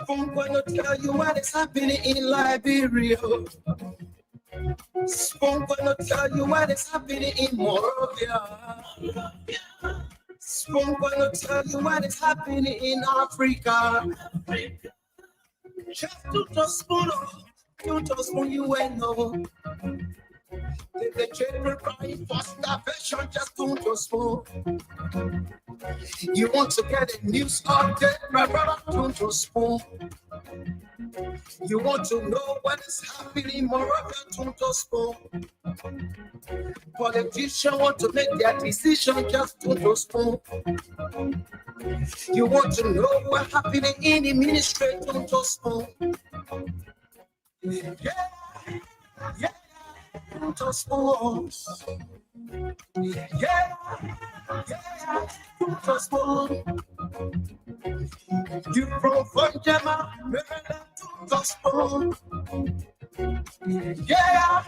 I'm gonna tell you what is happening in Liberia. I'm gonna tell you what is happening in Morovia. I'm gonna tell you what is happening in Africa. Just to spoon you and know. The children crying for starvation, just to spoon. You want to get a news update, my brother, to spoon. You want to know what is happening in Moravia, to spoon. Politicians want to make their decision, just to spoon. You want to know what's happening in the ministry, to spoon. Yeah, to spoon. Yeah, to spoon. You from Funjama, to spoon. Yeah,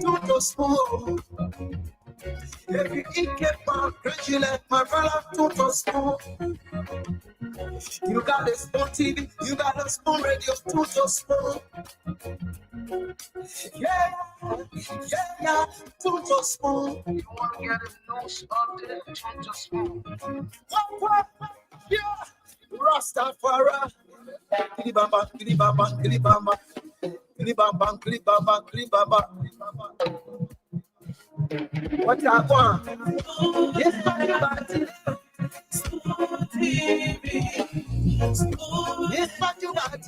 to spoon. If you eat congratulate my brother, to spoon. You got a spoon TV, you got a spoon radio, to spoon. Yeah, to spoon. You want to get a nose up there, to spoon. Yeah, Rastafari. Kilibamba, kilibamba, kilibamba. Kilibamba, kilibamba, kilibamba. What you want? Yes, everybody. Yes, what you want?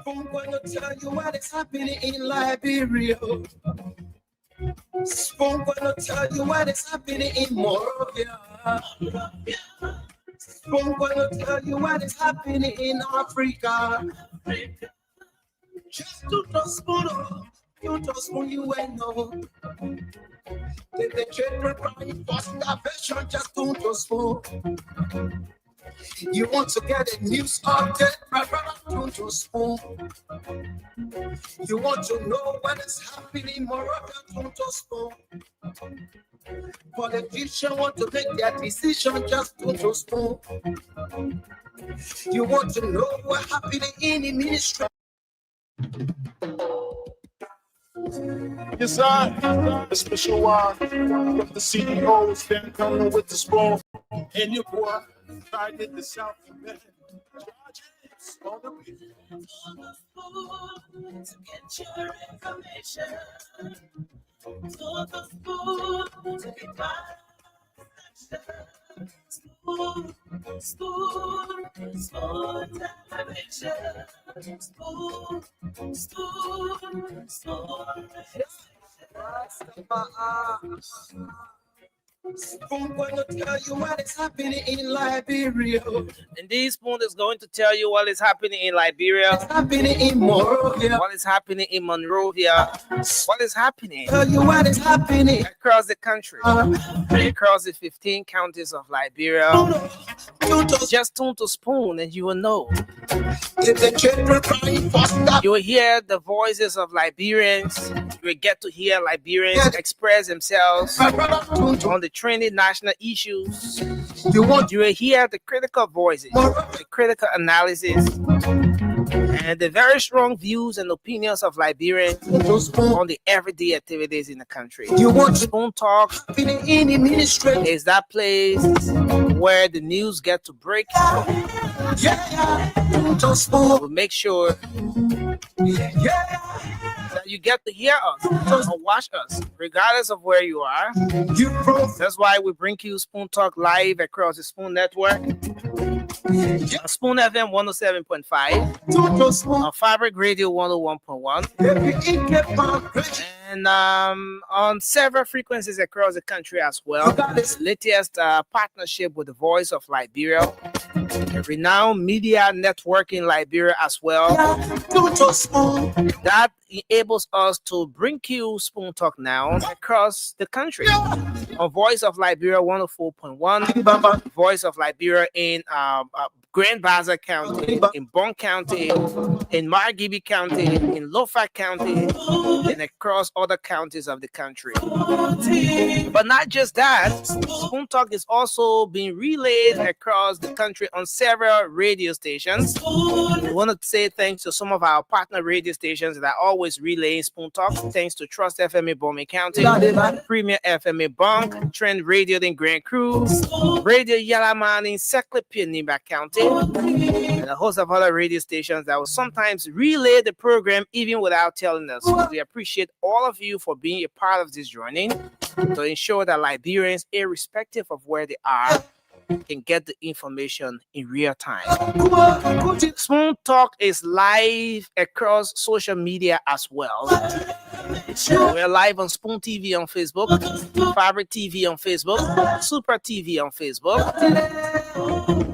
I'm gonna tell you what is happening in Liberia. I'm gonna tell you what is happening in Morovia. I'm gonna tell you what is happening in Africa. Just to spoon you and know. The children crying for starvation, just to spoon. You want to get a news update, my brother, to spoon. You want to know what is happening in Moravia, to spoon. Politicians want to make their decision, just to spoon. You want to know what's happening in the ministry. Yes, I, a special one from the CEOs, then coming with the spoon. And your boy, I did the South American. On the beat. To get your information, to the spoon, to be my spoon, television, spoon. I'm going to tell you what is happening in Liberia. And this spoon is going to tell you what is happening in Liberia. What's happening in Morovia. What is happening in Monrovia. What is happening. Tell you what is happening across the country. Across the 15 counties of Liberia. Just tune to spoon and you will know. You will hear the voices of Liberians. You will get to hear Liberians express themselves on the trending national issues. You will hear the critical voices, the critical analysis, and and the very strong views and opinions of Liberians on the everyday activities in the country. You want to Spoon Talk be in the ministry. is that place where the news get to break. Yeah, to spoon. We'll make sure Yeah, that you get to hear us or watch us, regardless of where you are. you broke. That's why we bring you Spoon Talk live across the Spoon Network, on Spoon FM 107.5, To spoon. on Fabric Radio 101.1, Every ink pound. and on several frequencies across the country as well. The latest partnership with the Voice of Liberia, a renowned media network in Liberia as well. To spoon. That enables us to bring you Spoon Talk now across the country. On Voice of Liberia 104.1, Baba. Voice of Liberia in Grand Baza County, in Bon County, in Margibi County, in Lofa County, and across other counties of the country. But not just that, Spoon Talk is also being relayed across the country on several radio stations. We want to say thanks to some of our partner radio stations that are always relaying Spoon Talk. Thanks to Trust FM Bomi County, Premier FM Bank, Trend Radio in Grand Cruz, Radio Yalaman in Seclipia, Nimba County, and a host of other radio stations that will sometimes relay the program even without telling us. We appreciate all of you for being a part of this journey to ensure that Liberians, irrespective of where they are, can get the information in real time. Spoon Talk is live across social media as well. We're live on Spoon TV on Facebook, Fabric TV on Facebook, Super TV on Facebook.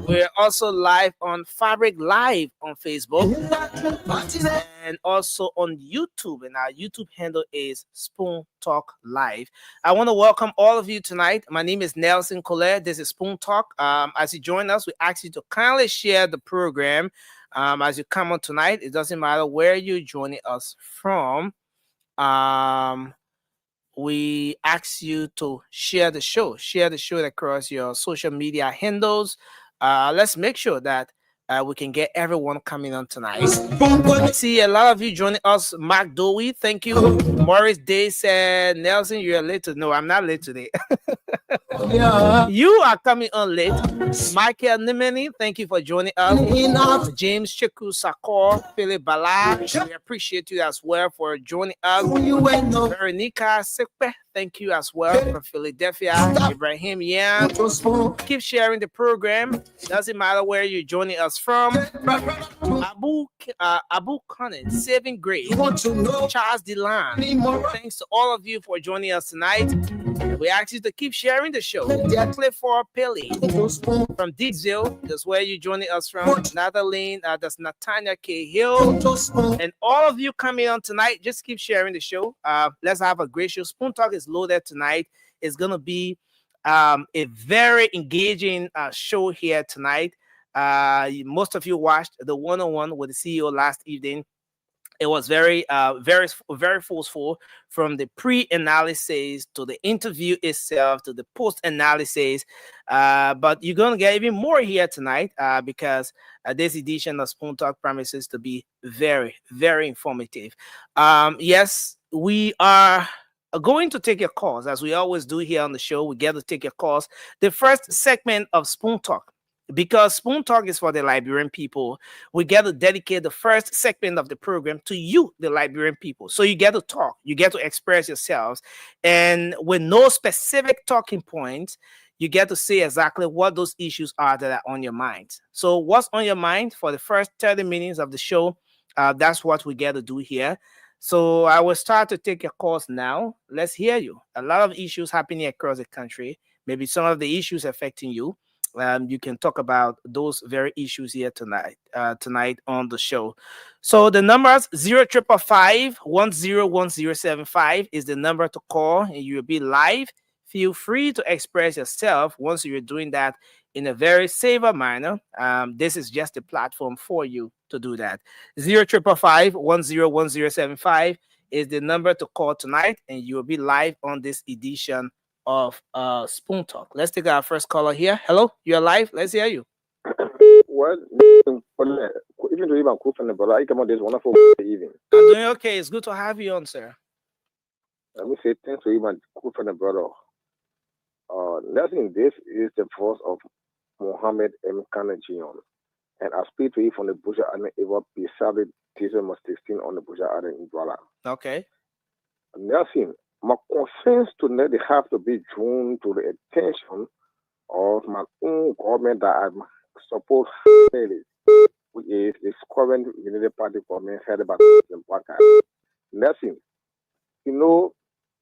We're also live on Fabric Live on Facebook and also on YouTube, and our YouTube handle is Spoon Talk Live. I want to welcome all of you tonight. My name is Nelson Colette. This is Spoon Talk. As you join us, we ask you to kindly share the program as you come on tonight. It doesn't matter where you're joining us from. We ask you to share the show across your social media handles. Let's make sure that we can get everyone coming on tonight. I see a lot of you joining us. Mark Dowie, thank you. Morris Day said, Nelson, you're late today. No, I'm not late today. You are coming on late. Michael Nimeni, thank you for joining us. James Chiku Sakor, Philip Ballard, we appreciate you as well for joining us. Veronica Sekpe, thank you as well from Philadelphia. Ibrahim Yan, keep sharing the program. Doesn't matter where you're joining us from. Abu Conan, Saving Grace, Charles Delan. Thanks to all of you for joining us tonight. We ask you to keep sharing the show. Clifford Pelly from Dixville, that's where you're joining us from. Nathalie, that's Natanya K. Hill. And all of you coming on tonight, just keep sharing the show. Let's have a great show. Spoon Talk is loaded tonight. It's going to be a very engaging show here tonight. Most of you watched the one-on-one with the CEO last evening. It was very forceful, from the pre-analysis to the interview itself to the post-analysis. But you're going to get even more here tonight because this edition of Spoon Talk promises to be very, very informative. Yes, we are going to take your calls, as we always do here on the show. We get to take your calls. The first segment of Spoon Talk, because Spoon Talk is for the Liberian people, we get to dedicate the first segment of the program to you, the Liberian people. So you get to talk, you get to express yourselves, and with no specific talking points, you get to say exactly what those issues are that are on your mind. So what's on your mind for the first 30 minutes of the show, that's what we get to do here. So I will start to take your calls now. Let's hear you. A lot of issues happening across the country, maybe some of the issues affecting you. You can talk about those very issues here tonight on the show. So the numbers 0555-101075 is the number to call, and you'll be live. Feel free to express yourself once you're doing that in a very safer manner. This is just a platform for you to do that. 0555-101075 is the number to call tonight, and you'll be live on this edition of Spoon Talk. Let's take our first caller here. Hello, you're live. Let's hear you. Well, even to even cook from the brother, I come on this wonderful evening. I'm doing okay. It's good to have you on, sir. Let me say thanks to even cook from the brother. Nothing. This is the voice of Mohammed M. Kanajion, and I speak to you from the Buja Island Ever be Saturday, December 16 on the Buja Island in Douala. Okay. Nothing. My concerns tonight they have to be drawn to the attention of my own government that I'm supposed to, which is this current Unity Party government headed by President Bouakai. Nothing. You know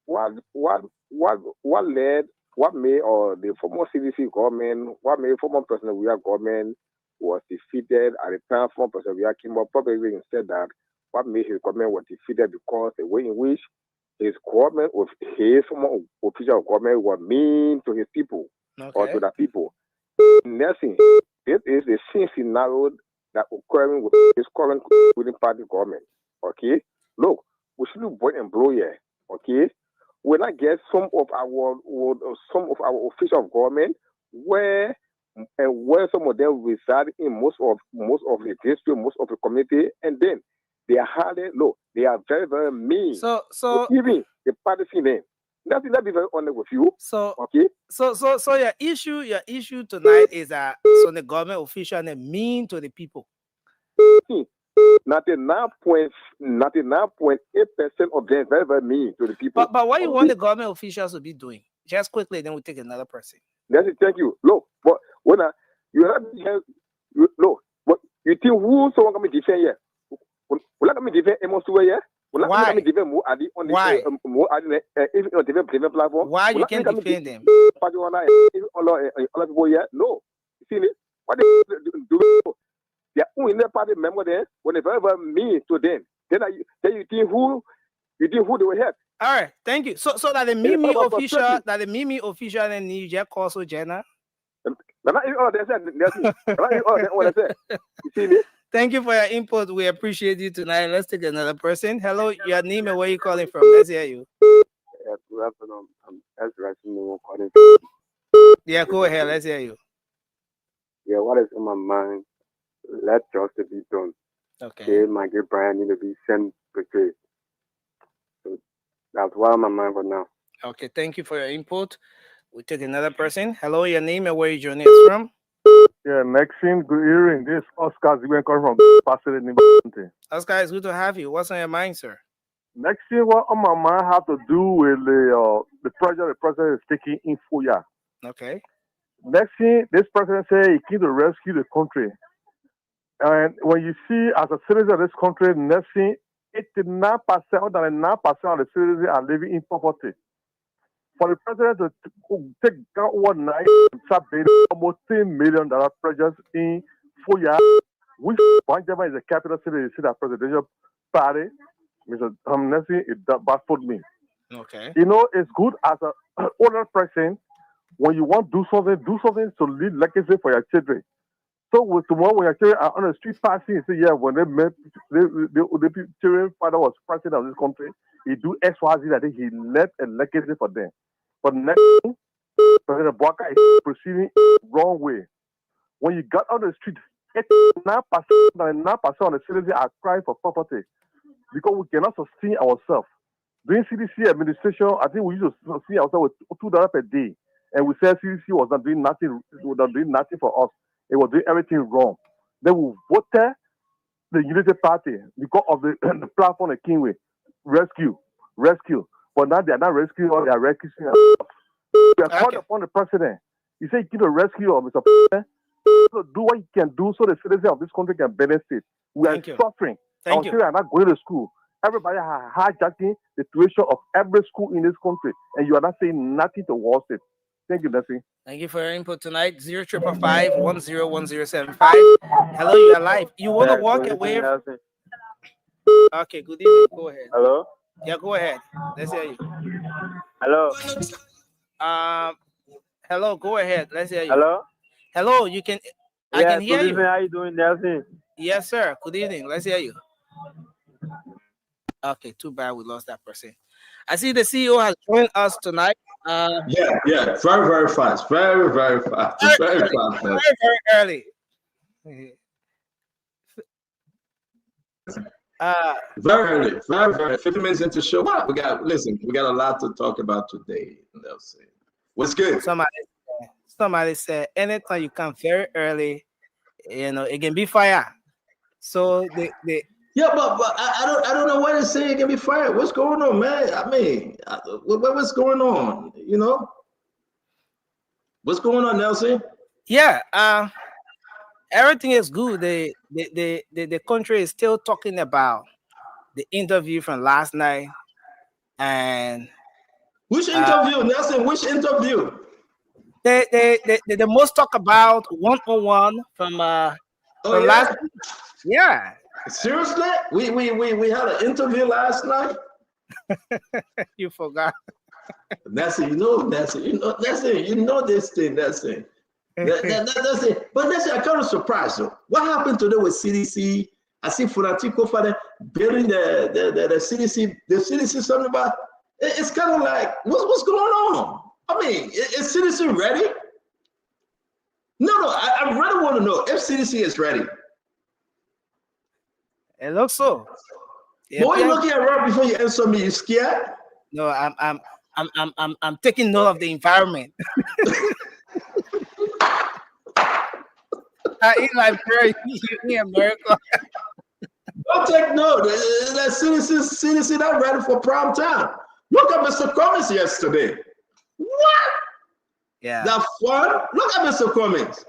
what led, what made the former CDC government, what made former President Weah government was defeated at the time. Former President Weah came up probably said that what made his government was defeated because the way in which his government, with his former official government, was mean to his people or to the people. Nothing. This is the same scenario that occurring with this current ruling party government. Okay, look, we shouldn't boil and blow here. Okay, when I get some of our official government where some of them reside in most of the district, most of the community, and then they are hardly they are very, very mean. So even the party name. Nothing that be very honest with you. So okay. So your issue tonight is that so the government official and mean to the people. 99.8% of them very, very mean to the people. But what you want the government officials to be doing? Just quickly, then we take another person. That's it. Thank you. Look, but when you have but you think who someone can be defend here? Will I come defend Amos here? Why? Why? Why you can't defend them? No. You see it? What they do? They are only party member there when they very, very mean to them. Then you think who they will help. All right, thank you. So that the Mimi official and you just call so Jenna. You see me? Thank you for your input. We appreciate you tonight. Let's take another person. Hello, your name and where you calling from? Let's hear you. Yeah, good afternoon. I'm Ezra calling. Yeah, go ahead. Let's hear you. Yeah, what is in my mind? Let justice be done. Okay. Michael Bryan need to be sent betrayed. So that's what on my mind for now. Okay, thank you for your input. We take another person. Hello, your name and where you joining us from? Yeah, Maxine, good evening. This is Oscar Zigwen calling from Pasadena. Oscar, it's good to have you. What's on your mind, sir? Maxine, what on my mind have to do with the project the president is taking in Foya. Okay. Maxine, this president said he came to rescue the country. And when you see as a citizen of this country, Maxine, 89% of the citizens are living in poverty. For the president to take down overnight almost $10 million projects in Foya, which Banjama is the capital city, the city presidential party, Mr. Hamnesi, it baffled me. Okay. You know, it's good as an older person, when you want to do something to leave legacy for your children. So with tomorrow when your children are on the street passing, you say, yeah, when they met the children's father was president of this country, he do X, Y, Z, that he left a legacy for them. But next, President Bouakai is proceeding wrong way. When you got on the street, 9% of the citizens are crying for property because we cannot sustain ourselves. During CDC administration, I think we used to sustain ourselves with $2 per day, and we said CDC was not doing nothing for us. It was doing everything wrong. Then we voted the Unity Party because of the platform that came with rescue. But now they are not rescuing or they are rescuing. We are called upon the president. He said, "Give a rescue of Mr. President. So do what you can do so the citizens of this country can benefit. We are suffering. Our children are not going to school. Everybody are hijacking the tuition of every school in this country, and you are not saying nothing towards it." Thank you, Nancy. Thank you for your input tonight. 0555-101075. Hello, you are live. You want to walk away? Okay, good evening. Go ahead. Hello? Yeah, go ahead. Let's hear you. Hello? Hello, go ahead. Let's hear you. Hello? Hello, you can I can hear you. How you doing, Nelson? Yes, sir. Good evening. Let's hear you. Okay, too bad we lost that person. I see the CEO has joined us tonight. Very, very fast. Very fast. Very fast. Very early. Very early, very 50 minutes into the show. What we got? Listen, we got a lot to talk about today. Nelson, what's good? Somebody said, anytime you come very early, it can be fire. So yeah, but I don't know why they say it can be fired. What's going on, man? I mean, what's going on? What's going on, Nelson? Yeah, everything is good. The country is still talking about the interview from last night, and which interview, Nelson? Which interview? The most talk about 101 from last. Yeah. Seriously, we had an interview last night. You forgot. That's it. That's it. This thing. That's it. That's it. But that's it. I'm kind of surprised though. What happened today with CDC? I see Funatico for building the CDC. The CDC something about. It's kind of like what's going on? I mean, is CDC ready? No. I really want to know if CDC is ready. It looks so. Boy, you looking at right before you answer me. You scared? No, I'm taking note of the environment. I eat like very in America. Don't take note. That CDC not ready for prime time. Look at Mr. Cummings yesterday. What? Yeah. That fun. Look at Mr. Cummings.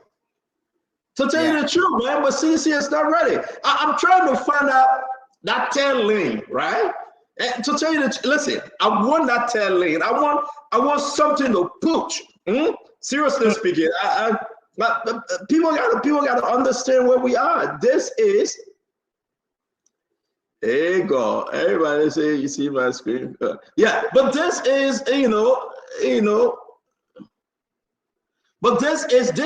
To tell you the truth, man, but CDC is not ready. I'm trying to find out that 10 lane, right? And to tell you the truth, listen, I want that 10 lane. I want something to push. Seriously speaking, people gotta understand where we are. This is. There you go. Everybody say you see my screen. Yeah, but this is But this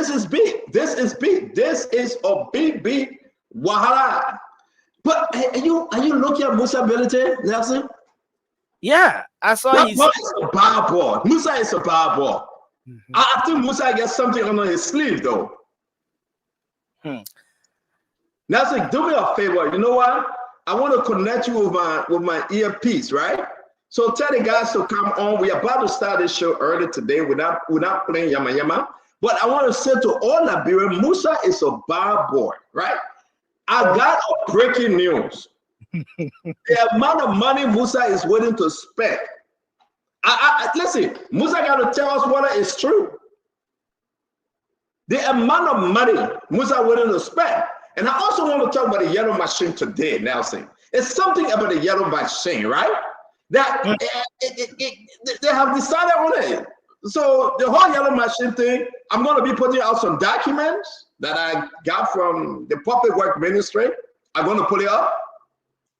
is big. This is big. This is a big wahala. But are you looking at Musa Belete, Nelson? Yeah, I saw you. Musa is a bad boy. Musa is a bad boy. I think Musa gets something under his sleeve though. Nelson, do me a favor. You know what? I want to connect you with my earpiece, right? So tell the guys to come on. We're about to start this show early today without playing Yama. But I want to say to all Liberia, Musa is a bad boy, right? I got a breaking news. The amount of money Musa is willing to spend. Listen, Musa got to tell us whether it's true. The amount of money Musa willing to spend. And I also want to talk about the yellow machine today, Nelson. It's something about the yellow machine, right? That they have decided on it. So the whole yellow machine thing, I'm going to be putting out some documents that I got from the Public Work Ministry. I'm going to put it up.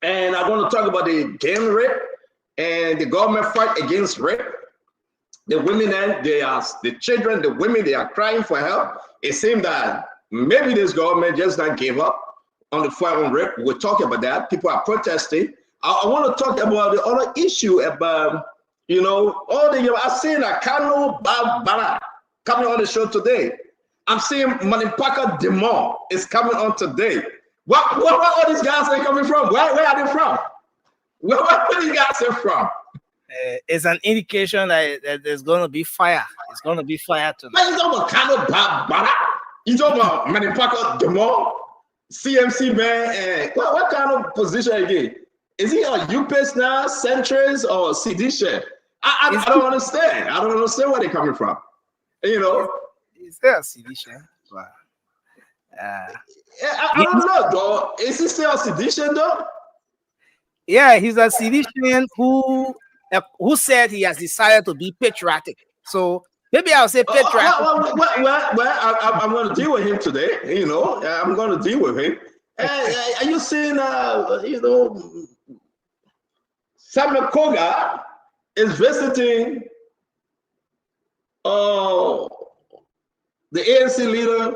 And I'm going to talk about the gang rape and the government fight against rape. The women and the children, the women, they are crying for help. It seems that maybe this government just not gave up on the fight on rape. We're talking about that. People are protesting. I want to talk about the other issue about, I've seen a Kano Barbara coming on the show today. I'm seeing Manipaka Demon is coming on today. What all these guys are coming from? Where are they from? Where are these guys are from? It's an indication that there's going to be fire. It's going to be fire tonight. Man, you talking about Kano Barbara? You talking about Manipaka Demon? CMC man? And what kind of position again? Is he a UPS now, centrist, or seditious? I don't understand. I don't understand where they're coming from. Is there a sedition? Wow. I don't know, though. Is he still a sedition, though? Yeah, he's a sedition who said he has decided to be patriotic. So maybe I'll say patriotic. I'm going to deal with him today. I'm going to deal with him. Are you saying, Samuel Koga is visiting the ANC leader,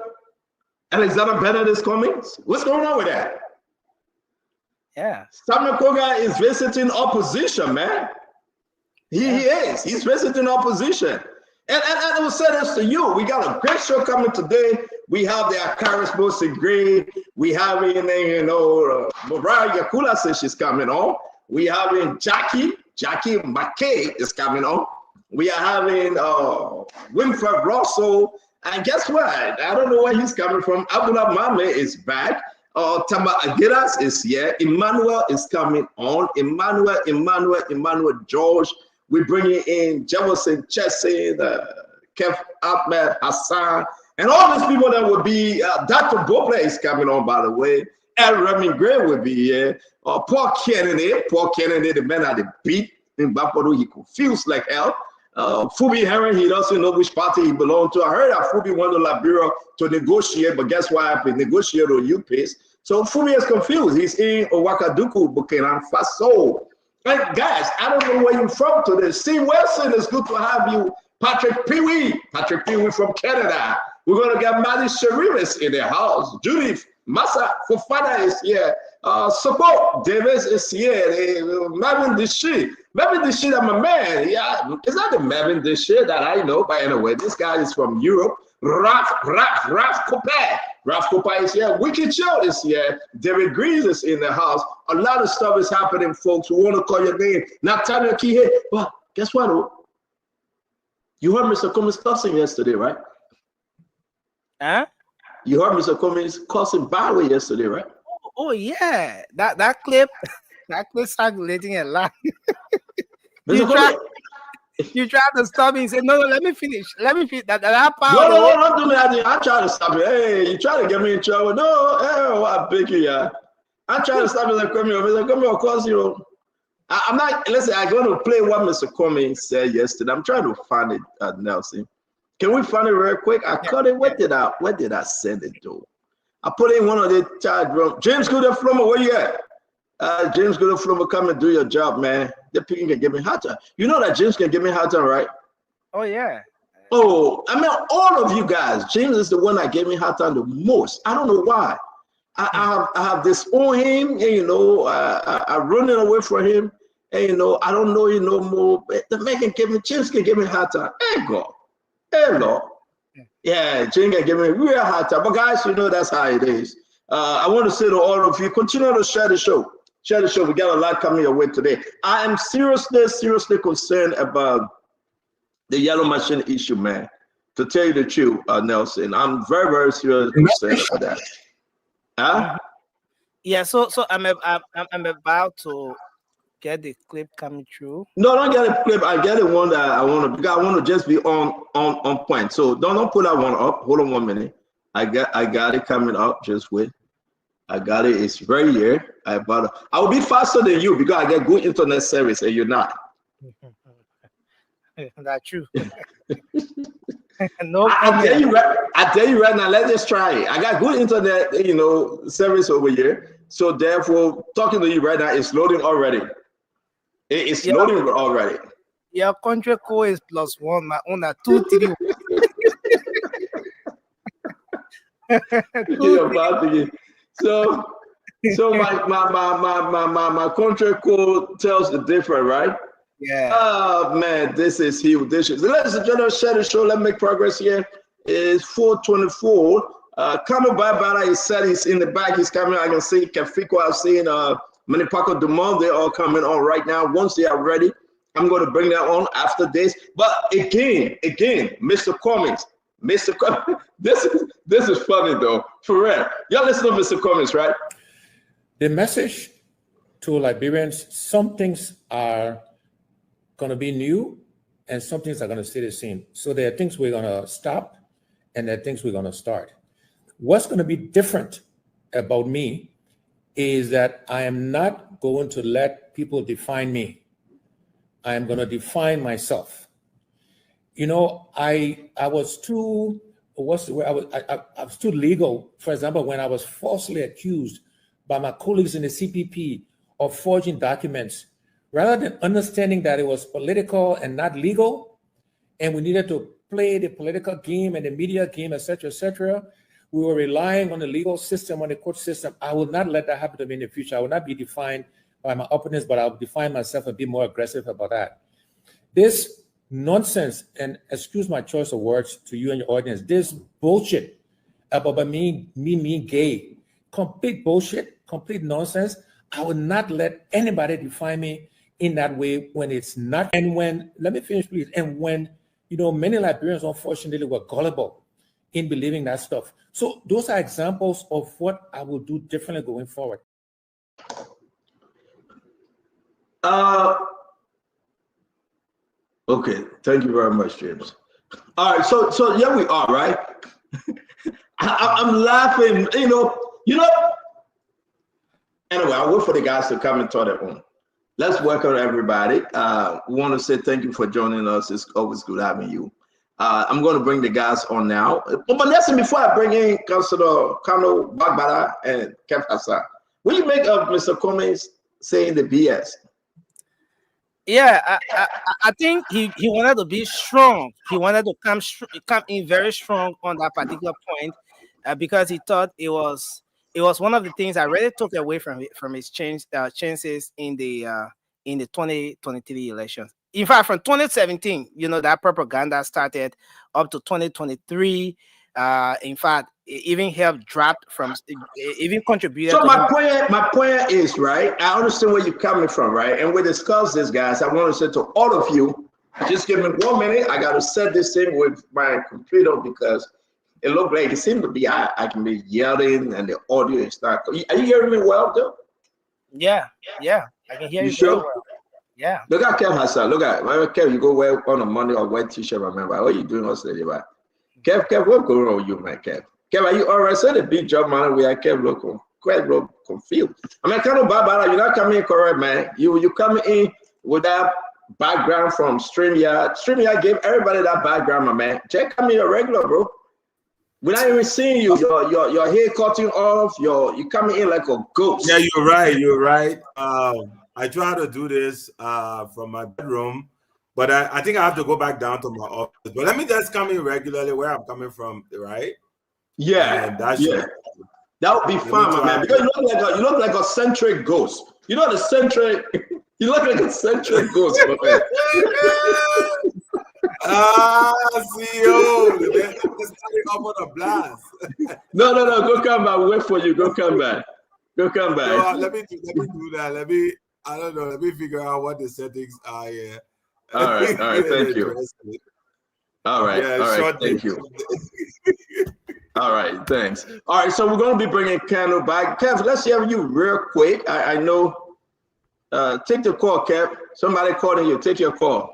Alexander Benedict Cummings? What's going on with that? Yeah. Samuel Koga is visiting opposition, man. He is. He's visiting opposition. And I will say this to you. We got a great show coming today. We have the Akaris Bosigre. We have Mariah Yakula says she's coming on. We having Jackie McKay is coming on. We are having Winfred Russell. And guess what? I don't know where he's coming from. Abdullah Mame is back. Tama Agiras is here. Emmanuel is coming on. Emmanuel George. We're bringing in Jefferson Chesson, Kev Ahmed Hassan, and all these people that would be. Dr. Boble is coming on, by the way. El Remy Gray will be here. Paul Kennedy, the man at the beat in Bapado, he confused like hell. Fubi Herring, he doesn't know which party he belonged to. I heard that Fubi went to Liberia to negotiate, but guess what happened? Negotiate with UPace. So Fubi is confused. He's in Ouagadougou, Burkina Faso. And guys, I don't know where you're from today. Steve Wilson, it's good to have you. Patrick Peewee from Canada. We're going to get Maddie Shariris in the house. Judith Massa Fofana is here. Support Davis is here. Marvin Dishi, I'm a man. Yeah, it's not the Marvin Dishi that I know. But anyway, this guy is from Europe. Ralph Cooper is here. Wicked Chill is here. David Greaves is in the house. A lot of stuff is happening, folks. We want to call your name. Natalia Kihe. But guess what? You heard Mr. Cummings cussing yesterday, right? Huh? You heard Mr. Cummings cussing Bowie yesterday, right? Oh yeah, that clip circulating a lot. You tried to stop me and said, no, let me finish. That part. No, don't do me. I'm trying to stop you. Hey, you try to get me in trouble. No, hey, what big you are. I'm trying to stop you. Like, come here. Of course, I'm not, listen, I'm going to play what Mr. Cummings said yesterday. I'm trying to find it, Nelson. Can we find it real quick? I cut it. Where did I send it to? I put in one of the child drum. James Goodafloma, where you at? James Goodafloma, come and do your job, man. The people can give me hot time. You know that James can give me hot time, right? Oh yeah. Oh, I mean, all of you guys. James is the one that gave me hot time the most. I don't know why. I have disowned him, and I'm running away from him, and I don't know him no more. But the man can give me, James can give me hard time. Hey God, hey Lord, yeah, James can give me real hard time. But guys, that's how it is. I want to say to all of you, continue to share the show. Share the show. We got a lot coming your way today. I am seriously concerned about the yellow machine issue, man. To tell you the truth, Nelson, I'm very, very seriously concerned about that. Huh? Yeah, so I'm about to get the clip coming through. No, don't get a clip. I get the one that I want to, because I want to just be on point. So don't put that one up. Hold on 1 minute. I got it coming up. Just wait. I got it. It's right here. I will be faster than you because I get good internet service and you're not. That's true. No, I tell you right now, let's just try it. I got good internet, service over here. So therefore, talking to you right now, it's loading already. It's loading already. Your country code is +1. My own are 2, 3. So my country code tells the difference, right? Yeah. Oh man, this is huge. Ladies and gentlemen, share the show. Let's make progress here. It's 4:24. Coming by, he said he's in the back. He's coming. I can see Kafiko. I've seen Manipako Dumont. They're all coming on right now. Once they are ready, I'm going to bring that on after this. But again, Mr. Cummings. This is funny though. For real. Y'all listen to Mr. Cummings, right? The message to Liberians: some things are going to be new and some things are going to stay the same. So there are things we're going to stop and there are things we're going to start. What's going to be different about me is that I am not going to let people define me. I am going to define myself. I was too legal. For example, when I was falsely accused by my colleagues in the CPP of forging documents, rather than understanding that it was political and not legal, and we needed to play the political game and the media game, etc., we were relying on the legal system, on the court system. I will not let that happen to me in the future. I will not be defined by my opponents, but I'll define myself and be more aggressive about that. This nonsense, and excuse my choice of words to you and your audience, this bullshit about me being gay. Complete bullshit, complete nonsense. I would not let anybody define me in that way when it's not. And when, let me finish, please. And when, many Liberians, unfortunately, were gullible in believing that stuff. So those are examples of what I will do differently going forward. Okay, thank you very much, James. All right, so here we are, right? I'm laughing, Anyway, I'll wait for the guys to come and talk their own. Let's welcome everybody. We want to say thank you for joining us. It's always good having you. I'm going to bring the guys on now. But listen, before I bring in Councilor Kano Bagbara and Kev Hassan, what do you make of Mr. Cummings saying the BS? Yeah, I think he wanted to be strong. He wanted to come in very strong on that particular point because he thought it was one of the things I really took away from his chances in the 2023 elections. In fact, from 2017, that propaganda started up to 2023. In fact, it even helped even contributed. So my point is, right, I understand where you're coming from, right? And we discussed this, guys. I want to say to all of you, just give me 1 minute. I got to set this thing with my computer because it looked like it seemed to be I can be yelling and the audio is not. Are you hearing me well, though? Yeah, I can hear you. Sure? Well. Yeah. Look at Kev Hassan. Look at Kev. You go wear on a Monday or white t-shirt. Remember what are you doing on Saturday, right? Kev, what's going on with you, man, Kev? Kev, are you all right? So the big job, man. We are Kev local. Quite confused. I mean, kind of bad. You're not coming in correct, man. You coming in with that background from StreamYard. StreamYard gave everybody that background, my man. Check come in a regular, bro. We're not even seeing you. Your hair cutting off. You coming in like a ghost. Yeah, you're right. I try to do this from my bedroom, but I think I have to go back down to my office. But let me just come in regularly where I'm coming from, right? Yeah, that would be fun, my man. Because you look like a centric ghost. You know the centric. You look like a centric ghost, my man. CEO, they're starting off on a blast. No, go come back. Wait for you. Go come back. No, let me do that. I don't know. Let me figure out what the settings are here. All right. Thank you. All right. Thank you. All right. Thanks. All right. So we're going to be bringing Kano back. Kev, let's have you real quick. I know. Take the call, Kev. Somebody calling you. Take your call.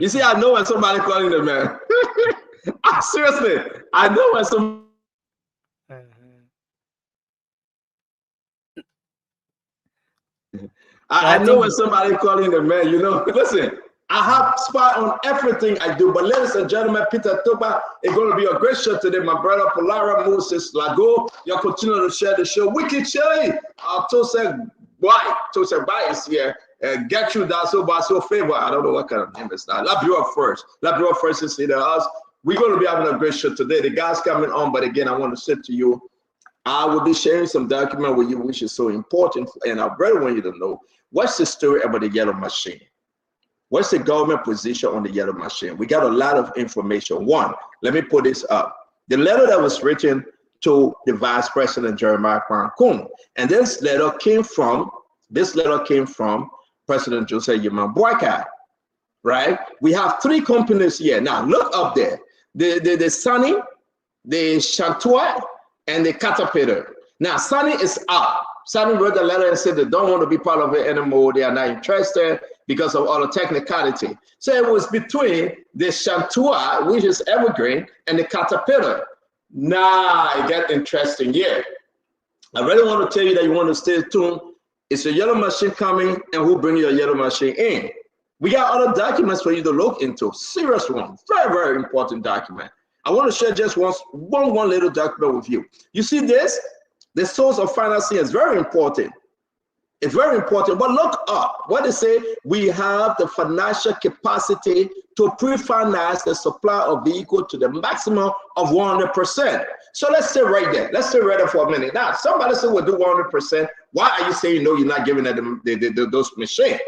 You see, I know when somebody calling them, man. Seriously, I know when some. I know when somebody calling them, man. Listen, I have spot on everything I do. But ladies and gentlemen, Peter Toba is going to be a great show today. My brother Polara Moses Lago, you'll continue to share the show. Wicked Chili, Tose Bai is here. Get you that so favor. I don't know what kind of name it's that. Labrador first is in the house. We're going to be having a great show today. The guys coming on, but again, I want to say to you, I will be sharing some document with you, which is so important, and I really want you to know what's the story about the yellow machine. What's the government position on the yellow machine? We got a lot of information. One, let me put this up. The letter that was written to the Vice President Jeremiah Kwan-Kum, and this letter came from President Joseph Yeman Boakai, right? We have three companies here. Now look up there. The Sunny, the Chantua, and the Caterpillar. Now Sunny is up. Sunny wrote a letter and said they don't want to be part of it anymore. They are not interested because of all the technicality. So it was between the Chantua, which is evergreen, and the Caterpillar. Now it got interesting here. I really want to tell you that you want to stay tuned. It's a yellow machine coming, and who bring your yellow machine in? We got other documents for you to look into. Serious one, very, very important document. I want to share just one little document with you. You see this? The source of financing is very important. It's very important. But look up. What they say, we have the financial capacity to pre-finance the supply of vehicle to the maximum of 100%. So let's stay right there. Let's stay right there for a minute. Now, somebody said we'll do 100%. Why are you saying no, you're not giving them those machines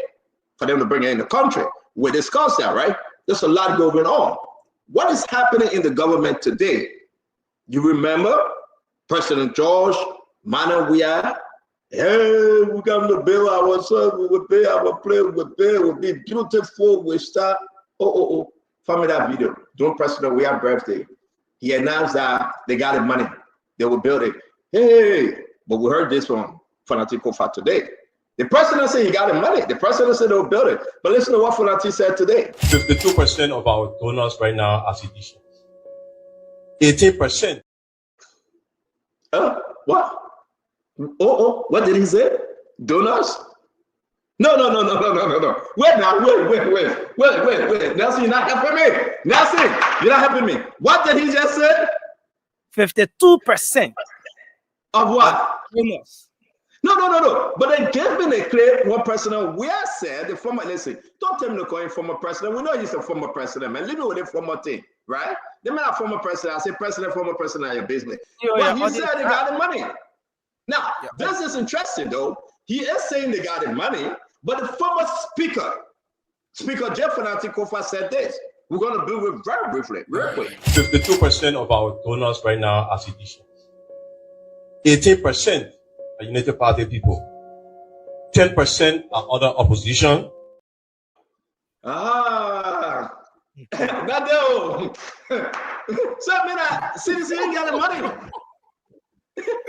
for them to bring it in the country? We discussed that, right? There's a lot going on. What is happening in the government today? You remember President George Manawia? Hey, we're going to build our son, we will pay our place, we will pay, we'll be beautiful, we start. Find me that video. During President Weah's birthday, he announced that they got the money, they will build it. Hey, but we heard this from Fanati Kofa today. The president said he got the money. The president said they will build it. But listen to what Fanati said today. 52% of our donors right now are citizens. 18%. What? What did he say? Donors? No. Wait now, wait. Nelson, you're not helping me. Nelson, you're not helping me. What did he just say? 52% of what? Donors. No. But then give me the clear what President Weah said, the former, listen, don't tell me to call him former president. We know he's a former president, man. Leave me with the former thing, right? They may not former president. I say president, former president, your business. But he said they got the money. Now, this is interesting, though. He is saying they got the money, but the former speaker, Speaker Jeff Fanati Kofa said this. We're going to do it very briefly, real quick. 52% of our donors right now are citizens. 18% are United Party people. 10% are other opposition. Nadeo. So I mean, CDC ain't got the money.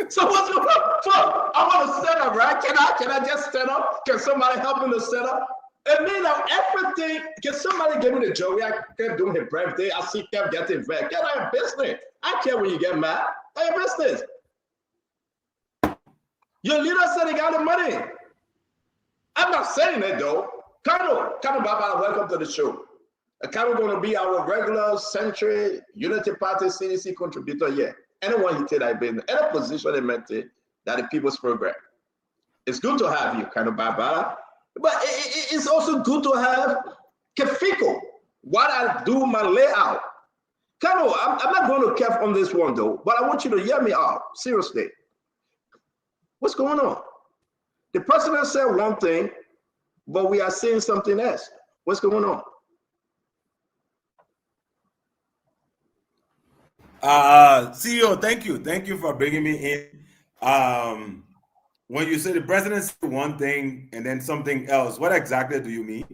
So what's going on? So I want to set up, right? Can I just set up? Can somebody help me to set up? It means everything. Can somebody give me the joke? I kept doing his birthday. I see kept getting back. Get out of business. I care when you get mad. Out of business. Your leader said he got the money. I'm not saying it though. Colonel Baba, welcome to the show. Colonel going to be our regular Century Unity Party CDC contributor here. Anyone you take that been any position they meant it, that the People's Program. It's good to have you, Colonel Baba. But it's also good to have Kefiko. What I do my layout. Colonel, I'm not going to cap on this one though, but I want you to hear me out. Seriously. What's going on? The president said one thing, but we are seeing something else. What's going on? CEO, thank you. Thank you for bringing me in. When you say the president said one thing and then something else, what exactly do you mean?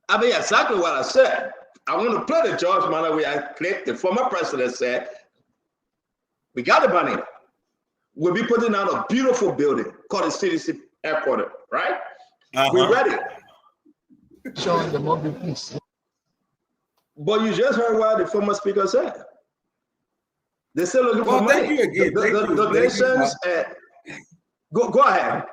I mean exactly what I said. I want to play the George Manawia clip. The former president said, we got the money. We'll be putting out a beautiful building called the CDC headquarters, right? We're ready. Showing the mobile piece. But you just heard what the former speaker said. They're still looking for money. Thank you again. The nations. Go ahead.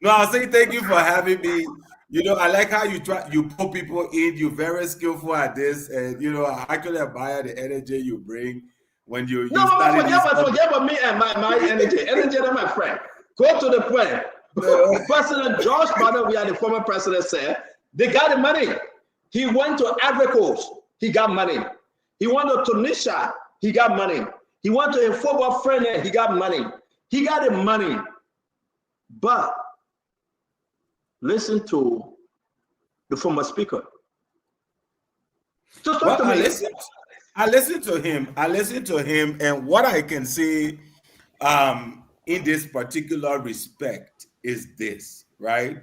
No, I was saying thank you for having me. You know, I like how you pull people in. You're very skillful at this, and you know, I actually admire the energy you bring. When you forget about me and my energy. Energy, that's my friend. Go to the point. President George Manawia, the former president, said they got the money. He went to Ivory Coast, he got money. He went to Tunisia, he got money. He went to a football friend, he got money. He got the money. But listen to the former speaker. Just talk to me. I listened to him, and what I can say in this particular respect is this, right?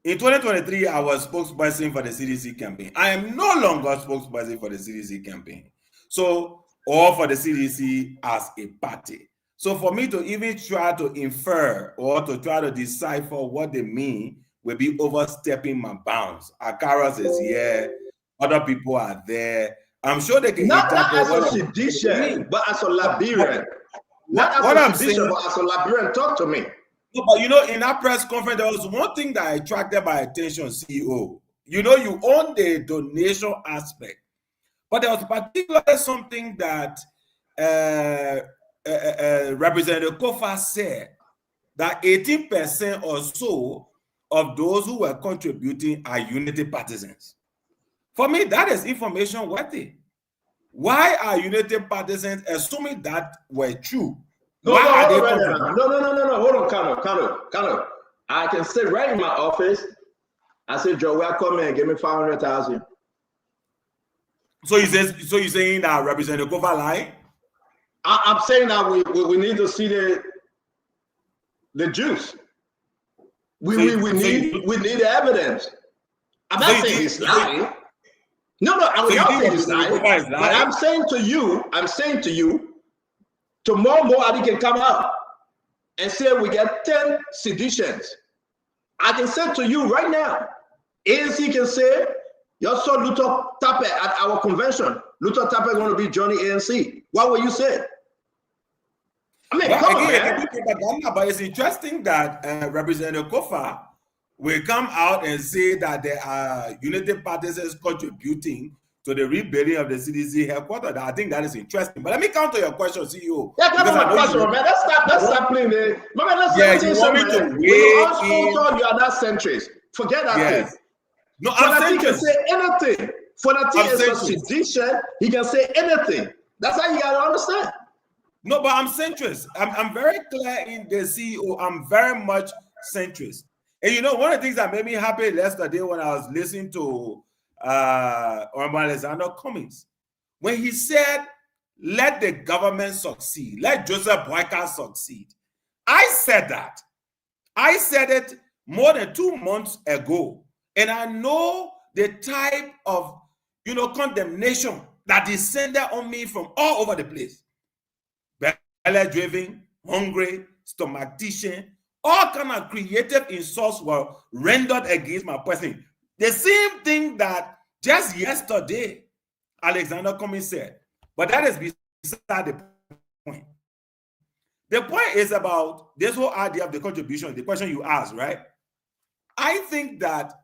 In 2023, I was spokesperson for the CDC campaign. I am no longer spokesperson for the CDC campaign. So, or for the CDC as a party. So for me to even try to infer or to try to decipher what they mean will be overstepping my bounds. Akara is here. Other people are there. I'm sure they can not as a sedition, but as a Liberian. Not as a sedition, but as a Liberian. Talk to me. No, but you know, in that press conference, there was one thing that attracted my attention, CEO. You know, you own the donation aspect, but there was particularly something that Representative Kofa said, that 18% or so of those who were contributing are Unity partisans. For me, that is information worthy. Why are Unity partisans, assuming that were true? No, hold on, Kano. I can sit right in my office. I said, Joe, well, come here and give me 500,000. So you're saying that Representative Kofa lie? I'm saying that we need to see the juice. We need the evidence. I'm not saying he's lying. No, I will not say he's lying. But I'm saying to you, tomorrow morning can come out and say we get 10 seditions. I can say to you right now, ANC can say, you saw Luther Tappe at our convention. Luther Tappe going to be joining ANC. What will you say? I mean, come on, man. But it's interesting that Representative Kofa will come out and say that there are United Parties contributing to the rebuilding of the CDC headquarters. I think that is interesting. But let me counter your question, CEO. Yeah, come on, question, man. Let's stop playing it. You want me to you are not centrist. Forget that thing. No, I'm centrist. He can say anything. For the team is a sedition, he can say anything. That's how you gotta understand. No, but I'm centrist. I'm very clear in the CEO. I'm very much centrist. And you know, one of the things that made me happy yesterday when I was listening to Alexander Cummings, when he said, let the government succeed, let Joseph Boyka succeed. I said that. I said it more than 2 months ago. And I know the type of, condemnation that descended on me from all over the place. Belly-driven, hungry, stomach teaching, all kind of creative insults were rendered against my person. The same thing that just yesterday Alexander Cummings said. But that is beside the point. The point is about this whole idea of the contribution, the question you asked, right? I think that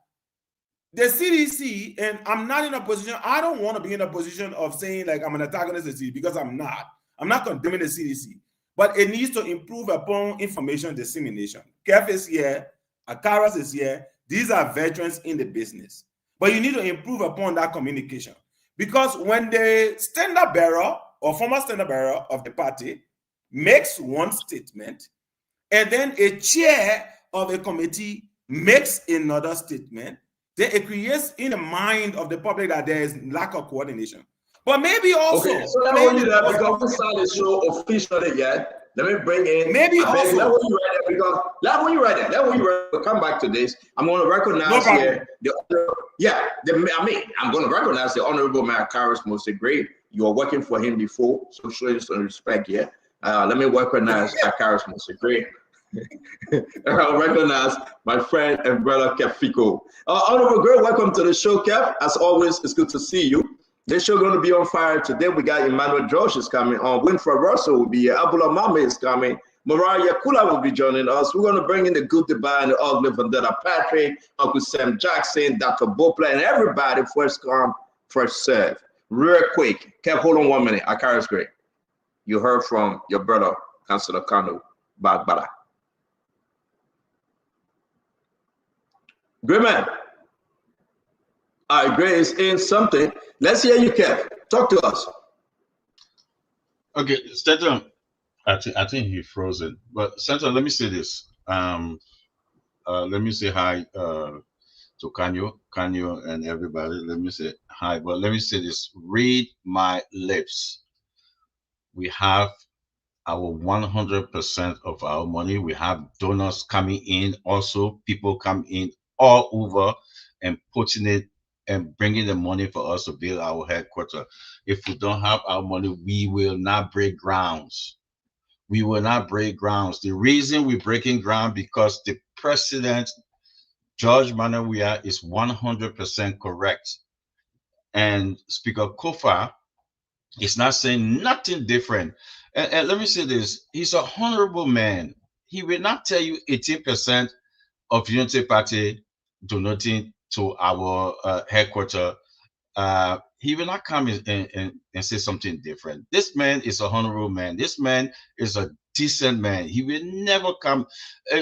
the CDC, and I'm not in a position, I don't want to be in a position of saying like I'm an antagonist of the CDC, because I'm not. I'm not condemning the CDC, but it needs to improve upon information dissemination. KEF is here, Akaras is here. These are veterans in the business, but you need to improve upon that communication, because when the standard bearer or former standard bearer of the party makes one statement, and then a chair of a committee makes another statement, then it creates in the mind of the public that there is lack of coordination. But maybe also, okay, so let me hold you there because we started the show officially yet. Let me bring in. Maybe also. Let when you read it, because let when you read it, we'll come back to this. I'm going to recognize here I'm going to recognize the Honorable Mayor Akaras Mosegre. You are working for him before, so show you some respect here. Let me recognize Akaras Mosegre. I'll recognize my friend and brother Kefiko. Honorable Gray, welcome to the show, Kef. As always, it's good to see you. This show going to be on fire today. We got Emmanuel Josh is coming on. Winfred Russell will be here. Abula Mame is coming. Mariah Yakula will be joining us. We're going to bring in the good, the bad, and the ugly. Vendetta Patrick, Uncle Sam Jackson, Dr. Bopla, and everybody. First come, first serve. Real quick. Kev, hold on 1 minute. Akaras Gray. You heard from your brother, Councilor Kanu Bagbala. Great man. All right, Gray is in something. Let's hear you, Kev. Talk to us. Okay, Stanton, I think he frozen. But Stanton, let me say this. Let me say hi to Kanyo and everybody. Let me say hi. But let me say this. Read my lips. We have our 100% of our money. We have donors coming in. Also, people come in all over and putting it and bringing the money for us to build our headquarters. If we don't have our money, we will not break grounds. We will not break grounds. The reason we're breaking ground because the president, George Manawia, is 100% correct. And Speaker Kofa is not saying nothing different. And let me say this, he's a honorable man. He will not tell you 18% of Unity Party donating to our headquarters. He will not come and say something different. This man is a honorable man. This man is a decent man. He will never come.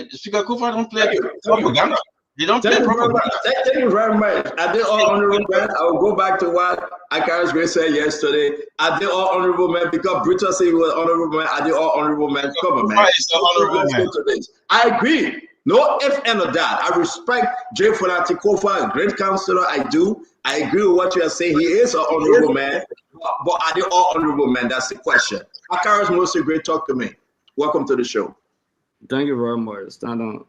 Speaker Kofa don't play propaganda. He don't play propaganda. Thank you very much. Are they all honorable men? I will go back to what Akaras Gray said yesterday. Are they all honorable men? Because Brutus said he was honorable men. Are they all honorable men? Come on, man. I agree. No if and or that. I respect Jay Fonati Kofa, a great counselor. I do. I agree with what you are saying. He is an honorable man. But are they all honorable men? That's the question. Akaris Mostly, great talk to me. Welcome to the show. Thank you very much. Stand on.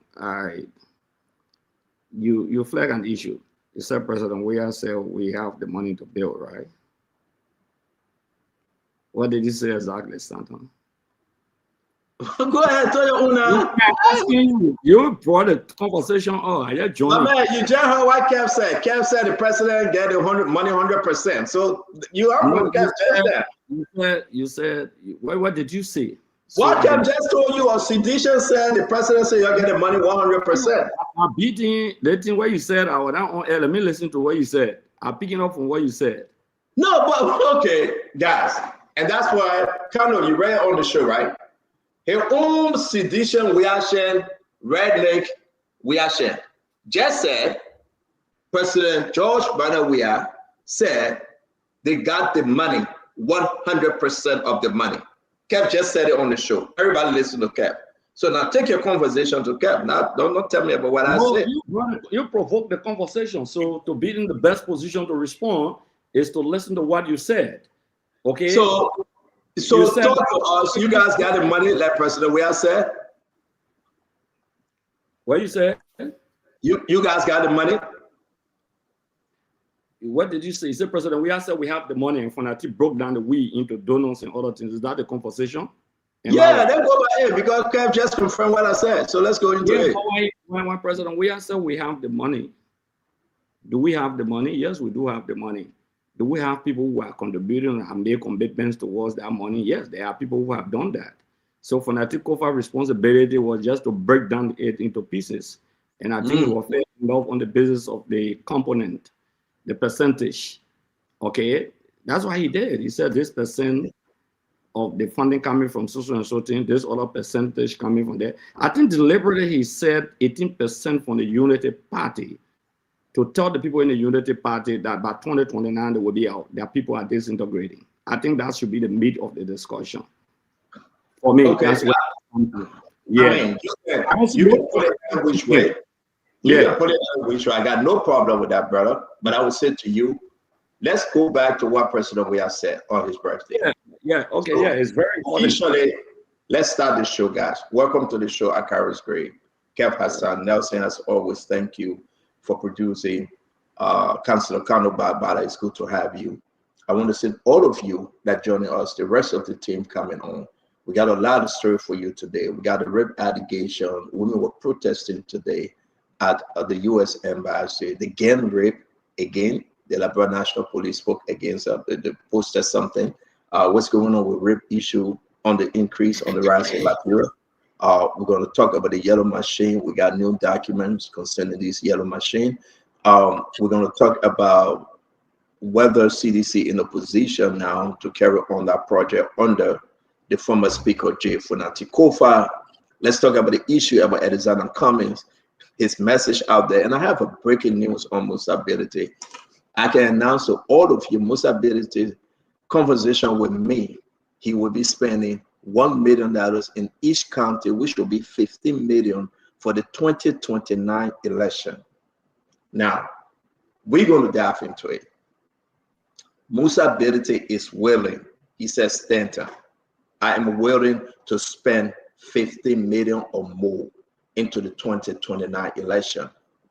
You flag an issue. You said, President, we have the money to build, right? What did you say exactly, Stanton? Go ahead, tell your owner. You brought the conversation up. I just joined. My man, you just heard what Kev said. Kev said the president get the money 100%. So you are what Kev said. You said, what did you say? What Kev just told you, or Sidisha said the president said you're getting money 100%. I'm beating the thing what you said. I was not on air. Let me listen to what you said. I'm picking up from what you said. No, but okay, guys. And that's why, Kano, you read on the show, right? Her own sedition reaction, Red Lake reaction, just said President George Bernard said they got the money, 100% of the money. Kev just said it on the show. Everybody listen to Kev. So now take your conversation to Kev. Now don't tell me about what I said. You provoke the conversation. So to be in the best position to respond is to listen to what you said. Okay. So talk to us. You guys got the money, like President Weah said. What you said? You guys got the money. What did you say? You said President Weah said we have the money, and Fonati broke down the we into donuts and other things. Is that the conversation? Yeah, then go by it because Kev just confirmed what I said. So let's go into it. When President Weah said we have the money, do we have the money? Yes, we do have the money. Do we have people who are contributing and make commitments towards that money? Yes, there are people who have done that. So Fonati Kofa's responsibility was just to break down it into pieces. And I think it was fair enough on the basis of the component, the percentage. Okay, that's what he did. He said this percent of the funding coming from social and so thing, this other percentage coming from there. I think deliberately he said 18% from the Unity Party, to tell the people in the Unity Party that by 2029 they will be out. Their people are disintegrating. I think that should be the meat of the discussion. For me, that's what. Yeah. I mean, you can put it which way. You can put it which way. I got no problem with that, brother. But I would say to you, let's go back to what President Weah said on his birthday. Okay, so, it's very important. Initially, let's start the show, guys. Welcome to the show, Akaris Gray. Kev Hassan, Nelson, as always, thank you for producing. Councilor Kano Barbara, it's good to have you. I want to thank all of you that joining us, the rest of the team coming on. We got a lot of story for you today. We got a rape allegation. Women were protesting today at the U.S. Embassy. The gang rape again. The Labrador National Police spoke against the posted something. What's going on with rape issue on the increase on the rise in Liberia? We're going to talk about the yellow machine. We got new documents concerning this yellow machine. We're going to talk about whether CDC in a position now to carry on that project under the former Speaker Jay Fonati Kofa. Let's talk about the issue about Alexander Cummings, his message out there. And I have a breaking news on Musability. I can announce to all of you, Musability conversation with me, he will be spending $1 million in each county, which will be $15 million for the 2029 election. Now, we're going to dive into it. Musability is willing. He says, Stanton, I am willing to spend $15 million or more into the 2029 election,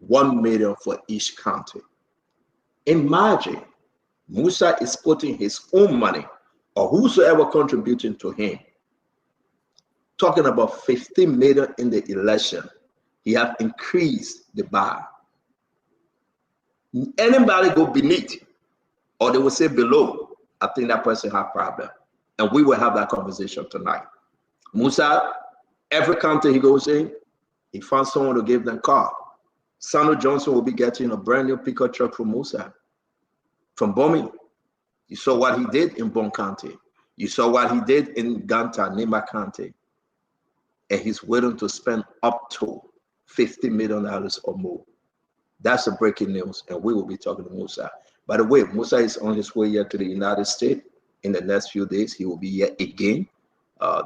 $1 million for each county. Imagine Musa is putting his own money or whosoever contributing to him, talking about $15 million in the election. He have increased the bar. Anybody go beneath or they will say below, I think that person have problem. And we will have that conversation tonight. Musa, every county he goes in, he found someone to give them car. Samuel Johnson will be getting a brand new pickup truck from Musa. From Bomi, you saw what he did in Bon County. You saw what he did in Ganta, Nima County. And he's willing to spend up to $50 million or more. That's the breaking news, and we will be talking to Musa. By the way, Musa is on his way here to the United States. In the next few days, he will be here again,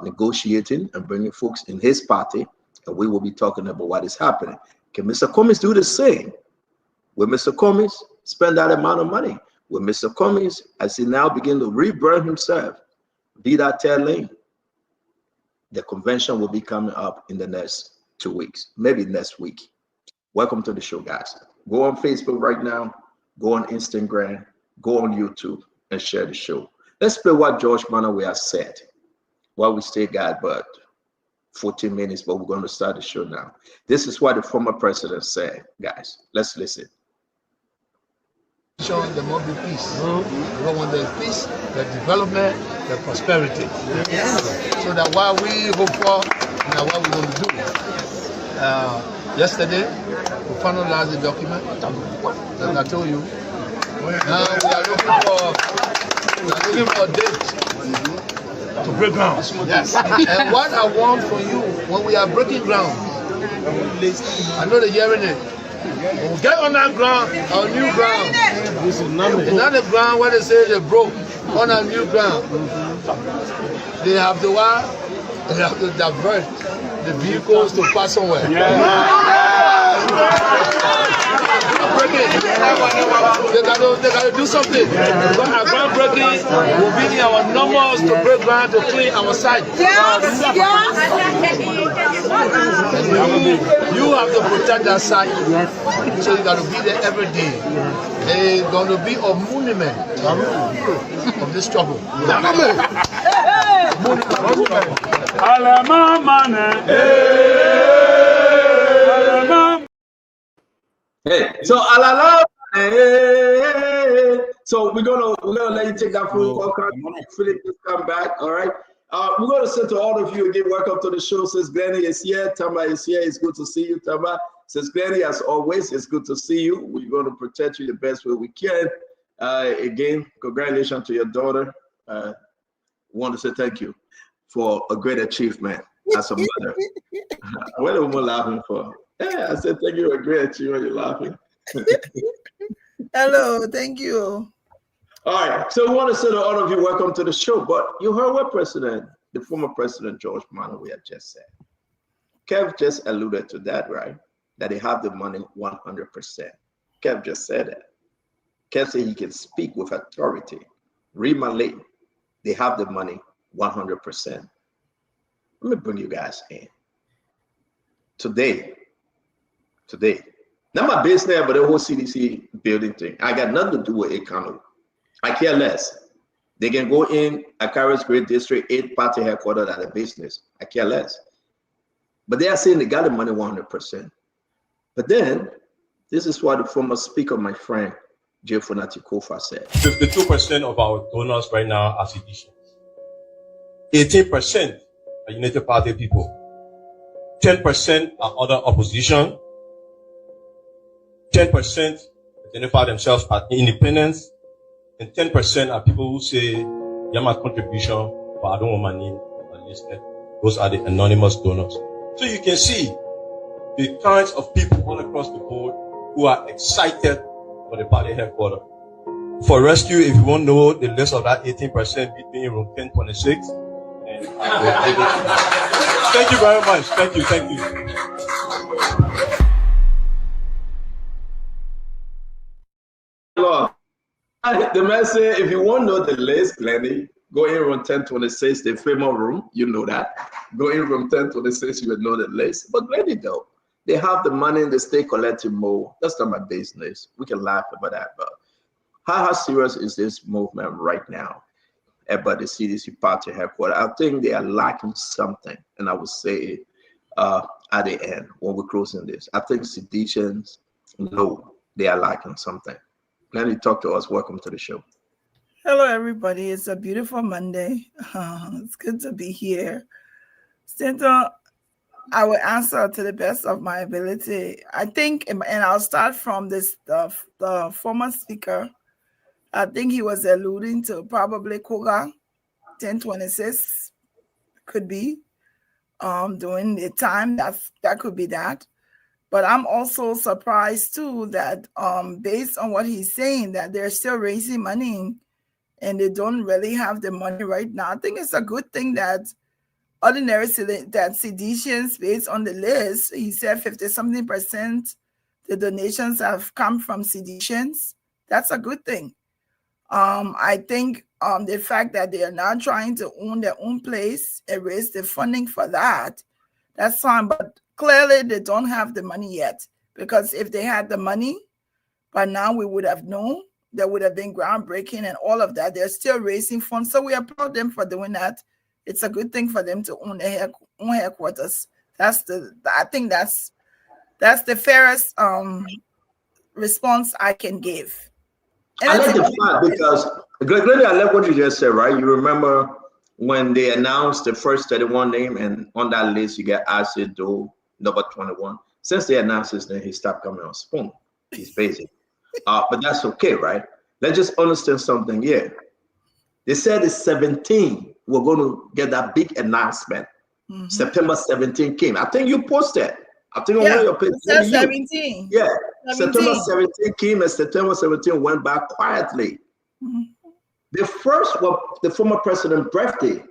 negotiating and bringing folks in his party and we will be talking about what is happening. Can Mr. Cummings do the same? Will Mr. Cummings spend that amount of money? Will Mr. Cummings, as he now begin to rebrand himself, be that tail lane? The convention will be coming up in the next 2 weeks, maybe next week. Welcome to the show, guys. Go on Facebook right now, go on Instagram, go on YouTube, and share the show. Let's play what George Mannaway has said. Well, we still got but 14 minutes, but we're going to start the show now. This is what the former president said, guys. Let's listen. There must be peace. We want the peace, the development, the prosperity. Yes. So that what we hope for, and what we're going to do. Yesterday, we finalized the document that I told you. Now we are looking for a date to break ground. Yes. And what I want from you, when we are breaking ground, I know they're hearing it. When we get on that ground, our new ground. It's not the ground where they say they broke. On our new ground, they have to divert the vehicles to pass somewhere. They got to do something. Our groundbreaking will be in our numbers to break ground to clean our site. You have to protect that site. So you got to be there every day. It's going to be a monument of this trouble. Hey, so alala. Hey. So we're gonna let you take that phone call. Philip, just come back. All right. We're gonna say to all of you again, welcome to the show. Since Glenny is here, Tama is here. It's good to see you, Tama. Since Glenny, as always, it's good to see you. We're going to protect you the best way we can. Again, congratulations to your daughter. I want to say thank you for a great achievement as a mother. What am I laughing for? Yeah, I said thank you for a great achievement. You're laughing. Hello, thank you. All right, so we want to say to all of you, welcome to the show. But you heard what the former president George Mannaway had just said. Kev just alluded to that, right? That they have the money 100%. Kev just said that. Kev said he can speak with authority. Read my late. They have the money 100%. Let me bring you guys in. Today, not my business, but the whole CDC building thing. I got nothing to do with economy. I care less. They can go in Akaris Great District, 8-party headquarters at a business. I care less. But they are saying they got the money 100%. But then, this is what the former speaker, my friend, Jay Fonati Kofa said. 52% of our donors right now are citizens. 18% are United Party people. 10% are other opposition. 10% identify themselves as independents. And 10% are people who say, yeah, my contribution, but I don't want my name listed. Those are the anonymous donors. So you can see the kinds of people all across the board who are excited for the party headquarters. For rescue, if you want to know the list of that 18%, between room 1026. And thank you very much. Thank you. Lord, the man said, if you want to know the list, Glenny, go in room 1026, the famous room, you know that. Go in room 1026, you will know the list. But Glenny, though, they have the money in the state collecting more. That's not my business. We can laugh about that, but how serious is this movement right now about the CDC party headquarters? I think they are lacking something, and I would say at the end when we're closing this, I think citizens know they are lacking something. Let me talk to us. Welcome to the show. Hello, everybody. It's a beautiful Monday. It's good to be here. Senator, I will answer to the best of my ability. I think, and I'll start from this, the former speaker. I think he was alluding to probably Koga 1026 could be during the time that could be that. But I'm also surprised too that based on what he's saying, that they're still raising money and they don't really have the money right now. I think it's a good thing that ordinary that seditions based on the list, he said 50-something% the donations have come from seditions. That's a good thing. I think the fact that they are now trying to own their own place and raise the funding for that, that's fine. But clearly they don't have the money yet, because if they had the money, by now we would have known. There would have been groundbreaking and all of that. They're still raising funds, so we applaud them for doing that. It's a good thing for them to own their own headquarters. I think that's the fairest response I can give. And I like the fact because, Glennie, I like what you just said, right? You remember when they announced the first 31 name, and on that list you get Acid Doe, number 21. Since they announced his name, he stopped coming on Spoon. He's busy. But that's okay, right? Let's just understand something here. They said it's 17. We're going to get that big announcement. September 17 came. I think you posted. I think on one of your pages. 17. Yeah. 17. September 17 came, and September 17 went by quietly. The first was the former president's birthday.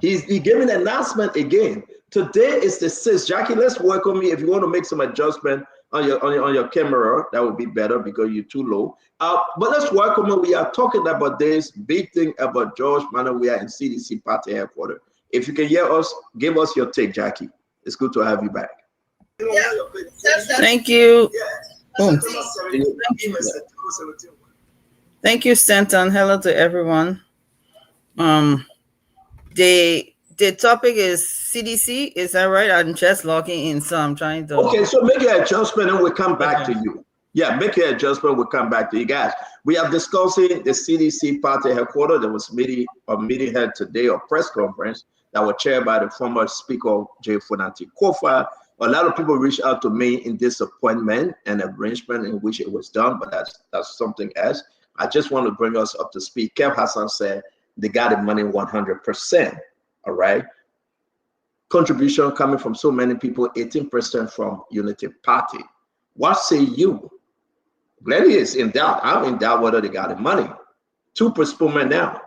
He gave an announcement again. Today is the 6th. Jackie, let's work on me. If you want to make some adjustment on your camera, that would be better because you're too low. But let's work on it. We are talking about this big thing about George Manneh. We are in CDC party headquarters. If you can hear us, give us your take, Jackie. It's good to have you back. Thank you. Thank you, Stanton. Hello to everyone. The topic is CDC. Is that right? I'm just logging in, so I'm trying to. Okay, so make your adjustment and we'll come back to you. Yeah, make your adjustment. We'll come back to you guys. We are discussing the CDC party headquarters. There was a meeting held today, a press conference that was chaired by the former Speaker J. Funati Kofa. A lot of people reached out to me in disappointment and arrangement in which it was done, but that's something else. I just want to bring us up to speed. Kev Hassan said they got the money 100%. All right. Contribution coming from so many people, 18% from Unity Party. What say you? Glennie is in doubt. I'm in doubt whether they got the money. 2 postponement now.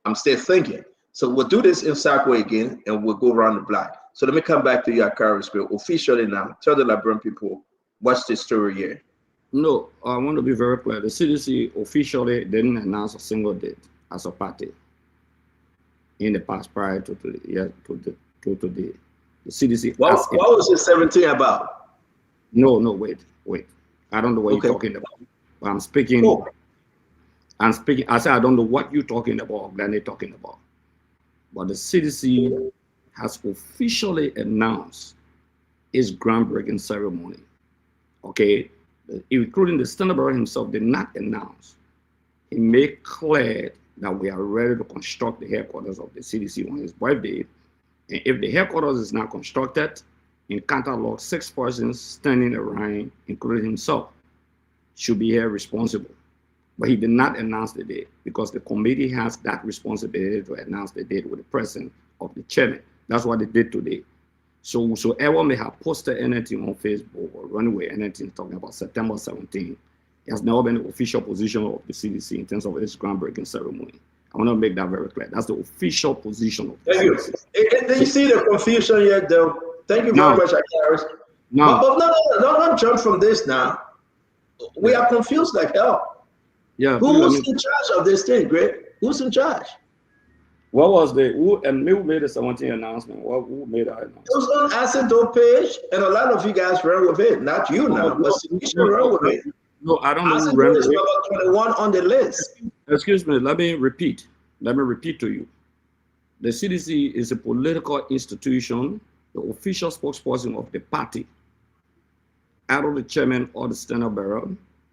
I'm still thinking. So we'll do this in Sackway again, and we'll go around the block. So let me come back to you at Carrisville officially now. Tell the Liberian people what's the story here. No, I want to be very clear. The CDC officially didn't announce a single date as a party in the past prior to today. The CDC. What was the 17 about? No, wait. I don't know what you're talking about. But I'm speaking. Oh. I said I don't know what you're talking about. Then they're talking about. But the CDC has officially announced its groundbreaking ceremony. Okay, including the Standard Bearer himself did not announce. He made clear that we are ready to construct the headquarters of the CDC on his birthday. And if the headquarters is not constructed, in catalog 6 persons standing around, including himself, should be held responsible. But he did not announce the date because the committee has that responsibility to announce the date with the presence of the chairman. That's what they did today. So whosoever may have posted anything on Facebook or run away anything talking about September 17, it has never been the official position of the CDC in terms of its groundbreaking ceremony. I want to make that very clear. That's the official position of the CDC. Did you see the confusion yet, though? Thank you very much, Harris. No. But don't jump from this now. We are confused like hell. Yeah. Who's in charge of this thing, Greg? Who's in charge? What was who made the 17 announcement? Who made that announcement? It was on Acid Doe page, and a lot of you guys ran with it. Not you now, but you ran with it. No, I don't know Acid who ran Doe with is it. number 21 on the list. Excuse me, let me repeat to you. The CDC is a political institution, the official spokesperson of the party, either the chairman or the standard bearer,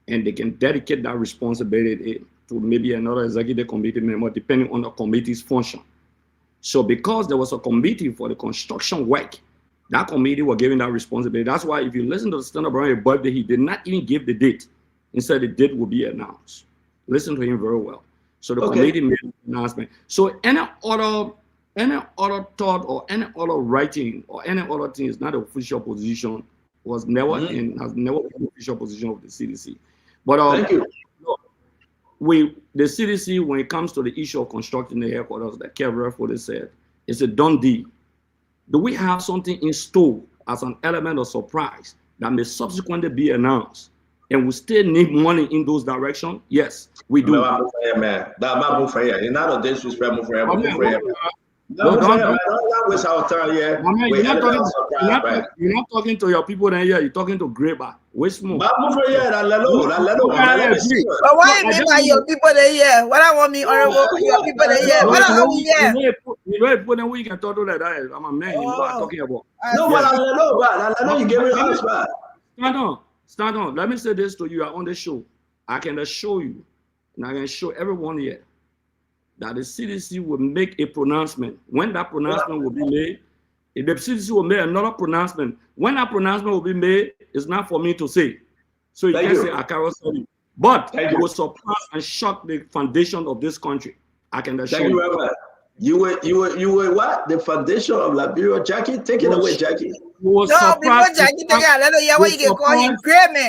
and they can dedicate that responsibility to maybe another executive committee member, depending on the committee's function. So because there was a committee for the construction work, that committee was given that responsibility. That's why if you listen to the standard bearer birthday, he did not even give the date. Instead, the date will be announced. Listen to him very well. So the committee made an announcement. So any other thought or any other writing or any other thing is not an official position, was never has never been an official position of the CDC. But thank you. The CDC, when it comes to the issue of constructing the headquarters, that Kev Rufford said, it's a done deal. Do we have something in store as an element of surprise that may subsequently be announced? And we still need money in those directions? Yes, we do. Man, that move for you. You're not a disrespect move for you. Don't waste our time here. You're not talking to your people then here. You're talking to Greba. Waste more. But why you mean by your people there here? What I want me honorable your people there here? What I want me here? You know, put them we can talk to that. I'm a man. You know what I'm talking about. No, but you gave me honest, man. Stand on. Let me say this to you. You are on the show. I can assure you, and I can show everyone here that the CDC will make a pronouncement. When that pronouncement will be made, if the CDC will make another pronouncement, when that pronouncement will be made, it's not for me to say. So you can't say I cannot say it. But it will surpass and shock the foundation of this country. I can assure you. You were what? The foundation of Liberia, Jackie? Take it away, Jackie. No, before Jackie take it, let know what you call him.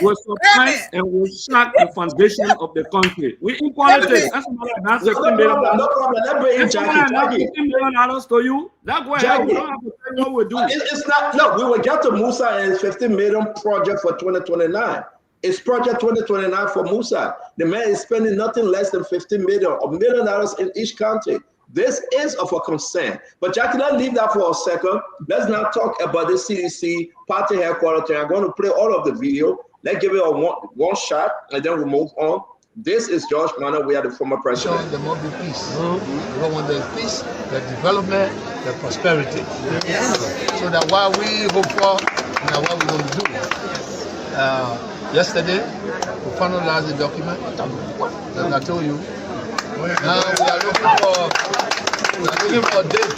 We'll surprise and we'll shock the foundation of the country. We in politics. That's $15 million. No problem. Let's bring in Jackie. $15 million to you. That's why I don't have to tell you what we're doing. It's not. No, we will get to Musa and his 15 million project for 2029. It's project 2029 for Musa. The man is spending nothing less than $15 million or $1 million in each county. This is of a concern. But Jackie, let's leave that for a second. Let's now talk about the CDC party headquarters. I'm going to play all of the video. Let's give it a one shot, and then we'll move on. This is George Manneh. We are the former president. There must be peace. We want the peace, the development, the prosperity. So that what we hope for and what we're going to do. Yesterday, we finalized the document that I told you. Now we are looking for a date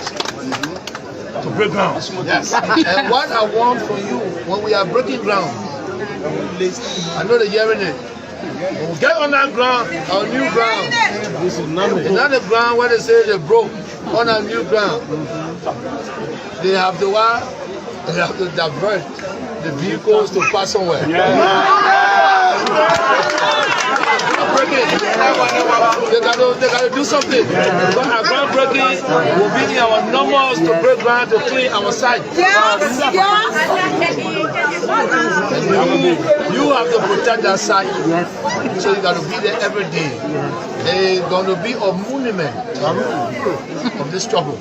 to break ground. Yes. And what I want from you, when we are breaking ground, I know they're hearing it. When we get on that ground, our new ground, it's not the ground where they say they broke. On our new ground, they have to divert the vehicles to pass somewhere. They gotta do something. But our groundbreaking will be in our numbers to break ground to clean our site. You have to protect that site. So you gotta be there every day. It's gonna be a monument of this trouble.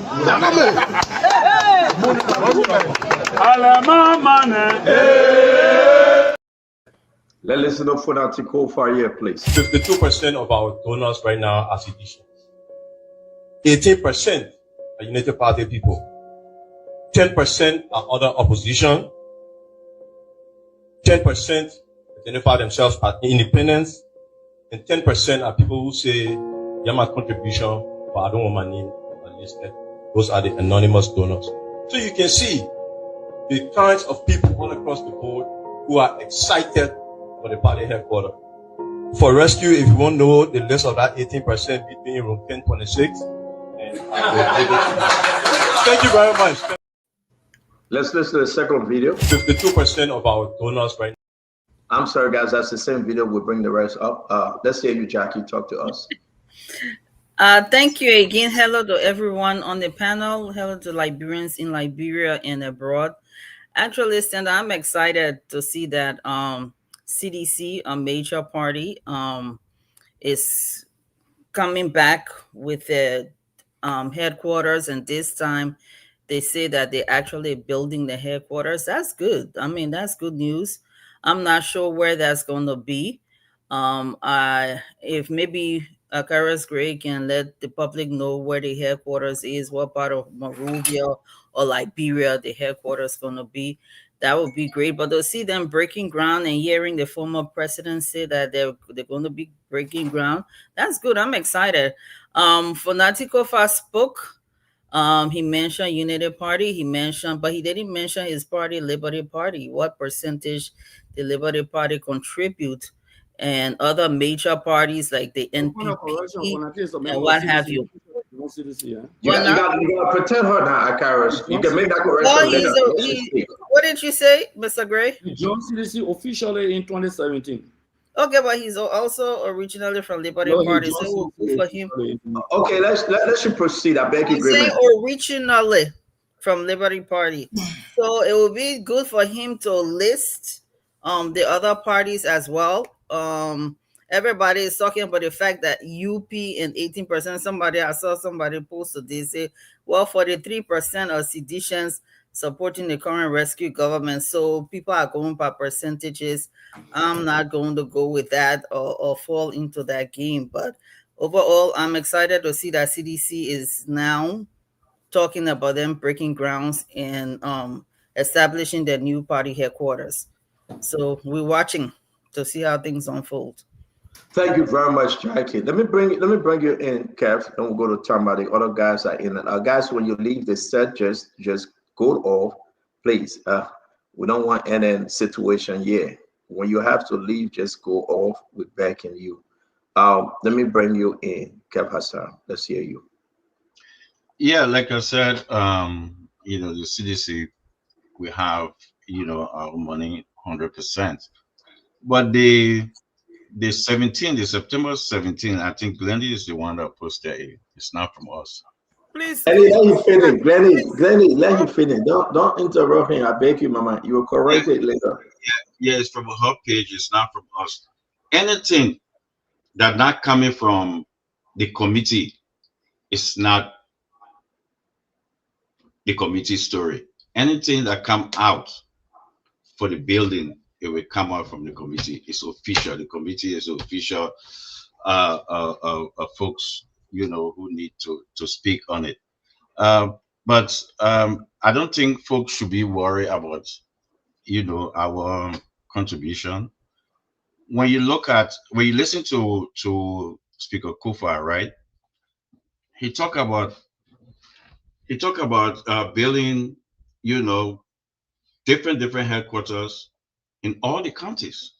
Let's listen to Fonatico for here, please. 52% of our donors right now are citizens. 18% are United Party people. 10% are other opposition. 10% identify themselves as independents. And 10% are people who say, yeah, my contribution, but I don't want my name listed. Those are the anonymous donors. So you can see the kinds of people all across the board who are excited for the party headquarters. For rescue, if you want to know the list of that 18% between room 1026 and thank you very much. Let's listen to the second video. 52% of our donors right now. I'm sorry, guys, that's the same video. We'll bring the rest up. Let's hear you, Jackie, talk to us. Thank you again. Hello to everyone on the panel. Hello to Liberians in Liberia and abroad. Actually, Sandra, I'm excited to see that CDC, a major party, is coming back with the headquarters, and this time they say that they're actually building the headquarters. That's good. I mean, that's good news. I'm not sure where that's going to be. If maybe Akaras Gray can let the public know where the headquarters is, what part of Monrovia or Liberia the headquarters is going to be, that would be great. But to see them breaking ground and hearing the former president say that they're going to be breaking ground, that's good. I'm excited. Fonatico spoke. He mentioned United Party. But he didn't mention his party, Liberty Party. What percentage the Liberty Party contribute, and other major parties like the NPP and what have you. You gotta pretend her now, Akaras. You can make that correction. What did you say, Mr. Gray? He joined CDC officially in 2017. Okay, but he's also originally from Liberty Party, so we'll go for him. Okay, let's proceed. I beg you, Gray. Originally from Liberty Party. So it would be good for him to list the other parties as well. Everybody is talking about the fact that UP and 18%. I saw somebody post today say, well, 43% of seditionists supporting the current rescue government. So people are going by percentages. I'm not going to go with that or fall into that game. But overall, I'm excited to see that CDC is now talking about them breaking grounds and establishing their new party headquarters. So we're watching to see how things unfold. Thank you very much, Jackie. Let me bring you in, Kev, and we'll go to Tom. The other guys are in. Guys, when you leave the set, just go off, please. We don't want any situation here. When you have to leave, just go off. We're backing you. Let me bring you in, Kev Hassan. Let's hear you. Yeah, like I said, you know, the CDC, we have, you know, our money 100%. But the September 17, I think Glendy is the one that posted it. It's not from us. Please. Let him finish. Glendy, let him finish. Don't interrupt him. I beg you, Mama. You will correct it later. Yeah, it's from her page. It's not from us. Anything that not coming from the committee is not the committee story. Anything that come out for the building, it will come out from the committee. It's official. The committee is official. Folks, you know, who need to speak on it. But I don't think folks should be worried about, you know, our contribution. When you listen to Speaker Kufuor, right? He talk about building, you know, different headquarters in all the counties,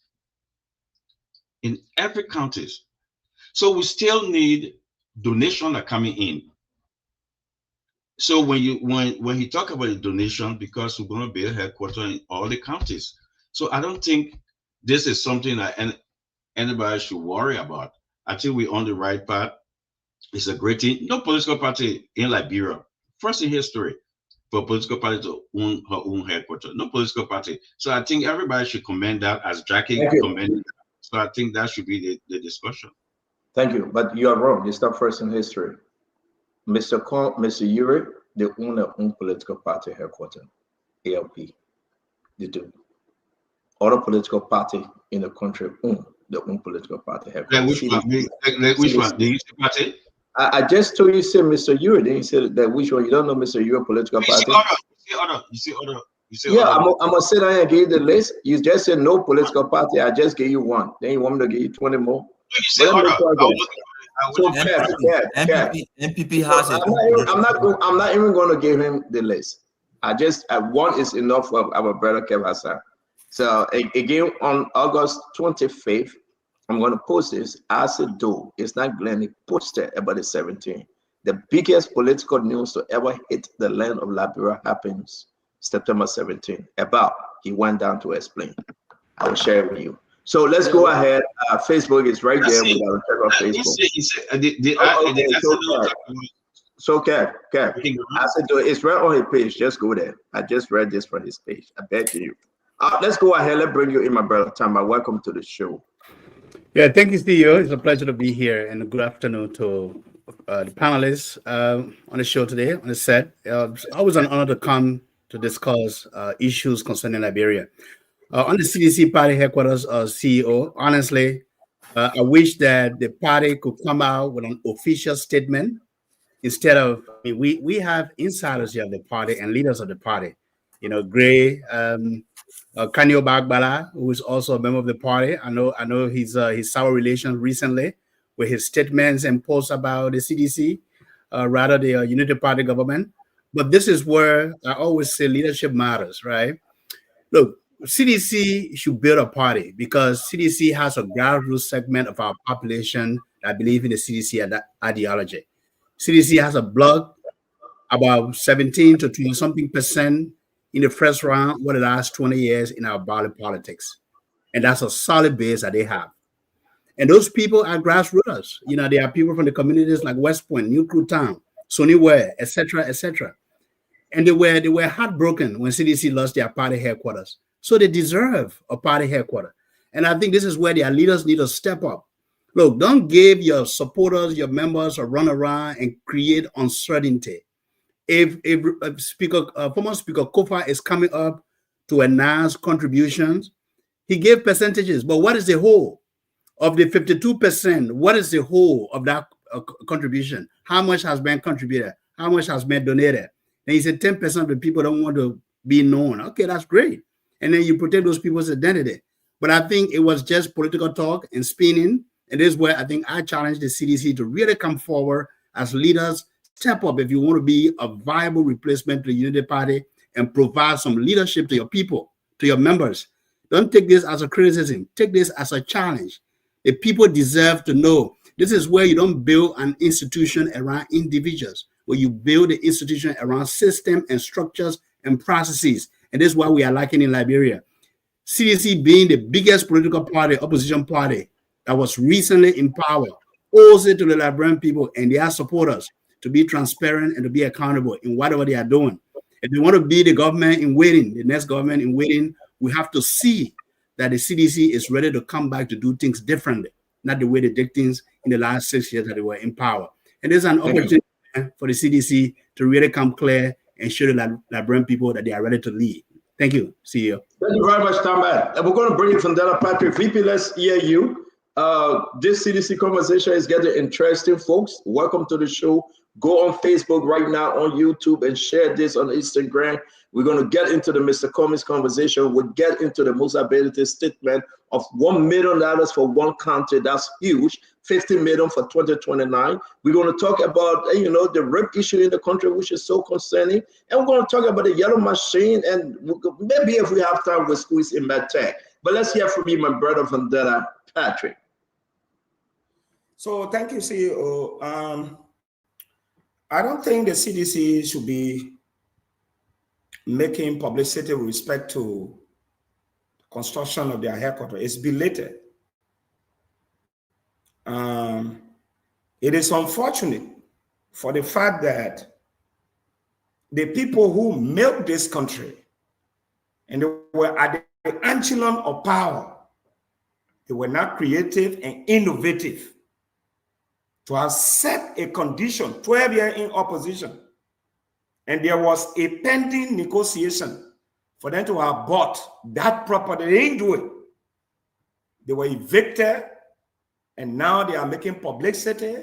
in every counties. So we still need donations are coming in. So when he talk about the donation, because we're going to build headquarters in all the counties. So I don't think this is something that anybody should worry about. I think we're on the right path. It's a great thing. No political party in Liberia, first in history, for a political party to own her own headquarters. No political party. So I think everybody should commend that, as Jackie commended that. So I think that should be the discussion. Thank you. But you are wrong. It's not first in history. Mr. Uri, they own their own political party headquarters, ALP. They do. Other political party in the country own their own political party headquarters. Which one? The UC party? I just told you, say Mr. Uri. Then you said that which one? You don't know Mr. Uri political party? You see other. Yeah, I'm gonna sit down and give you the list. You just said no political party. I just gave you one. Then you want me to give you 20 more? You say other. So MPP has it. I'm not even going to give him the list. One is enough for our brother Kev Hassan. So again, on August 25th, I'm going to post this as a do. It's not Glenny posted about the 17th. The biggest political news to ever hit the land of Liberia happens September 17th. About he went down to explain. I will share it with you. So let's go ahead. Facebook is right there. We got to check out Facebook. So Kev, I said it's right on his page. Just go there. I just read this from his page. I bet you. Let's go ahead. Let's bring you in, my brother Tamba. Welcome to the show. Yeah, thank you, CEO. It's a pleasure to be here, and good afternoon to the panelists on the show today, on the set. It's always an honor to come to discuss issues concerning Liberia. On the CDC party headquarters CEO, honestly, I wish that the party could come out with an official statement instead of, we have insiders here of the party and leaders of the party. You know, Gray, Kanyo Bagbala, who is also a member of the party. I know his sour relations recently with his statements and posts about the CDC, rather the Unity Party government. But this is where I always say leadership matters, right? Look, CDC should build a party because CDC has a grassroots segment of our population that believe in the CDC ideology. CDC has a blog about 17 to 20 something percent in the first round over the last 20 years in our ballot politics. And that's a solid base that they have. And those people are grassroots. You know, there are people from the communities like West Point, New Crew Town, Sonny Ware, etc., etc. And they were heartbroken when CDC lost their party headquarters. So they deserve a party headquarters. And I think this is where their leaders need to step up. Look, don't give your supporters, your members, a run around and create uncertainty. If former Speaker Kofa is coming up to announce contributions, he gave percentages, but what is the whole? Of the 52%, what is the whole of that contribution? How much has been contributed? How much has been donated? And he said 10% of the people don't want to be known. Okay, that's great. And then you protect those people's identity. But I think it was just political talk and spinning. And this is where I think I challenge the CDC to really come forward as leaders, step up if you want to be a viable replacement to the Unity Party and provide some leadership to your people, to your members. Don't take this as a criticism. Take this as a challenge. The people deserve to know. This is where you don't build an institution around individuals, where you build the institution around system and structures and processes. And this is why we are lacking in Liberia. CDC being the biggest political party, opposition party that was recently in power, owes it to the Liberian people and their supporters to be transparent and to be accountable in whatever they are doing. If they want to be the government in waiting, the next government in waiting, we have to see that the CDC is ready to come back to do things differently, not the way they did things in the last 6 years that they were in power. And there's an opportunity for the CDC to really come clear and show the Liberian people that they are ready to lead. Thank you, CEO. Thank you very much, Tambad. And we're going to bring in Fundela Patrick. VP, let's hear you. This CDC conversation is getting interesting, folks. Welcome to the show. Go on Facebook right now, on YouTube, and share this on Instagram. We're going to get into the Mr. Cummings conversation. We'll get into the most ability statement of $1 million for one country. That's huge. 50 million for 2029. We're going to talk about, the rape issue in the country, which is so concerning. And we're going to talk about the yellow machine. And maybe if we have time, we'll squeeze in that tag. But let's hear from you, my brother Fundela Patrick. So thank you, CEO. I don't think the CDC should be making publicity with respect to construction of their headquarters. It's belated. It is unfortunate for the fact that the people who milk this country and they were at the echelon of power, they were not creative and innovative to have set a condition 12 years in opposition, and there was a pending negotiation for them to have bought that property. They didn't do it. They were evicted, and now they are making publicity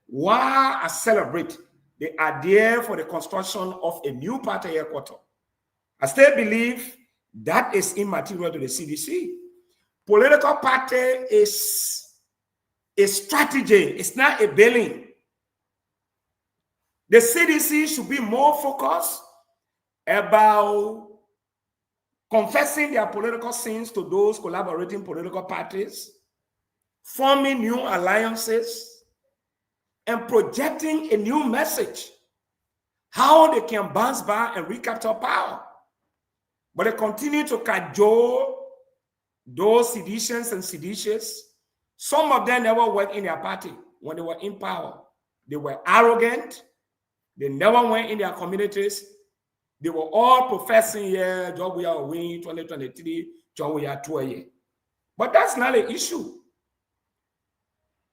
while I celebrate the idea for the construction of a new party headquarters. I still believe that is immaterial to the CDC. Political party is a strategy. It's not a billing. The CDC should be more focused about confessing their political sins to those collaborating political parties, forming new alliances, and projecting a new message, how they can bounce back and recapture power. But they continue to cajole those seditious and seditious. Some of them never worked in their party when they were in power. They were arrogant. They never went in their communities. They were all professing, yeah, job we are winning 2023, job we are 2 a year. But that's not an issue.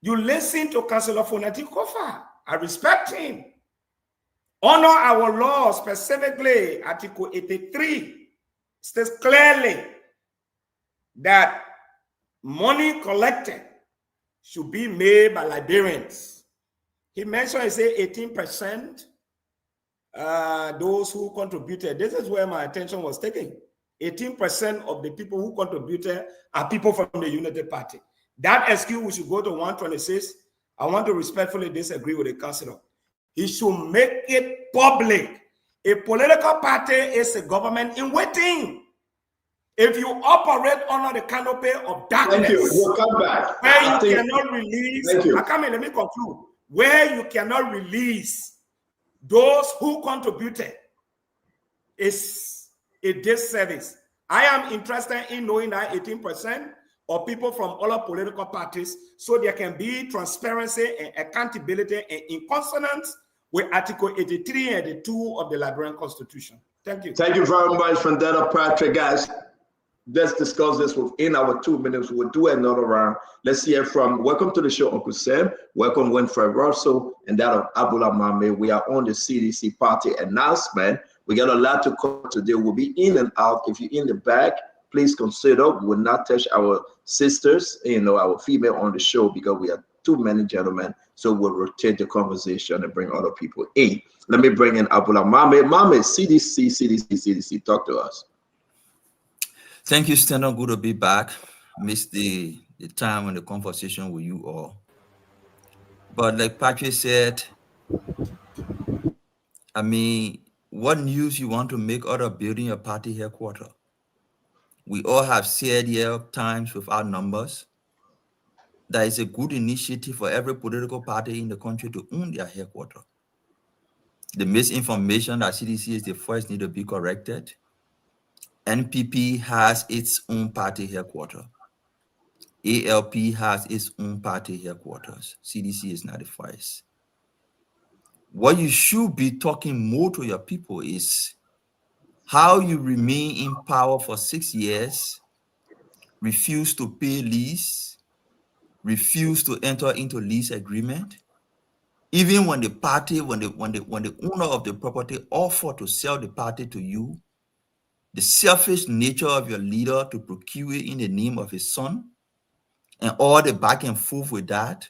You listen to Councillor Fonati Kofa. I respect him. Honor our law, specifically Article 83 states clearly that money collected should be made by Liberians. He mentioned, he said 18%, those who contributed. This is where my attention was taken. 18% of the people who contributed are people from the Unity Party. That excuse we should go to 126. I want to respectfully disagree with the councillor. He should make it public. A political party is a government in waiting. If you operate under the canopy of darkness, we'll come back. Where you cannot release, let me conclude. Where you cannot release those who contributed is a disservice. I am interested in knowing that 18% of people from other political parties, so there can be transparency and accountability and in consonance with Article 83 and 82 of the Liberian Constitution. Thank you. Thank you very much, Vendetta Patrick. Guys, let's discuss this within our 2 minutes. We'll do another round. Let's hear from, welcome to the show, Uncle Sam. Welcome, Winfred Russell, and that of Abula Mame. We are on the CDC party announcement. We got a lot to cover today. We'll be in and out. If you're in the back, please consider. We will not touch our sisters, our female on the show, because we have too many gentlemen. So we'll rotate the conversation and bring other people in. Let me bring in Abula Mame. Mame, CDC, talk to us. Thank you, Steno. Good to be back. Missed the time and the conversation with you all. But like Patrick said, I mean, what news you want to make out of building a party headquarters? We all have said here times without numbers that it's a good initiative for every political party in the country to own their headquarters. The misinformation that CDC is the first need to be corrected. NPP has its own party headquarters. ALP has its own party headquarters. CDC is not the first. What you should be talking more to your people is how you remain in power for 6 years, refuse to pay lease, refuse to enter into lease agreement, even when the party, when the owner of the property offer to sell the party to you, the selfish nature of your leader to procure it in the name of his son, and all the back and forth with that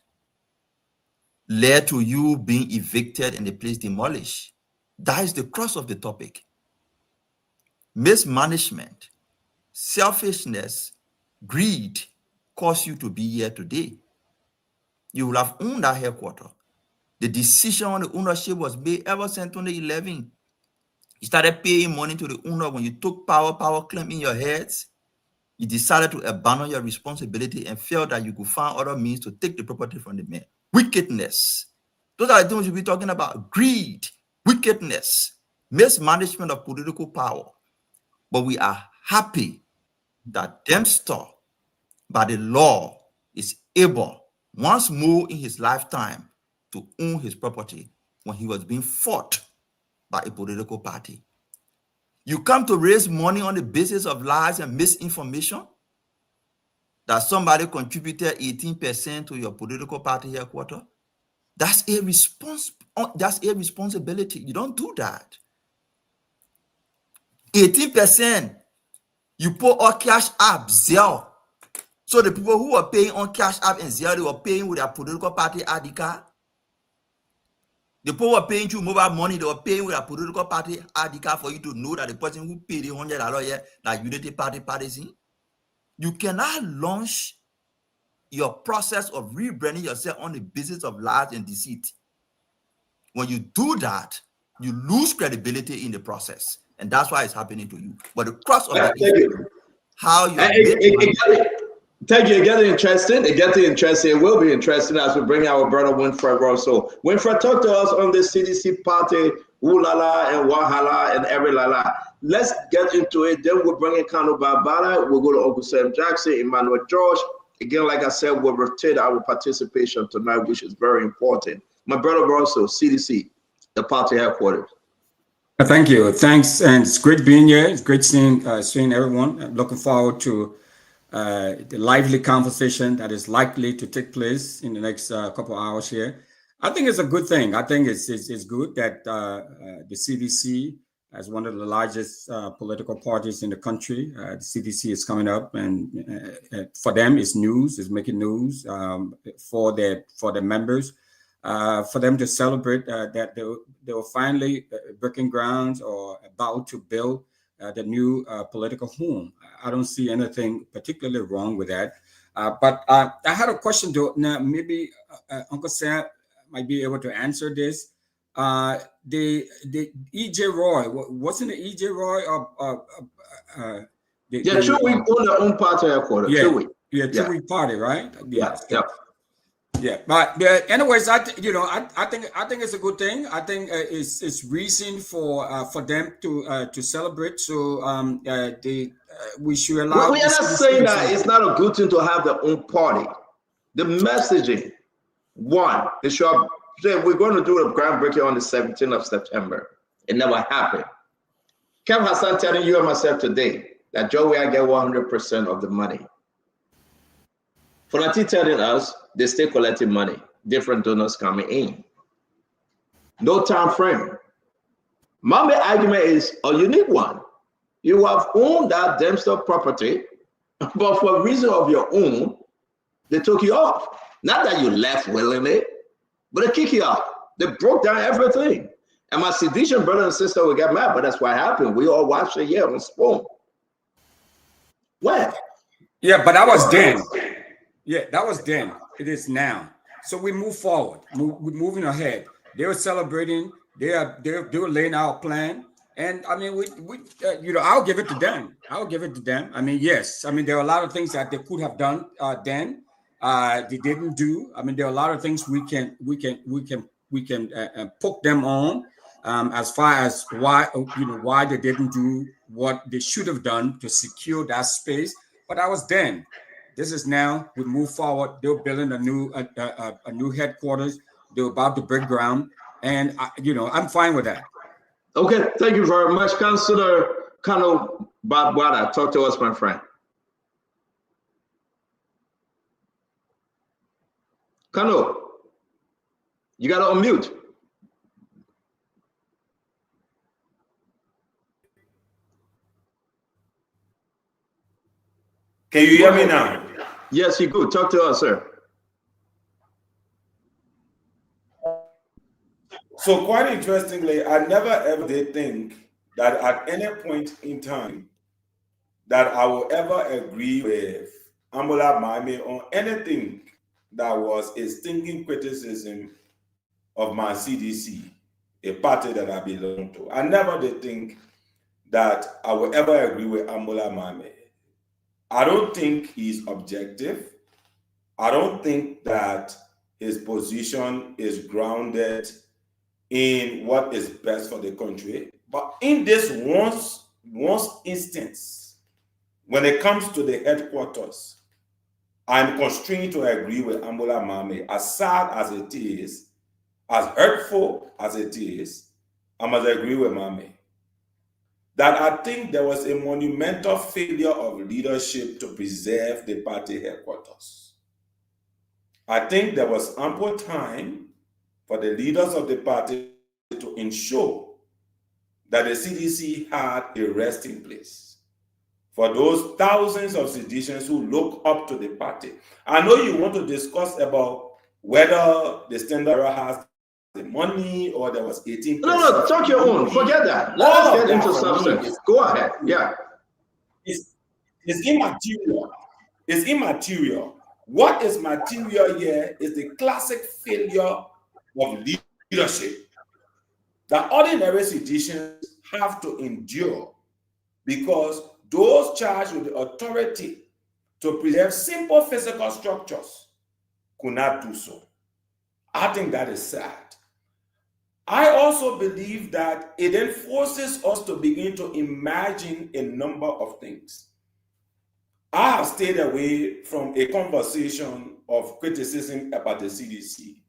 led to you being evicted and the place demolished. That is the crux of the topic. Mismanagement, selfishness, greed caused you to be here today. You will have owned that headquarters. The decision on the ownership was made ever since 2011. You started paying money to the owner when you took power claim in your heads. You decided to abandon your responsibility and felt that you could find other means to take the property from the man. Wickedness. Those are the things we'll be talking about. Greed, wickedness, mismanagement of political power. But we are happy that Dempster, by the law, is able once more in his lifetime to own his property when he was being fought by a political party. You come to raise money on the basis of lies and misinformation, that somebody contributed 18% to your political party headquarters. That's a responsibility. You don't do that. 18%, you put on Cash App, Zelle. So the people who were paying on Cash App and Zelle, they were paying with their political party ID card. The people were paying through mobile money, they were paying with a political party ID card for you to know that the person who paid the $100 here, that Unity Party partisan. You cannot launch your process of rebranding yourself on the basis of lies and deceit. When you do that, you lose credibility in the process. And that's why it's happening to you. But the crux of it is how you Thank you. It gets interesting. It will be interesting as we bring our brother Winfred Russell. Winfred, talk to us on the CDC party, Wulala and Wahala and every lala. Let's get into it. Then we'll bring in Kanu Barbara. We'll go to Uncle Sam Jackson, Emmanuel George. Again, like I said, we'll rotate our participation tonight, which is very important. My brother Russell, CDC, the party headquarters. Thank you. Thanks. And it's great being here. It's great seeing everyone. I'm looking forward to the lively conversation that is likely to take place in the next couple of hours here. I think it's a good thing. I think it's good that the CDC, as one of the largest political parties in the country, the CDC is coming up, and for them, it's news. It's making news for the members, for them to celebrate that they were finally breaking grounds or about to build the new political home. I don't see anything particularly wrong with that. But I had a question to now. Maybe Uncle Sam might be able to answer this. The E.J. Roy, wasn't it E.J. Roy? Chewy own their own party headquarters. Chewy party, right? Yeah, but anyways, I think it's a good thing. I think it's reason for them to celebrate. So we should allow. We are not saying that it's not a good thing to have their own party. The messaging, one, they should have said we're going to do the groundbreaking on the 17th of September. It never happened. Kev Hassan telling you and myself today that Joe will get 100% of the money. Fonati telling us they still collecting money. Different donors coming in. No time frame. My main argument is a unique one. You have owned that Dempster property, but for a reason of your own, they took you off. Not that you left willingly, but they kicked you off. They broke down everything. And my Sidician brother and sister will get mad, but that's what happened. We all watched it here on Spoon. When? Yeah, but that was then. Yeah, that was then. It is now. So we move forward. We're moving ahead. They were celebrating. They were laying out a plan. And I mean, I'll give it to them. I'll give it to them. I mean, yes. I mean, there are a lot of things that they could have done then. They didn't do. I mean, there are a lot of things we can poke them on as far as why they didn't do what they should have done to secure that space. But that was then. This is now. We move forward. They're building a new headquarters. They're about to break ground, and I'm fine with that. Okay, thank you very much, Councillor Kano Babwada. Talk to us, my friend. Kano, you got to unmute. Can you hear me now? Yes, you good. Talk to us, sir. So quite interestingly, I never ever did think that at any point in time that I will ever agree with Ambola Mame on anything that was a stinging criticism of my CDC, a party that I belong to. I never did think that I will ever agree with Ambola Mame. I don't think he's objective. I don't think that his position is grounded in what is best for the country. But in this once instance, when it comes to the headquarters, I'm constrained to agree with Ambola Mame. As sad as it is, as hurtful as it is, I must agree with Mame that I think there was a monumental failure of leadership to preserve the party headquarters. I think there was ample time for the leaders of the party to ensure that the CDC had a resting place for those thousands of citizens who look up to the party. I know you want to discuss about whether the Standard has the money or there was 18%. No, talk your own. Forget that. Let's get into substance. Go ahead. Yeah. It's immaterial. It's immaterial. What is material here is the classic failure of leadership that ordinary citizens have to endure because those charged with the authority to preserve simple physical structures could not do so. I think that is sad. I also believe that it then forces us to begin to imagine a number of things. I have stayed away from a conversation of criticism about the CDC.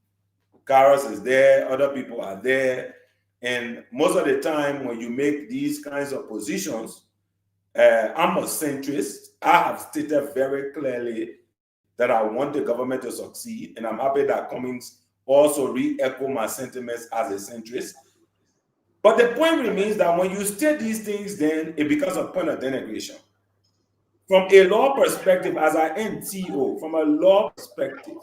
Karos is there, other people are there, and most of the time when you make these kinds of positions, I'm a centrist. I have stated very clearly that I want the government to succeed, and I'm happy that Cummings also re-echo my sentiments as a centrist. But the point remains that when you state these things, then it becomes a point of denigration. From a law perspective, as I end CEO, from a law perspective,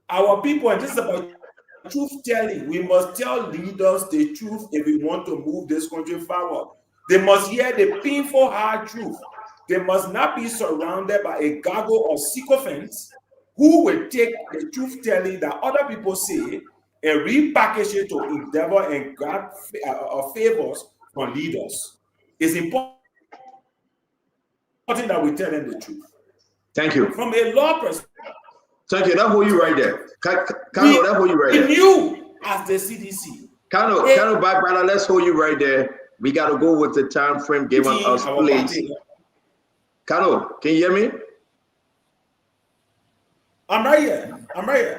our people, and this is about truth telling, we must tell leaders the truth if we want to move this country forward. They must hear the painful, hard truth. They must not be surrounded by a gaggle of sycophants who will take the truth telling that other people say and repackage it to endeavor and grab favors from leaders. It's important that we tell them the truth. Thank you. From a law perspective. Thank you. That hold you right there. Kano, that hold you right there. You as the CDC. Kano, bye, brother. Let's hold you right there. We got to go with the time frame given us, please. Kano, can you hear me? I'm right here.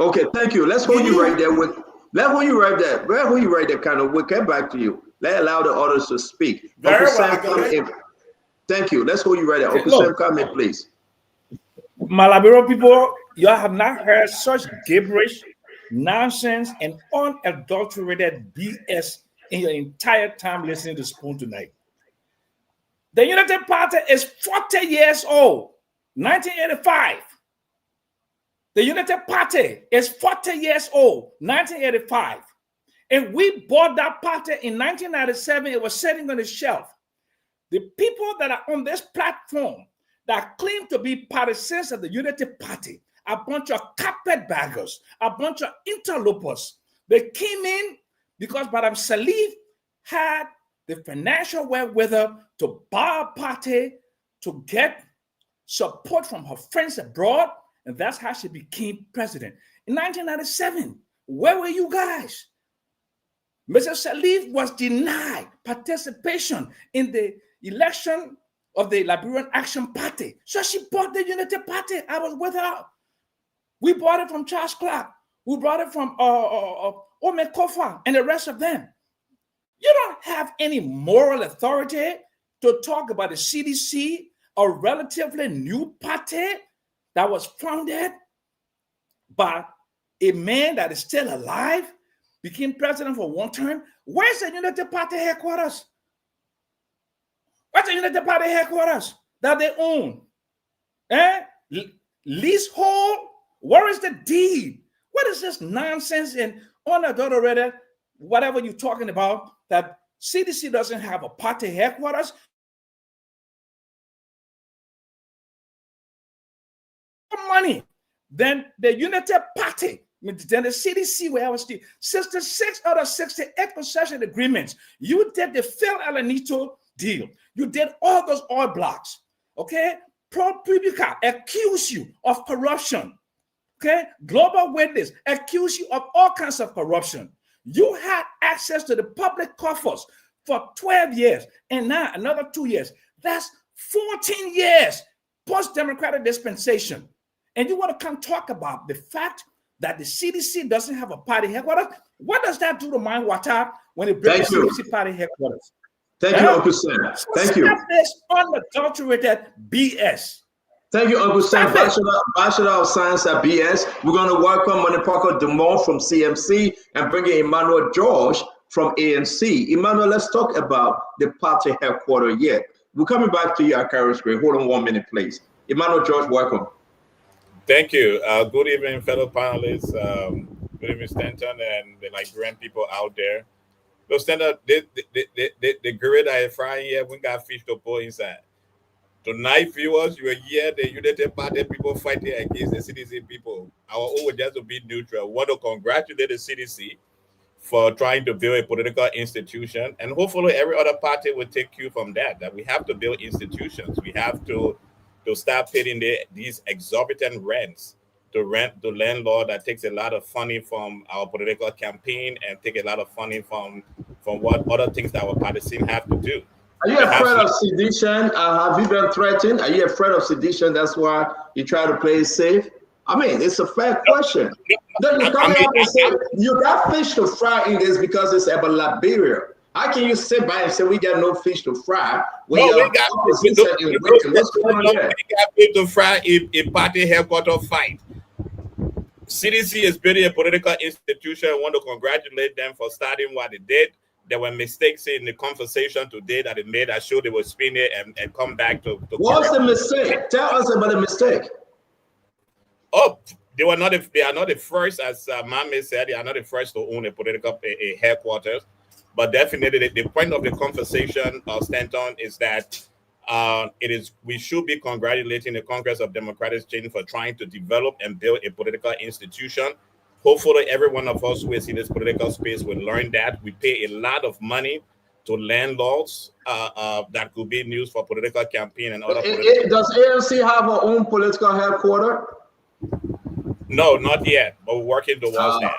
Okay, thank you. Let's hold you right there with Let who you right there. Let who you right there, kind of. We'll get back to you. Let allow the others to speak. Very Uncle well, Sam, come in. Thank you. Let's hold you right there. Uncle Look, Sam, come in, please. Malabero people, you have not heard such gibberish, nonsense, and unadulterated BS in your entire time listening to Spoon tonight. The United Party is 40 years old, 1985. The United Party is 40 years old, 1985. And we bought that party in 1997. It was sitting on the shelf. The people that are on this platform that claim to be partisans of the Unity Party, a bunch of carpetbaggers, a bunch of interlopers. They came in because Madame Salif had the financial wherewithal to buy a party, to get support from her friends abroad, and that's how she became president. In 1997, where were you guys? Mrs. Salif was denied participation in the election of the Liberian Action Party. So she bought the Unity Party. I was with her. We bought it from Charles Clark. We bought it from Ome Kofa and the rest of them. You don't have any moral authority to talk about the CDC, a relatively new party that was founded by a man that is still alive, became president for one term. Where's the Unity Party headquarters? Where's the Unity Party headquarters that they own? Leasehold? Where is the deed? What is this nonsense and unadulterated, whatever you're talking about, that CDC doesn't have a party headquarters? Money, then the Unity Party, then the CDC, where I was still 66 out of 68 concession agreements. You did the Phil Alanito deal. You did all those oil blocks. Okay, ProPublica accuse you of corruption. Okay, Global Witness accuse you of all kinds of corruption. You had access to the public coffers for 12 years, and now another 2 years. That's 14 years post-democratic dispensation. And you want to come talk about the fact that the CDC doesn't have a party headquarters? What does that do to my water when it brings the CDC party headquarters? Thank you, Uncle Sam. Thank you. Stop this unadulterated BS. Thank you, Uncle Sam. Bachelor of Science at BS. We're going to welcome Money Parker Dumont from CMC and bring in Emmanuel George from ANC. Emmanuel, let's talk about the party headquarters yet. We're coming back to you at Carriage Gray. Hold on 1 minute, please. Emmanuel George, welcome. Thank you. Good evening, fellow panelists. Good evening, Stanton, and the Liberian people out there. So, Stanton, the grill that is frying here, we got fish to pull inside. Tonight, viewers, you are here, the Unity Party people fighting against the CDC people. Our own was just to be neutral. We want to congratulate the CDC for trying to build a political institution, and hopefully every other party will take cue from that we have to build institutions. We have to start paying these exorbitant rents to landlord that takes a lot of funding from our political campaign and take a lot of funding from what other things that our partisans have to do. Are you afraid of sedition? Have you been threatened? Are you afraid of sedition? That's why you try to play it safe? I mean, it's a fair question. Then you come out and say, you got fish to fry in this because it's about Liberia. How can you sit by and say we got no fish to fry? We got fish to fry in party headquarters fight. CDC is building a political institution. I want to congratulate them for starting what they did. There were mistakes in the conversation today that they made. I showed they will spin it and come back to what's the mistake? Tell us about the mistake. Oh, they are not the first, as Mame said, they are not the first to own a political headquarters. But definitely, the point of the conversation, Stanton, is that we should be congratulating the Congress of Democratic Change for trying to develop and build a political institution. Hopefully, every one of us who is in this political space will learn that. We pay a lot of money to landlords that could be used for political campaign and other. Does ANC have her own political headquarters? No, not yet, but we're working towards that.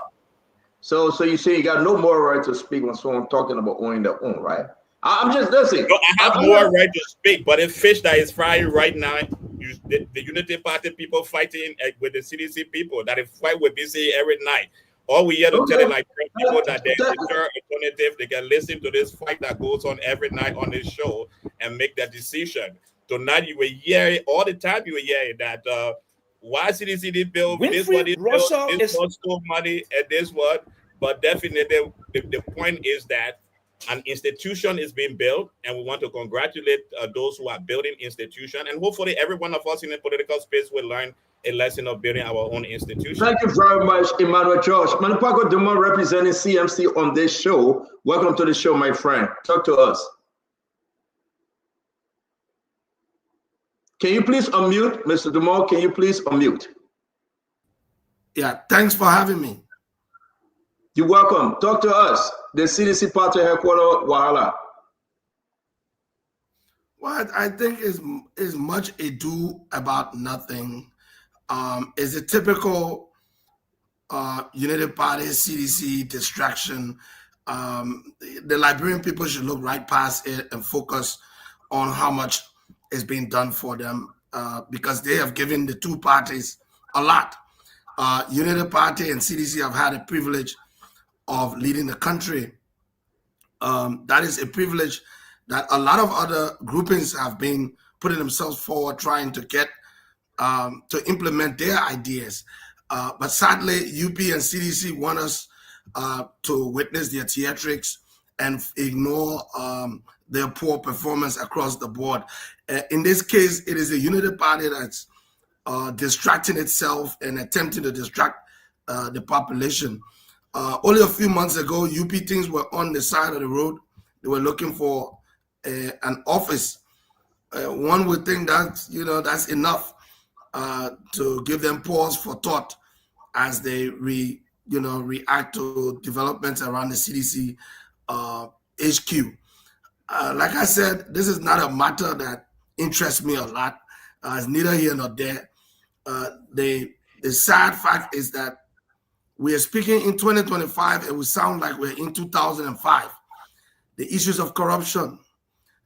So you say you got no more right to speak when someone talking about owning their own, right? I'm just listening. No, I have more right to speak, but the fish that is frying right now, the Unity Party people fighting with the CDC people that fight with BC every night. All we here to tell Okay. it like people that there's a third alternative. They can listen to this fight that goes on every night on this show and make that decision. Tonight you were hearing all the time. You were hearing that why CDC did build this what it built, this cost so money and this what. But definitely the point is that an institution is being built, and we want to congratulate those who are building institution, and hopefully every one of us in the political space will learn a lesson of building our own institution. Thank you very much, Emmanuel George. Manupako Dumont representing CMC on this show. Welcome to the show, my friend. Talk to us. Can you please unmute, Mr. Dumont? Can you please unmute? Yeah, thanks for having me. You're welcome. Talk to us. The CDC party headquarters, Wahala. What I think is much ado about nothing. Is a typical United Party CDC distraction. The Liberian people should look right past it and focus on how much is being done for them because they have given the two parties a lot. United Party and CDC have had a privilege of leading the country. That is a privilege that a lot of other groupings have been putting themselves forward, trying to get to implement their ideas. But sadly, UP and CDC want us to witness their theatrics and ignore their poor performance across the board. In this case, it is a United Party that's distracting itself and attempting to distract the population. Only a few months ago, UP things were on the side of the road. They were looking for an office. One would think that that's enough to give them pause for thought as they react to developments around the CDC HQ. Like I said, this is not a matter that interests me a lot. It's neither here nor there. The sad fact is that we are speaking in 2025 and we sound like we're in 2005. The issues of corruption,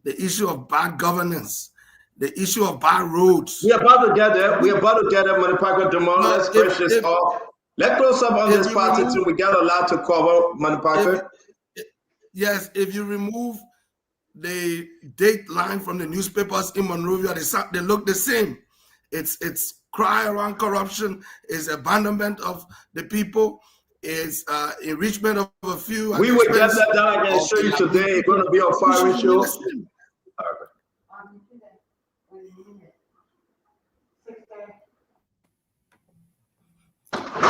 the issue of bad governance, the issue of bad roads. We're about to get there. Manupako Dumont. Let's finish this off. Let's close up on this party too. We got a lot to cover, Manupako. Yes, if you remove the date line from the newspapers in Monrovia, they look the same. It's cry around corruption, is abandonment of the people, is enrichment of a few. We will get that down. I can show you today. It's going to be a fire show.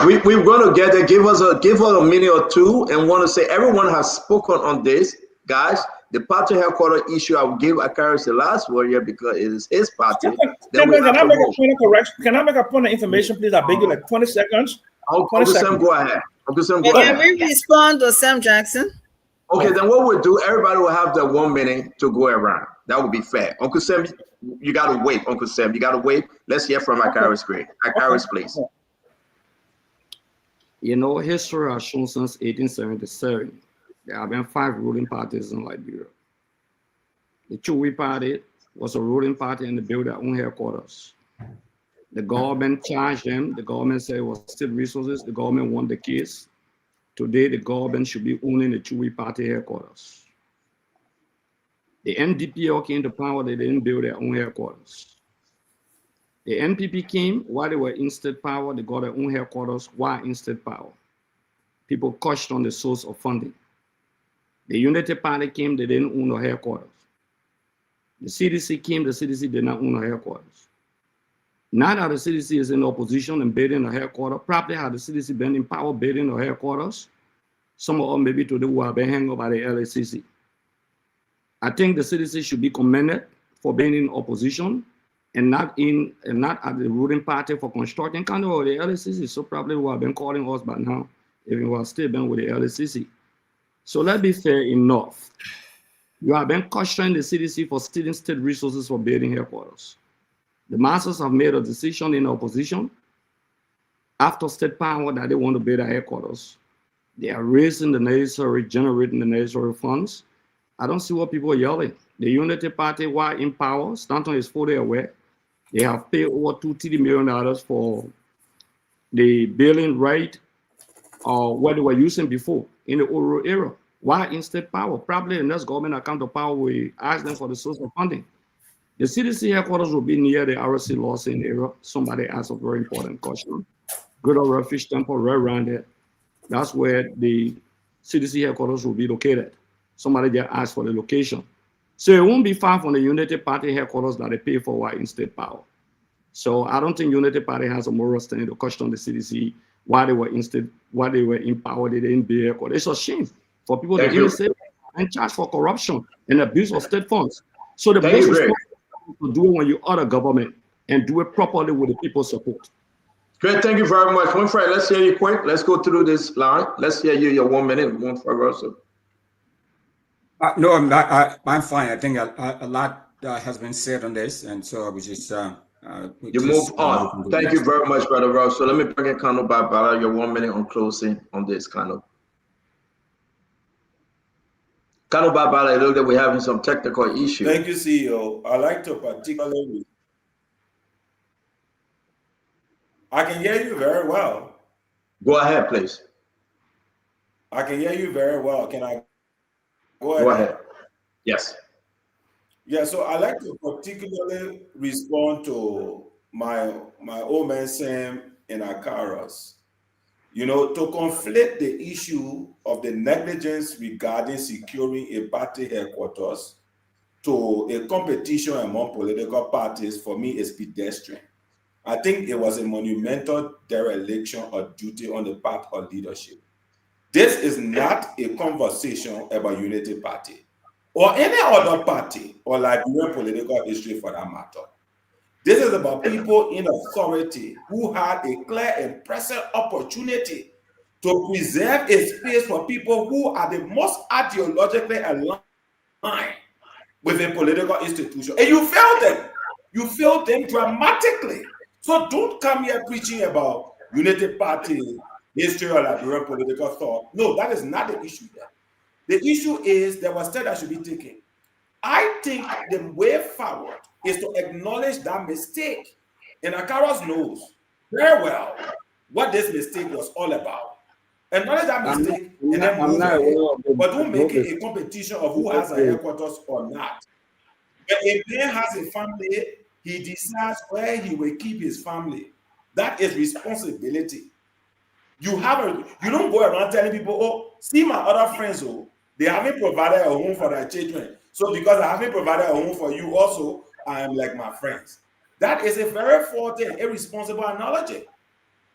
We're going to get there. Give us a minute or two, and want to say everyone has spoken on this, guys. The party headquarters issue, I will give Akaris the last word here because it is his party. Can I make a point of correction? Can I make a point of information, please? I beg you, like 20 seconds. Uncle Sam, go ahead. Uncle Sam, go Can ahead. we respond to Sam Jackson? Okay, then what we'll do, everybody will have the 1 minute to go around. That would be fair. Uncle Sam, you got to wait. Uncle Sam, you got to wait. Let's hear from Akaris Gray. Akaris, please. History has shown since 1877, there have been 5 ruling parties in Liberia. The Chewy Party was a ruling party and they built their own headquarters. The government charged them. The government said it was state resources. The government won the case. Today, the government should be owning the Chewy Party headquarters. The NDPL came to power. They didn't build their own headquarters. The NPP came while they were in state power. They got their own headquarters while in state power. People questioned on the source of funding. The Unity Party came. They didn't own their headquarters. The CDC came, the CDC did not own a headquarters. Now that the CDC is in opposition and building a headquarters, probably had the CDC been in power building a headquarters, some of them maybe today who have been hanged by the LACC. I think the CDC should be commended for being in opposition and not at the ruling party for constructing kind of the LACC. So probably who have been calling us by now, even who have still been with the LACC. So let's be fair enough. You have been questioning the CDC for stealing state resources for building headquarters. The masses have made a decision in opposition after state power that they want to build a headquarters. They are raising generating the necessary funds. I don't see what people are yelling. The Unity Party, while in power, Stanton is fully aware. They have paid over $230 million for the building right or what they were using before in the old era. Why in-state power? Probably the next government account of power will ask them for the source of funding. The CDC headquarters will be near the RSC Lawson area. Somebody asked a very important question. Good old Fish Temple right around there. That's where the CDC headquarters will be located. Somebody just asked for the location. So it won't be far from the Unity Party headquarters that they pay for while in-state power. So I don't think Unity Party has a moral standing to question the CDC why they were in power, they didn't be headquarters. It's a shame for people to even say and charge for corruption and abuse of state funds. So the best response to do it when you are the government and do it properly with the people's support. Great, thank you very much. Winfrey, let's hear you quick. Let's go through this line. Let's hear you your 1 minute, Winfrey Russell. No, I'm fine. I think a lot has been said on this, and so we just you move on. Thank you very much, Brother Russell. Let me bring in Kano Babala, your 1 minute on closing on this, Kano. Kano Babala, it looks like we're having some technical issues. Thank you, CEO. I'd like to particularly... I can hear you very well. Go ahead, please. I can hear you very well. Can I go ahead? Go ahead. Yes. Yeah, so I'd like to particularly respond to my old man Sam in Akaras. You know, to conflate the issue of the negligence regarding securing a party headquarters to a competition among political parties, for me, is pedestrian. I think it was a monumental dereliction of duty on the part of leadership. This is not a conversation about Unity Party or any other party or Liberian political history for that matter. This is about people in authority who had a clear and present opportunity to preserve a space for people who are the most ideologically aligned with a political institution. And you failed them. You failed them dramatically. So don't come here preaching about Unity Party history or Liberian political thought. No, that is not the issue there. The issue is there was steps that should be taken. I think the way forward is to acknowledge that mistake. And Akaras knows very well what this mistake was all about. Acknowledge that mistake and then move ahead. But don't make it a competition of who has a headquarters or not. When a man has a family, he decides where he will keep his family. That is responsibility. You don't go around telling people, oh, see my other friends, oh, they haven't provided a home for their children. So because I haven't provided a home for you also, I am like my friends. That is a very faulty and irresponsible analogy.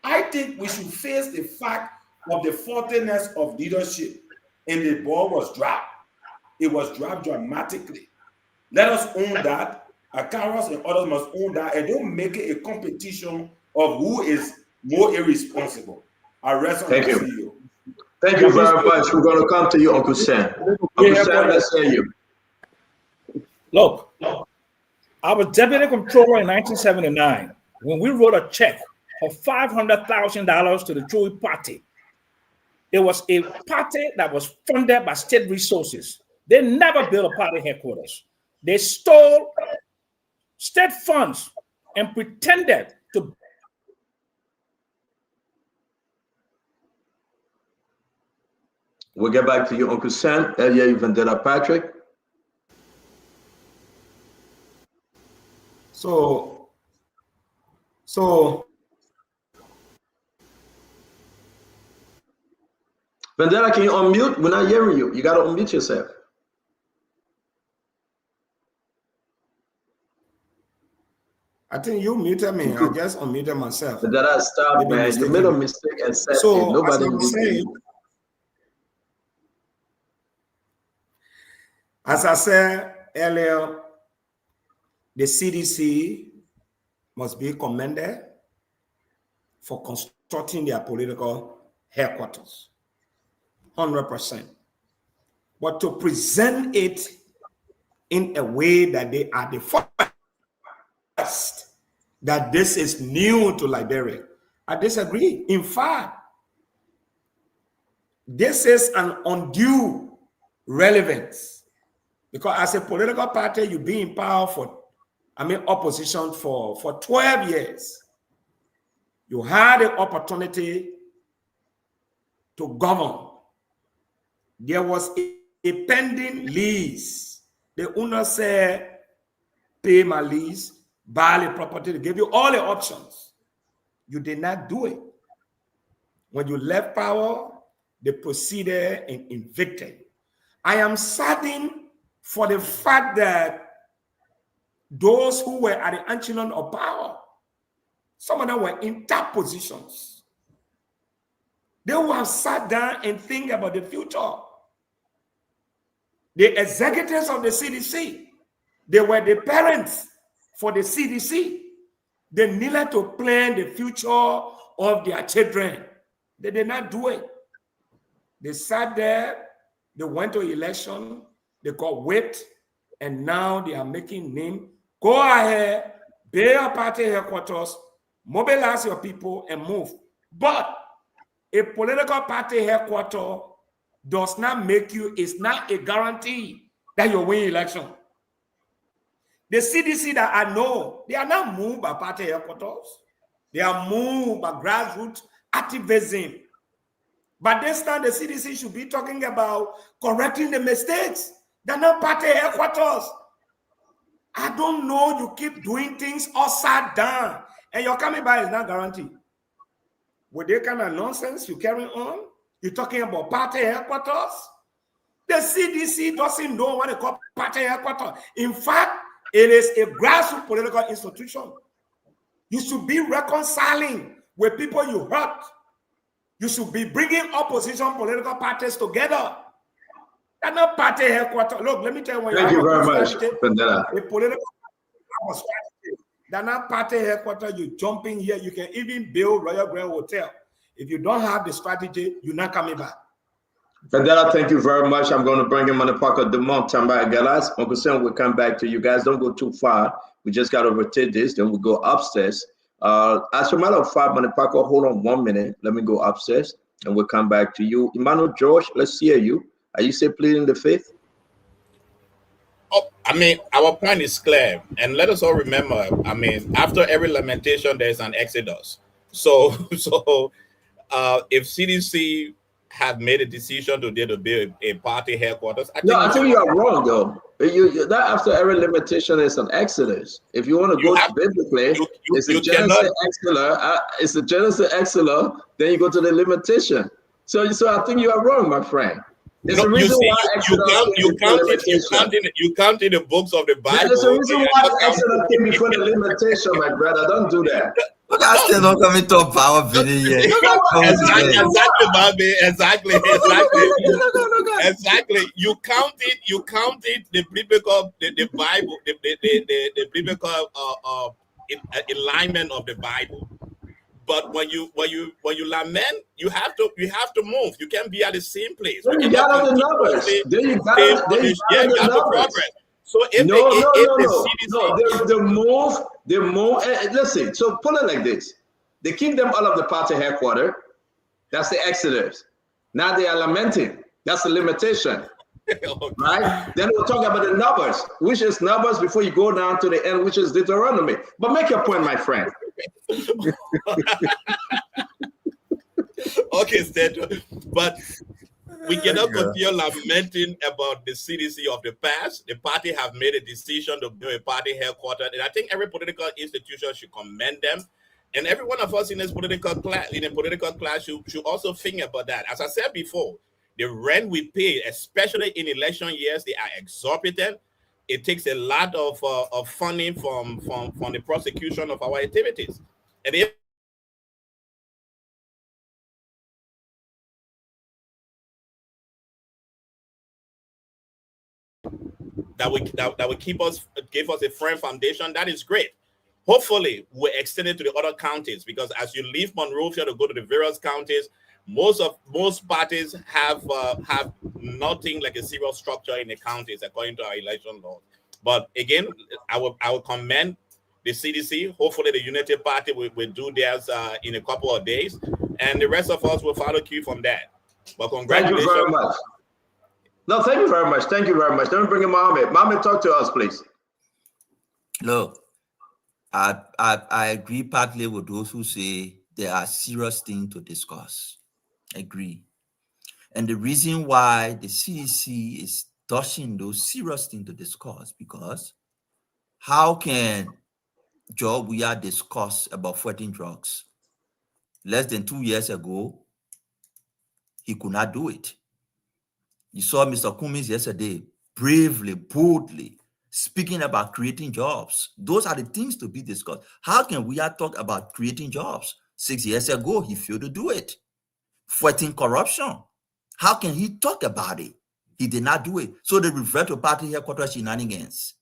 I think we should face the fact of the faultiness of leadership, and the ball was dropped. It was dropped dramatically. Let us own that. Akaras and others must own that, and don't make it a competition of who is more irresponsible. I rest on Thank you. Thank you very much. We're going to come to you, Uncle Sam. Uncle Sam, let's hear you. Look, I was deputy controller in 1979 when we wrote a check for $500,000 to the Joey Party. It was a party that was funded by state resources. They never built a party headquarters. They stole state funds and pretended to. We'll get back to you, Uncle Sam. Elia Vendetta Patrick. So Vendetta, can you unmute? We're not hearing you. You got to unmute yourself. I think you muted me. I just unmuted myself. Vendetta, stop, man. You made a mistake and said so, nobody as I said earlier, the CDC must be commended for constructing their political headquarters, 100%. But to present it in a way that they are the first, that this is new to Liberia, I disagree. In fact, this is an undue relevance. Because as a political party, you be in power for, opposition for 12 years. You had the opportunity to govern. There was a pending lease. The owner said, pay my lease, buy the property. They gave you all the options. You did not do it. When you left power, they proceeded and evicted. I am saddened for the fact that those who were at the echelon of power, some of them were in top positions. They will have sat down and think about the future. The executives of the CDC, they were the parents for the CDC. They needed to plan the future of their children. They did not do it. They sat there, they went to election, they got whipped, and now they are making name. Go ahead, build your party headquarters, mobilize your people, and move. But a political party headquarters does not make you, it's not a guarantee that you win election. The CDC that I know, they are not moved by party headquarters. They are moved by grassroots activism. But this time, the CDC should be talking about correcting the mistakes. They're not party headquarters. I don't know, you keep doing things upside down, and your coming by is not guaranteed. With that kind of nonsense you carry on, you're talking about party headquarters. The CDC doesn't know what they call party headquarters. In fact, it is a grassroots political institution. You should be reconciling with people you hurt. You should be bringing opposition political parties together. They're not party headquarters. Look, let me tell you. Thank you very much, Vandana. A political strategy. They're not party headquarters. You jump in here. You can even build Royal Grand Hotel. If you don't have the strategy, you're not coming back. Vandana, thank you very much. I'm going to bring him on the park of the month. Tamba Galas. Uncle Sam will come back to you guys. Don't go too far. We just got to rotate this. Then we'll go upstairs. As a matter of fact, Manipako, hold on 1 minute. Let me go upstairs and we'll come back to you. Emmanuel George, let's hear you. Are you still pleading the fifth? Oh, I mean, our plan is clear. And let us all remember, I mean, after every lamentation, there's an exodus. So if CDC have made a decision today to build a party headquarters, I think you are wrong, though. That after every limitation is an exodus. If you want to go biblically, it's a Genesis exila. It's a Genesis exila. Then you go to the limitation. So I think you are wrong, my friend. There's a reason why you count in the books of the Bible. There's a reason why exodus came before the limitation, my brother. Don't do that. Look, I still not coming to a power video yet. Exactly. You counted the biblical, the Bible, the biblical alignment of the Bible. But when you lament, you have to move. You can't be at the same place. Then you got the numbers. Then you got the numbers. So if they move. Listen, so put it like this: they kick them out of the party headquarters. That's the exodus. Now they are lamenting. That's the limitation, right? Then we'll talk about the numbers, which is numbers before you go down to the end, which is Deuteronomy. But make your point, my friend. Okay, Stato. But we cannot continue lamenting about the CDC of the past. The party have made a decision to build a party headquarters, and I think every political institution should commend them. And every one of us in this political class, should also think about that. As I said before, the rent we pay, especially in election years, they are exorbitant. It takes a lot of funding from the prosecution of our activities. And if that will give us a firm foundation, that is great. Hopefully, we'll extend it to the other counties, because as you leave Monrovia to go to the various counties, most parties have nothing like a serious structure in the counties according to our election laws. But again, I will commend the CDC. Hopefully, the Unity Party will do theirs in a couple of days, and the rest of us will follow cue from that. But congratulations. Thank you very much. No, thank you very much. Thank you very much. Let me bring in Mohammed. Mohammed, talk to us, please. Look, I agree partly with those who say there are serious things to discuss. I agree. And the reason why the CDC is touching those serious things to discuss, because how can Joe Weah discuss about fighting drugs? Less than 2 years ago, he could not do it. You saw Mr. Cummings yesterday, bravely, boldly, speaking about creating jobs. Those are the things to be discussed. How can we talk about creating jobs? 6 years ago, he failed to do it. Fighting corruption. How can he talk about it? He did not do it. So they revert to party headquarters shenanigans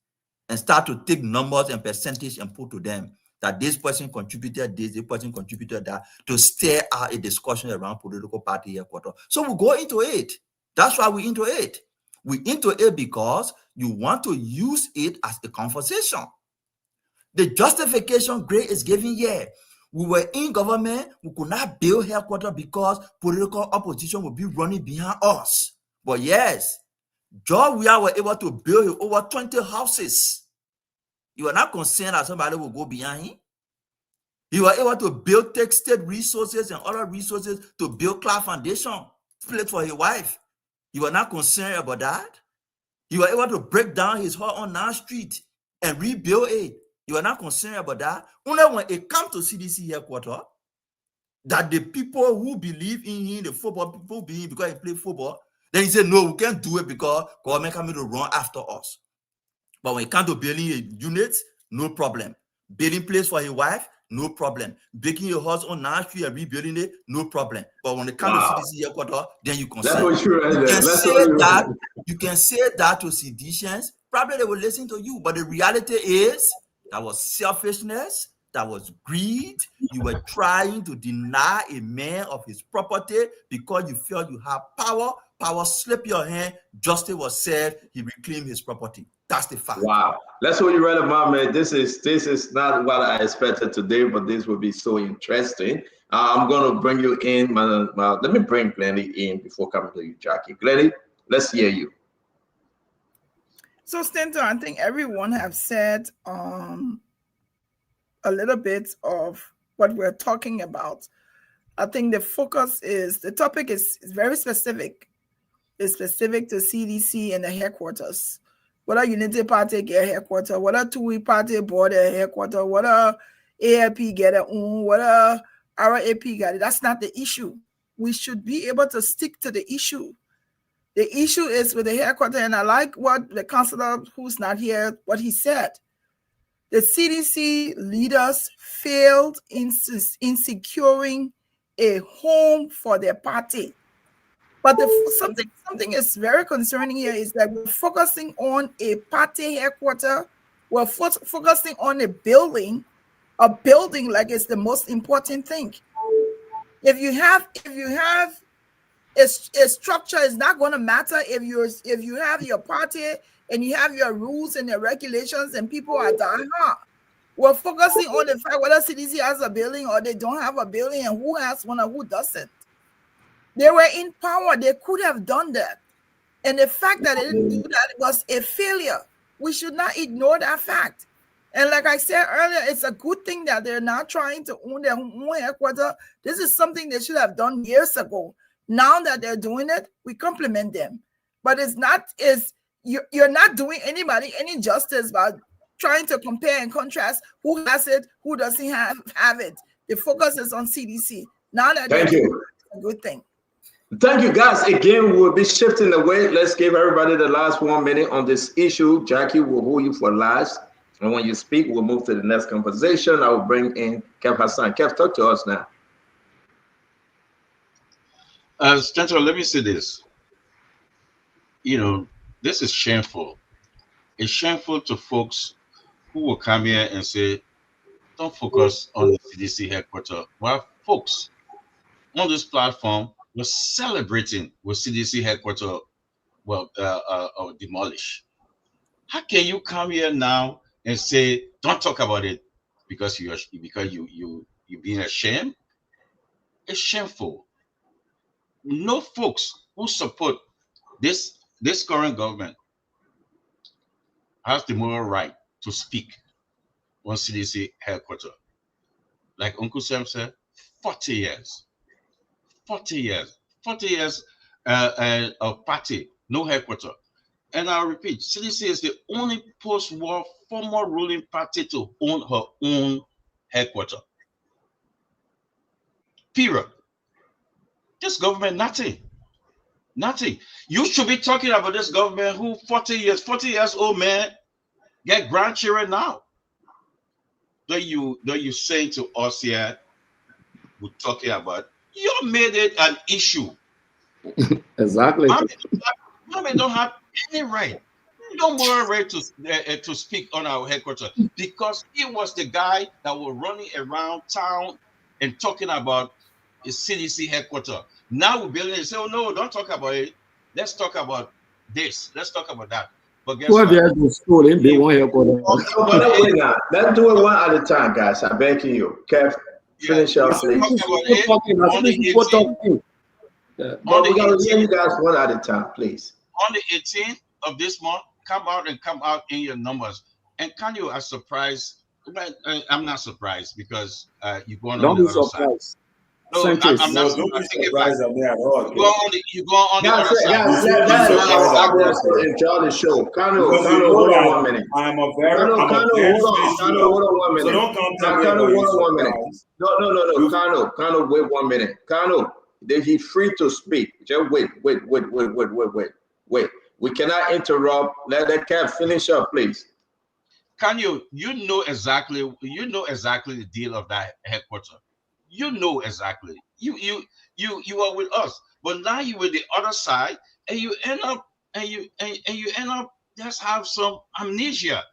and start to take numbers and percentage and put to them that this person contributed this person contributed that, to stir out a discussion around political party headquarters. So we go into it. That's why we're into it. We're into it because you want to use it as a conversation. The justification Gray is giving here. We were in government, we could not build headquarters because political opposition would be running behind us. But yes, George Weah were able to build over 20 houses. You are not concerned that somebody will go behind him. He was able to build, take state resources and other resources to build Clark Foundation, place for his wife. You are not concerned about that. You were able to break down his home on 9th Street and rebuild it. You are not concerned about that. Only when it comes to CDC headquarters, that the people who believe in him, the football people believe because he played football, then he said, no, we can't do it because government coming to run after us. But when it comes to building a unit, no problem. Building place for his wife, no problem. Breaking your house on 9th Street and rebuilding it, no problem. But when it comes to CDC headquarters, then you can say you can say that to seditionists. Probably they will listen to you. But the reality is that was selfishness, that was greed. You were trying to deny a man of his property because you felt you have power. Power slipped your hand. Justice was said. He reclaimed his property. That's the fact. Wow. That's what you read about, man. This is not what I expected today, but this will be so interesting. I'm going to bring you in. Let me bring Glenny in before coming to you, Jackie. Glenny, let's hear you. So, Stanton, I think everyone have said a little bit of what we're talking about. I think the focus is, the topic is very specific. It's specific to CDC and the headquarters. Whether Unity Party get headquarters, whether TUI Party board a headquarters, whether AFP get it own, whether RAP got it, that's not the issue. We should be able to stick to the issue. The issue is with the headquarters, and I like what the councilor who's not here, what he said. The CDC leaders failed in securing a home for their party. But something is very concerning here is that we're focusing on a party headquarters. We're focusing on a building like it's the most important thing. If you have a structure, it's not going to matter if you have your party and you have your rules and your regulations and people are dying hard. We're focusing on the fact whether CDC has a building or they don't have a building and who has one and who doesn't. They were in power. They could have done that. And the fact that they didn't do that was a failure. We should not ignore that fact. And like I said earlier, it's a good thing that they're not trying to own their own headquarters. This is something they should have done years ago. Now that they're doing it, we compliment them. But you're not doing anybody any justice by trying to compare and contrast who has it, who doesn't have it. The focus is on CDC. Now that Thank you. It's a good thing. Thank you, guys. Again, we'll be shifting the way. Let's give everybody the last 1 minute on this issue. Jackie will hold you for last. And when you speak, we'll move to the next conversation. I will bring in Kev Hassan. Kev, talk to us now. Central, let me say this. You know, this is shameful. It's shameful to folks who will come here and say, don't focus on the CDC headquarters. Well, folks on this platform, we're celebrating with CDC headquarters demolished. How can you come here now and say, don't talk about it because you're being ashamed? It's shameful. No folks who support this current government has the moral right to speak on CDC headquarters. Like Uncle Sam said, 40 years. 40 years. 40 years party, no headquarters. And I'll repeat, CDC is the only post-war former ruling party to own her own headquarters. Period. This government, nothing. Nothing. You should be talking about this government who 40 years old man get grandchildren now. That you saying to us here, we're talking about, you made it an issue. Exactly. Mohammed don't have any right, no moral right to speak on our headquarters, because he was the guy that was running around town and talking about the CDC headquarters. Now we're building and say, oh no, don't talk about it. Let's talk about this. Let's talk about that. But guess what? Let's do it one at a time, guys. I beg you. Kev, finish up, please. But we gotta hear you guys one at a time, please. On the 18th of this month, come out in your numbers. And can you are surprised? I'm not surprised because you're going on the other side. No, I'm not surprised at me at all. You go on the other side. Guys, enjoy the show. Kano, hold on 1 minute. Kano, hold on 1 minute. Kano, hold on 1 minute. No. Kano, wait 1 minute. Kano, he's free to speak. Just wait. We cannot interrupt. Let Kev finish up, please. Can you know exactly the deal of that headquarters? You know exactly. You are with us, but now you're with the other side, and you end up just have some amnesia.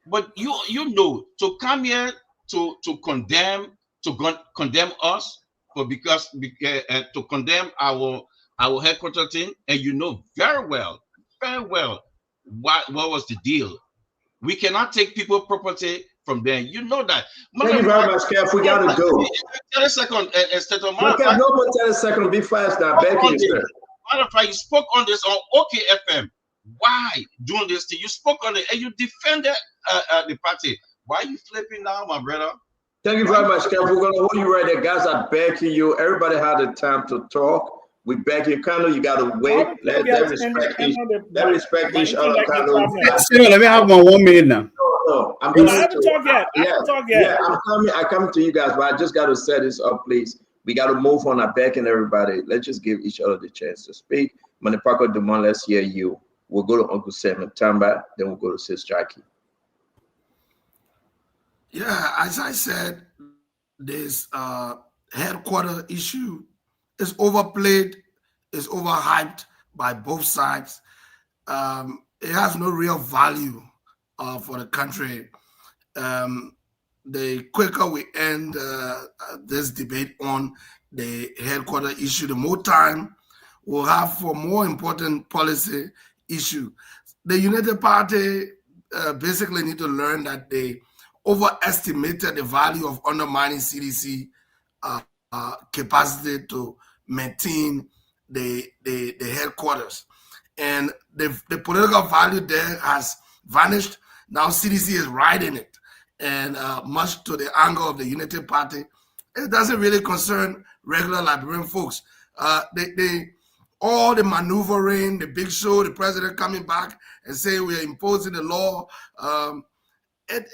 But you know, to come here to condemn us to condemn our headquarters thing, and you know very well what was the deal. We cannot take people property from there. You know that. Thank you very much, Kev. We gotta go. 30 seconds, no more 30 seconds. Be fast now. Back in sir. Matter of fact, you spoke on this on OKFM. Why doing this thing? You spoke on it and you defended the party. Why are you flipping now, my brother? Thank you very much, Kev. We're gonna hold you right there, guys. I beg you. Everybody had the time to talk. We beg you, Kano. You gotta wait. Let respect each other. Kano. Let me have my 1 minute now. No, I'm coming to you guys, but I just got to set this up, please. We got to move on. I'm backing everybody. Let's just give each other the chance to speak. Manipako Dumont, let's hear you. We'll go to Uncle Sam and Tamba, then we'll go to Sis Jackie. Yeah, as I said, this headquarter issue is overplayed, is overhyped by both sides. It has no real value for the country. The quicker we end this debate on the headquarter issue, the more time we'll have for more important policy issue. The United Party basically need to learn that they overestimated the value of undermining CDC capacity to maintain the headquarters. And the political value there has vanished. Now CDC is riding it, and much to the anger of the United Party, it doesn't really concern regular Liberian folks. All the maneuvering, the big show, the president coming back and saying we are imposing the law, it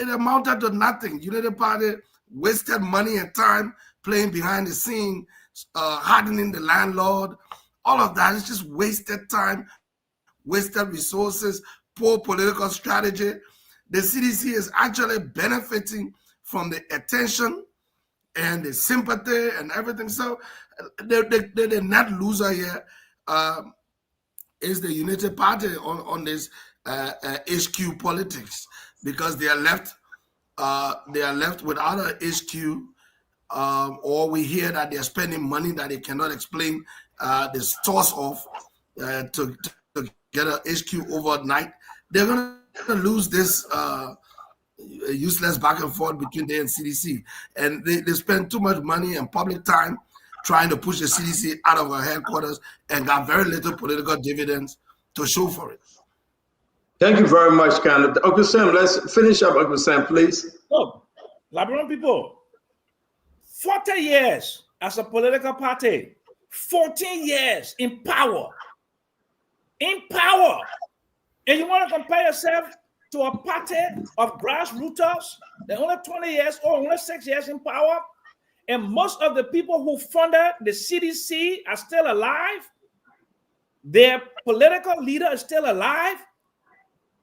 amounted to nothing. United Party wasted money and time playing behind the scene, hardening the landlord. All of that is just wasted time, wasted resources, poor political strategy. The CDC is actually benefiting from the attention and the sympathy and everything. So the net loser here is the United Party on this HQ politics, because they are left without an HQ, or we hear that they're spending money that they cannot explain the source of to get an HQ overnight. They're going to lose this useless back and forth between them and CDC. And they spend too much money and public time trying to push the CDC out of our headquarters and got very little political dividends to show for it. Thank you very much, Kano. Uncle Sam, let's finish up, Uncle Sam, please. Look, Liberian people, 40 years as a political party, 14 years in power. In power. And you want to compare yourself to a party of grassrooters? They're only 20 years old, only 6 years in power. And most of the people who funded the CDC are still alive. Their political leader is still alive.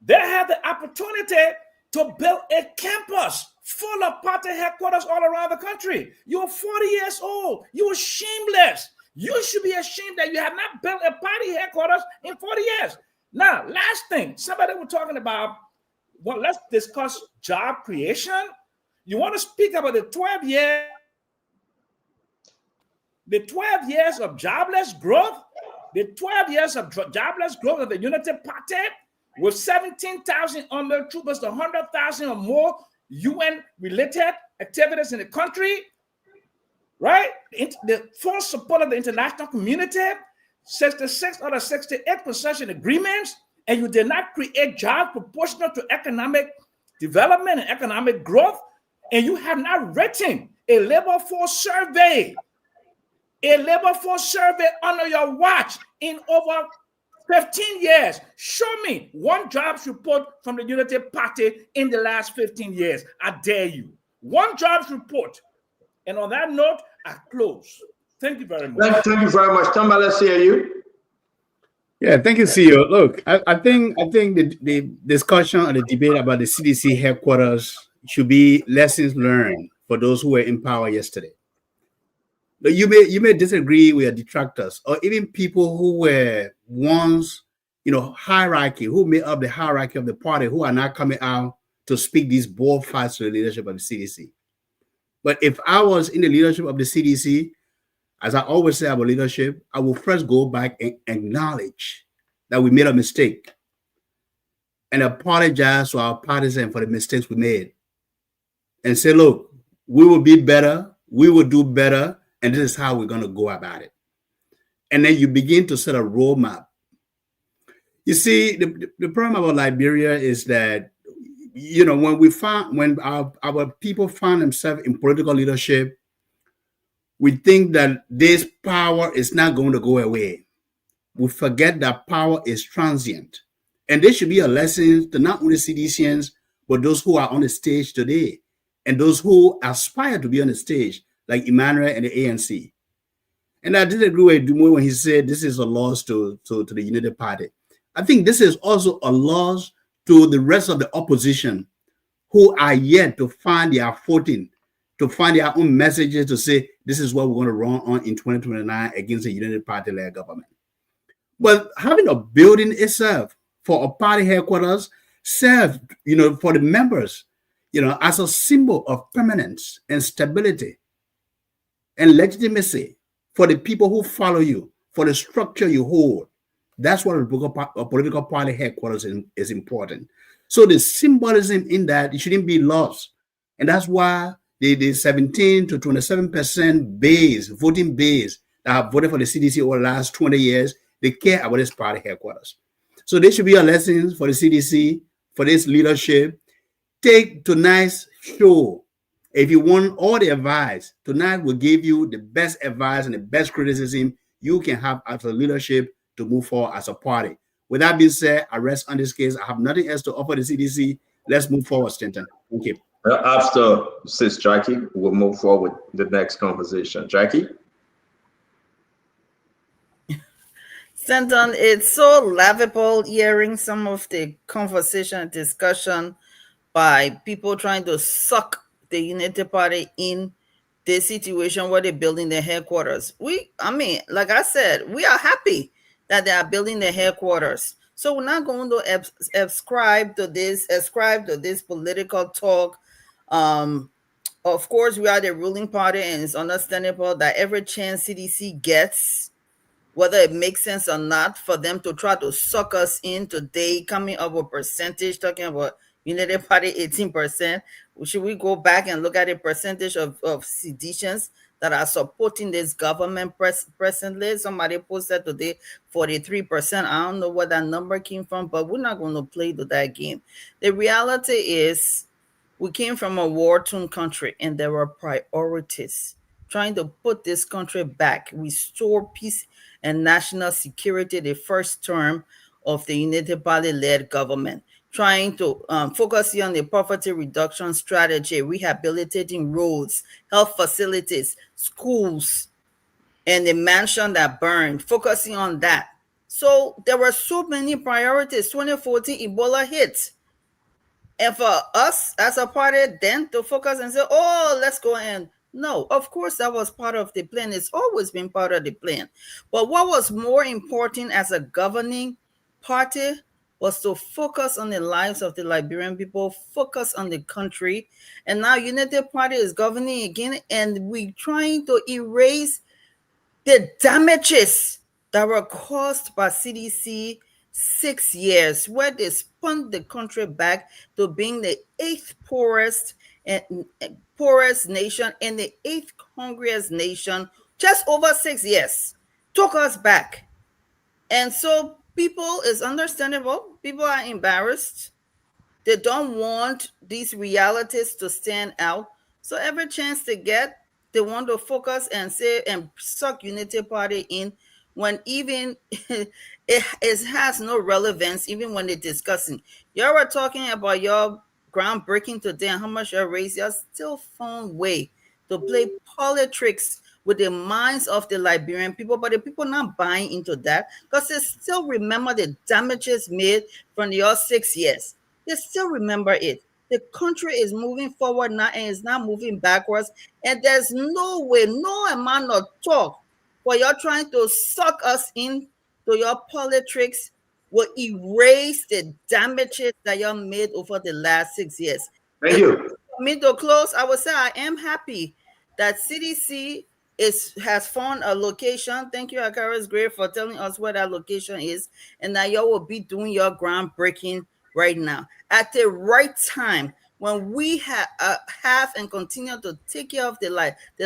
They had the opportunity to build a campus full of party headquarters all around the country. You're 40 years old. You were shameless. You should be ashamed that you have not built a party headquarters in 40 years. Now, last thing, somebody was talking about, well, let's discuss job creation. You want to speak about the 12 years of jobless growth, the 12 years of jobless growth of the Unity Party with 17,000 armed troopers, 100,000 or more UN-related activities in the country, right? The full support of the international community, 66 out of 68 concession agreements, and you did not create jobs proportional to economic development and economic growth, and you have not written a labor force survey under your watch in over 15 years. Show me one jobs report from the Unity Party in the last 15 years. I dare you. One jobs report. And on that note, I close. Thank you very much. Thank you very much. Tamba, let's hear you. Yeah, thank you, CEO. Look, I think the discussion and the debate about the CDC headquarters should be lessons learned for those who were in power yesterday. You may disagree with your detractors or even people who were once, hierarchy, who made up the hierarchy of the party, who are now coming out to speak these bold facts to the leadership of the CDC. But if I was in the leadership of the CDC, as I always say about leadership, I will first go back and acknowledge that we made a mistake and apologize to our partisans for the mistakes we made and say, look, we will be better, we will do better, and this is how we're going to go about it. And then you begin to set a roadmap. You see, the problem about Liberia is that, when our people find themselves in political leadership, we think that this power is not going to go away. We forget that power is transient. And this should be a lesson to not only CDCians, but those who are on the stage today and those who aspire to be on the stage, like Emmanuel and the ANC. And I disagree with Dumoy when he said this is a loss to the Unity Party. I think this is also a loss to the rest of the opposition who are yet to find their footing, to find their own messages to say, this is what we're going to run on in 2029 against the Unity Party-led government. But having a building itself for a party headquarters serves, for the members, as a symbol of permanence and stability and legitimacy for the people who follow you, for the structure you hold. That's what a political party headquarters is important. So the symbolism in that, it shouldn't be lost. And that's why the 17 to 27% voting base that have voted for the CDC over the last 20 years, they care about this party headquarters. So there should be a lesson for the CDC, for this leadership. Take tonight's show. If you want all the advice, tonight will give you the best advice and the best criticism you can have as a leadership to move forward as a party. With that being said, I rest on this case. I have nothing else to offer the CDC. Let's move forward, Stanton. Thank you. After Sis Jackie, we'll move forward with the next conversation. Jackie? Stanton, it's so laughable hearing some of the conversation and discussion by people trying to suck the Unity Party in this situation where they're building their headquarters. Like I said, we are happy that they are building their headquarters. So we're not going to ascribe to this political talk. Of course, we are the ruling party, and it's understandable that every chance CDC gets, whether it makes sense or not, for them to try to suck us in today, coming up with percentage, talking about Unity Party 18%. Should we go back and look at the percentage of seditionists that are supporting this government presently? Somebody posted today 43%. I don't know where that number came from, but we're not going to play to that game. The reality is we came from a war-torn country and there were priorities. trying to put this country back, restore peace and national security, the first term of the Unity Party-led government, trying to focus on the poverty reduction strategy, rehabilitating roads, health facilities, schools, and the mansion that burned, focusing on that. So there were so many priorities. 2014 Ebola hit. And for us as a party then to focus and say, oh, let's go and no, of course that was part of the plan. It's always been part of the plan. But what was more important as a governing party was to focus on the lives of the Liberian people, focus on the country. And now Unity Party is governing again, and we're trying to erase the damages that were caused by CDC 6 years, where they spun the country back to being the 8th poorest nation and the 8th hungriest nation, just over 6 years, took us back. And so people, is understandable, people are embarrassed. They don't want these realities to stand out. So every chance they get, they want to focus and say and suck Unity Party in, when even it has no relevance, even when they're discussing. Y'all were talking about your groundbreaking today and how much you raised. Y'all still found way to play politics with the minds of the Liberian people, but the people not buying into that because they still remember the damages made from the last 6 years. They still remember it. The country is moving forward now and it's not moving backwards. And there's no way, no amount of talk for you're trying to suck us in to your politics will erase the damages that you made over the last 6 years. Thank you. For me to close, I would say I am happy that CDC has found a location. Thank you, Akaris Gray, for telling us where that location is, and that y'all will be doing your groundbreaking right now at the right time, when we have and continue to take care of the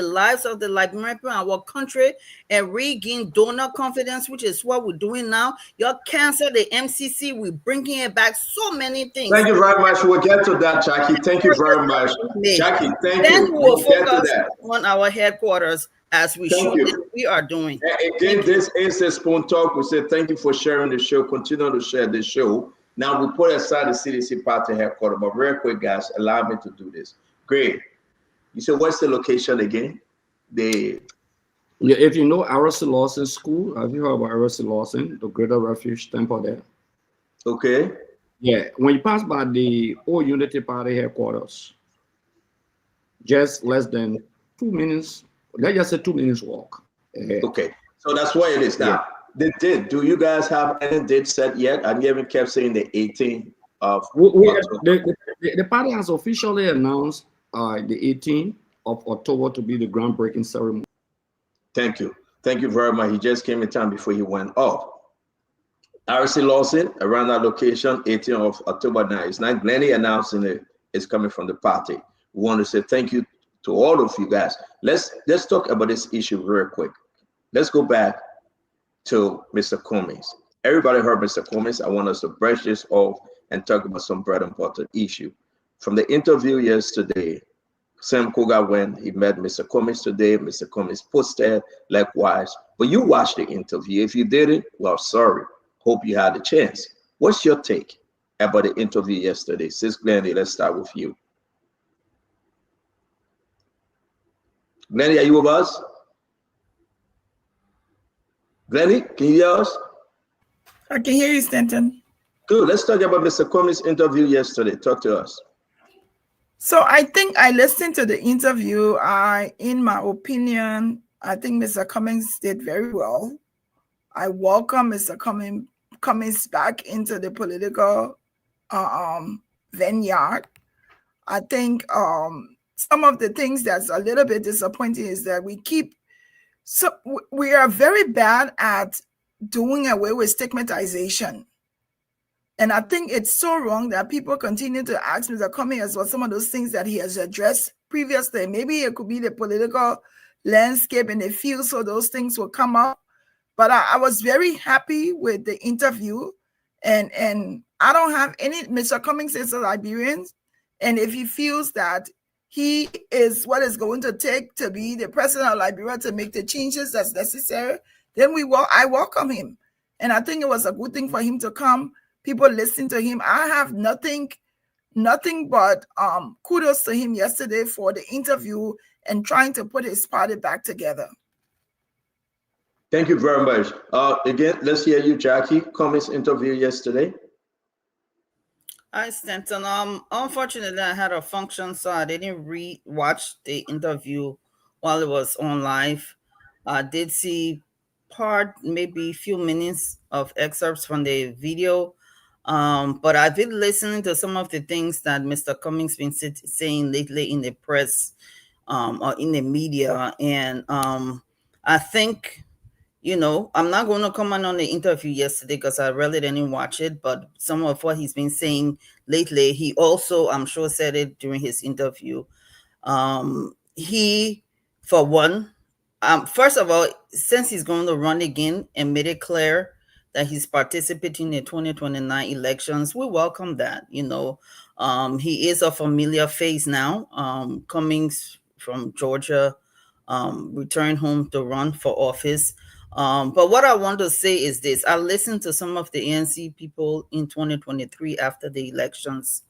lives of the Liberian people and our country and regain donor confidence, which is what we're doing now. You cancel the MCC, we're bringing it back. So many things. Thank you very much. We'll get to that, Jackie. Thank you very much, Jackie. Thank you. Then we'll focus on our headquarters as we we are doing. Again, this is the Spoon Talk. We say thank you for sharing the show. Continue to share the show. Now we put aside the CDC Party headquarters, but real quick, guys, allow me to do this. Great. You said, what's the location again? Yeah, if you know R.C. Lawson School, have you heard about R.C. Lawson, the Greater Refuge Temple there? Okay. Yeah, when you pass by the old Unity Party headquarters, just less than 2 minutes, let's just say 2 minutes walk. Okay, so that's where it is now. Yeah. The date, do you guys have any date set yet? I even kept saying the 18th of October. The party has officially announced the 18th of October to be the groundbreaking ceremony. Thank you. Thank you very much. He just came in time before he went off. R.C. Lawson, around that location, 18th of October 9. It's not Glenny announcing it. It's coming from the party. We want to say thank you to all of you guys. Let's talk about this issue very quick. Let's go back to Mr. Cummings. Everybody heard Mr. Cummings. I want us to brush this off and talk about some bread and butter issue. From the interview yesterday, Sam Koga went, he met Mr. Cummings today. Mr. Cummings posted likewise. But you watched the interview. If you didn't, well, sorry. Hope you had a chance. What's your take about the interview yesterday? Sis Glenny, let's start with you. Glenny, are you with us? Glenny, can you hear us? I can hear you, Stanton. Good. Let's talk about Mr. Cummings' interview yesterday. Talk to us. So I think I listened to the interview. In my opinion, I think Mr. Cummings did very well. I welcome Mr. Cummings back into the political vineyard. I think some of the things that's a little bit disappointing is that we are very bad at doing away with stigmatization. And I think it's so wrong that people continue to ask Mr. Cummings for some of those things that he has addressed previously. Maybe it could be the political landscape in the field, so those things will come up. But I was very happy with the interview. And I don't have any, Mr. Cummings is a Liberian. And if he feels that he is what is going to take to be the president of Liberia to make the changes that's necessary, then I welcome him. And I think it was a good thing for him to come. People listen to him. I have nothing but kudos to him yesterday for the interview and trying to put his party back together. Thank you very much. Again, let's hear you, Jackie. Cummings interview yesterday. Hi, Stanton. Unfortunately, I had a function, so I didn't watch the interview while it was on live. I did see maybe a few minutes of excerpts from the video. But I've been listening to some of the things that Mr. Cummings been saying lately in the press or in the media. And I think, I'm not going to comment on the interview yesterday because I really didn't watch it. But some of what he's been saying lately, he also, I'm sure, said it during his interview. He, for one, first of all, since he's going to run again and made it clear that he's participating in the 2029 elections, we welcome that. He is a familiar face now, Cummings from Georgia, returned home to run for office. But what I want to say is this. I listened to some of the ANC people in 2023 after the elections,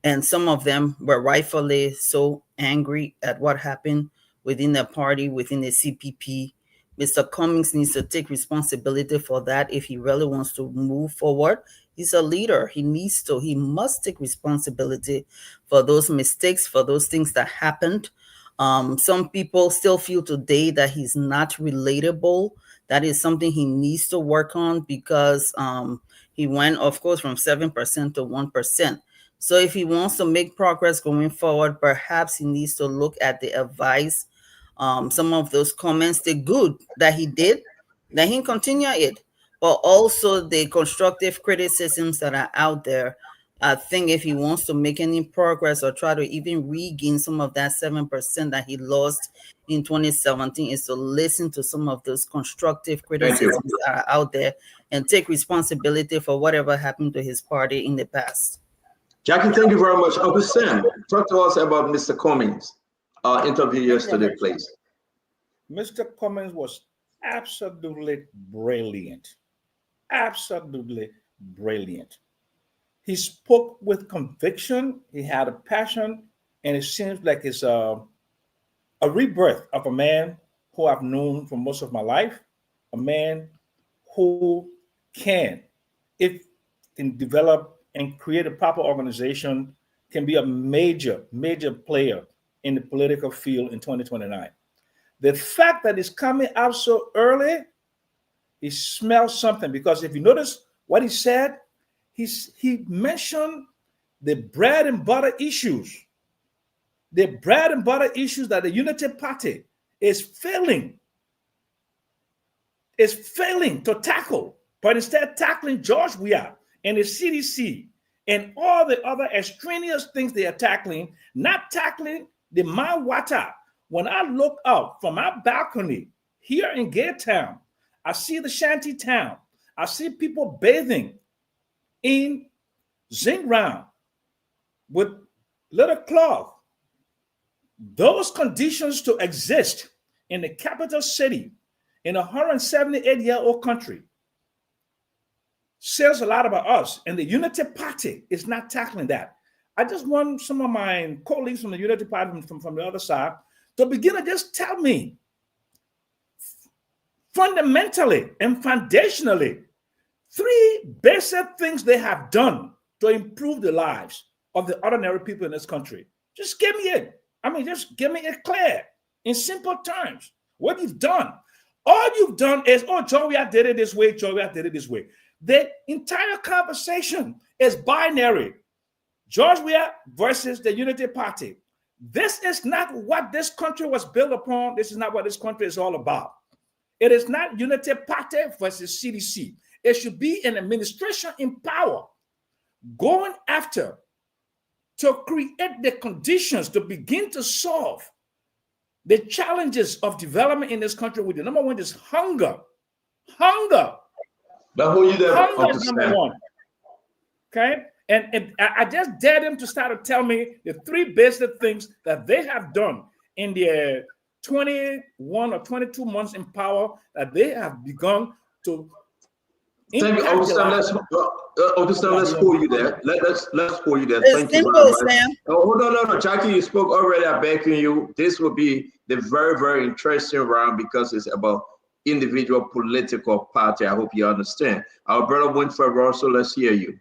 and some of them were rightfully so angry at what happened within the party, within the CPP. Mr. Cummings needs to take responsibility for that if he really wants to move forward. He's a leader. He must take responsibility for those mistakes, for those things that happened. Some people still feel today that he's not relatable. That is something he needs to work on because he went, of course, from 7% to 1%. So if he wants to make progress going forward, perhaps he needs to look at the advice, some of those comments, the good that he did, that he continue it, but also the constructive criticisms that are out there. I think if he wants to make any progress or try to even regain some of that 7% that he lost in 2017 is to listen to some of those constructive criticisms that are out there and take responsibility for whatever happened to his party in the past. Jackie, thank you very much. Uncle Sam, talk to us about Mr. Cummings' interview yesterday, please. Mr. Cummings was absolutely brilliant. Absolutely brilliant. He spoke with conviction. He had a passion, and it seems like it's a rebirth of a man who I've known for most of my life, a man who can, if can develop and create a proper organization, can be a major, major player in the political field in 2029. The fact that it's coming out so early, he smells something, because if you notice what he said, he mentioned the bread and butter issues. The bread and butter issues that the Unity Party is failing to tackle, but instead tackling George Weah and the CDC and all the other extraneous things they are tackling, not tackling the Mawata. When I look out from my balcony here in Gaytown, I see the shanty town. I see people bathing in zinc round with little cloth. Those conditions to exist in the capital city in a 178-year-old country says a lot about us, and the Unity Party is not tackling that. I just want some of my colleagues from the Unity Party from the other side to begin to just tell me fundamentally and foundationally 3 basic things they have done to improve the lives of the ordinary people in this country. Just give me it. Just give me it clear in simple terms. What you've done. All you've done is, George Weah did it this way, George Weah did it this way. The entire conversation is binary. George Weah versus the Unity Party. This is not what this country was built upon. This is not what this country is all about. It is not Unity Party versus CDC. It should be an administration in power going after to create the conditions to begin to solve the challenges of development in this country. With the number one is hunger. Hunger. Hunger is number one. Okay. And I just dare them to start to tell me the 3 basic things that they have done in their 21 or 22 months in power that they have begun to. Thank you, Augustine. Let's hold you there. Let's hold you there. It's Thank you simple, very much. Sam. Oh, hold on, no. Jackie, you spoke already. I'm begging you. This will be the very, very interesting round because it's about individual political party. I hope you understand. Our brother Winfred Russell, let's hear you.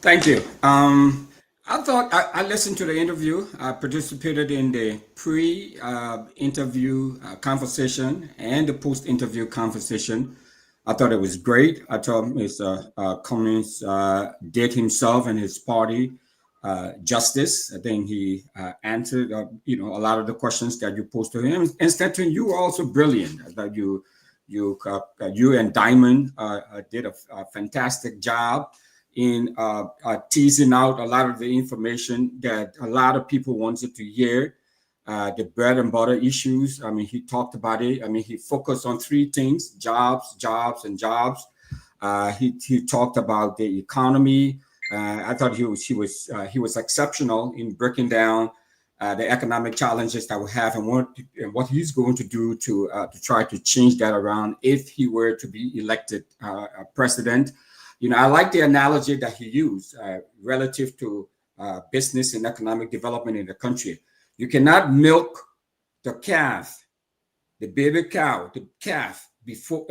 Thank you. I thought I listened to the interview. I participated in the pre-interview conversation and the post-interview conversation. I thought it was great. I thought Mr. Cummings did himself and his party justice. I think he answered, a lot of the questions that you posed to him. And Stanton, you were also brilliant. That you and Diamond did a fantastic job in teasing out a lot of the information that a lot of people wanted to hear. The bread and butter issues. I mean, he talked about it. I mean, he focused on 3 things: jobs, jobs, and jobs. He talked about the economy. I thought he was exceptional in breaking down the economic challenges that we have and what he's going to do to try to change that around if he were to be elected president. I like the analogy that he used relative to business and economic development in the country. You cannot milk the calf, the baby cow, the calf before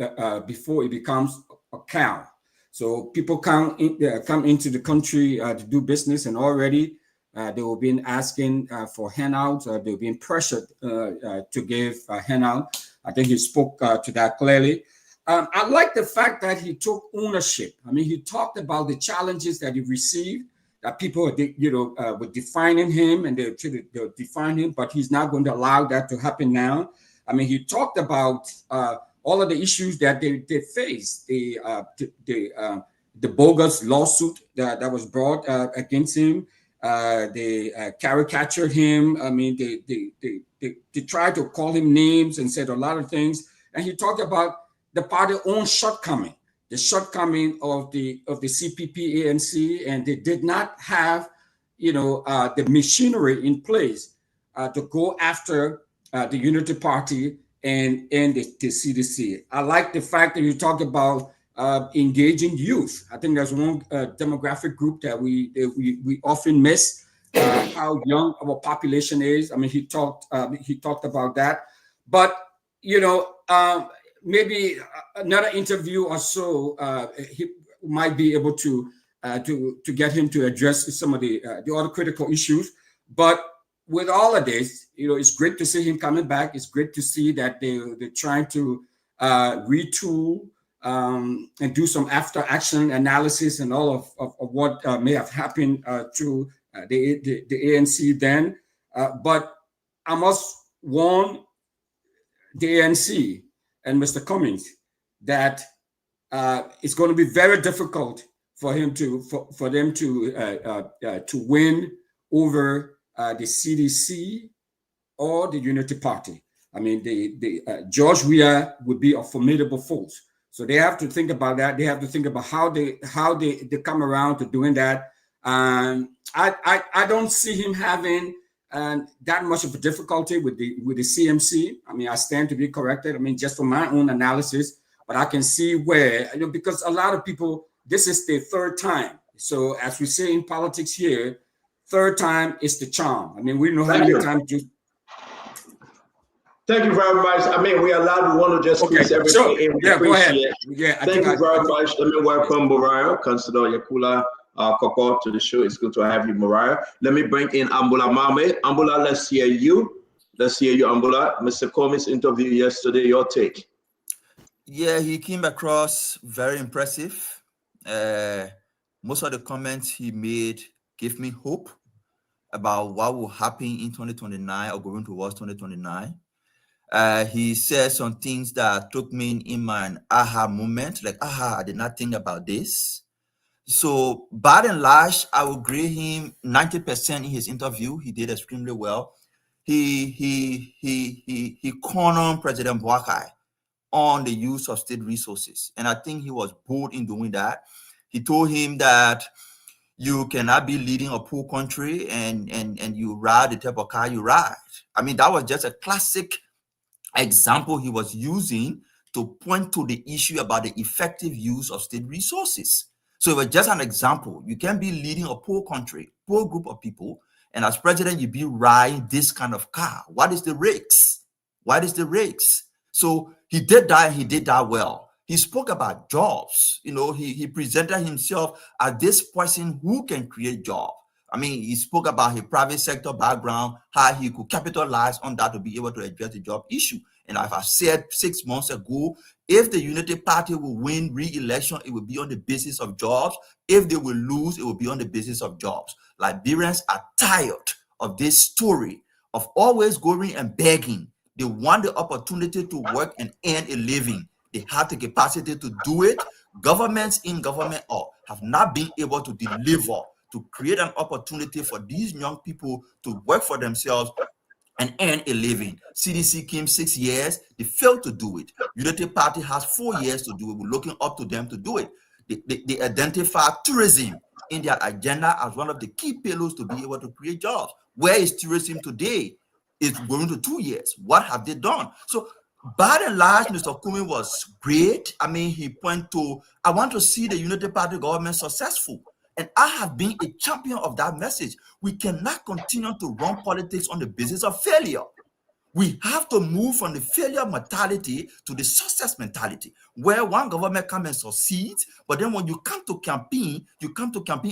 it becomes a cow. So people come into the country to do business, and already they were being asking for handouts. They were being pressured to give a handout. I think he spoke to that clearly. I like the fact that he took ownership. I mean, he talked about the challenges that he received, that people, were defining him and they'll define him, but he's not going to allow that to happen now. I mean, he talked about all of the issues that they faced, the bogus lawsuit that was brought against him. They caricatured him. I mean, they tried to call him names and said a lot of things. And he talked about the party's own shortcoming. The shortcoming of the CPP ANC, and they did not have, the machinery in place to go after the Unity Party and the CDC. I like the fact that you talked about engaging youth. I think there's one demographic group that we often miss, how young our population is. I mean, he talked about that, but maybe another interview or so, he might be able to get him to address some of the other critical issues. But with all of this, it's great to see him coming back. It's great to see that they're trying to retool and do some after action analysis and all of what may have happened to the ANC then. But I must warn the ANC and Mr. Cummings that it's going to be very difficult for them to win over the CDC or the Unity Party. I mean, the George Weah would be a formidable force. So they have to think about that. They have to think about how they come around to doing that. I don't see him having that much of a difficulty with the CMC. I mean, I stand to be corrected. I mean, just from my own analysis, but I can see where, because a lot of people, this is their 3rd time. So as we say in politics here, 3rd time is the charm. I mean, we know how many times you. Thank you very much. I mean, we want to just squeeze everything in. Yeah, go ahead. Yeah, thank you very much. Let me welcome Mariah, Councilor Yakula Koko to the show. It's good to have you, Mariah. Let me bring in Ambula Mame. Ambula, let's hear you. Ambula. Mr. Cummings' interview yesterday, your take. Yeah, he came across very impressive. Most of the comments he made gave me hope about what will happen in 2029 or going towards 2029. He said some things that took me in my aha moment, like, I did not think about this. So by and large, I will grade him 90% in his interview. He did extremely well. He cornered President Boakai on the use of state resources. And I think he was bold in doing that. He told him that you cannot be leading a poor country and you ride the type of car you ride. I mean, that was just a classic example he was using to point to the issue about the effective use of state resources. So it was just an example. You can be leading a poor country, poor group of people, and as president, you be riding this kind of car. What is the risks? What is the risks? So he did that, and he did that well. He spoke about jobs. You know, he presented himself as this person who can create jobs. I mean, he spoke about his private sector background, how he could capitalize on that to be able to address the job issue. And as I said 6 months ago, if the Unity Party will win re-election, it will be on the basis of jobs. If they will lose, it will be on the basis of jobs. Liberians are tired of this story of always going and begging. They want the opportunity to work and earn a living. They have the capacity to do it. Governments in government have not been able to deliver, to create an opportunity for these young people to work for themselves and earn a living. CDC came 6 years, they failed to do it. Unity Party has 4 years to do it. We're looking up to them to do it. They identify tourism in their agenda as one of the key pillars to be able to create jobs. Where is tourism today? It's going to 2 years. What have they done? So by and large, Mr. Kumi was great. I mean, he pointed to, I want to see the Unity Party government successful. And I have been a champion of that message. We cannot continue to run politics on the basis of failure. We have to move from the failure mentality to the success mentality, where one government comes and succeeds, but then when you come to campaign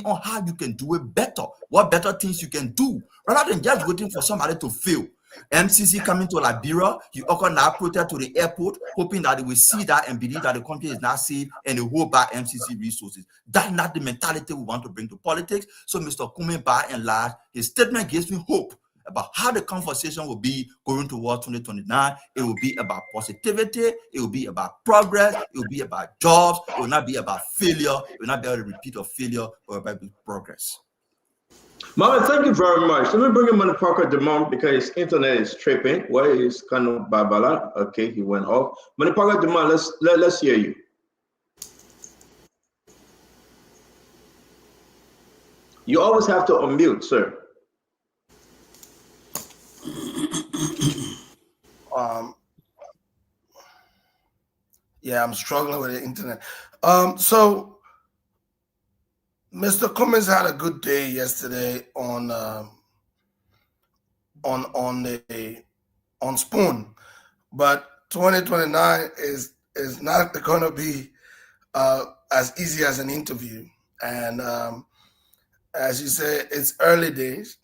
on how you can do it better, what better things you can do, rather than just waiting for somebody to fail. MCC coming to Liberia, you also now protest to the airport, hoping that they will see that and believe that the country is not safe and they hold back MCC resources. That's not the mentality we want to bring to politics. So Mr. Kumi, by and large, his statement gives me hope about how the conversation will be going towards 2029. It will be about positivity. It will be about progress. It will be about jobs. It will not be about failure. It will not be a repeat of failure, but about progress. Mama, thank you very much. Let me bring in Manny Parker Demont because his internet is tripping. Where is Kanu Babala? Okay, he went off. Manny Parker Demont, let's hear you. You always have to unmute, sir. Yeah, I'm struggling with the internet. So Mr. Cummins had a good day yesterday on Spoon, but 2029 is not going to be as easy as an interview. And as you say, it's early days.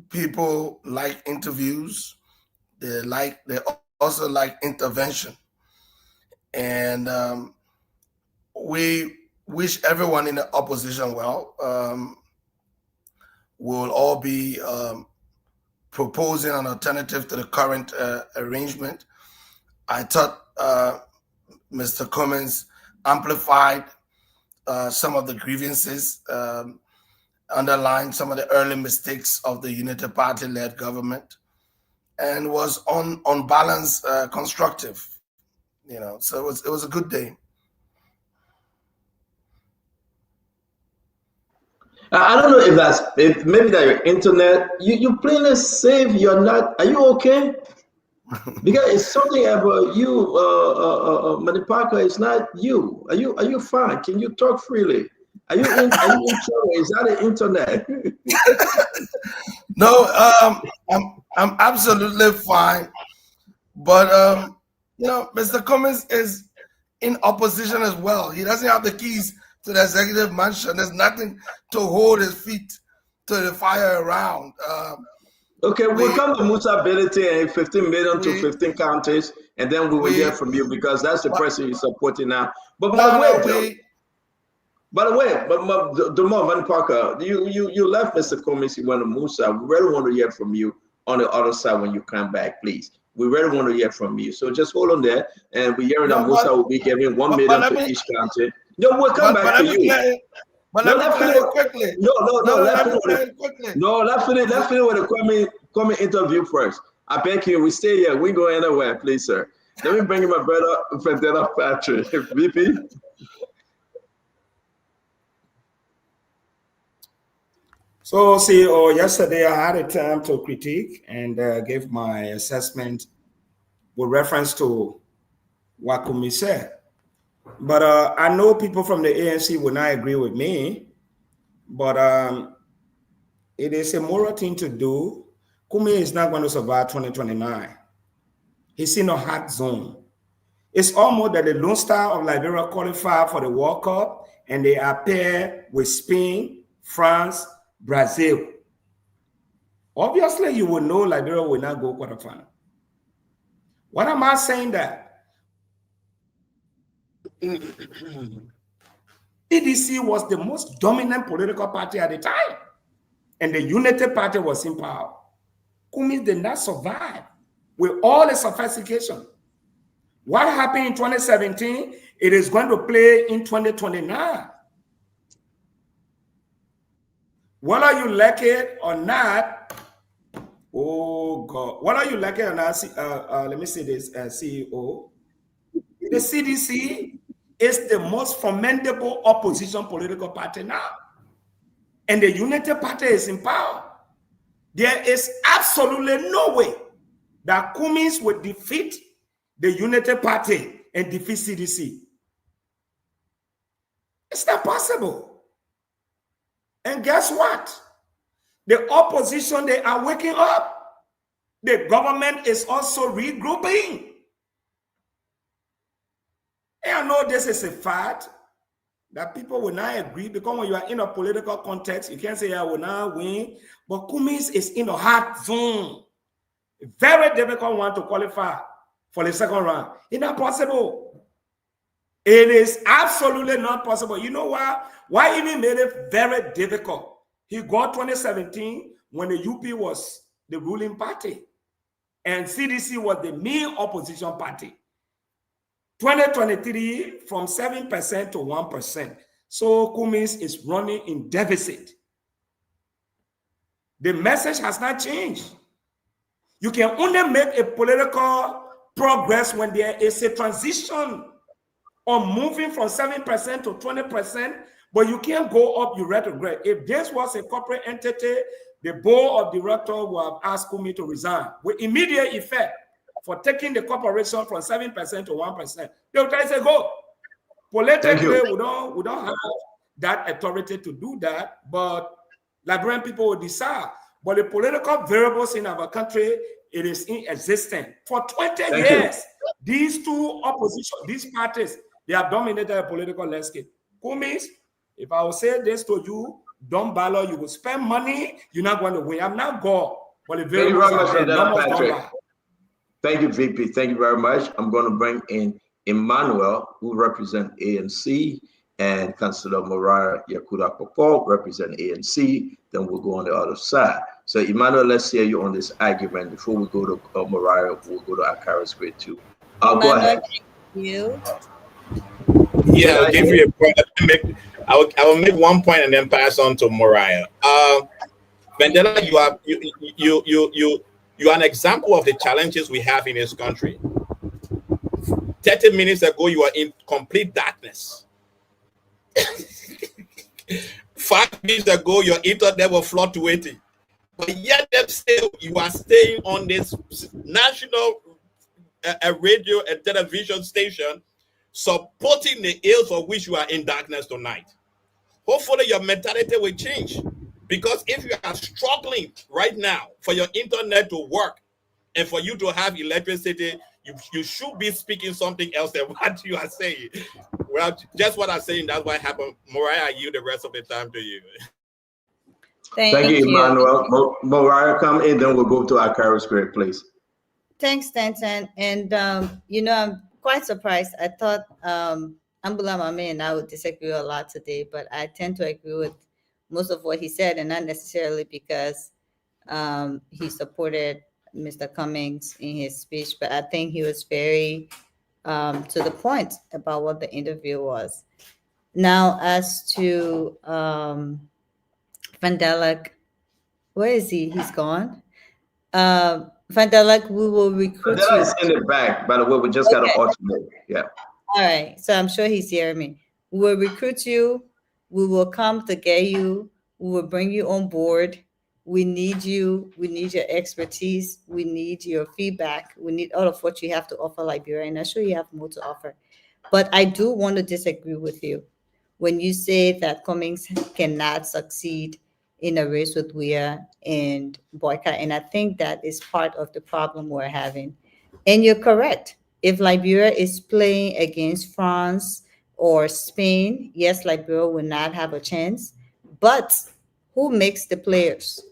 People like interviews. They also like intervention, and we wish everyone in the opposition well. We'll all be proposing an alternative to the current arrangement. I thought Mr. Cummins amplified some of the grievances, underlined some of the early mistakes of the Unity Party-led government, and was on balance constructive. You know, so it was a good day. I don't know if maybe that your internet, you plainly safe. You're not. Are you okay? Because it's something about you, Manny Parker. It's not you. Are you fine? Can you talk freely? Are you in trouble? Is that the internet? No, I'm absolutely fine. But you know, Mr. Cummins is in opposition as well. He doesn't have the keys to the executive mansion. There's nothing to hold his feet to the fire around. Okay, we'll come to Musa Belete and 15 million to 15 counties, and then we will hear from you because that's the person you're supporting now. But by the way, Demont, Manny Parker, you left Mr. Cummins, you went to Musa. We really want to hear from you on the other side when you come back, please. We really want to hear from you. So just hold on there, and we're hearing that Musa will be giving 1 million to each county. No, we'll come back to you. But let me play it quickly. Let's finish with the Kwame interview first. I beg you, we stay here. We go anywhere, please, sir. Let me bring in my brother, Federa Patrick. VP. So, CEO, yesterday I had a time to critique and give my assessment with reference to what Kumi said. But I know people from the ANC will not agree with me, but it is a moral thing to do. Kumi is not going to survive 2029. He's in a hot zone. It's almost that the Lone Star of Liberia qualified for the World Cup and they are paired with Spain, France, Brazil. Obviously, you will know Liberia will not go quarterfinal. What am I saying that? CDC was the most dominant political party at the time, and the Unity Party was in power. Kumi did not survive with all the sophistication. What happened in 2017, it is going to play in 2029. Whether you like it or not, oh God, whether you like it or not, let me say this, CEO, the CDC is the most formidable opposition political party now. And the Unity Party is in power. There is absolutely no way that Cummings would defeat the Unity Party and defeat CDC. It's not possible. And guess what? The opposition, they are waking up. The government is also regrouping. And I know this is a fact that people will not agree, because when you are in a political context, you can't say I will not win. But Cummings is in a hot zone. Very difficult one to qualify for the second round. It's not possible. It is absolutely not possible. You know why? Why even made it very difficult? He got 2017 when the UP was the ruling party and CDC was the main opposition party. 2023 from 7% to 1%. So Cummings is running in deficit. The message has not changed. You can only make a political progress when there is a transition on moving from 7% to 20%, but you can't go up, you retrograde. If this was a corporate entity, the board of directors would have asked Kumi to resign with immediate effect for taking the corporation from 7% to 1%. They will try to say, go. Politically, we don't have that authority to do that, but Liberian people will decide. But the political variables in our country, it is inexistent. For 20 years, these two opposition, these parties, they have dominated the political landscape. Cummings, if I will say this to you, don't ballot, you will spend money, you're not going to win. I'm not God. But the variables are there. Patrick. Thank you, VP. Thank you very much. I'm going to bring in Emmanuel, who represents ANC, and Councillor Mariah Yakuda Popo represent ANC. Then we'll go on the other side. So, Emmanuel, let's hear you on this argument. Before we go to Mariah, we'll go to Akara's grade 2. Go ahead. You. Yeah, I'll give you a point. I will make one point and then pass on to Mariah. Mandela, you are an example of the challenges we have in this country. 30 minutes ago, you were in complete darkness. 5 minutes ago, your internet was fluctuating. But yet, still, you are staying on this national radio and television station, supporting the ills for which you are in darkness tonight. Hopefully, your mentality will change. Because if you are struggling right now for your internet to work and for you to have electricity, you should be speaking something else than what you are saying. Well, just what I'm saying, that's what happened. Mariah, I yield the rest of the time to you. Thank you, Emmanuel. Mariah, come in, then we'll go to Akara's grade, please. Thanks, Stanton. And, I'm quite surprised. I thought Ambula Mame and I would disagree a lot today, but I tend to agree with most of what he said, and not necessarily because he supported Mr. Cummings in his speech, but I think he was very to the point about what the interview was. Now, as to Vandalek, where is he? He's gone. Vandalek, we will recruit Vandalek is in the back, by the way. We just got an alternate. Yeah. All right. So I'm sure he's hearing me. We will recruit you. We will come to get you. We will bring you on board. We need you. We need your expertise. We need your feedback. We need all of what you have to offer Liberia, and I'm sure you have more to offer. But I do want to disagree with you when you say that Cummings cannot succeed in a race with Weah and Boycott. And I think that is part of the problem we're having. And you're correct. If Liberia is playing against France or Spain, yes, Liberia will not have a chance. But who makes the players?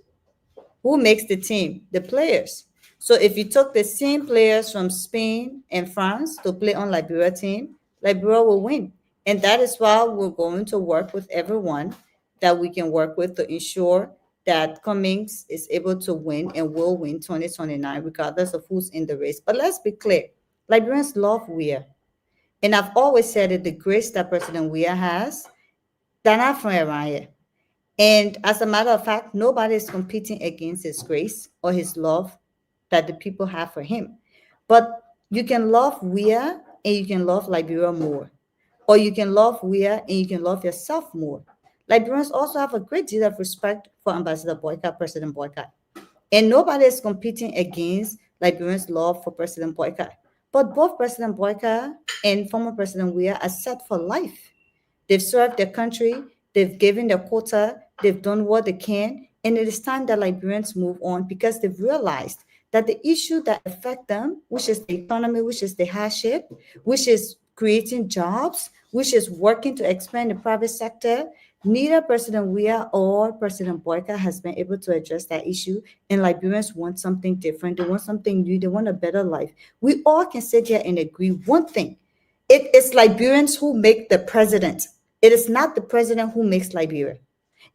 Who makes the team? The players. So if you took the same players from Spain and France to play on Liberia team, Liberia will win. And that is why we're going to work with everyone that we can work with to ensure that Cummings is able to win and will win 2029, regardless of who's in the race. But let's be clear, Liberians love Weah. And I've always said that the grace that President Weah has, they're not from around here. And as a matter of fact, nobody is competing against his grace or his love that the people have for him. But you can love Weah and you can love Liberia more. Or you can love Weah and you can love yourself more. Liberians also have a great deal of respect for Ambassador Boycott, President Boycott. And nobody is competing against Liberians' love for President Boycott. But both President Boycott and former President Weah are set for life. They've served their country, they've given their quota, they've done what they can, and it is time that Liberians move on because they've realized that the issue that affect them, which is the economy, which is the hardship, which is creating jobs, which is working to expand the private sector, neither President Weah or President Boycott has been able to address that issue, and Liberians want something different. They want something new. They want a better life. We all can sit here and agree one thing. It is Liberians who make the president. It is not the president who makes Liberia.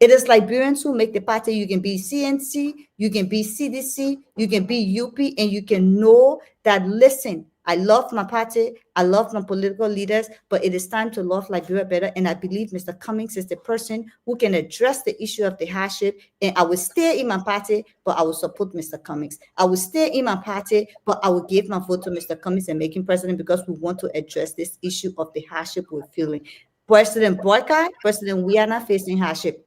It is Liberians who make the party. You can be CNC, you can be CDC, you can be UP, and you can know that, listen, I love my party, I love my political leaders, but it is time to love Liberia better. And I believe Mr. Cummings is the person who can address the issue of the hardship. And I will stay in my party, but I will support Mr. Cummings. I will stay in my party, but I will give my vote to Mr. Cummings and make him president because we want to address this issue of the hardship we're feeling. President Boycott, President, we are not facing hardship.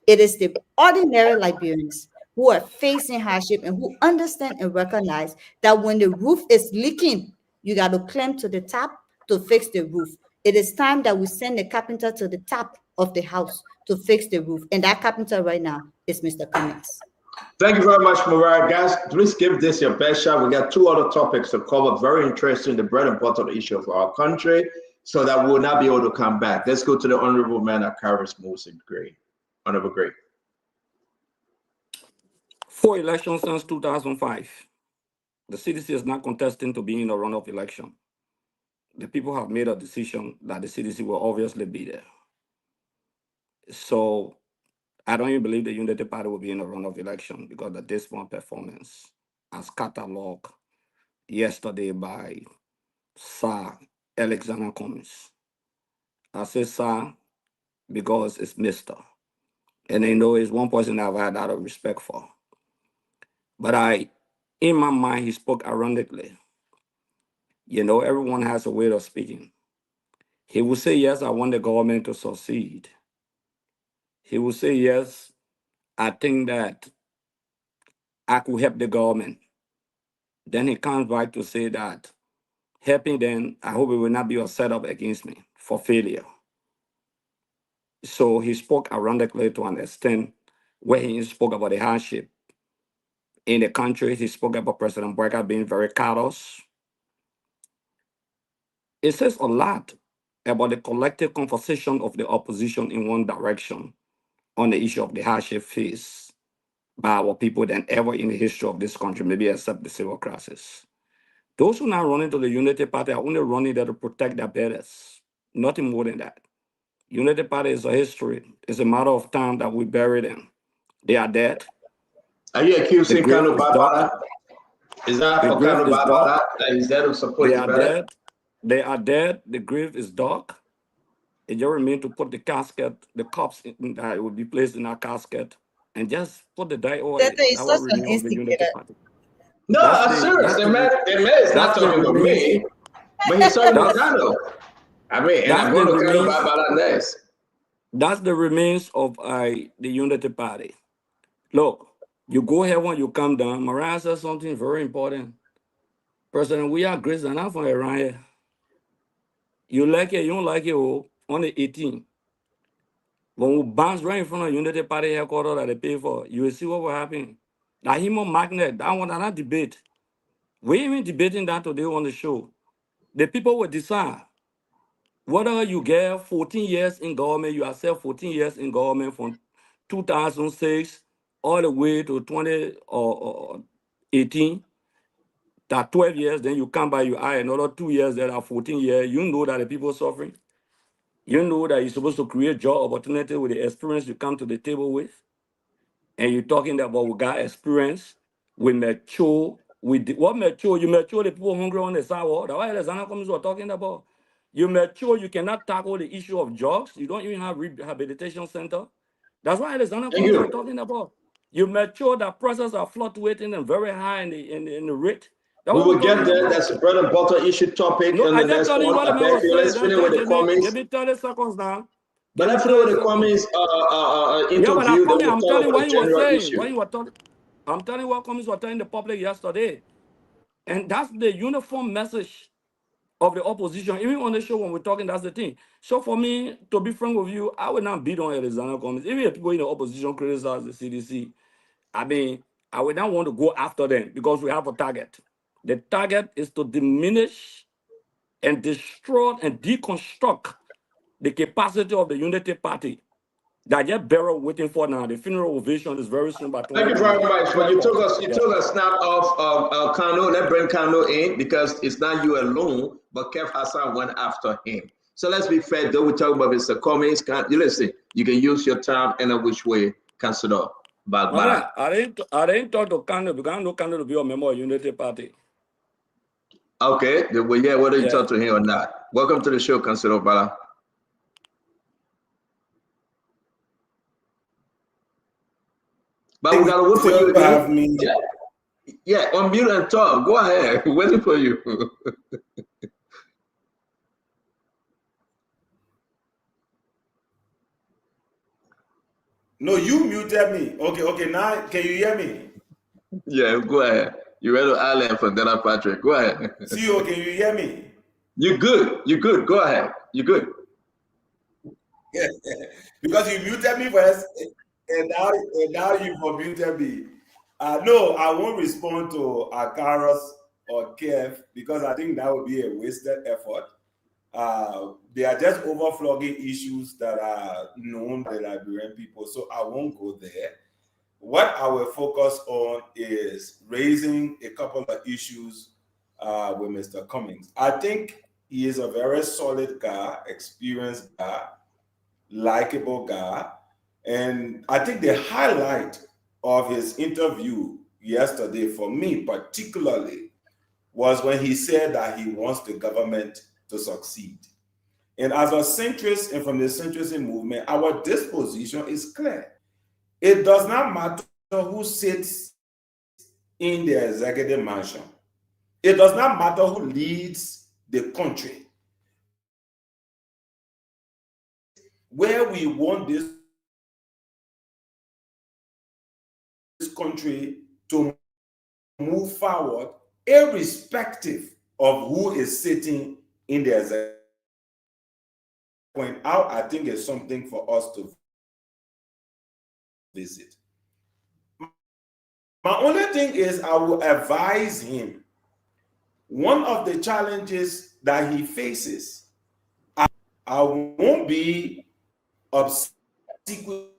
It is the ordinary Liberians who are facing hardship and who understand and recognize that when the roof is leaking, you got to climb to the top to fix the roof. It is time that we send the carpenter to the top of the house to fix the roof. And that carpenter right now is Mr. Cummings. Thank you very much, Mariah. Guys, please give this your best shot. We got two other topics to cover. Very interesting, the bread and butter issue of our country, so that we will not be able to come back. Let's go to the Honorable Man at Karis Mosen Gray. Honorable Gray. 4 elections since 2005. The CDC is not contesting to be in a runoff election. The people have made a decision that the CDC will obviously be there. So I don't even believe the Unity Party will be in a runoff election because of this one performance as cataloged yesterday by Sir Alexander Cummings. I say Sir because it's Mr. And I know it's one person I've had a lot of respect for. But in my mind, he spoke ironically. You know, everyone has a way of speaking. He will say, yes, I want the government to succeed. He will say, yes, I think that I could help the government. Then he comes back to say that helping them, I hope it will not be a setup against me for failure. So he spoke ironically to an extent where he spoke about the hardship in the country. He spoke about President Boycott being very callous. It says a lot about the collective conversation of the opposition in one direction on the issue of the hardship faced by our people than ever in the history of this country, maybe except the civil crisis. Those who are now running to the Unity Party are only running there to protect their betters, nothing more than that. Unity Party is a history. It's a matter of time that we bury them. They are dead. Are you accusing Kanu Babala? Is that for Kanu Babala that he's there to support the better? They are dead. The grave is dark. It just remains to put the casket, the corpse that will be placed in our casket, and just put the die oil. That will remain of the Unity Party. No, I'm serious. The man is not talking about me, but he's talking about Kanu. I mean, and I'm going to Kanu Babala next. That's the remains of the Unity Party. Look, you go here when you come down. Mariah said something very important. President, we are grace enough from around here. You like it, you don't like it, oh, on the 18th. When we bounce right in front of Unity Party headquarters that they pay for, you will see what will happen. That human magnet, that one, that debate. We even debating that today on the show. The people will decide whether you get 14 years in government, you accept 14 years in government from 2006 all the way to 2018, that 12 years, then you come by, you add another 2 years, that are 14 years. You know that the people suffering. You know that you're supposed to create job opportunity with the experience you come to the table with. And you're talking about we got experience, we mature. What mature? You mature the people hungry on the sidewalk. That's why Alexander Cummings was talking about. You mature, you cannot tackle the issue of drugs. You don't even have rehabilitation center. That's why Alexander Cummings was talking about. You mature, the prices are fluctuating and very high in the rate. We will get there. That's a bread and butter issue topic. No, on I the just next told you one. what the man was saying. Let's finish with the comments. Give me 30 seconds now. But let's finish with the comments interview that will I'm follow telling for what the he was general saying. issue. What he was talking. I'm telling you what Cummings was telling the public yesterday. And that's the uniform message of the opposition. Even on the show when we're talking, that's the thing. So for me, to be frank with you, I would not beat on Alexander Cummings. Even if people in the opposition criticize the CDC, I mean, I would not want to go after them because we have a target. The target is to diminish and destroy and deconstruct the capacity of the Unity Party that yet Barrow waiting for now. The funeral ovation is very soon. But Thank you very much. But you took us snap off of Kano. Let's bring Kano in because it's not you alone, but Kev Hassan went after him. So let's be fair, though. We're talking about Mr. Cummings. You listen, you can use your time in a which way, Councilor Bagbara. I didn't talk to Kano because I know Kano to be a member of Unity Party. Okay, well, yeah, whether you talk to him or not. Welcome to the show, Councilor Bala. But we gotta wait for you again. Yeah, unmute and talk. Go ahead. Waiting for you. No, you muted me. Okay. Now, can you hear me? Yeah, go ahead. You ready to Island for Dana Patrick? Go ahead. CEO, can you hear me? You're good. You're good. Go ahead. You're good. Yeah, because you muted me first, and now you muted me. No, I won't respond to Akaros or Kev because I think that would be a wasted effort. They are just overflogging issues that are known by the Liberian people, so I won't go there. What I will focus on is raising a couple of issues with Mr. Cummings. I think he is a very solid guy, experienced guy, likable guy, and I think the highlight of his interview yesterday for me particularly was when he said that he wants the government to succeed. And as a centrist and from the centrist movement, our disposition is clear. It does not matter who sits in the executive mansion. It does not matter who leads the country. Where we want this country to move forward, irrespective of who is sitting in the executive. Point out, I think it's something for us to visit. My only thing is I will advise him, one of the challenges that he faces, I won't be obsequious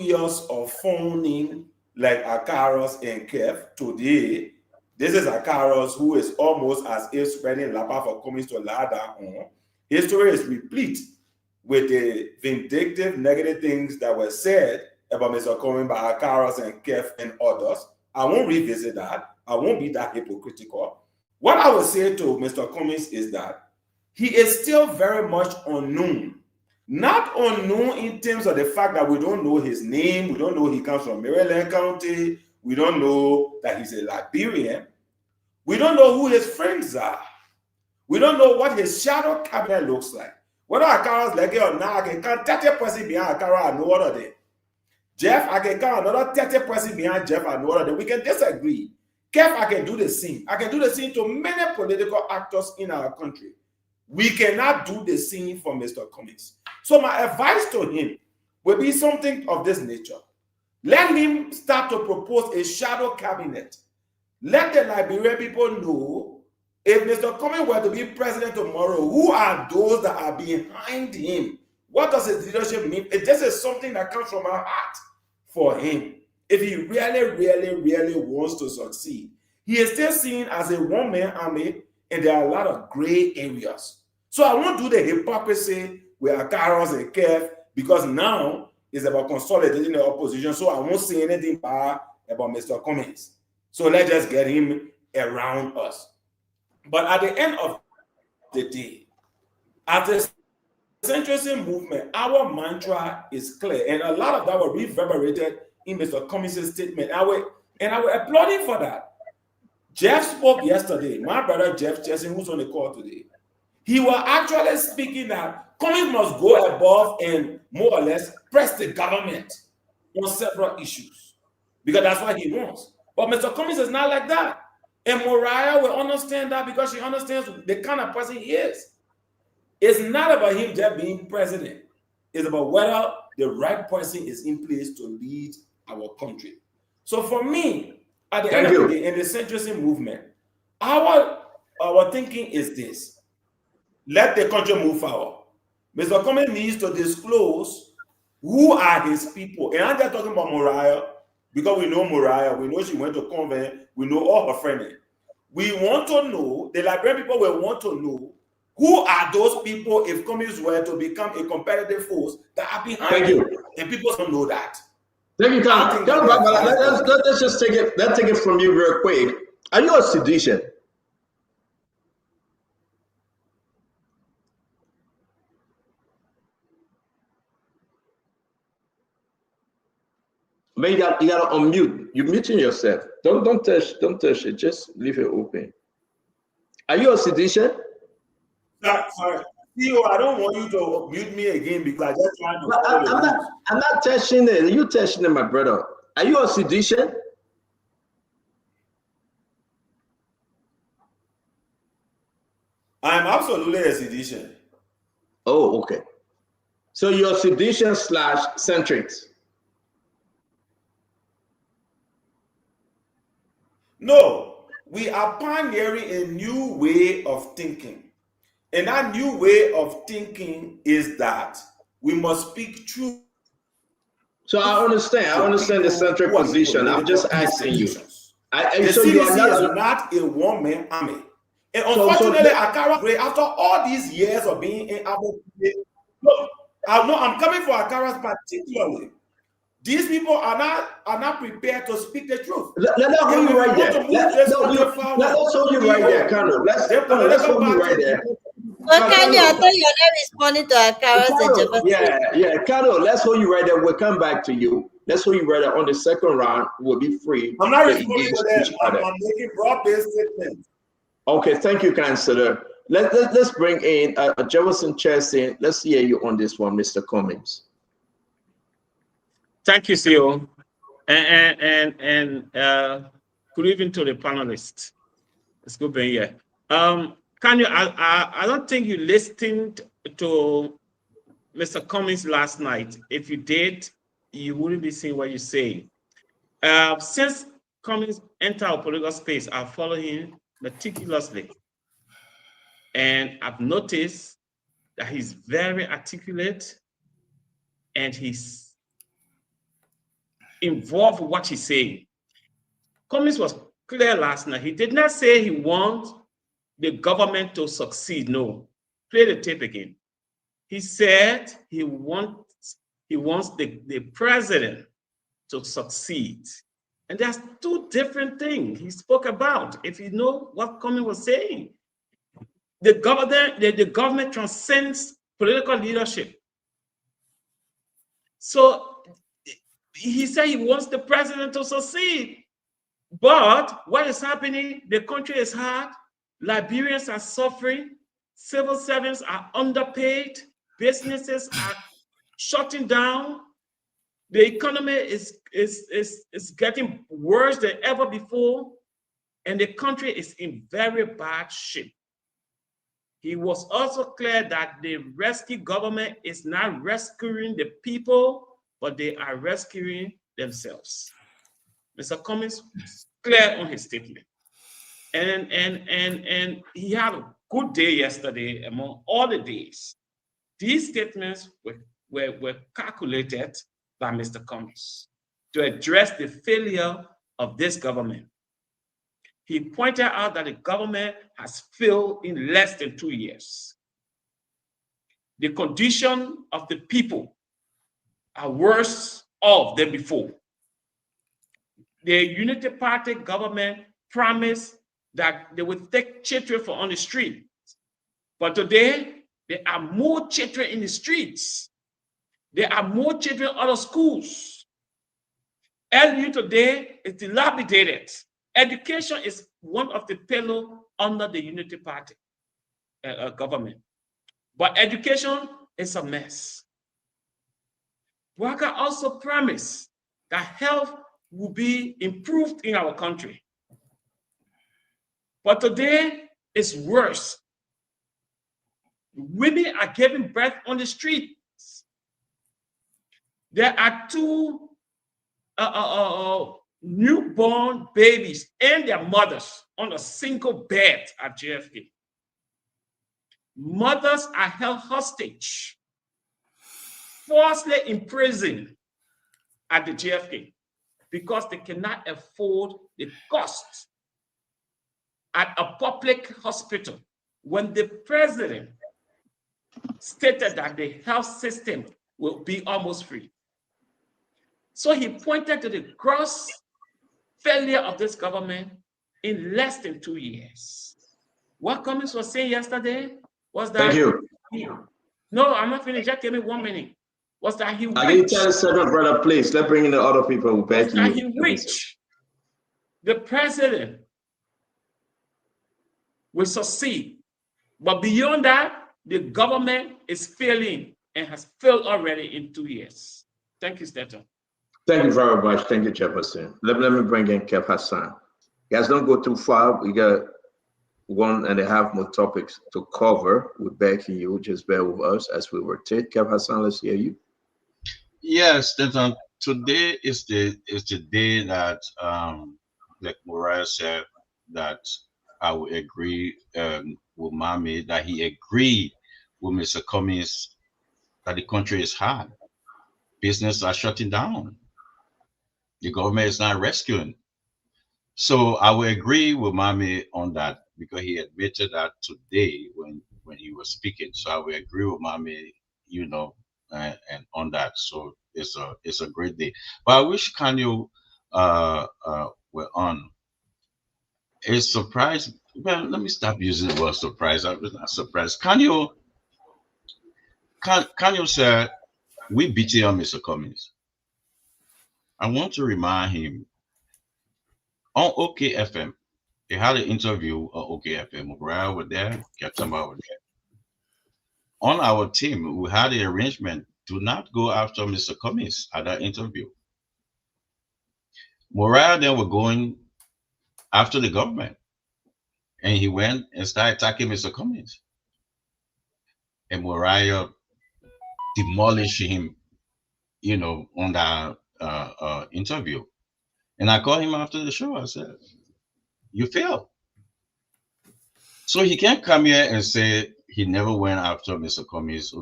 or phoning like Akaros and Kev today. This is Akaros who is almost as if spreading Lapa for Cummings to ladder on. History is replete with the vindictive, negative things that were said about Mr. Cummings by Akaros and Kev and others. I won't revisit that. I won't be that hypocritical. What I would say to Mr. Cummings is that he is still very much unknown. Not unknown in terms of the fact that we don't know his name, we don't know he comes from Maryland County, we don't know that he's a Liberian, we don't know who his friends are, we don't know what his shadow cabinet looks like. Whether Akara's leg or not, I can count 30% behind Akara and no other day. Jeff, I can count another 30% behind Jeff and no other day. We can disagree. Kev, I can do the same. I can do the same to many political actors in our country. We cannot do the same for Mr. Cummings. So my advice to him will be something of this nature. Let him start to propose a shadow cabinet. Let the Liberian people know if Mr. Cummings were to be president tomorrow, who are those that are behind him? What does his leadership mean? This is something that comes from our heart for him. If he really wants to succeed, he is still seen as a one-man army, and there are a lot of gray areas. So I won't do the hypocrisy with Akaros and Kev, because now it's about consolidating the opposition. So I won't say anything bad about Mr. Cummings. So let's just get him around us. But at the end of the day, as the centrism movement, our mantra is clear, and a lot of that was reverberated in Mr. Cummings' statement. I will applaud him for that. Jeff spoke yesterday. My brother Jeff Chesson, who's on the call today, he was actually speaking that Cummings must go above and more or less press the government on several issues, because that's what he wants. But Mr. Cummings is not like that. And Mariah will understand that because she understands the kind of person he is. It's not about him just being president. It's about whether the right person is in place to lead our country. So for me, at the end of the day, in the centrism movement, our thinking is this. Let the country move forward. Mr. Cummings needs to disclose who are his people. And I'm just talking about Mariah, because we know Mariah, we know she went to convent, we know all her friends. We want to know, the Liberian people will want to know, who are those people if Cummings were to become a competitive force that are behind him? And people don't know that. Thank you, Tom. Let's just take it from you real quick. Are you a sedition? But you gotta unmute. You're muting yourself. Don't touch it. Just leave it open. Are you a sedition? Sorry. Theo, I don't want you to mute me again because I just trying to. I'm not touching it. You touching it, my brother. Are you a sedition? I'm absolutely a sedition. Oh, okay. So you're a sedition / centrics. No, we are pioneering a new way of thinking. And that new way of thinking is that we must speak truth. So I understand the centric position. I'm just asking you. The CDC is not a one-man army. And unfortunately, Akara, after all these years of being in Abu Dhabi, look, I'm coming for Akara particularly. These people are not prepared to speak the truth. Let's hold you right there. Let's hold you right there, Colonel. Let's hold you right there. Okay, I thought you're not responding to Akara's and Yeah, Colonel, let's hold you right there. We'll come back to you. Let's hold you right there. On the second round, we'll be free. I'm not responding to that. I'm making broad-based statements. Okay, thank you, Councillor. Let's bring in Jefferson Chesson. Let's hear you on this one, Mr. Cummings. Thank you, CEO, and good evening to the panelists. It's good being here. I don't think you listened to Mr. Cummings last night. If you did, you wouldn't be seeing what you're saying. Since Cummings entered our political space, I've followed him meticulously, and I've noticed that he's very articulate and he's involved with what he's saying. Cummings was clear last night. He did not say he wants the government to succeed. No. Play the tape again. He said he wants the president to succeed. And that's two different things he spoke about. If you know what Cummings was saying, the government transcends political leadership. So he said he wants the president to succeed. But what is happening? The country is hard. Liberians are suffering. Civil servants are underpaid. Businesses are shutting down. The economy is getting worse than ever before, and the country is in very bad shape. He was also clear that the rescue government is not rescuing the people, but they are rescuing themselves. Mr. Cummings was clear on his statement. And he had a good day yesterday among all the days. These statements were calculated by Mr. Cummings to address the failure of this government. He pointed out that the government has failed in less than 2 years. The condition of the people are worse off than before. The Unity Party government promised that they would take children from on the street. But today, there are more children in the streets. There are more children out of schools. LU today is dilapidated. Education is one of the pillars under the Unity Party government. But education is a mess. Waka also promised that health will be improved in our country. But today it's worse. Women are giving birth on the streets. There are 2 newborn babies and their mothers on a single bed at JFK. Mothers are held hostage, falsely imprisoned at the JFK because they cannot afford the cost at a public hospital when the president stated that the health system will be almost free. So he pointed to the gross failure of this government in less than 2 years. What Cummings was saying yesterday was that— Thank you. No, I'm not finished. Just give me 1 minute. Was that he I need 10 seconds, brother, please. Let's bring in the other people who back you. He reached the president will succeed. But beyond that, the government is failing and has failed already in 2 years. Thank you, Staton. Thank you very much. Thank you, Jefferson. Let me bring in Kev Hassan. Guys, don't go too far. We got 1.5 more topics to cover. We're backing you. Just bear with us as we rotate. Kev Hassan, let's hear you. Yes, Stanton, today is the day that, like Mariah said, that I would agree with Mami, that he agreed with Mr. Cummings that the country is hard. Business are shutting down. The government is not rescuing. So I will agree with Mami on that because he admitted that today when he was speaking. So I will agree with Mami, you know, and on that. So it's a great day. But I wish Kanyo were on. It's surprised. Well, let me stop using the word surprise. I was not surprised. Kanyo said, we beat you on Mr. Cummings. I want to remind him on OKFM, he had an interview on OKFM. O'Brien was there, Katamba was there. On our team, we had an arrangement to not go after Mr. Cummings at that interview. Moriah then were going after the government. And he went and started attacking Mr. Cummings. And Moriah demolished him, you know, on that interview. And I called him after the show. I said, you failed. So he can't come here and say he never went after Mr. Cummings.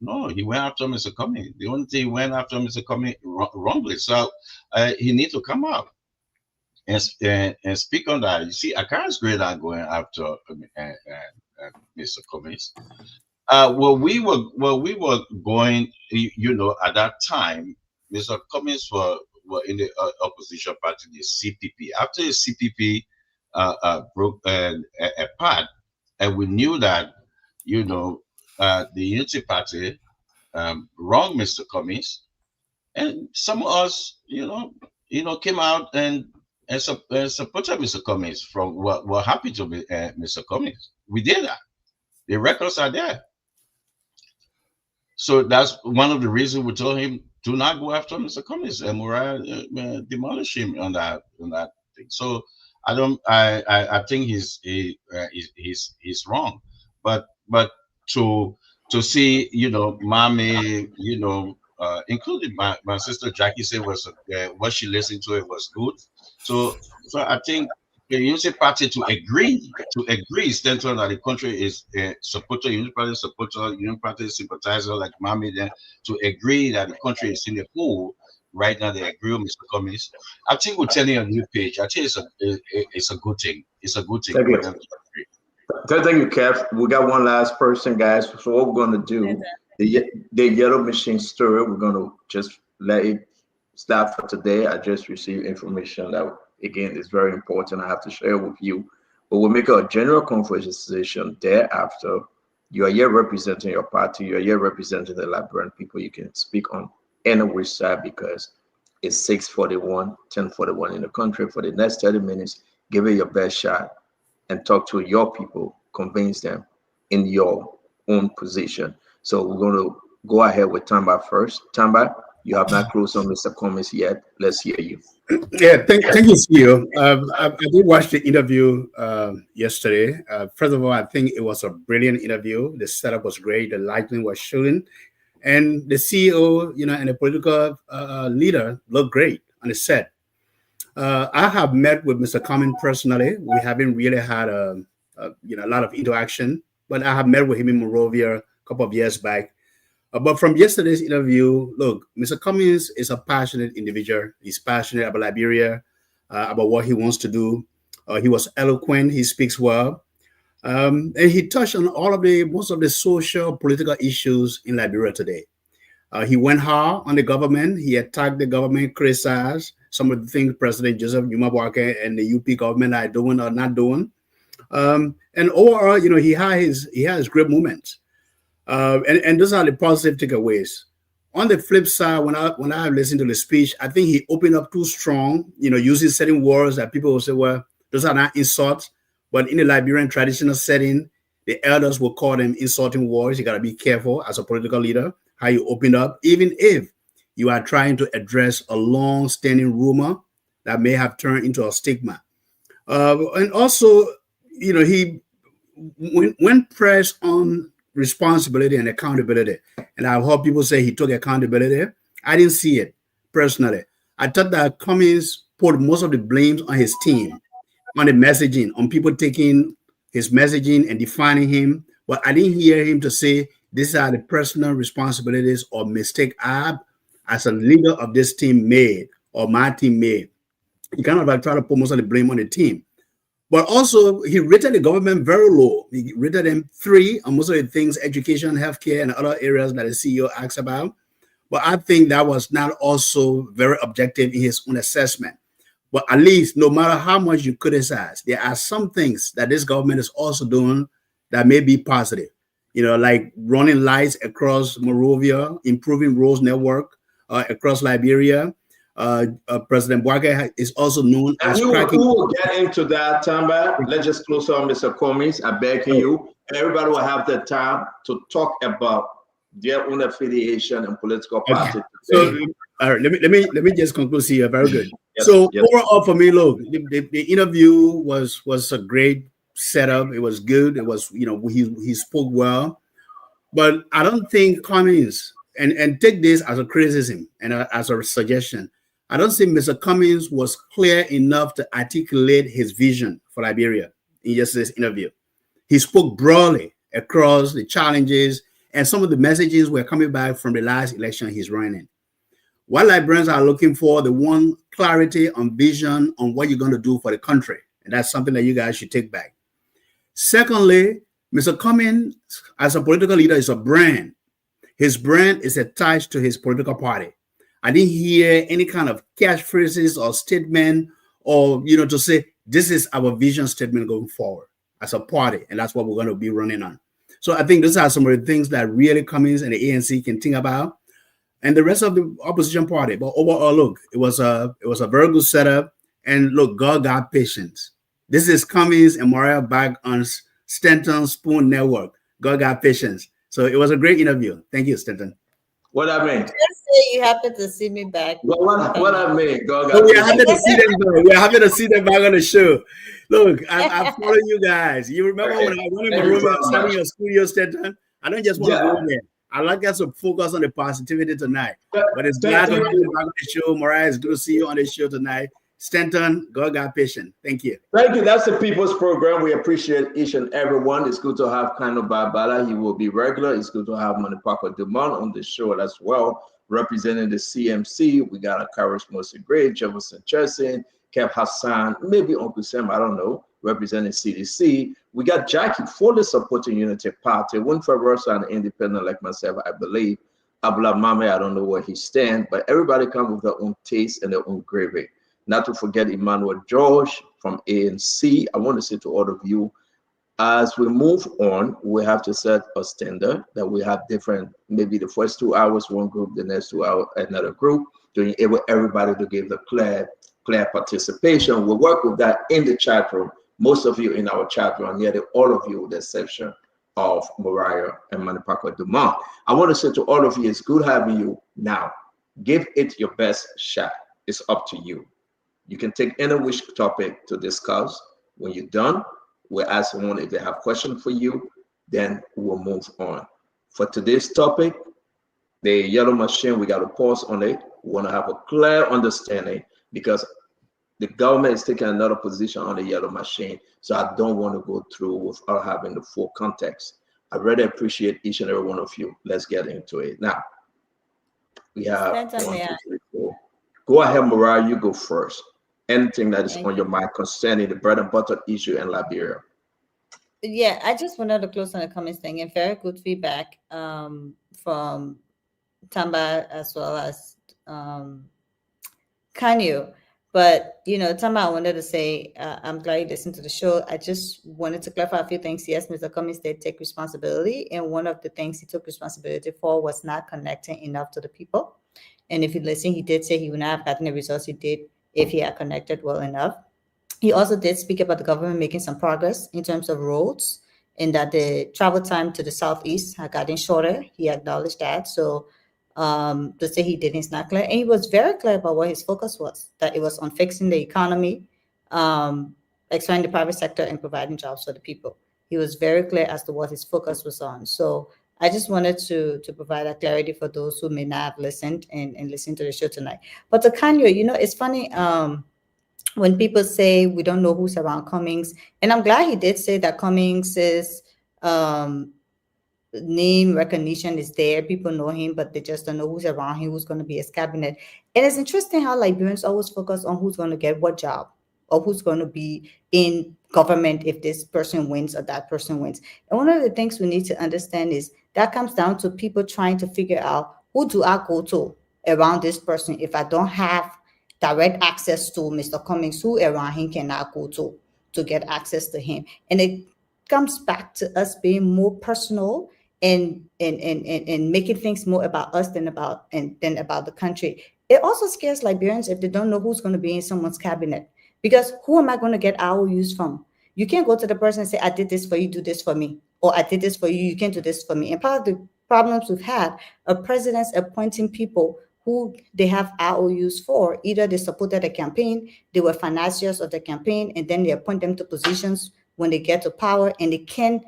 No, he went after Mr. Cummings. The only thing he went after Mr. Cummings wrongly. So he needs to come up and speak on that. You see, Akara's great at going after Mr. Cummings. Well, we were going, you know, at that time, Mr. Cummings were in the opposition party, the CPP. After the CPP broke apart, and we knew that, you know, the Unity Party wronged Mr. Cummings, and some of us, you know, came out and supported Mr. Cummings. Were happy to be Mr. Cummings. We did that. The records are there. So that's one of the reasons we told him do not go after Mr. Cummings and Moriah demolish him on that thing. So I think he's wrong, but to see, you know, mommy, you know, including my sister Jackie said was what she listened to, it was good. So I think the Unity Party to agree, Stanton, that the country is a supporter, Unity Party supporter, Unity Party sympathizer like mommy, then to agree that the country is in a hole right now. They agree with Mr. Cummings. I think we're telling a new page. I think it's a good thing. It's a good thing Thank for you. them to agree. Thank you, Kev. We got one last person, guys. So what we're going to do, the yellow machine story, we're going to just let it stop for today. I just received information that, again, is very important. I have to share with you. But we'll make a general conversation thereafter. You are here representing your party. You are here representing the Liberian people. You can speak on any which side because it's 6:41, 10:41 in the country. For the next 30 minutes, give it your best shot and talk to your people, convince them in your own position. So we're going to go ahead with Tamba first. Tamba, you have not closed on Mr. Cummings yet. Let's hear you. Yeah, thank you, CEO. I did watch the interview yesterday. First of all, I think it was a brilliant interview. The setup was great. The lighting was shooting. And the CEO, you know, and the political leader looked great on the set. I have met with Mr. Cummings personally. We haven't really had a lot of interaction, but I have met with him in Monrovia a couple of years back. But from yesterday's interview, look, Mr. Cummings is a passionate individual. He's passionate about Liberia, about what he wants to do. He was eloquent. He speaks well. And he touched on most of the social, political issues in Liberia today. He went hard on the government. He attacked the government, criticized some of the things President Joseph Numa Boakai and the UP government are doing or not doing. And overall, you know, he has great moments. And those are the positive takeaways. On the flip side, when I listened to the speech, I think he opened up too strong, you know, using certain words that people will say, well, those are not insults. But in the Liberian traditional setting, the elders will call them insulting words. You got to be careful as a political leader how you open up, even if you are trying to address a long-standing rumor that may have turned into a stigma. And also, you know, when pressed on responsibility and accountability, and I've heard people say he took accountability, I didn't see it personally. I thought that Cummings put most of the blames on his team, on the messaging, on people taking his messaging and defining him, but I didn't hear him to say these are the personal responsibilities or mistake I, as a leader of this team, made or my team made. He kind of like try to put most of the blame on the team. But also, he rated the government very low. He rated them 3 on most of the things, education, healthcare, and other areas that the CEO asks about. But I think that was not also very objective in his own assessment. But at least, no matter how much you criticize, there are some things that this government is also doing that may be positive. You know, like running lights across Monrovia, improving roads network across Liberia. President Boakai is also known as cracking. We will get into that, Tamba. Let's just close on Mr. Cummings. I beg you. Everybody will have the time to talk about their own affiliation and political party. So, all right, let me just conclude here. Very good. Yes, so overall, for me, look, the interview was a great setup. It was good. It was, you know, he spoke well, but I don't think Cummings, and take this as a criticism and as a suggestion, I don't think Mr. Cummings was clear enough to articulate his vision for Liberia in yesterday's interview. He spoke broadly across the challenges, and some of the messages were coming back from the last election he's running. What Liberians are looking for, they want clarity on vision on what you're going to do for the country. And that's something that you guys should take back. Secondly, Mr. Cummings, as a political leader, is a brand. His brand is attached to his political party. I didn't hear any kind of catchphrases or statement or, you know, to say, this is our vision statement going forward as a party. And that's what we're going to be running on. So I think these are some of the things that really Cummings and the ANC can think about, and the rest of the opposition party. But overall, look, it was a very good setup. And look, God got patience. This is Cummings and Moriah back on Stanton Spoon Network. God got patience. So it was a great interview. Thank you, Stanton. What I mean? Just say you happen to see me back. What I mean? So we are happy to see them. We are happy to see them back on the show. Look, I follow you guys. You remember when I went in my room and was having your studio, Stanton? I don't just want to go there. I like us to focus on the positivity tonight. But it's glad to have you back on the show. Mariah, it's good to see you on the show tonight. Stanton, God got patient. Thank you. Thank you. That's the People's Program. We appreciate each and every one. It's good to have Kano Babala. He will be regular. It's good to have Manipako Dumont on the show as well, representing the CMC. We got a Charisma Great, Jefferson Cherson, Kev Hassan, maybe Uncle Sam, I don't know, representing CDC. We got Jackie fully supporting Unity Party. Winfred Russell, an independent like myself, I believe. Abla Mame, I don't know where he stands, but everybody comes with their own taste and their own gravy. Not to forget Emmanuel George from ANC. I want to say to all of you, as we move on, we have to set a standard that we have different, maybe the first 2 hours, one group, the next 2 hours, another group, to enable everybody to give the clear participation. We'll work with that in the chat room. Most of you in our chat room, nearly all of you, with the exception of Mariah and Manipako Dumont. I want to say to all of you, it's good having you now. Give it your best shot. It's up to you. You can take any wish topic to discuss. When you're done, we'll ask someone if they have a question for you, then we'll move on. For today's topic, the yellow machine, we got to pause on it. We want to have a clear understanding because the government is taking another position on the yellow machine. So I don't want to go through without having the full context. I really appreciate each and every one of you. Let's get into it. Now, we have 1, 2, 3, 4. Go ahead, Mariah, you go first. Anything that is on your mind concerning the bread and butter issue in Liberia. Yeah, I just wanted to close on the comments thing and very good feedback from Tamba as well as Kanyo. But, you know, Tamba, I wanted to say, I'm glad you listened to the show. I just wanted to clarify a few things. Yes, Mr. Cummings did take responsibility. And one of the things he took responsibility for was not connecting enough to the people. And if you listen, he did say he would not have gotten the results he did if he had connected well enough. He also did speak about the government making some progress in terms of roads and that the travel time to the southeast had gotten shorter. He acknowledged that. So to say he did is not clear. And he was very clear about what his focus was, that it was on fixing the economy, expanding the private sector and providing jobs for the people. He was very clear as to what his focus was on. So I just wanted to provide that clarity for those who may not have listened and listened to the show tonight. But to Kanye, you know, it's funny when people say we don't know who's around Cummings, and I'm glad he did say that Cummings's name recognition is there. People know him, but they just don't know who's around him, who's going to be his cabinet. And it's interesting how Liberians always focus on who's going to get what job or who's going to be in government if this person wins or that person wins. And one of the things we need to understand is that comes down to people trying to figure out who do I go to around this person if I don't have direct access to Mr. Cummings, who around him can I go to get access to him. And it comes back to us being more personal and making things more about us than about the country. It also scares Liberians if they don't know who's going to be in someone's cabinet. Because who am I going to get IOUs from? You can't go to the person and say, I did this for you, do this for me. Or I did this for you, you can't do this for me. And part of the problems we've had are presidents appointing people who they have IOUs for. Either they supported the campaign, they were financiers of the campaign, and then they appoint them to positions when they get to power, and they can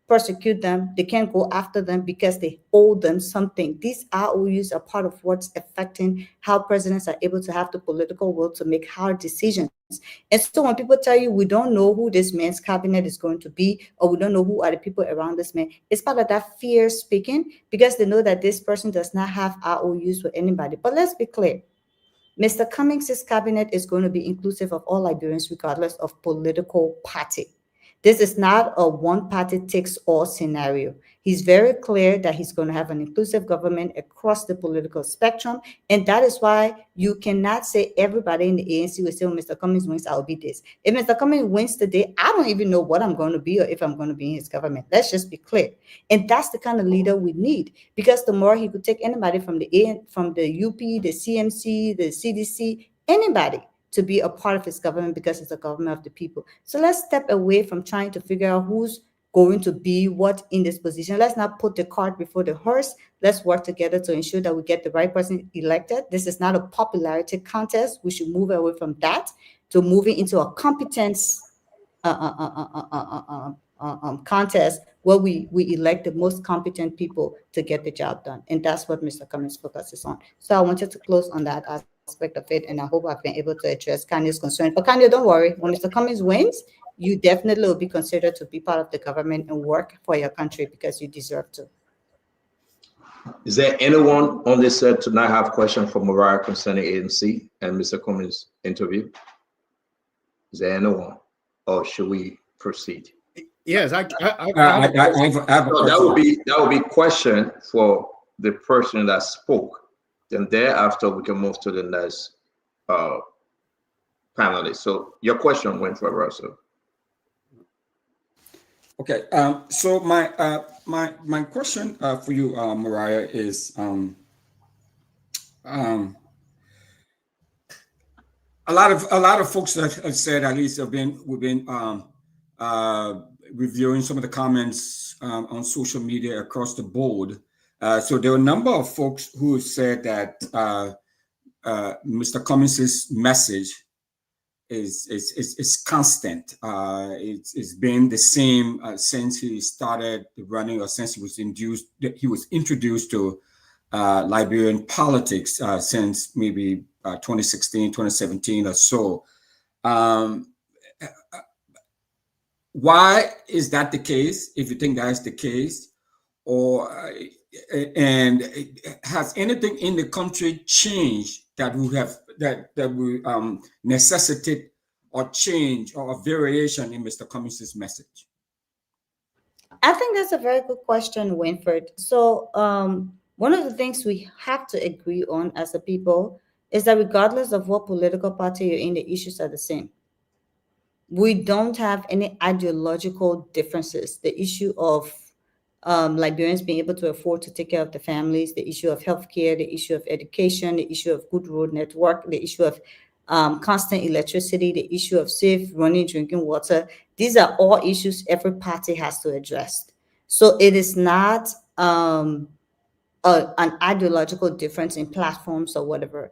persecute them, they can't go after them because they owe them something. These IOUs are part of what's affecting how presidents are able to have the political will to make hard decisions. And so when people tell you we don't know who this man's cabinet is going to be, or we don't know who are the people around this man, it's part of that fear speaking because they know that this person does not have IOUs with anybody. But let's be clear. Mr. Cummings' cabinet is going to be inclusive of all Liberians regardless of political party. This is not a one-party-takes-all scenario. He's very clear that he's going to have an inclusive government across the political spectrum, and that is why you cannot say everybody in the ANC will say, oh, Mr. Cummings wins, I'll be this. If Mr. Cummings wins today, I don't even know what I'm going to be or if I'm going to be in his government. Let's just be clear. And that's the kind of leader we need, because the more he could take anybody from the UP, the CMC, the CDC, anybody, to be a part of his government because it's a government of the people. So let's step away from trying to figure out who's going to be what in this position. Let's not put the cart before the horse. Let's work together to ensure that we get the right person elected. This is not a popularity contest. We should move away from that to moving into a competence contest where we elect the most competent people to get the job done. And that's what Mr. Cummings focuses on. So I wanted to close on that aspect of it, and I hope I've been able to address Kanye's concern. But Kanye, don't worry, when Mr. Cummings wins, you definitely will be considered to be part of the government and work for your country because you deserve to. Is there anyone on this set tonight have a question for Mariah concerning ANC and Mr. Cummings' interview? Is there anyone, or should we proceed? Yes, that would be question for the person that spoke. Then thereafter we can move to the next panelist. So your question went for Russell. Okay, so my question for you, Mariah, is a lot of folks that have said, at least we've been reviewing some of the comments on social media across the board. So there are a number of folks who said that Mr. Cummings' message is constant. It's been the same since he started running, or since he was introduced to Liberian politics since maybe 2016, 2017 or so. Why is that the case? If you think that is the case, and has anything in the country changed that will necessitate or change or a variation in Mr. Cummings' message? I think that's a very good question, Winfred. So one of the things we have to agree on as a people is that regardless of what political party you're in, the issues are the same. We don't have any ideological differences. The issue of Liberians being able to afford to take care of the families, the issue of healthcare, the issue of education, the issue of good road network, the issue of constant electricity, the issue of safe running drinking water. These are all issues every party has to address. So it is not an ideological difference in platforms or whatever.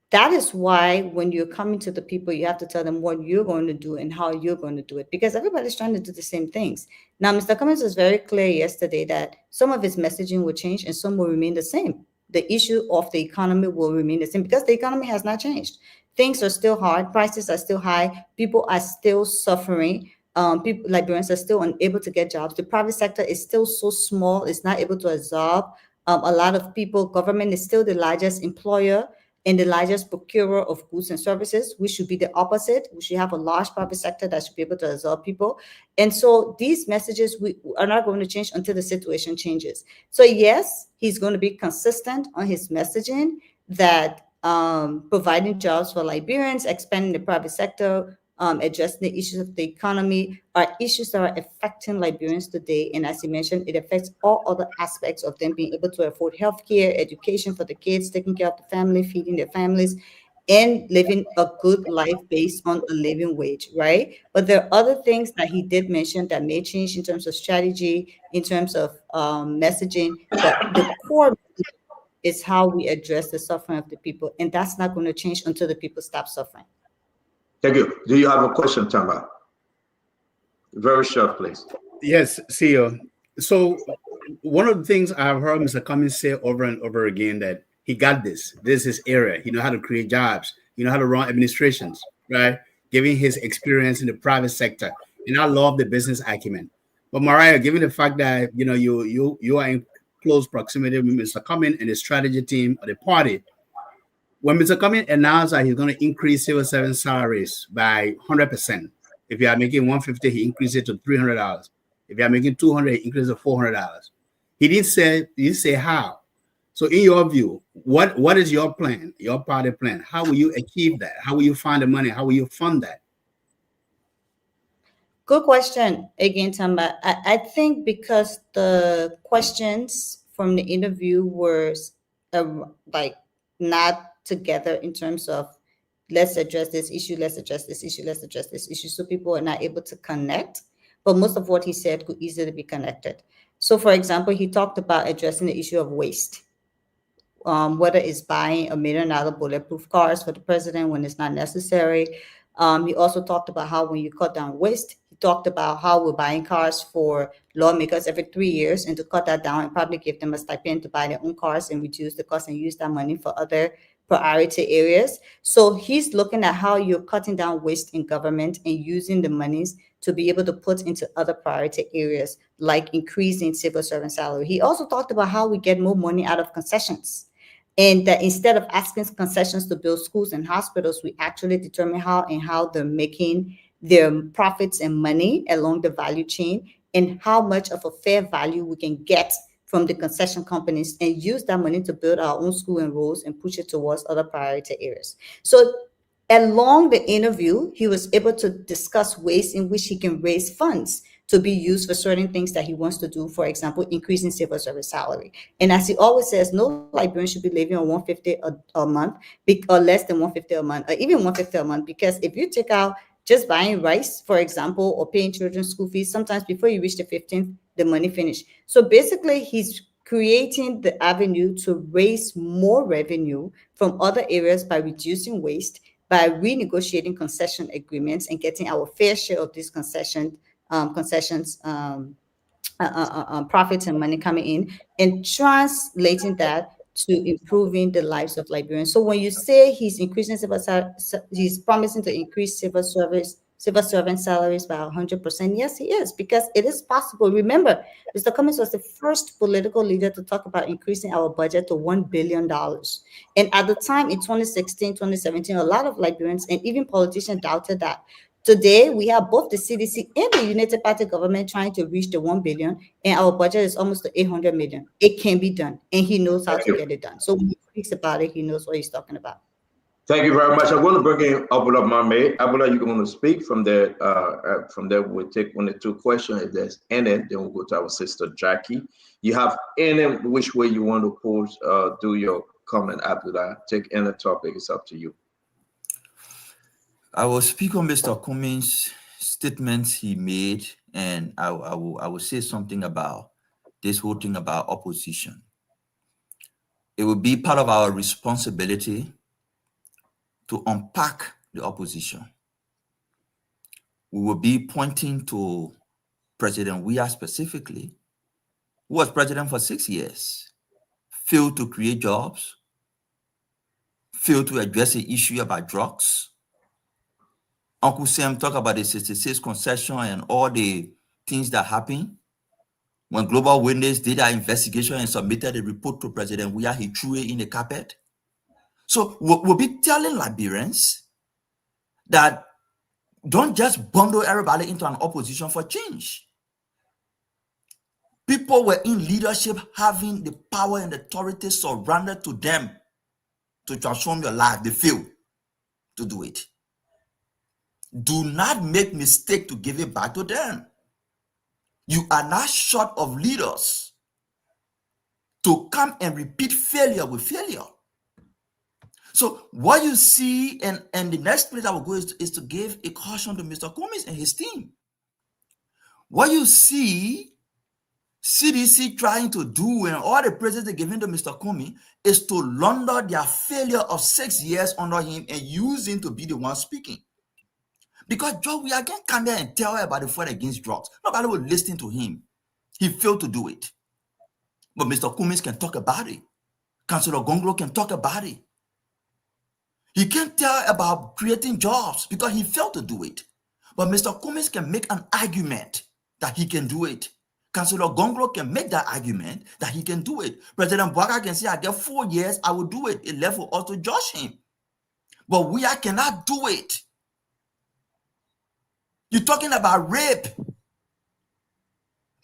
That is why when you're coming to the people, you have to tell them what you're going to do and how you're going to do it, because everybody's trying to do the same things. Now, Mr. Cummings was very clear yesterday that some of his messaging will change and some will remain the same. The issue of the economy will remain the same because the economy has not changed. Things are still hard. Prices are still high. People are still suffering. Liberians are still unable to get jobs. The private sector is still so small. It's not able to absorb a lot of people. Government is still the largest employer and the largest procurer of goods and services. We should be the opposite. We should have a large private sector that should be able to absorb people. And so these messages we are not going to change until the situation changes. So yes, he's going to be consistent on his messaging that providing jobs for Liberians, expanding the private sector, addressing the issues of the economy are issues that are affecting Liberians today. And as you mentioned, it affects all other aspects of them being able to afford healthcare, education for the kids, taking care of the family, feeding their families, and living a good life based on a living wage, right? But there are other things that he did mention that may change in terms of strategy, in terms of messaging, but the core is how we address the suffering of the people. And that's not going to change until the people stop suffering. Thank you. Do you have a question, Tamba? Very short, please. Yes, CEO. So one of the things I've heard Mr. Cummings say over and over again that he got this. This is his area. He knows how to create jobs. He knows how to run administrations, right? Giving his experience in the private sector. And I love the business acumen. But Mariah, given the fact that you are in close proximity with Mr. Cummings and the strategy team of the party, when Mr. Cummings announced that he's going to increase civil servant salaries by 100%, if you are making $150, he increased it to $300. If you are making $200, he increased it to $400. He didn't say how. So in your view, what is your plan, your party plan? How will you achieve that? How will you find the money? How will you fund that? Good question again, Tamba. I think because the questions from the interview were like not together in terms of let's address this issue, let's address this issue, let's address this issue. So people are not able to connect. but most of what he said could easily be connected. So, for example, he talked about addressing the issue of waste. Whether it's buying $1 million bulletproof cars for the president when it's not necessary. He also talked about how when you cut down waste, he talked about how we're buying cars for lawmakers every 3 years, and to cut that down and probably give them a stipend to buy their own cars and reduce the cost and use that money for other priority areas. So he's looking at how you're cutting down waste in government and using the monies to be able to put into other priority areas, like increasing civil servant salary. He also talked about how we get more money out of concessions. And that instead of asking concessions to build schools and hospitals, we actually determine how they're making their profits and money along the value chain, and how much of a fair value we can get from the concession companies, and use that money to build our own school and roads and push it towards other priority areas. So along the interview, he was able to discuss ways in which he can raise funds to be used for certain things that he wants to do, for example, increasing civil service salary. And as he always says, no Liberian should be living on $150 a month, or less than $150 a month, or even $150 a month, because if you take out just buying rice, for example, or paying children's school fees, sometimes before you reach the 15th, the money finished. So basically, he's creating the avenue to raise more revenue from other areas by reducing waste, by renegotiating concession agreements and getting our fair share of these concessions, profits and money coming in, and translating that to improving the lives of Liberians. So when you say he's increasing he's promising to increase civil servant salaries by 100%, yes, he is, because it is possible. Remember, Mr. Cummings was the first political leader to talk about increasing our budget to $1 billion. And at the time in 2016, 2017, a lot of Liberians and even politicians doubted that. Today, we have both the CDC and the United Party government trying to reach the 1 billion, and our budget is almost to 800 million. It can be done, and he knows how to get it done. So when he speaks about it, he knows what he's talking about. Thank you very much. I'm going to bring in Abula Mame. Abula, you're going to speak. From there, we'll take 1 or 2 questions. If there's any, then we'll go to our sister Jackie. You have any which way you want to pose, do your comment after that. Take any topic. It's up to you. I will speak on Mr. Cummings' statements he made, and I will say something about this whole thing about opposition. It will be part of our responsibility to unpack the opposition. We will be pointing to President Weah specifically, who was president for 6 years, failed to create jobs, failed to address the issue about drugs. Uncle Sam talked about the 66 concession and all the things that happened. When Global Witness did our investigation and submitted a report to President Weah, he threw it in the carpet. So we'll be telling Liberians that don't just bundle everybody into an opposition for change. People were in leadership having the power and authority surrendered to them to transform your life. They failed to do it. Do not make mistake to give it back to them. You are not short of leaders to come and repeat failure with failure. So what you see, and the next place I will go is to give a caution to Mr. Cummings and his team. What you see CDC trying to do and all the praises they're giving to Mr. Cummings is to launder their failure of 6 years under him and use him to be the one speaking. Because Joe, we again come there and tell about the fight against drugs. Nobody will listen to him. He failed to do it. But Mr. Cummings can talk about it. Councillor Gonglo can talk about it. He can't tell about creating jobs because he failed to do it. But Mr. Cummings can make an argument that he can do it. Councillor Gonglo can make that argument that he can do it. President Bouaka can say, I get 4 years, I will do it. It left for us to judge him. But we cannot do it. You're talking about rape.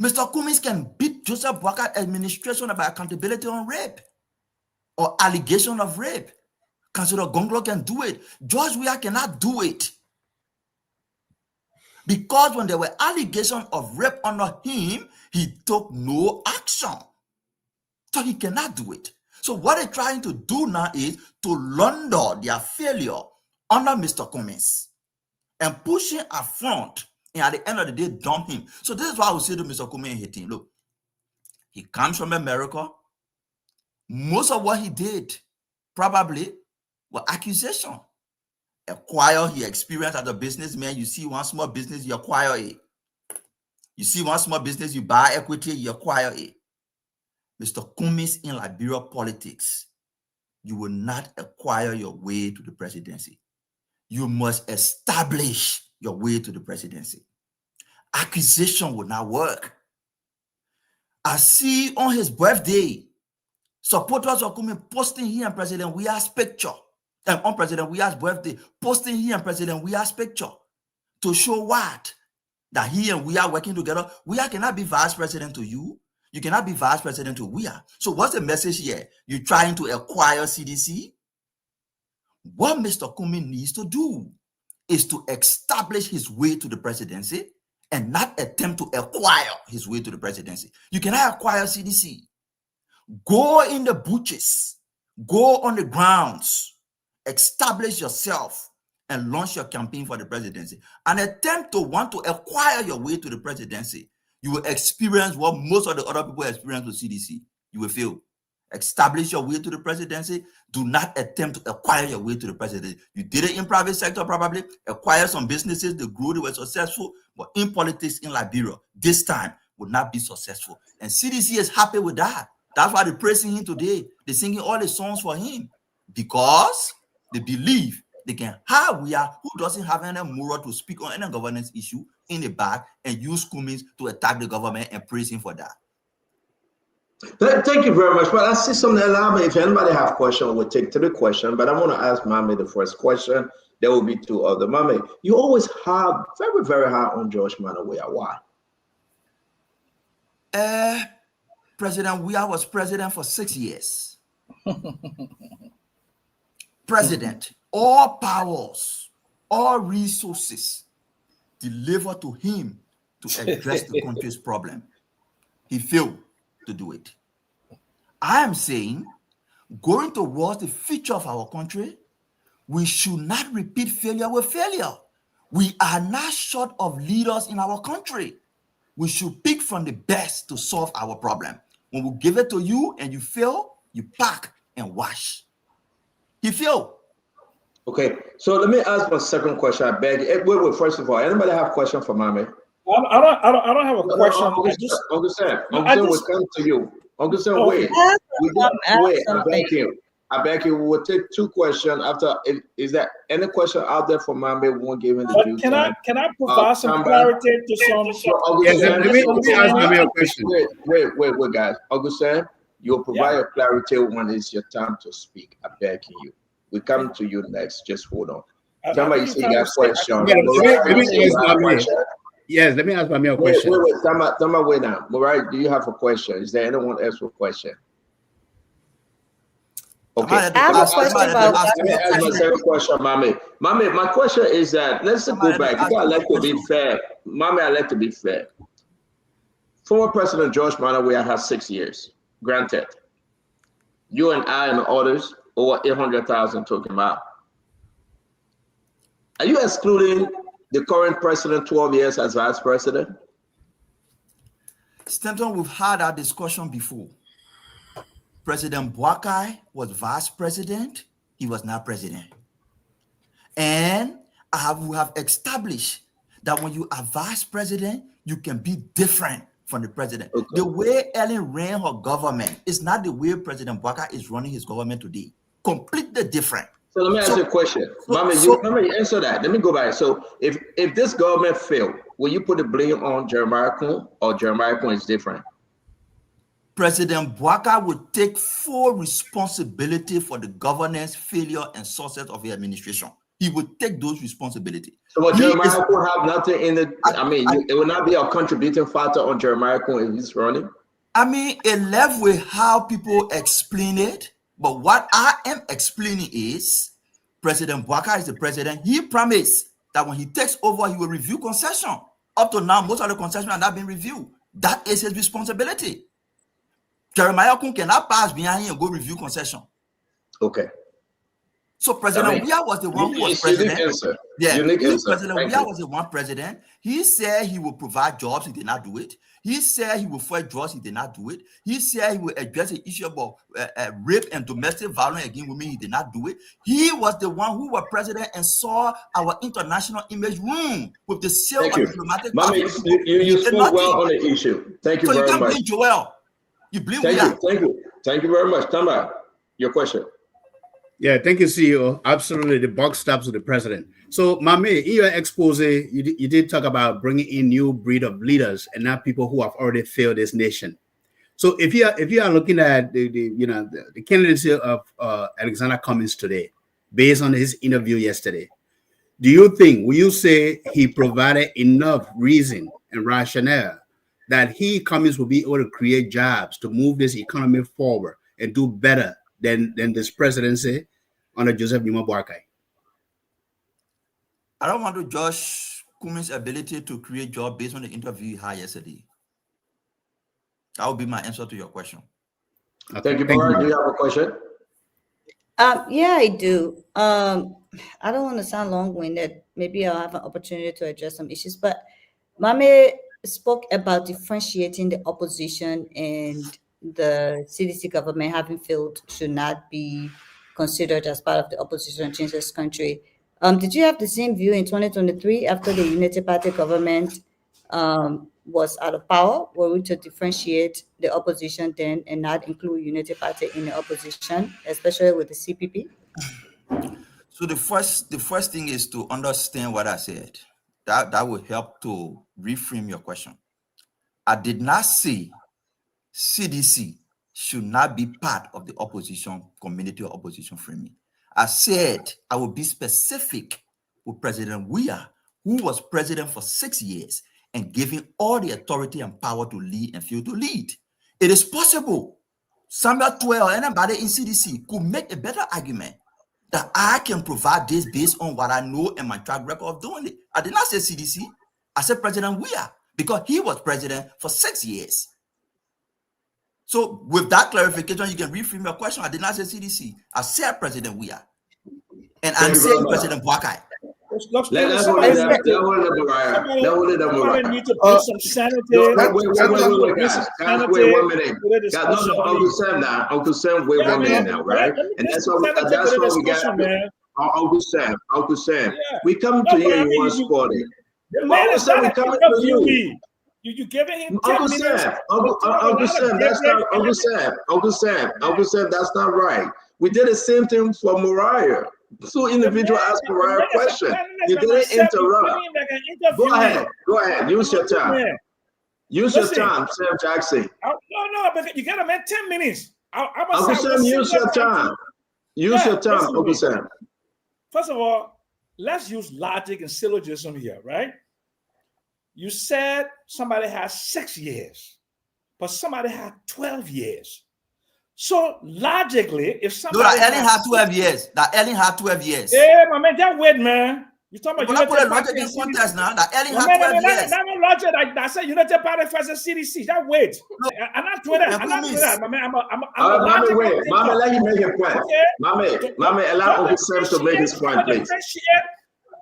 Mr. Cummings can beat Joseph Bouaka administration about accountability on rape or allegation of rape. Councillor Gonglo can do it. George Weah cannot do it. Because when there were allegations of rape under him, he took no action. So he cannot do it. So what they're trying to do now is to launder their failure under Mr. Cummings and pushing a front and at the end of the day, dump him. So this is why I would say to Mr. Kumi and his team, look, he comes from America. Most of what he did probably were accusation. Acquire, he experienced as a businessman. You see one small business, you acquire it. You see one small business, you buy equity, you acquire it. Mr. Kumi's in Liberia politics, you will not acquire your way to the presidency. You must establish your way to the presidency. Accusation will not work. I see on his birthday, supporters of Kumi posting he and President Weah's picture. And on President Weah's birthday, posting he and President Weah's picture to show what? That he and Weah working together. Weah cannot be vice president to you. You cannot be vice president to Weah. So what's the message here? You're trying to acquire CDC? What Mr. Kumi needs to do is to establish his way to the presidency and not attempt to acquire his way to the presidency. You cannot acquire CDC. Go in the butches, go on the grounds, establish yourself and launch your campaign for the presidency. An attempt to want to acquire your way to the presidency, you will experience what most of the other people experience with CDC. You will fail. Establish your way to the presidency. Do not attempt to acquire your way to the presidency. You did it in private sector, probably acquire some businesses, they grew, they were successful, but in politics in Liberia, this time would not be successful. And CDC is happy with that. That's why they're praising him today. They're singing all the songs for him because they believe they can have Weah, who doesn't have any moral to speak on any governance issue, in the back and use Cummings to attack the government and praise him for that. Thank you very much. But I see something. Allow me, if anybody have questions, we'll take 3 questions. But I want to ask Mami the first question. There will be 2 other. Mami, you always have very, very high on George Manneh Weah. Why? President Weah was president for 6 years. President, all powers, all resources delivered to him to address the country's problem. He failed to do it. I am saying, going towards the future of our country, we should not repeat failure with failure. We are not short of leaders in our country. We should pick from the best to solve our problem. When we give it to you and you fail, you pack and wash. He failed. Okay, so let me ask my second question. I beg. Wait, first of all, anybody have a question for Mami? I don't have a question. Uncle Sam, we'll come to you. Uncle Sam, wait. I beg you. We will take 2 questions after. Is there any question out there for Mami? We won't give him the due time. Can I provide some clarity to some? Yes, let me ask Mami a question. Wait, guys. Uncle Sam, you'll provide your clarity when it's your time to speak. I beg you. We come to you next. Just hold on. Somebody you see that question. Yes, let me ask Mami a question. Wait now. Mariah, do you have a question? Is there anyone else with a question? Okay. I have a question about my second question, Mami. Mami, my question is that let's go back. I like to be fair. Mami, I like to be fair. Former President George Manneh Weah has 6 years. Granted. You and I and others, over 800,000 took him out. Are you excluding the current president 12 years as vice president? Stanton, we've had that discussion before. President Boakai was vice president. He was not president. And we have established that when you are vice president, you can be different from the president. Okay. The way Ellen ran her government is not the way President Boakai is running his government today. Completely different. So let me ask you a question. Mami, answer that. Let me go back. So if this government failed, will you put the blame on Jeremiah Kun, or Jeremiah Kun is different? President Boakai would take full responsibility for the governance failure and success of the administration. He would take those responsibilities. So Jeremiah Kun have nothing in it. It will not be a contributing factor on Jeremiah Kun if he's running. It left with how people explain it. But what I am explaining is President Boakai is the president. He promised that when he takes over, he will review concession. Up to now, most of the concessions have not been reviewed. That is his responsibility. Jeremiah Kun cannot pass behind him and go review concession. Okay. So President Weah was the one who was president. Unique answer. President Weah was the one president. He said he would provide jobs. He did not do it. He said he would fight drugs. He did not do it. He said he would address the issue about rape and domestic violence against women. He did not do it. He was the one who was president and saw our international image ruin with the sale of diplomatic passports. You spoke well on the issue. Thank you very much. So you can't blame Joel. You blame Weah. Thank you very much. Tamba, your question. Yeah, thank you, CEO. Absolutely, the buck stops with the president. So, Mame, in your expose, you did talk about bringing in new breed of leaders and not people who have already failed this nation. So, if you are looking at the candidacy of Alexander Cummings today, based on his interview yesterday, will you say he provided enough reason and rationale that Cummings will be able to create jobs to move this economy forward and do better than this presidency under Joseph Numa Boakai? I don't want to judge Cummings' ability to create jobs based on the interview he had yesterday. That would be my answer to your question. Thank you, Bora. Do you have a question? Yeah, I do. I don't want to sound long-winded. Maybe I'll have an opportunity to address some issues, but Mame spoke about differentiating the opposition, and the CDC government having failed should not be considered as part of the opposition and change this country. Did you have the same view in 2023 after the Unity Party government was out of power? Were we to differentiate the opposition then and not include Unity Party in the opposition, especially with the CPP? So the first thing is to understand what I said. That will help to reframe your question. I did not say CDC should not be part of the opposition community or opposition framing. I said I will be specific with President Weah, who was president for 6 years and giving all the authority and power to lead and feel to lead. It is possible Samuel 12, anybody in CDC could make a better argument that I can provide this based on what I know and my track record of doing it. I did not say CDC. I said President Weah because he was president for 6 years. So with that clarification, you can reframe your question. I did not say CDC. I said President Weah. And I'm saying President Boakai. Somebody need to bring some sanity. Wait 1 minute. Uncle Sam, wait 1 minute now, right? And that's what we got. Uncle Sam, we come to hear you on sporting. Uncle Sam, we coming to you. You giving him 10 Uncle minutes? Sam, Uncle Sam, that's not Uncle Sam, that's not right. We did the same thing for Mariah. So individual asked Mariah a question. You didn't interrupt. Go ahead. Use your time. Use your time, Sam Jackson. No, but you got to make 10 minutes. Uncle Sam, use your time. Use your time, Uncle Sam. First of all, let's use logic and syllogism here, right? You said somebody has 6 years, but somebody had 12 years. So logically, if somebody Ellen had 12 years. Ellen had 12 years. Yeah, my man, that weird, man. You talking about Unity Party logic in context now. Ellen had 12 years. That no logic. I said Unity Party versus CDC. That wait. I'm not doing that. I'm not doing that. My man, Mama, let him make a point. Mama, allow Uncle Sam to make his point, please.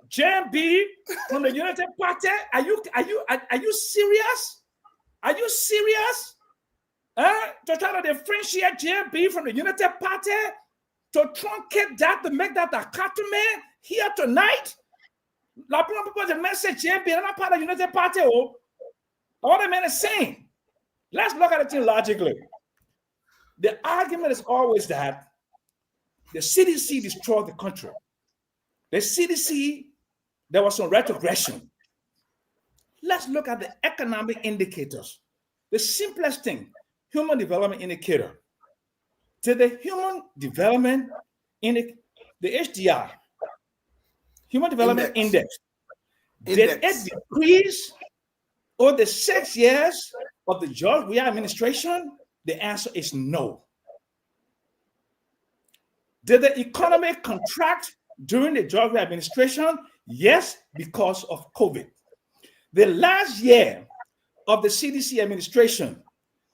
JMB from the Unity Party. Are you serious? Are you serious? To try to differentiate JMB from the Unity Party, to truncate that, to make that a cartoon here tonight? Like people the message JMB is not part of the Unity Party. All the man is saying. Let's look at it logically. The argument is always that the CDC destroyed the country. The CDC, there was some retrogression. Let's look at the economic indicators. The simplest thing, human development indicator. To the human development indicator, the HDI, human development index. Did it decrease over the 6 years of the George Weah administration? The answer is no. Did the economy contract during the George Weah administration? Yes, because of COVID. The last year of the CDC administration,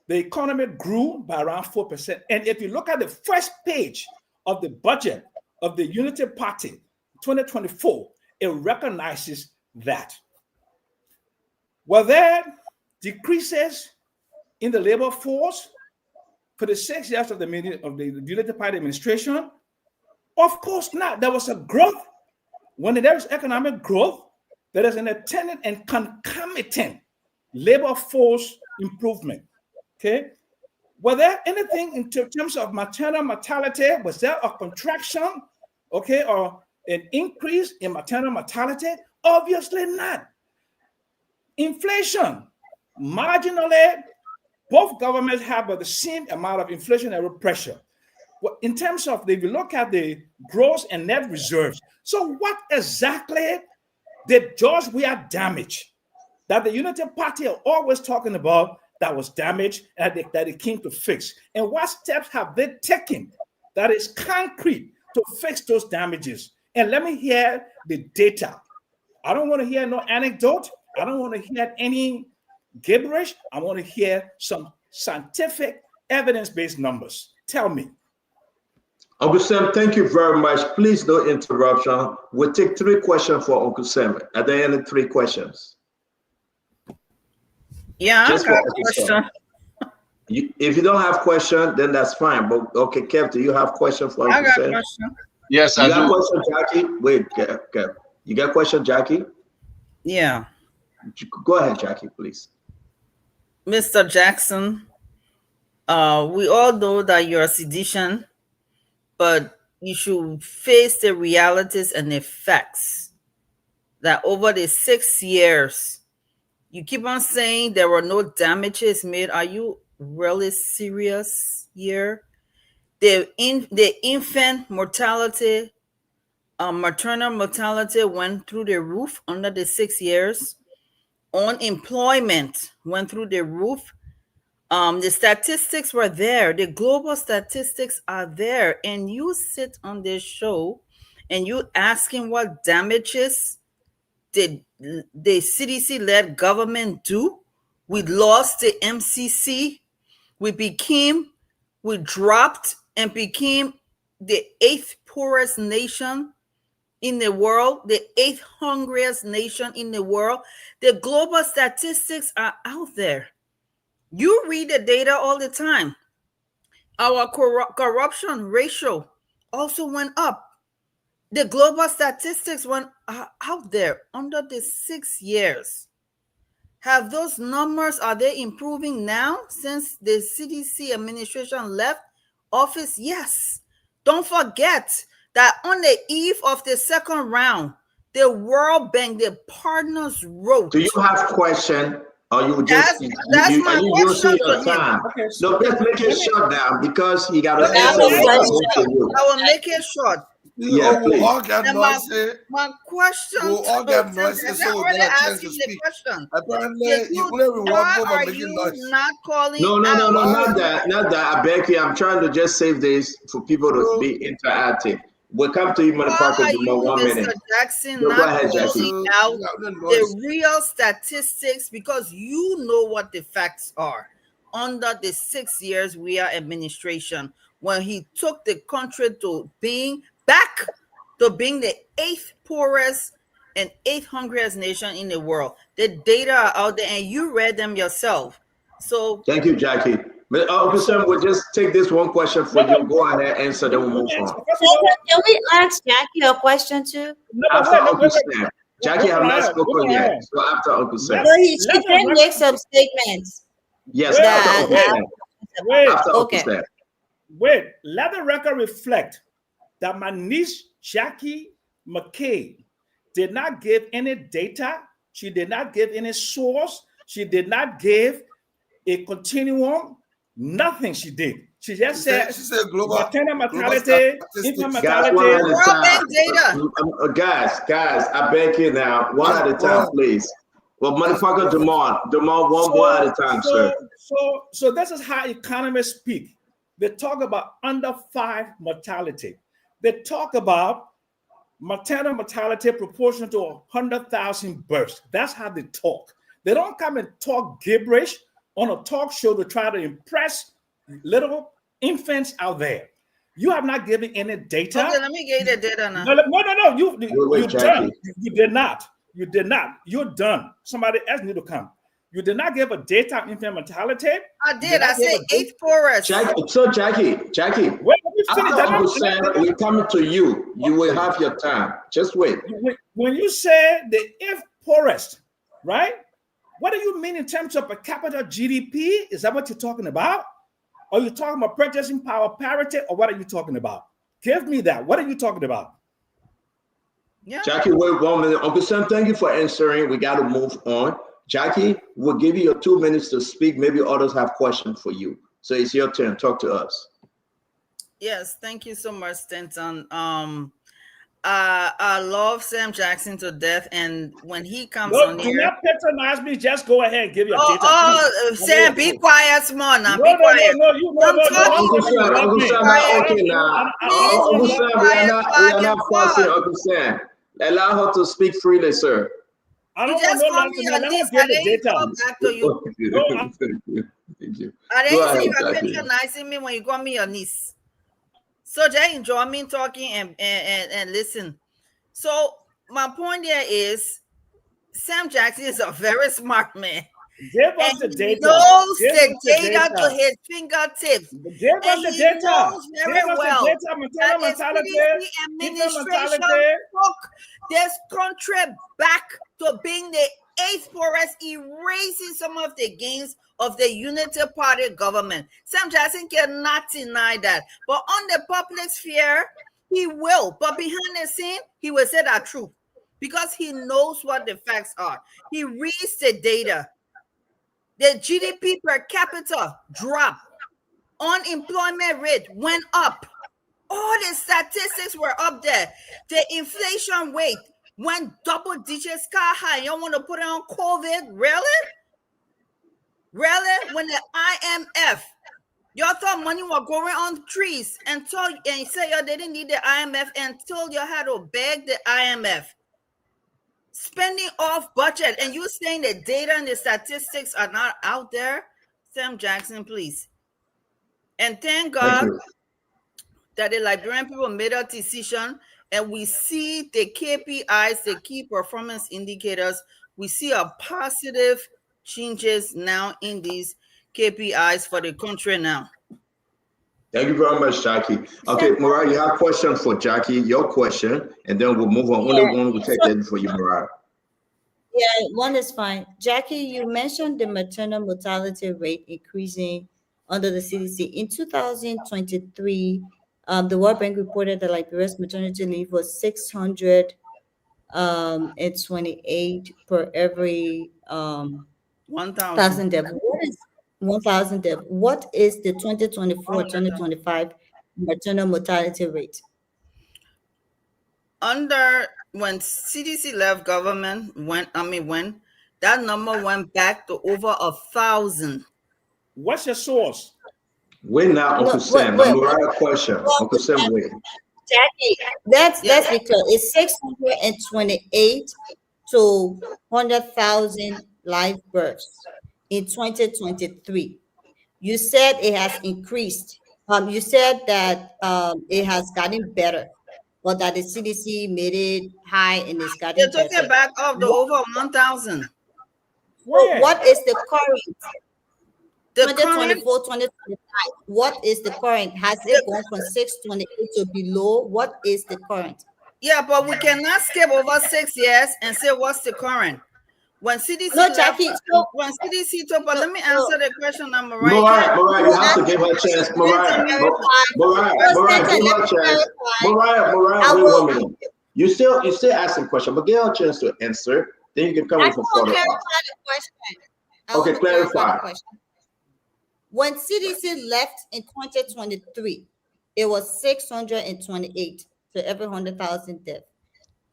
the economy grew by around 4%. And if you look at the first page of the budget of the Unity Party 2024, it recognizes that. Were there decreases in the labor force for the 6 years of the Unity Party administration? Of course not. There was a growth. When there is economic growth, there is an attendant and concomitant labor force improvement. Okay. Was there anything in terms of maternal mortality? Was there a contraction, okay, or an increase in maternal mortality? Obviously not. Inflation, marginally, both governments have the same amount of inflationary pressure. Well, in terms of, if you look at the gross and net reserves, so what exactly did George Weah damage that the Unity Party are always talking about that was damaged and that it came to fix? And what steps have they taken that is concrete to fix those damages? And let me hear the data. I don't want to hear no anecdote. I don't want to hear any gibberish. I want to hear some scientific evidence-based numbers. Tell me. Uncle Sam, thank you very much. Please no interruption. We'll take 3 questions for Uncle Sam. Are there any 3 questions? Yeah, Just I got for a question. If you don't have question, then that's fine. But okay, Kev, do you have question for Uncle I got Sam? a question. Yes, You I got do. question, Jackie? Wait, Kev. You got question, Jackie? Yeah. Go ahead, Jackie, please. Mr. Jackson, we all know that you're a seditious, but you should face the realities and the facts that over the 6 years, you keep on saying there were no damages made. Are you really serious here? The infant mortality, maternal mortality went through the roof under the 6 years. Unemployment went through the roof. The statistics were there. The global statistics are there. And you sit on this show and you asking what damages did the CDC-led government do? We lost the MCC. We dropped and became the 8th poorest nation in the world, the 8th hungriest nation in the world. The global statistics are out there. You read the data all the time. Our corruption ratio also went up. The global statistics went out there under the 6 years. Have those numbers, are they improving now since the CDC administration left office? Yes. Don't forget that on the eve of the second round, the World Bank, the partners wrote. Do you have question? Or you just that's my are you question using your to him. time? Okay, No, let's make it short down because he got to I answer will the make question it to short. you. I will make it short. Yeah, We'll please. all get And noisy. my question We'll all get noisy I so we already get a chance asked to him the speak. question. Apparently, Did you you, only reward why people for are making you noise. not calling No, out? not that. I beg you. I'm trying to just save this for people to be interactive. We'll come to you, Why Motherfucker, are in you, 1 minute. Mr. Jackson, No, go not ahead, Jackie. calling out the real statistics because you know what the facts are? Under the 6 years Weah administration, when he took the country to being back to being the 8th poorest and 8th hungriest nation in the world. The data are out there and you read them yourself. So Thank you, Jackie. But Uncle Sam, we'll just take this one question for you. Go ahead, answer, then we'll move on. Can we ask Jackie a question too? After Uncle Sam. Jackie have not spoken yet. So after Uncle Sam. But she did make some statements. Yes, after Uncle Sam. After Uncle Sam. Wait, let the record reflect that my niece Jackie McCabe did not give any data. She did not give any source. She did not give a continuum. Nothing she did. She just said global maternal mortality, infant Guys, mortality. one at a time. Guys, I beg you now. One at a time, please. Well, motherfucker, Demond, one at a time, sir. So this is how economists speak. They talk about under 5 mortality. They talk about maternal mortality proportional to 100,000 births. That's how they talk. They don't come and talk gibberish on a talk show to try to impress little infants out there. You have not given any data. Okay, let me get you the data now. No. You wait, done. You did not. You did not. You're done. Somebody else need to come. You did not give a data infant mortality. I did. I said 8 poorest. Jackie. Wait, let me finish. After Sam, we come to you. You will have your time. Just wait. When you say the 8th poorest, right? What do you mean in terms of per capita GDP? Is that what you're talking about? Are you talking about purchasing power parity, or what are you talking about? Give me that. What are you talking about? Yeah. Jackie, wait 1 minute. Uncle Sam, thank you for answering. We got to move on. Jackie, we'll give you your 2 minutes to speak. Maybe others have questions for you. So it's your turn. Talk to us. Yes, thank you so much, Stanton. I love Sam Jackson to death, and when he comes on do here, not patronize me. Just go ahead and give your data. Sam, be quiet, small now. No, Be quiet. Uncle Sam, okay now. Uncle Sam, we are not forcing Uncle Sam. Allow her to speak freely, sir. I don't just want call no me your nonsense. niece. Let I me give didn't the come data. back to you. Thank you. I Go didn't ahead, say you are Jackie. patronizing me when you call me your niece. So just enjoy me talking and listen. So my point here is Sam Jackson is a very smart man. Give us And the he data. knows Give the us the data to data. his fingertips. Give us And the he data. knows very Give us well the data. that Maternal the mortality. CDC Infant administration mortality. took this country back to being the 8th poorest, erasing some of the gains of the Unity Party government. Sam Jackson cannot deny that. But on the public sphere, he will. But behind the scene, he will say that truth because he knows what the facts are. He reads the data. The GDP per capita dropped. Unemployment rate went up. All the statistics were up there. The inflation rate went double digits, sky high. You want to put it on COVID? Really? Really? When the IMF, y'all thought money was growing on trees and you said y'all didn't need the IMF until you had to beg the IMF. Spending off budget, and you saying the data and the statistics are not out there? Sam Jackson, please. And thank God that the Liberian people made a decision, and we see the KPIs, the key performance indicators. We see a positive changes now in these KPIs for the country now. Thank you very much, Jackie. Okay, Mariah, you have a question for Jackie, your question, and then we'll move on. Only one will take that for you, Mariah. Yeah, one is fine. Jackie, you mentioned the maternal mortality rate increasing under the CDC. In 2023, the World Bank reported that Liberia's maternity leave was 628 per every 1,000 deaths. What is 1,000 deaths? What is the 2024-2025 maternal mortality rate? When CDC left government, when that number went back to over 1,000. What's your source? Wait now, Uncle Sam. Mariah question. Uncle Sam, wait. Jackie, that's because it's 628 to 100,000 live births in 2023. You said it has increased. You said that it has gotten better, but that the CDC made it high and it's gotten better. They took it back up to over 1,000. What is the current? The 2024, 2025. What is the current? Has it gone from 628 to below? What is the current? Yeah, but we cannot skip over 6 years and say what's the current. When CDC Jackie, when CDC took, but let me answer the question, Mariah. Mariah, you have to give her a chance. Mariah, give her a chance. Mariah, wait 1 minute. You still asking question, but give her a chance to answer. Then you can come in for further. Okay, clarify. When CDC left in 2023, it was 628 to every 100,000 deaths.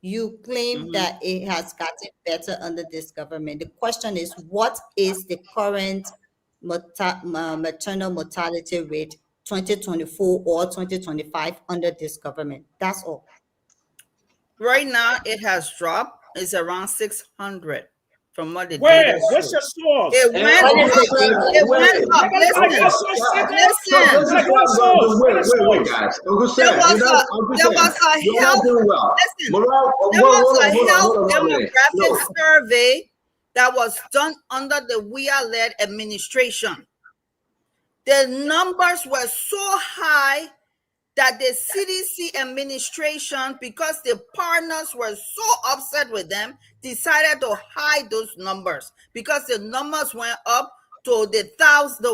You claim that it has gotten better under this government. The question is, what is the current maternal mortality rate 2024 or 2025 under this government? That's all. Right now, it has dropped. It's around 600 from what the Where? data What's shows. your source? It went up. It went up. Wait, guys. Uncle Sam, There was you're not health. doing well. Listen, Morale, there was a hold health on a minute. demographic survey that was done under the WIA-led administration. The numbers were so high that the CDC administration, because the partners were so upset with them, decided to hide those numbers because the numbers went up to the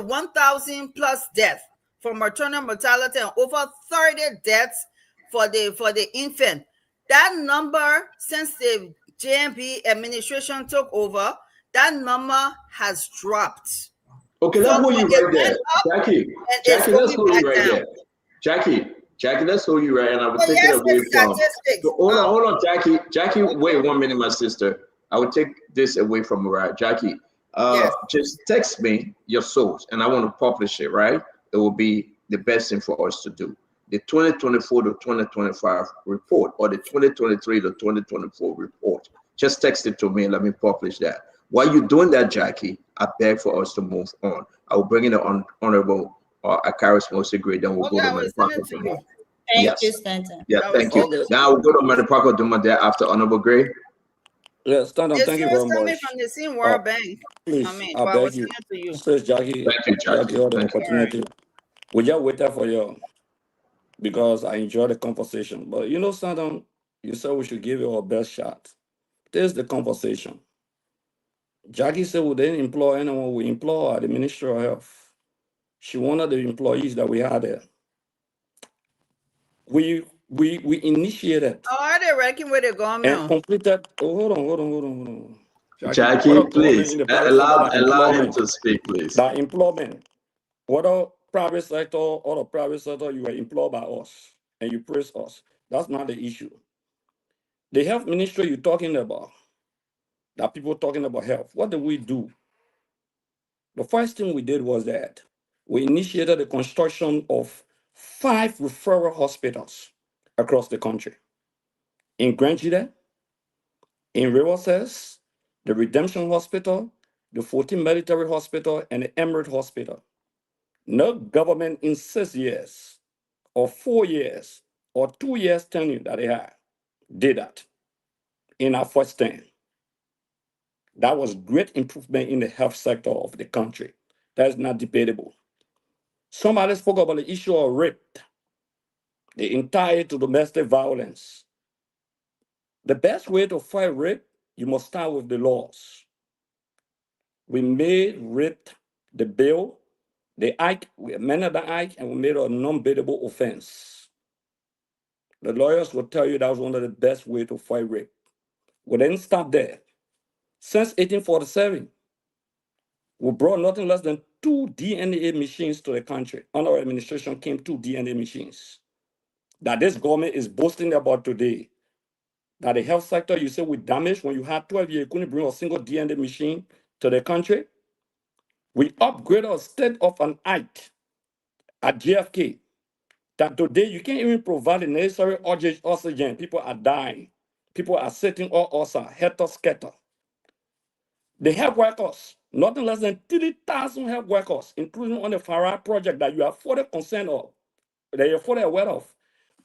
1,000 plus deaths for maternal mortality and over 30 deaths for the infant. That number, since the JMP administration took over, that number has dropped. Okay, let's hold you right there. Jackie, let's hold you right there. Jackie, let's hold you right, and I will take it away from. So hold on, Jackie, wait 1 minute, my sister. I will take this away from Mariah. Jackie, just text me your source, and I want to publish it. Right? It will be the best thing for us to do. The 2024 to 2025 report, or the 2023 to 2024 report. Just text it to me and let me publish that. While you're doing that, Jackie, I beg for us to move on. I will bring in the honorable Akaris Mosey Gray, then we'll go to Manipako Duma. Thank you, Stanton. Yeah, thank you. Now we'll go to Manipako Duma there after Honorable Gray. Yes, Stanton, thank you very much. From the same World Bank. Please, I beg you. Says Jackie. Thank you, Jackie. All the opportunity. We just waited for you because I enjoyed the conversation. But you know, Stanton, you said we should give you our best shot. There's the conversation. Jackie said we didn't employ anyone. We employ the Ministry of Health. She wanted the employees that we had there. We initiated. Oh, are they working with the government? And completed. Oh, hold on. Jackie, please allow him to speak, please. That employment, whether private sector or the private sector, you were employed by us and you praise us. That's not the issue. The health ministry you're talking about, that people talking about health, what did we do? The first thing we did was that we initiated the construction of 5 referral hospitals across the country. In Granjide, in Riverses, the Redemption Hospital, the 14 Military Hospital, and the Emirate Hospital. No government in 6 years, or 4 years, or 2 years tenure that they had did that in our first term. That was great improvement in the health sector of the country. That is not debatable. Somebody spoke about the issue of rape, the entire to domestic violence. The best way to fight rape, you must start with the laws. We made rape the bill, the act, we amended the act, and we made a non-bailable offense. The lawyers will tell you that was one of the best ways to fight rape. We didn't stop there. Since 1847, we brought nothing less than 2 DNA machines to the country. Under our administration came 2 DNA machines that this government is boasting about today. That the health sector, you say we damaged when you had 12 years, you couldn't bring a single DNA machine to the country. We upgraded our state of an art at JFK that today you can't even provide the necessary oxygen. People are dying. People are sitting all ulcer, helter-skelter. The health workers, nothing less than 3,000 health workers, including on the Farah project that you are fully concerned of, that you're fully aware of.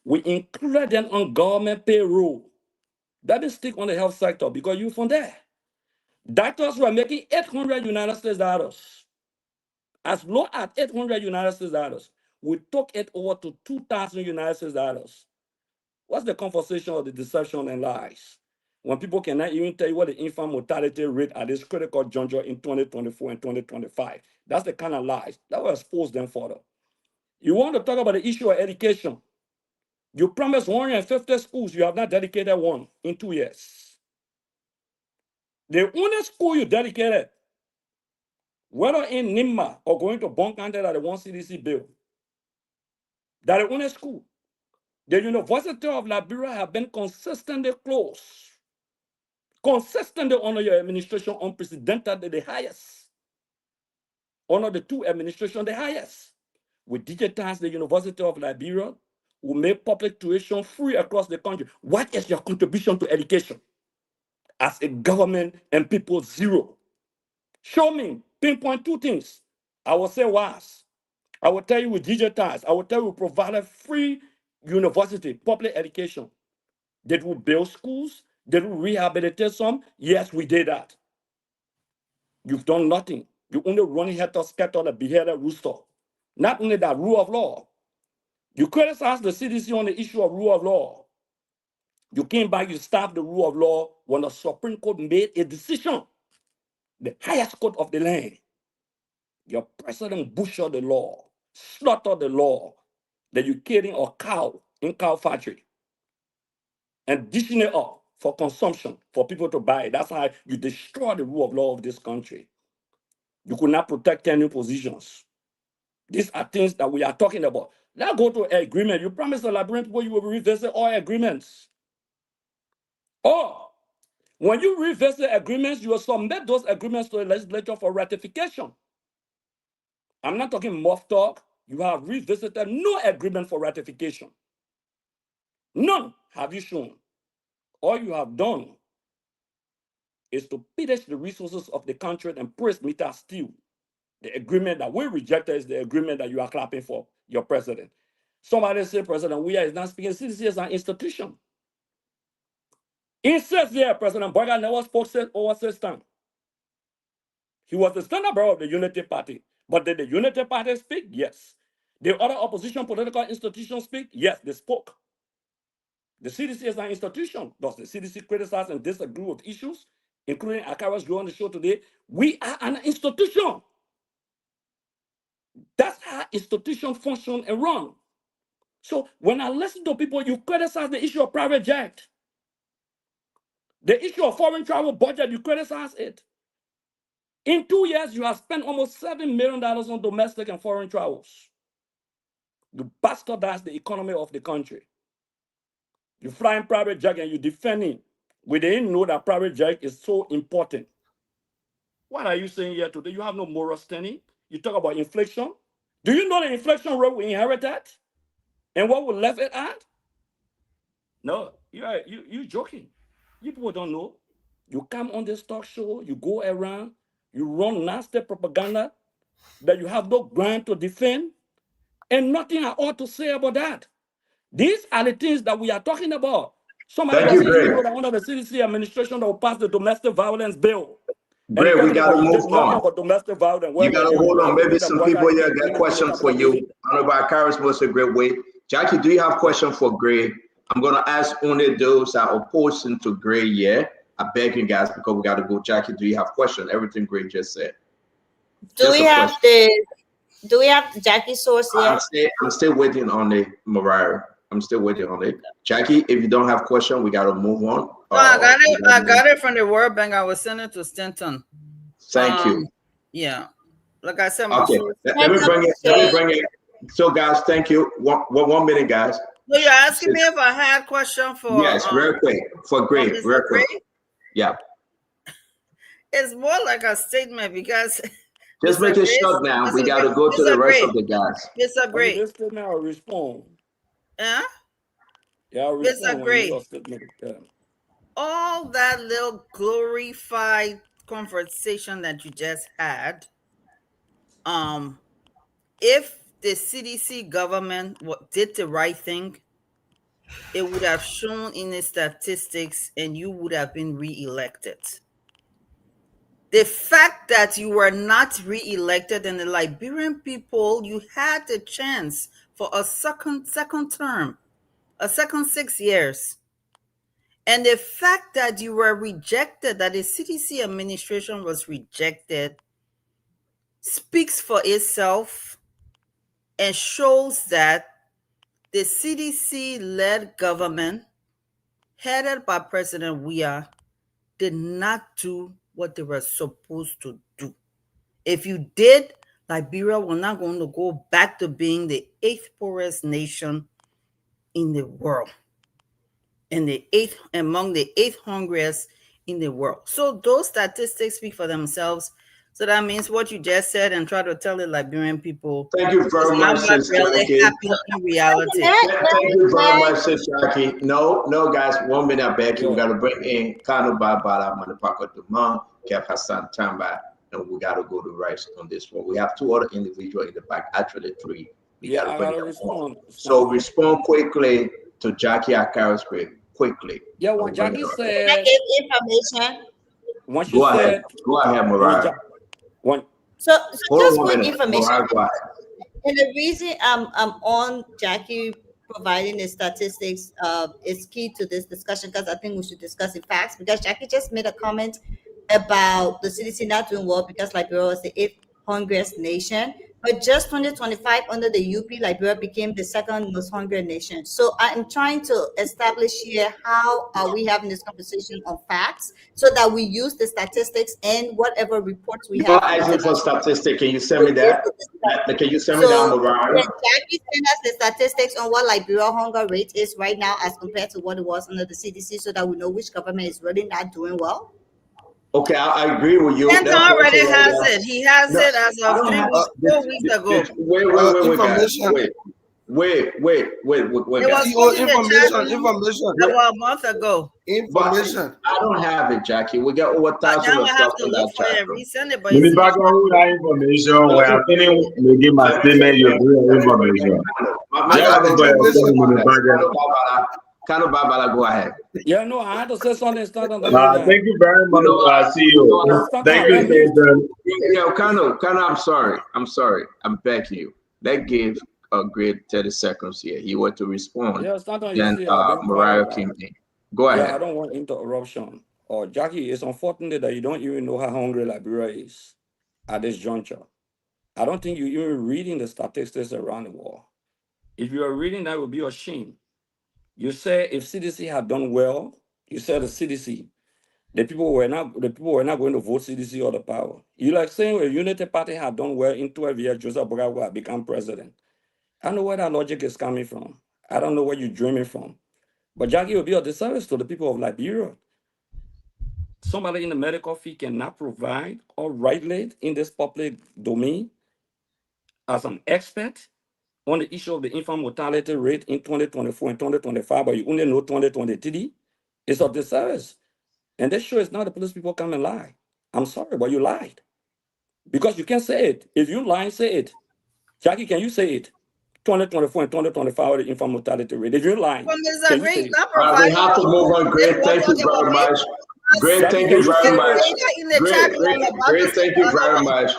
We included them on government payroll. That is stick on the health sector because you from there. Doctors were making $800 United States dollars. As low as $800 United States dollars. We took it over to 2,000 United States dollars. What's the conversation of the deception and lies? When people cannot even tell you what the infant mortality rate at this critical juncture in 2024 and 2025. That's the kind of lies that will expose them further. You want to talk about the issue of education. You promised 150 schools, you have not dedicated one in 2 years. The only school you dedicated, whether in Nimba or going to Bon County that the one CDC bill, that the only school. The University of Liberia have been consistently closed. Consistently under your administration, unprecedented, the highest. Under the 2 administrations, the highest. We digitized the University of Liberia. We make public tuition free across the country. What is your contribution to education? as a government and people zero. Show me, pinpoint 2 things. I will say was. I will tell you with digitized. I will tell you we provided free university, public education. Did we build schools? Did we rehabilitate some? Yes, we did that. You've done nothing. You only running head to scatter the beheaded rooster. Not only that, rule of law. You criticize the CDC on the issue of rule of law. You came back, you stopped the rule of law when the Supreme Court made a decision, the highest court of the land. Your president butchered the law, slaughtered the law, that you're killing a cow in cow factory and dishing it up for consumption, for people to buy it. That's how you destroy the rule of law of this country. You could not protect tenure positions. These are things that we are talking about. Let's go to an agreement. You promised the Liberian people you will revisit all agreements. Or when you revisit agreements, you will submit those agreements to the legislature for ratification. I'm not talking muff talk. You have revisited no agreement for ratification. None have you shown. All you have done is to pillage the resources of the country and press meter steal. The agreement that we rejected is the agreement that you are clapping for, your president. Somebody say, President Weah is not speaking. CDC is an institution. It says there, President Boyga never spoke over system. He was the standard bearer of the Unity Party. But did the Unity Party speak? Yes. Did other opposition political institutions speak? Yes, they spoke. The CDC is an institution. Does the CDC criticize and disagree with issues, including Akara's Grow on the show today? We are an institution. That's how institutions function and run. So when I listen to people, you criticize the issue of private jet. The issue of foreign travel budget, you criticize it. In 2 years, you have spent almost $7 million on domestic and foreign travels. You bastardize the economy of the country. You fly in private jet and you defending. We didn't know that private jet is so important. What are you saying here today? You have no moral standing. You talk about inflation. Do you know the inflation rate we inherited? And what we left it at? No, you're joking. You people don't know. You come on this talk show, you go around, you run nasty propaganda that you have no ground to defend, and nothing at all to say about that. These are the things that we are talking about. Somebody Thank you, Greg. that under the CDC administration that will pass the domestic violence bill. Greg, we got to move on. Domestic violence. You got to hold on. Maybe some people here got questions for you. Honorable Karis was a great way. Jackie, do you have a question for Greg? I'm going to ask only those that are opposing to Greg, yeah? I beg you guys, because we got to go. Jackie, do you have a question? Everything Greg just said. Do we have the Jackie source here? I'm still waiting on the Mariah. I'm still waiting on it. Jackie, if you don't have a question, we got to move on. No, I got it from the World Bank. I was sending it to Stanton. Thank you. Yeah. Like I said, okay. Let me bring it. So, guys, thank you. One minute, guys. So you're asking me if I had a question for... Yes, real quick. For Greg, real quick. Yeah. It's more like a statement because... Just make it short now. We got to go to the rest of the guys. Disagree. Just now respond. Yeah? Yeah, disagree. All that little glorified conversation that you just had, if the CDC government did the right thing, it would have shown in the statistics and you would have been re-elected. The fact that you were not re-elected and the Liberian people, you had the chance for a second term, a second 6 years. And the fact that you were rejected, that the CDC administration was rejected, speaks for itself and shows that the CDC-led government, headed by President Weah, did not do what they were supposed to do. If you did, Liberia was not going to go back to being the 8th poorest nation in the world, and among the 8th hungriest in the world. So those statistics speak for themselves. So that means what you just said and try to tell the Liberian people. Thank you very much, Sis really Jackie. happy in reality. Thank you very much, Sis Jackie. No, guys, 1 minute back. We got to bring in Kanu Barbara, Manapako Duman, Kev Hassan Tamba, and we got to go to Rice on this one. We have 2 other individuals in the back, actually 3. We got to bring them on. So respond quickly to Jackie Akara's grade. Quickly. Yeah, when Jackie said. Can I give information? Once go ahead, Mariah. So just Hold quick on information. Mariah, go ahead. And the reason I'm on Jackie providing the statistics is key to this discussion, because I think we should discuss the facts, because Jackie just made a comment about the CDC not doing well because Liberia was the 8th hungriest nation. But just 2025, under the UP, Liberia became the 2nd most hungry nation. So I'm trying to establish here, how are we having this conversation on facts, so that we use the statistics and whatever reports we have. You're asking for statistics. Can you send me that? Can you send me that, Mariah? Can Jackie send us the statistics on what Liberia hunger rate is right now as compared to what it was under the CDC, so that we know which government is really not doing well? Okay, I agree with you. Center already has it. He has it as of 4 weeks ago. Wait, guys. Wait. It was information. About a month ago. Information. I don't have it, Jackie. We got over 1,000 Now of I have stuff to in look that for it. chapter. Resend it, but Let me back on with that information. When I finish making my statement, you bring information. Kanu Barbara, go ahead. Yeah, no, I had to say something. Thank you very much, CEO. Thank you, Nathan. Yeah, Kanu, I'm sorry. I'm begging you. Let's give a great 30 seconds here. He wants to respond. Yeah, it's not on Then Mariah came in. Go ahead. Yeah, I don't want interruption. Jackie, it's unfortunate that you don't even know how hungry Liberia is at this juncture. I don't think you're even reading the statistics around the world. If you are reading, that would be a shame. You say if CDC had done well, you said the CDC, the people were not going to vote CDC or the power. You like saying a Unity Party had done well in 12 years, Joseph Bogawa had become president. I don't know where that logic is coming from. I don't know where you're dreaming from. But Jackie will be a disservice to the people of Liberia. Somebody in the medical field cannot provide or regulate in this public domain as an expert on the issue of the infant mortality rate in 2024 and 2025, but you only know 2023, it's a disservice. And this show is not the police people come and lie. I'm sorry, but you lied. Because you can't say it. If you lie, say it. Jackie, can you say it? 2024 and 2025, the infant mortality rate. If you're lying, can you say it? We have to move on. Great, thank you very much. Great, thank you very much. Great, thank you very much.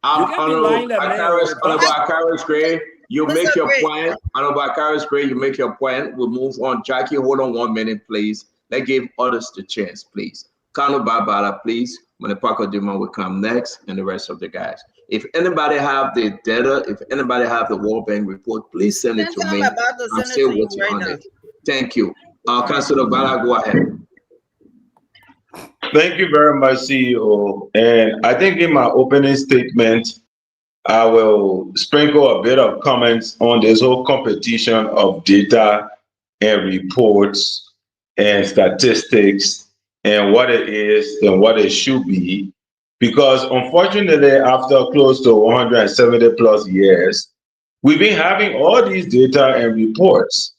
Honorable Akara's Gray, you make your point. Honorable Akara's Gray, you make your point. We'll move on. Jackie, hold on 1 minute, please. Let's give others the chance, please. Kanu Barbara, please. Manapako Duma will come next, and the rest of the guys. If anybody have the data, if anybody have the World Bank report, please send it to me. I'm still waiting on it. Thank you. Councilor Bala, go ahead. Thank you very much, CEO. And I think in my opening statement, I will sprinkle a bit of comments on this whole competition of data and reports and statistics and what it is and what it should be. Because unfortunately, after close to 170 plus years, we've been having all these data and reports.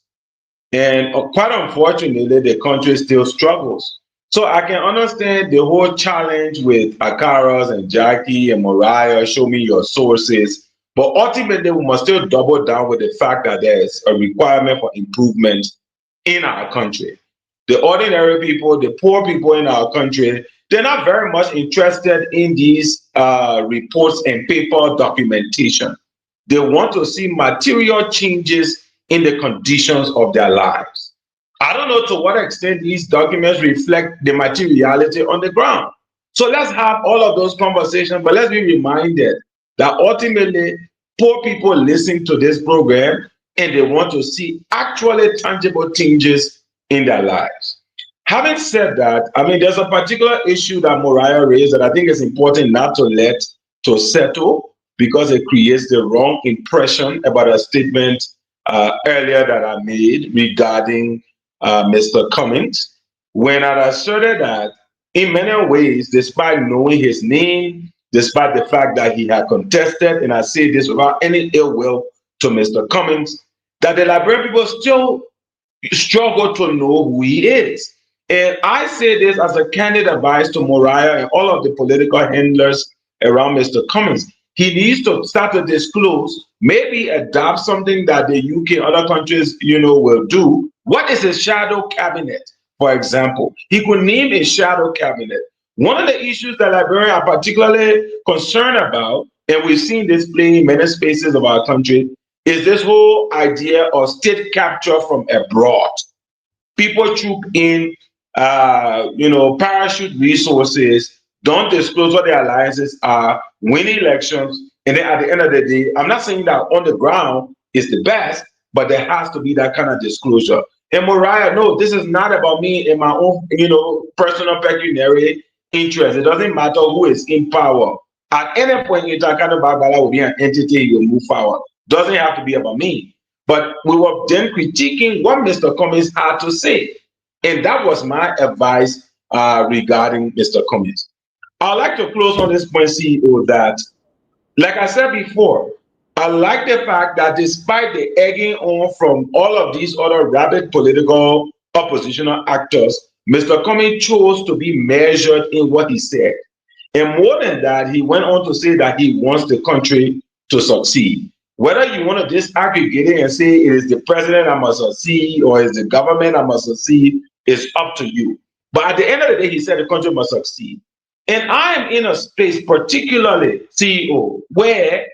And quite unfortunately, the country still struggles. So I can understand the whole challenge with Akaras and Jackie and Mariah, show me your sources. But ultimately, we must still double down with the fact that there's a requirement for improvement in our country. The ordinary people, the poor people in our country, they're not very much interested in these reports and paper documentation. They want to see material changes in the conditions of their lives. I don't know to what extent these documents reflect the materiality on the ground. So let's have all of those conversations, but let's be reminded that ultimately poor people listen to this program and they want to see actually tangible changes in their lives. Having said that, I mean, there's a particular issue that Mariah raised that I think is important not to let to settle, because it creates the wrong impression about a statement earlier that I made regarding Mr. Cummings, when I asserted that in many ways, despite knowing his name, despite the fact that he had contested, and I say this without any ill will to Mr. Cummings, that the Liberian people still struggle to know who he is. And I say this as a candid advice to Moriah and all of the political handlers around Mr. Cummings. He needs to start to disclose, maybe adopt something that the UK and other countries, will do. What is a shadow cabinet, for example? He could name a shadow cabinet. One of the issues that Liberians are particularly concerned about, and we've seen this play in many spaces of our country, is this whole idea of state capture from abroad. People troop in, parachute resources, don't disclose what their alliances are, win elections, and then at the end of the day, I'm not saying that on the ground is the best, but there has to be that kind of disclosure. And Moriah, no, this is not about me and my own, personal pecuniary interest. It doesn't matter who is in power. At any point, Itakana Bagbala will be an entity you move forward. Doesn't have to be about me. But we were then critiquing what Mr. Cummings had to say. And that was my advice regarding Mr. Cummings. I'd like to close on this point, CEO, that, like I said before, I like the fact that despite the egging on from all of these other rabid political oppositional actors, Mr. Cummings chose to be measured in what he said. And more than that, he went on to say that he wants the country to succeed. Whether you want to disaggregate it and say it is the president that must succeed or it's the government that must succeed, is up to you. But at the end of the day, he said the country must succeed. And I am in a space, particularly, CEO, where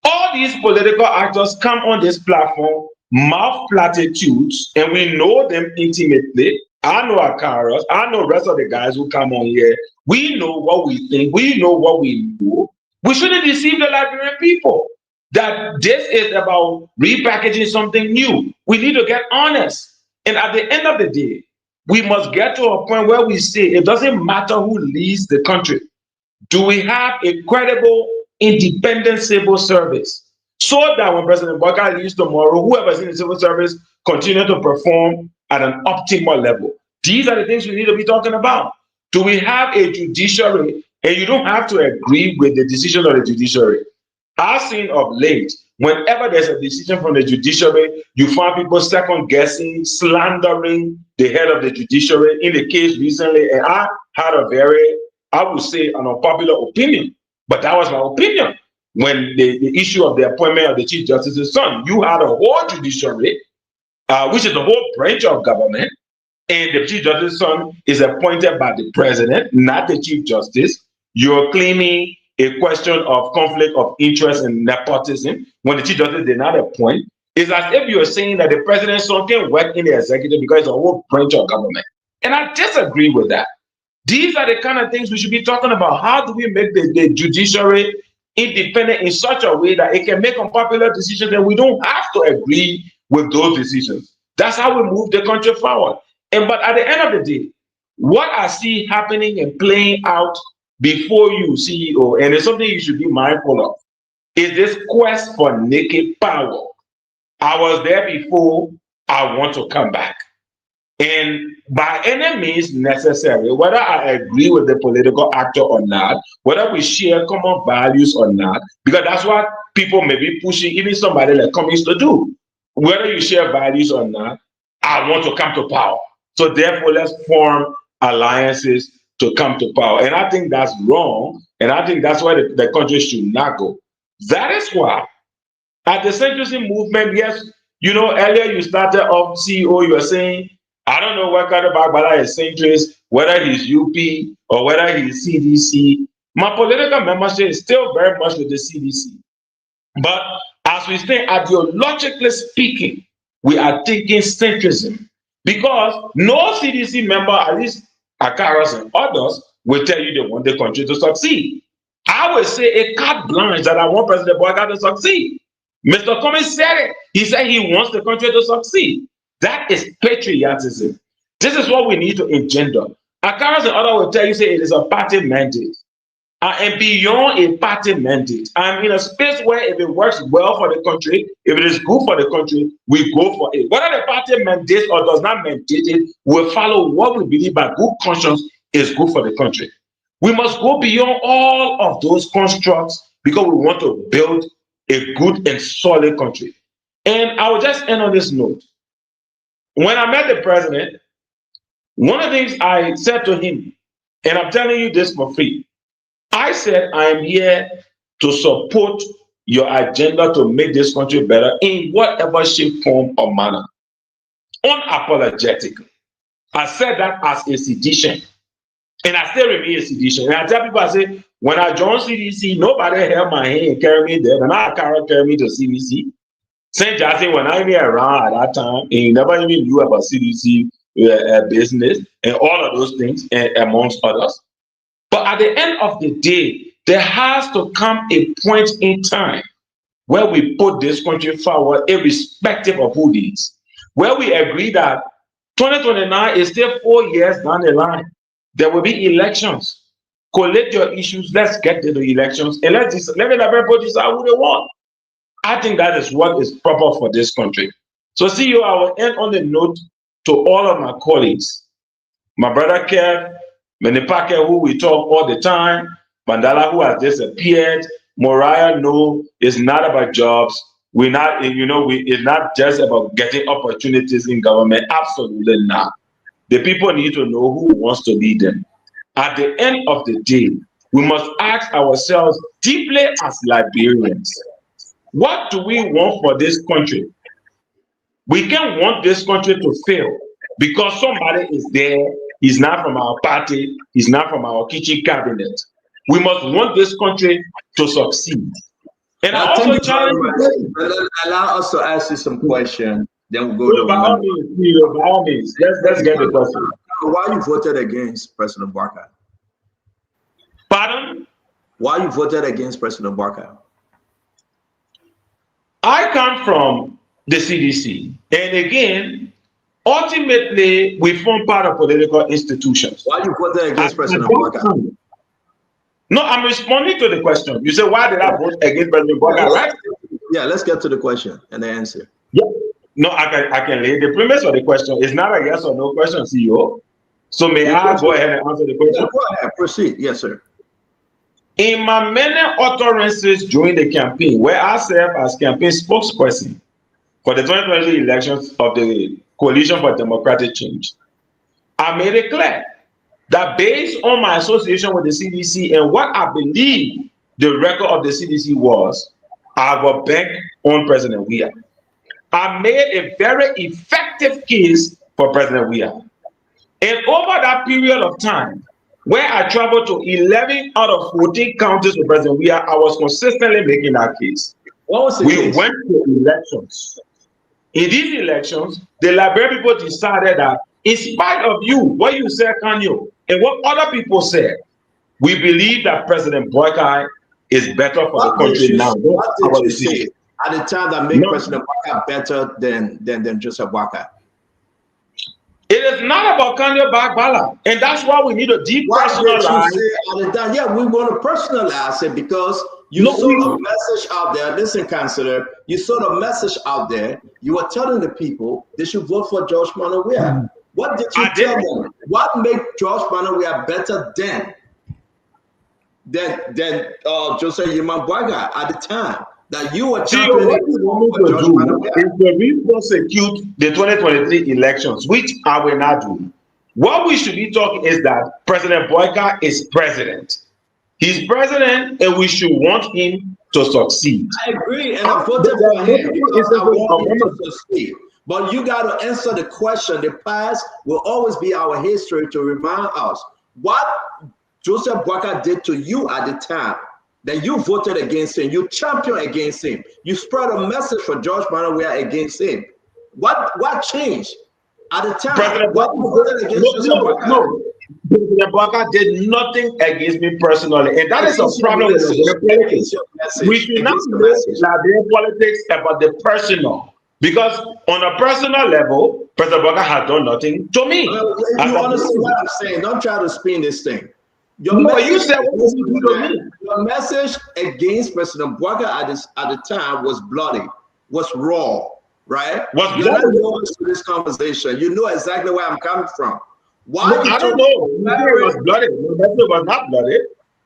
all these political actors come on this platform, mouth platitudes, and we know them intimately. I know Akaras, I know the rest of the guys who come on here. We know what we think, we know what we know. We shouldn't deceive the Liberian people that this is about repackaging something new. We need to get honest. And at the end of the day, we must get to a point where we say it doesn't matter who leads the country. Do we have a credible, independent civil service so that when President Boyka leaves tomorrow, whoever's in the civil service continue to perform at an optimal level? These are the things we need to be talking about. Do we have a judiciary? And you don't have to agree with the decision of the judiciary. I've seen of late, whenever there's a decision from the judiciary, you find people second guessing, slandering the head of the judiciary. In the case recently, and I had a very, I would say, an unpopular opinion, but that was my opinion. When the issue of the appointment of the Chief Justice's son, you had a whole judiciary, which is the whole branch of government, and the Chief Justice's son is appointed by the president, not the Chief Justice. You're claiming a question of conflict of interest and nepotism when the Chief Justice did not appoint. It's as if you're saying that the president's son can work in the executive because it's a whole branch of government. And I disagree with that. These are the kind of things we should be talking about. How do we make the judiciary independent in such a way that it can make unpopular decisions and we don't have to agree with those decisions? That's how we move the country forward. But at the end of the day, what I see happening and playing out before you, CEO, and it's something you should be mindful of, is this quest for naked power. I was there before, I want to come back. And by any means necessary, whether I agree with the political actor or not, whether we share common values or not, because that's what people may be pushing, even somebody like Cummings to do. Whether you share values or not, I want to come to power. So therefore, let's form alliances to come to power. And I think that's wrong. And I think that's why the country should not go. That is why at the centrism movement, yes, earlier you started off, CEO, you were saying, I don't know what kind of Bagbala is centrist, whether he's UP or whether he's CDC. My political membership is still very much with the CDC. But as we stay ideologically speaking, we are thinking centrism. Because no CDC member, at least Akaras and others, will tell you they want the country to succeed. I would say a carte blanche that I want President Boyka to succeed. Mr. Cummings said it. He said he wants the country to succeed. That is patriotism. This is what we need to engender. Akaras and others will tell you, say it is a party mandate. And beyond a party mandate, I'm in a space where if it works well for the country, if it is good for the country, we go for it. Whether the party mandates or does not mandate it, we'll follow what we believe by good conscience is good for the country. We must go beyond all of those constructs because we want to build a good and solid country. And I will just end on this note. When I met the president, one of the things I said to him, and I'm telling you this for free, I said, I am here to support your agenda to make this country better in whatever shape, form, or manner. Unapologetically. I said that as a sedition. And I still remain a sedition. And I tell people, I say, when I joined CDC, nobody held my hand and carried me there. And I carried me to CDC. St. Jackson, when I was around at that time, and you never even knew about CDC business and all of those things, amongst others. But at the end of the day, there has to come a point in time where we put this country forward, irrespective of who it is, where we agree that 2029 is still 4 years down the line. There will be elections. Collect your issues. Let's get to the elections and let everybody decide who they want. I think that is what is proper for this country. So, CEO, I will end on the note to all of my colleagues, my brother Kev, Menipake, who we talk all the time, Mandala, who has disappeared, Moriah, no, it's not about jobs. We're not, it's not just about getting opportunities in government. Absolutely not. The people need to know who wants to lead them. At the end of the day, we must ask ourselves deeply as Liberians, what do we want for this country? We can't want this country to fail because somebody is there, he's not from our party, he's not from our kitchen cabinet. We must want this country to succeed. And I also challenge you. Allow us to ask you some questions. Then we'll go to by all means. Let's get the question. Why you voted against President Barker? Pardon? Why you voted against President Barker? I come from the CDC, and again, ultimately, we form part of political institutions. Why you voted against President Barker? No, I'm responding to the question. You say, why did I vote against President Barker, right? Yeah, let's get to the question and the answer. Yeah. No, I can lay the premise of the question. It's not a yes or no question, CEO. So may I go ahead and answer the question? Yeah, go ahead, proceed. Yes, sir. In my many utterances during the campaign, where I served as campaign spokesperson for the 2020 elections of the Coalition for Democratic Change, I made it clear that based on my association with the CDC and what I believe the record of the CDC was, I will bank on President Weah. I made a very effective case for President Weah. And over that period of time, where I traveled to 11 out of 14 counties with President Weah, I was consistently making that case. What was the case? Went to elections. In these elections, the Liberian people decided that in spite of you, what you said, Kanyo, and what other people said, we believe that President Boykai is better for the country now. What did you say at the time that made President Boykai better than Joseph Boykai? It is not about Kanyo Bagbala, and that's why we need a deep personalize. Yeah, we want to personalize it because you saw a message out there. Listen, Councillor, you saw the message out there. You were telling the people they should vote for George Manneh Weah. What did you tell them? What made George Manneh Weah better than Joseph Yeman Boykai at the time? That you were championing what we want to do is to re-prosecute the 2023 elections, which I will not do. What we should be talking is that President Boykai is president. He's president, and we should want him to succeed. I agree, and I voted for him because I want him to succeed. But you got to answer the question. The past will always be our history to remind us what Joseph Boykai did to you at the time. That you voted against him, you championed against him, you spread a message for George Manneh Weah against him. What changed at the time? President Boykai did nothing against me personally, and that is a problem with Liberian politics. We should not make Liberian politics about the personal, because on a personal level, President Boykai has done nothing to me. If you understand what I'm saying, don't try to spin this thing. Your message against President Boykai at the time was bloody, was raw, right? You're not going to this conversation. You know exactly where I'm coming from. Why? No, I don't know. My message was blooded. My message was not blooded.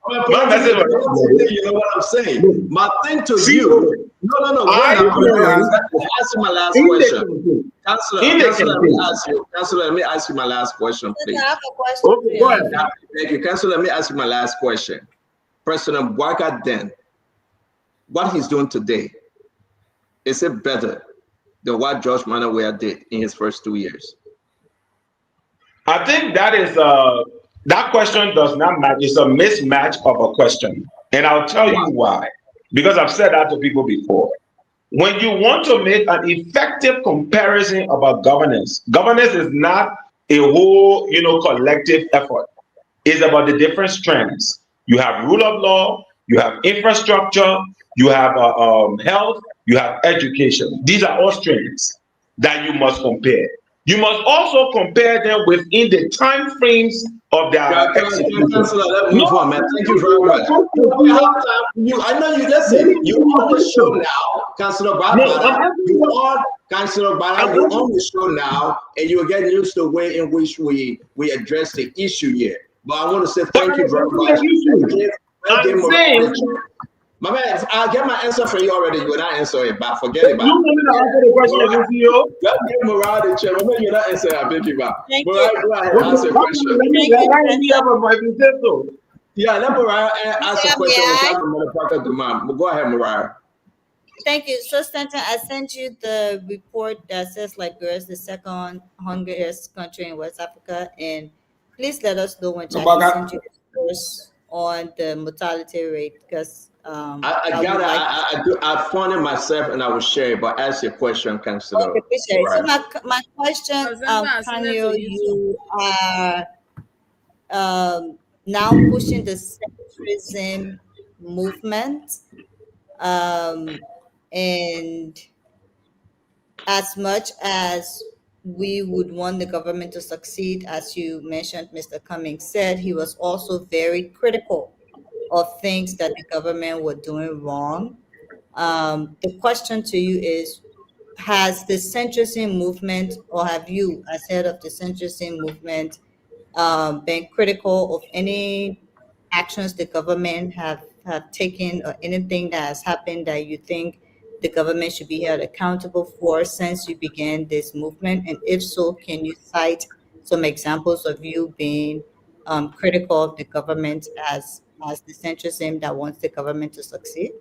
My message was not blooded. You know what I'm saying? My thing to you. No. Ask you my last question. Councilor, let me ask you my last question, please. I have a question. Okay, go ahead. Thank you. Councilor, let me ask you my last question. President Boubacar then, what he's doing today, is it better than what George Manuel Weah did in his first 2 years? I think that is that question does not match. It's a mismatch of a question, and I'll tell you why. Because I've said that to people before. When you want to make an effective comparison about governance, governance is not a whole, collective effort. It's about the different strands. You have rule of law, you have infrastructure, you have health, you have education. These are all strands that you must compare. You must also compare them within the time frames of their execution. Let me move on, man. Thank you very much. I know you listen. You're on the show now, Councilor Bada. You're on the show now, and you're getting used to the way in which we address the issue here. But I want to say thank you very much. My man, I'll get my answer for you already. You will not answer it, but forget it. You want me to answer the question, let's give Morale the chair. My man, you're not answering. I beg you, man. Morale, go ahead, answer the question. Yeah, let Morale answer the question. Go ahead, Morale. Thank you. So, Stanton, I sent you the report that says Liberia is the second hungriest country in West Africa, and please let us know when Jackie sent you the source on the mortality rate, because I found it myself and I will share it, but ask your question, Councilor. Okay, so my question, Kanyo, you are now pushing the centrism movement, and as much as we would want the government to succeed, as you mentioned, Mr. Cummings said, he was also very critical of things that the government were doing wrong. The question to you is, has the centrism movement, or have you, as head of the centrism movement, been critical of any actions the government have taken, or anything that has happened that you think the government should be held accountable for since you began this movement? And if so, can you cite some examples of you being critical of the government as the centrism that wants the government to succeed?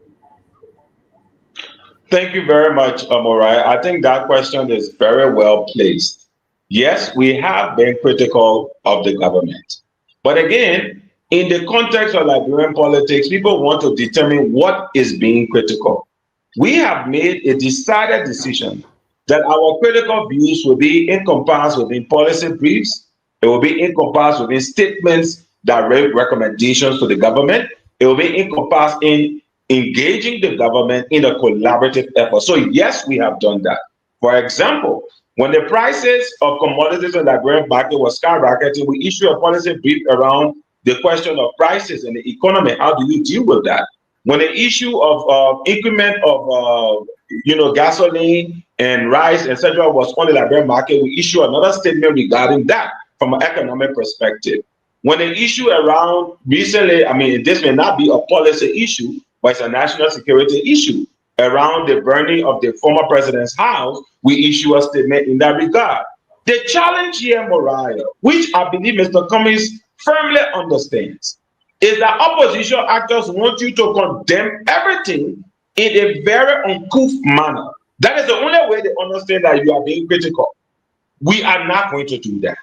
Thank you very much, Morai. I think that question is very well placed. Yes, we have been critical of the government. But again, in the context of Liberian politics, people want to determine what is being critical. We have made a decided decision that our critical views will be encompassed within policy briefs. It will be encompassed within statements, direct recommendations to the government. It will be encompassed in engaging the government in a collaborative effort. So yes, we have done that. For example, when the prices of commodities in the Liberian market was skyrocketing, we issued a policy brief around the question of prices in the economy. How do you deal with that? When the issue of increment of gasoline and rice, etc., was on the Liberian market, we issued another statement regarding that from an economic perspective. When the issue around recently, this may not be a policy issue, but it's a national security issue around the burning of the former president's house, we issue a statement in that regard. The challenge here, Mariah, which I believe Mr. Cummings firmly understands, is that opposition actors want you to condemn everything in a very uncouth manner. That is the only way they understand that you are being critical. We are not going to do that.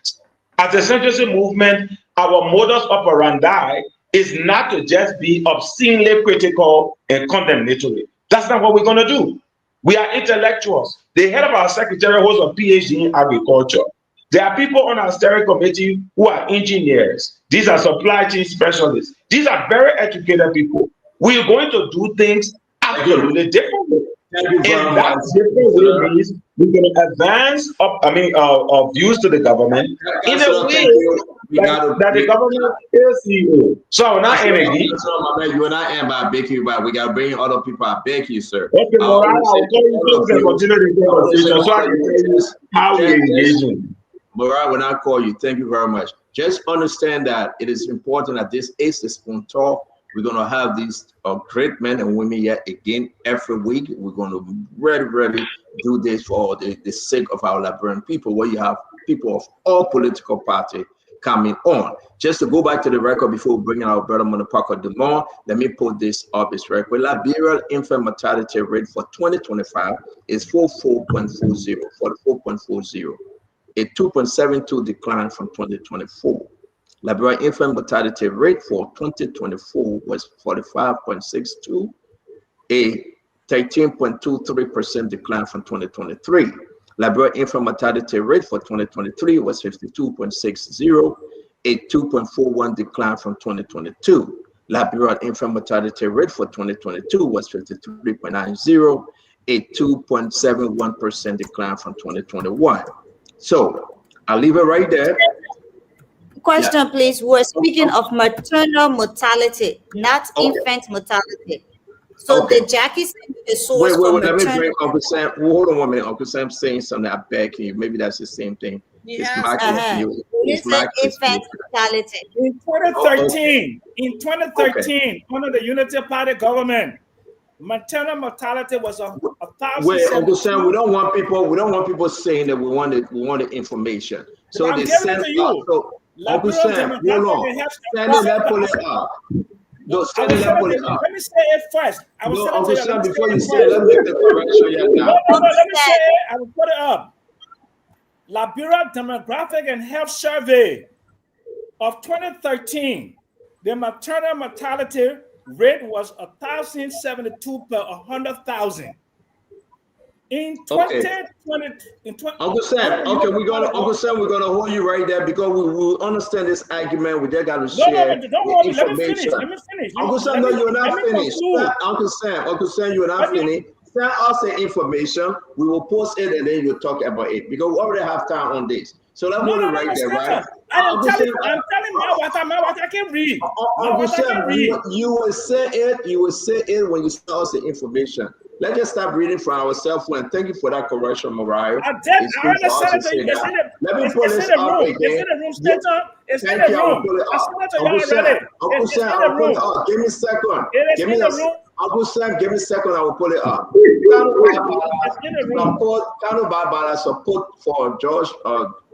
As a centrism movement, our modus operandi is not to just be obscenely critical and condemnatory. That's not what we're going to do. We are intellectuals. The head of our secretary holds a PhD in agriculture. There are people on our steering committee who are engineers. These are supply chain specialists. These are very educated people. We're going to do things absolutely differently. And that different way means we're going to advance views to the government in a way that the government is CEO. So now, you and I am by beg you, but we got to bring other people. I beg you, sir. Okay, I'll tell you things and continue the conversation so I can tell you how we're engaging. Mariah, when I call you, thank you very much. Just understand that it is important that this is the Spoon Talk. We're going to have these great men and women yet again every week. We're going to really do this for the sake of our Liberian people, where you have people of all political parties coming on. Just to go back to the record before we bring in our brother Monopaka Dumont, let me put this up. This record. Liberian infant mortality rate for 2025 is 44.40, 44.40, a 2.72 decline from 2024. Liberian infant mortality rate for 2024 was 45.62, a 13.23% decline from 2023. Liberian infant mortality rate for 2023 was 52.60, a 2.41 decline from 2022. Liberian infant mortality rate for 2022 was 53.90, a 2.71% decline from 2021. So I'll leave it right there. Question, please. We're speaking of maternal mortality, not infant mortality. So the Jackie sent the source for let me maternal. bring Uncle Sam. Hold on 1 minute. Uncle Sam saying something. I beg you. Maybe that's the same thing. It's my It's infant mortality. In 2013, under the Unity Party government, maternal mortality was a Wait, Uncle Sam, we don't want people saying that we want the information. So I'm they giving send it to you. so Uncle Sam, hold on. Send it, let's pull it up. No, send it, let's pull it up. Let me say it first. No, Uncle Sam, before you say it, let's make the correction here now. No, let me say it. I will put it up. Liberia Demographic and Health Survey of 2013, the maternal mortality rate was 1,072 per 100,000. In 2020, Uncle Sam, Uncle Sam, we're gonna hold you right there because we will understand this argument. We just got to share don't hold me. Let me information. finish. Uncle Sam, no, you're not finished. Uncle Sam, you're not finished. Send us the information. We will post it and then you'll talk about it because we already have time on this. So let's hold it right there, right? I'm telling what I can read. Uncle Sam, you will say it when you send us the information. Let's just stop reading for ourselves. And thank you for that correction, Mariah. I understand it. Let me pull this up again. It's in the room, Spencer. It's in the room. Uncle Sam, I'll pull it up. Give me a second. Uncle Sam, give me a second. I will pull it up. Kanu Babala support for George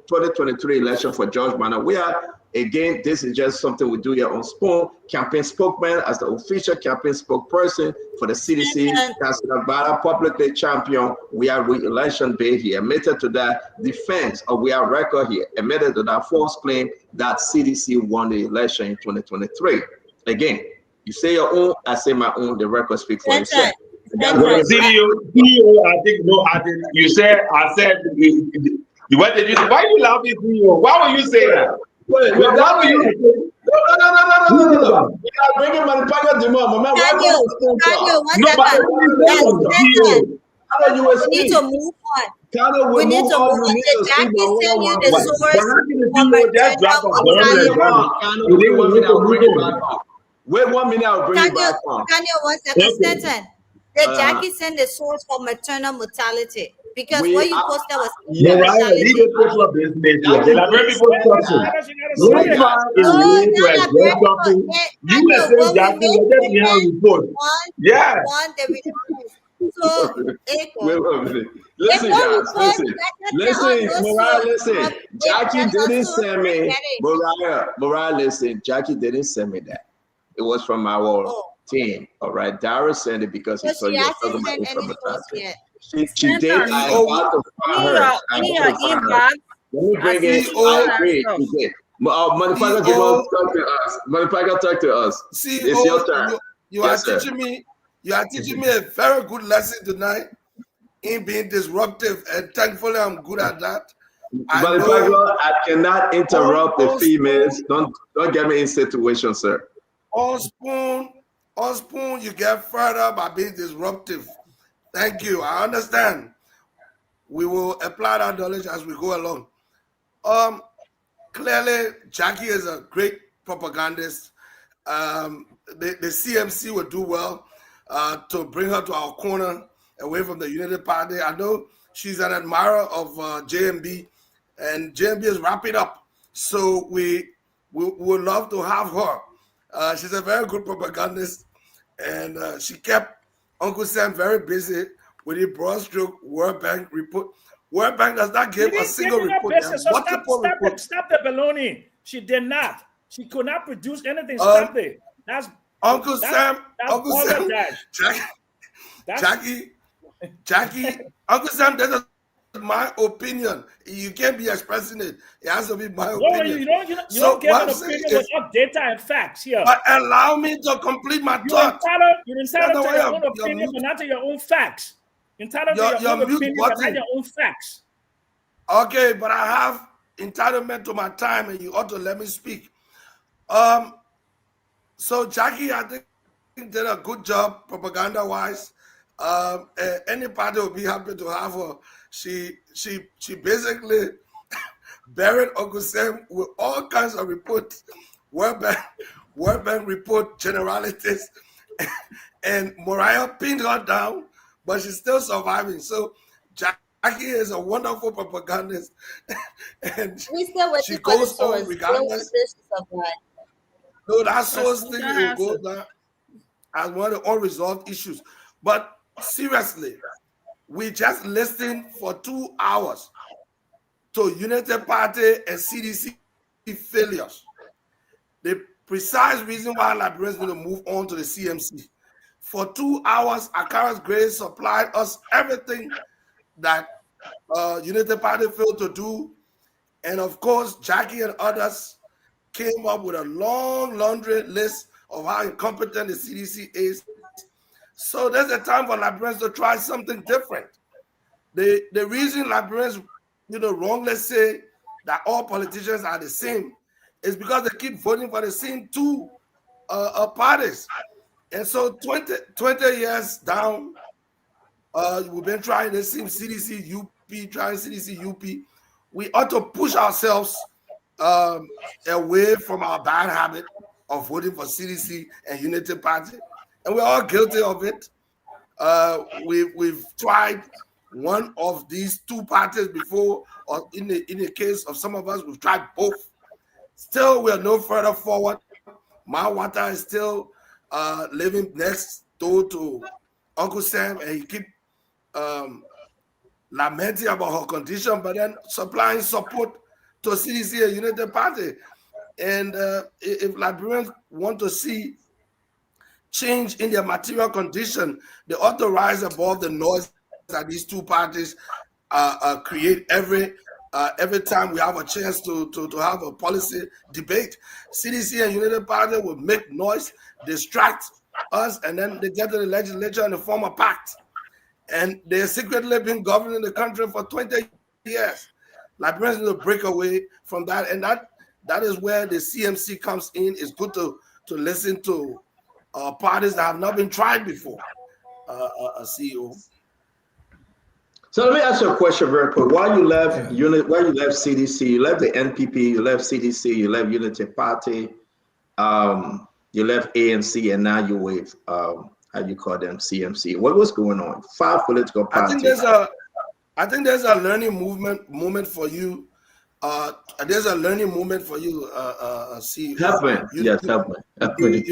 2023 election for George Bana. We are, again, this is just something we do here on Spoon. Campaign spokesman as the official campaign spokesperson for the CDC. Councillor Bala, publicly champion. We are re-election bid. He admitted to that defense of we are record here. Admitted to that false claim that CDC won the election in 2023. Again, you say your own, I say my own. The record speak for itself. CEO, I think you said, I said, what did you say? Why are you laughing, CEO? Why would you say that? Wait, why would you? No. You are bringing Manipanga Dumont. We need to move on. We need to move on. Did Jackie send you the source? Wait 1 minute, I'll bring you back on. Kanye, 1 second, Stanton. Did Jackie send the source for maternal mortality? Because what you posted was Listen, Mariah, listen. Jackie didn't send me. Mariah, listen. Jackie didn't send me that. It was from our team. All right, Dara sent it because he saw you talking about information. She did. I am about to find her. Let me bring it. I agree. She did. Motherfucker, talk to us. See, it's your turn. You are teaching me. You are teaching me a very good lesson tonight in being disruptive, and thankfully, I'm good at that. Motherfucker, I cannot interrupt the females. Don't get me in situation, sir. On Spoon, you get further by being disruptive. Thank you. I understand. We will apply that knowledge as we go along. Clearly, Jackie is a great propagandist. The CMC will do well to bring her to our corner away from the Unity Party. I know she's an admirer of JMB, and JMB is wrapping up. So we would love to have her. She's a very good propagandist, and she kept Uncle Sam very busy with the broad stroke World Bank report. World Bank does not give a single report. Stop the baloney. She did not. She could not produce anything. Stop it. That's Uncle Sam. Jackie. Uncle Sam, that's my opinion. You can't be expressing it. It has to be my opinion. You don't give an opinion without data and facts here. But allow me to complete my thought. You're entitled to your own opinion, but not to your own facts. Entitled to your own opinion, but not your own facts. Okay, but I have entitlement to my time, and you ought to let me speak. So Jackie, I think, did a good job propaganda-wise. Any party would be happy to have her. She basically buried Uncle Sam with all kinds of reports, World Bank report generalities, and Mariah pinned her down, but she's still surviving. So Jackie is a wonderful propagandist, and she goes on regardless. No, that source thing will go down as one of the unresolved issues. But seriously, we just listened for 2 hours to United Party and CDC failures. The precise reason why Liberians need to move on to the CMC. For 2 hours, Akaras Grace supplied us everything that United Party failed to do. And of course, Jackie and others came up with a long laundry list of how incompetent the CDC is. So there's a time for Liberians to try something different. The reason Liberians, wrongly say that all politicians are the same is because they keep voting for the same two parties. And so 20 years down, we've been trying the same CDC, UP, trying CDC, UP. We ought to push ourselves away from our bad habit of voting for CDC and Unity Party. And we're all guilty of it. We've tried one of these two parties before, or in the case of some of us, we've tried both. Still, we are no further forward. Mawata is still living next door to Uncle Sam, and he keep lamenting about her condition, but then supplying support to CDC and United Party. And if Liberians want to see change in their material condition, they ought to rise above the noise that these two parties create every time we have a chance to have a policy debate. CDC and United Party will make noise, distract us, and then they get to the legislature and they form a pact. And they're secretly been governing the country for 20 years. Liberians need to break away from that, and that is where the CMC comes in. It's good to listen to parties that have not been tried before. CEO. So let me ask you a question very quick. Why you left CDC, you left the NPP, you left CDC, you left Unity Party, you left ANC, and now you with how you call them, CMC. What was going on? 5 political parties. I think there's a learning moment for you. There's a learning moment for you, CEO. Help me.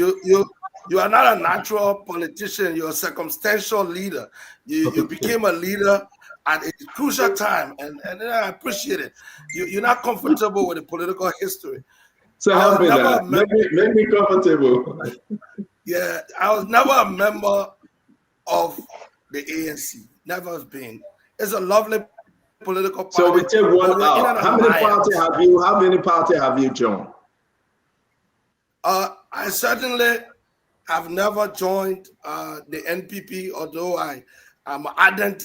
You are not a natural politician. You're a circumstantial leader. You became a leader at a crucial time, and I appreciate it. You're not comfortable with the political history. So help me that. Make me comfortable. Yeah, I was never a member of the ANC. Never have been. It's a lovely political party. So we take one out. How many parties have you joined? I certainly have never joined the NPP, although I'm ardent.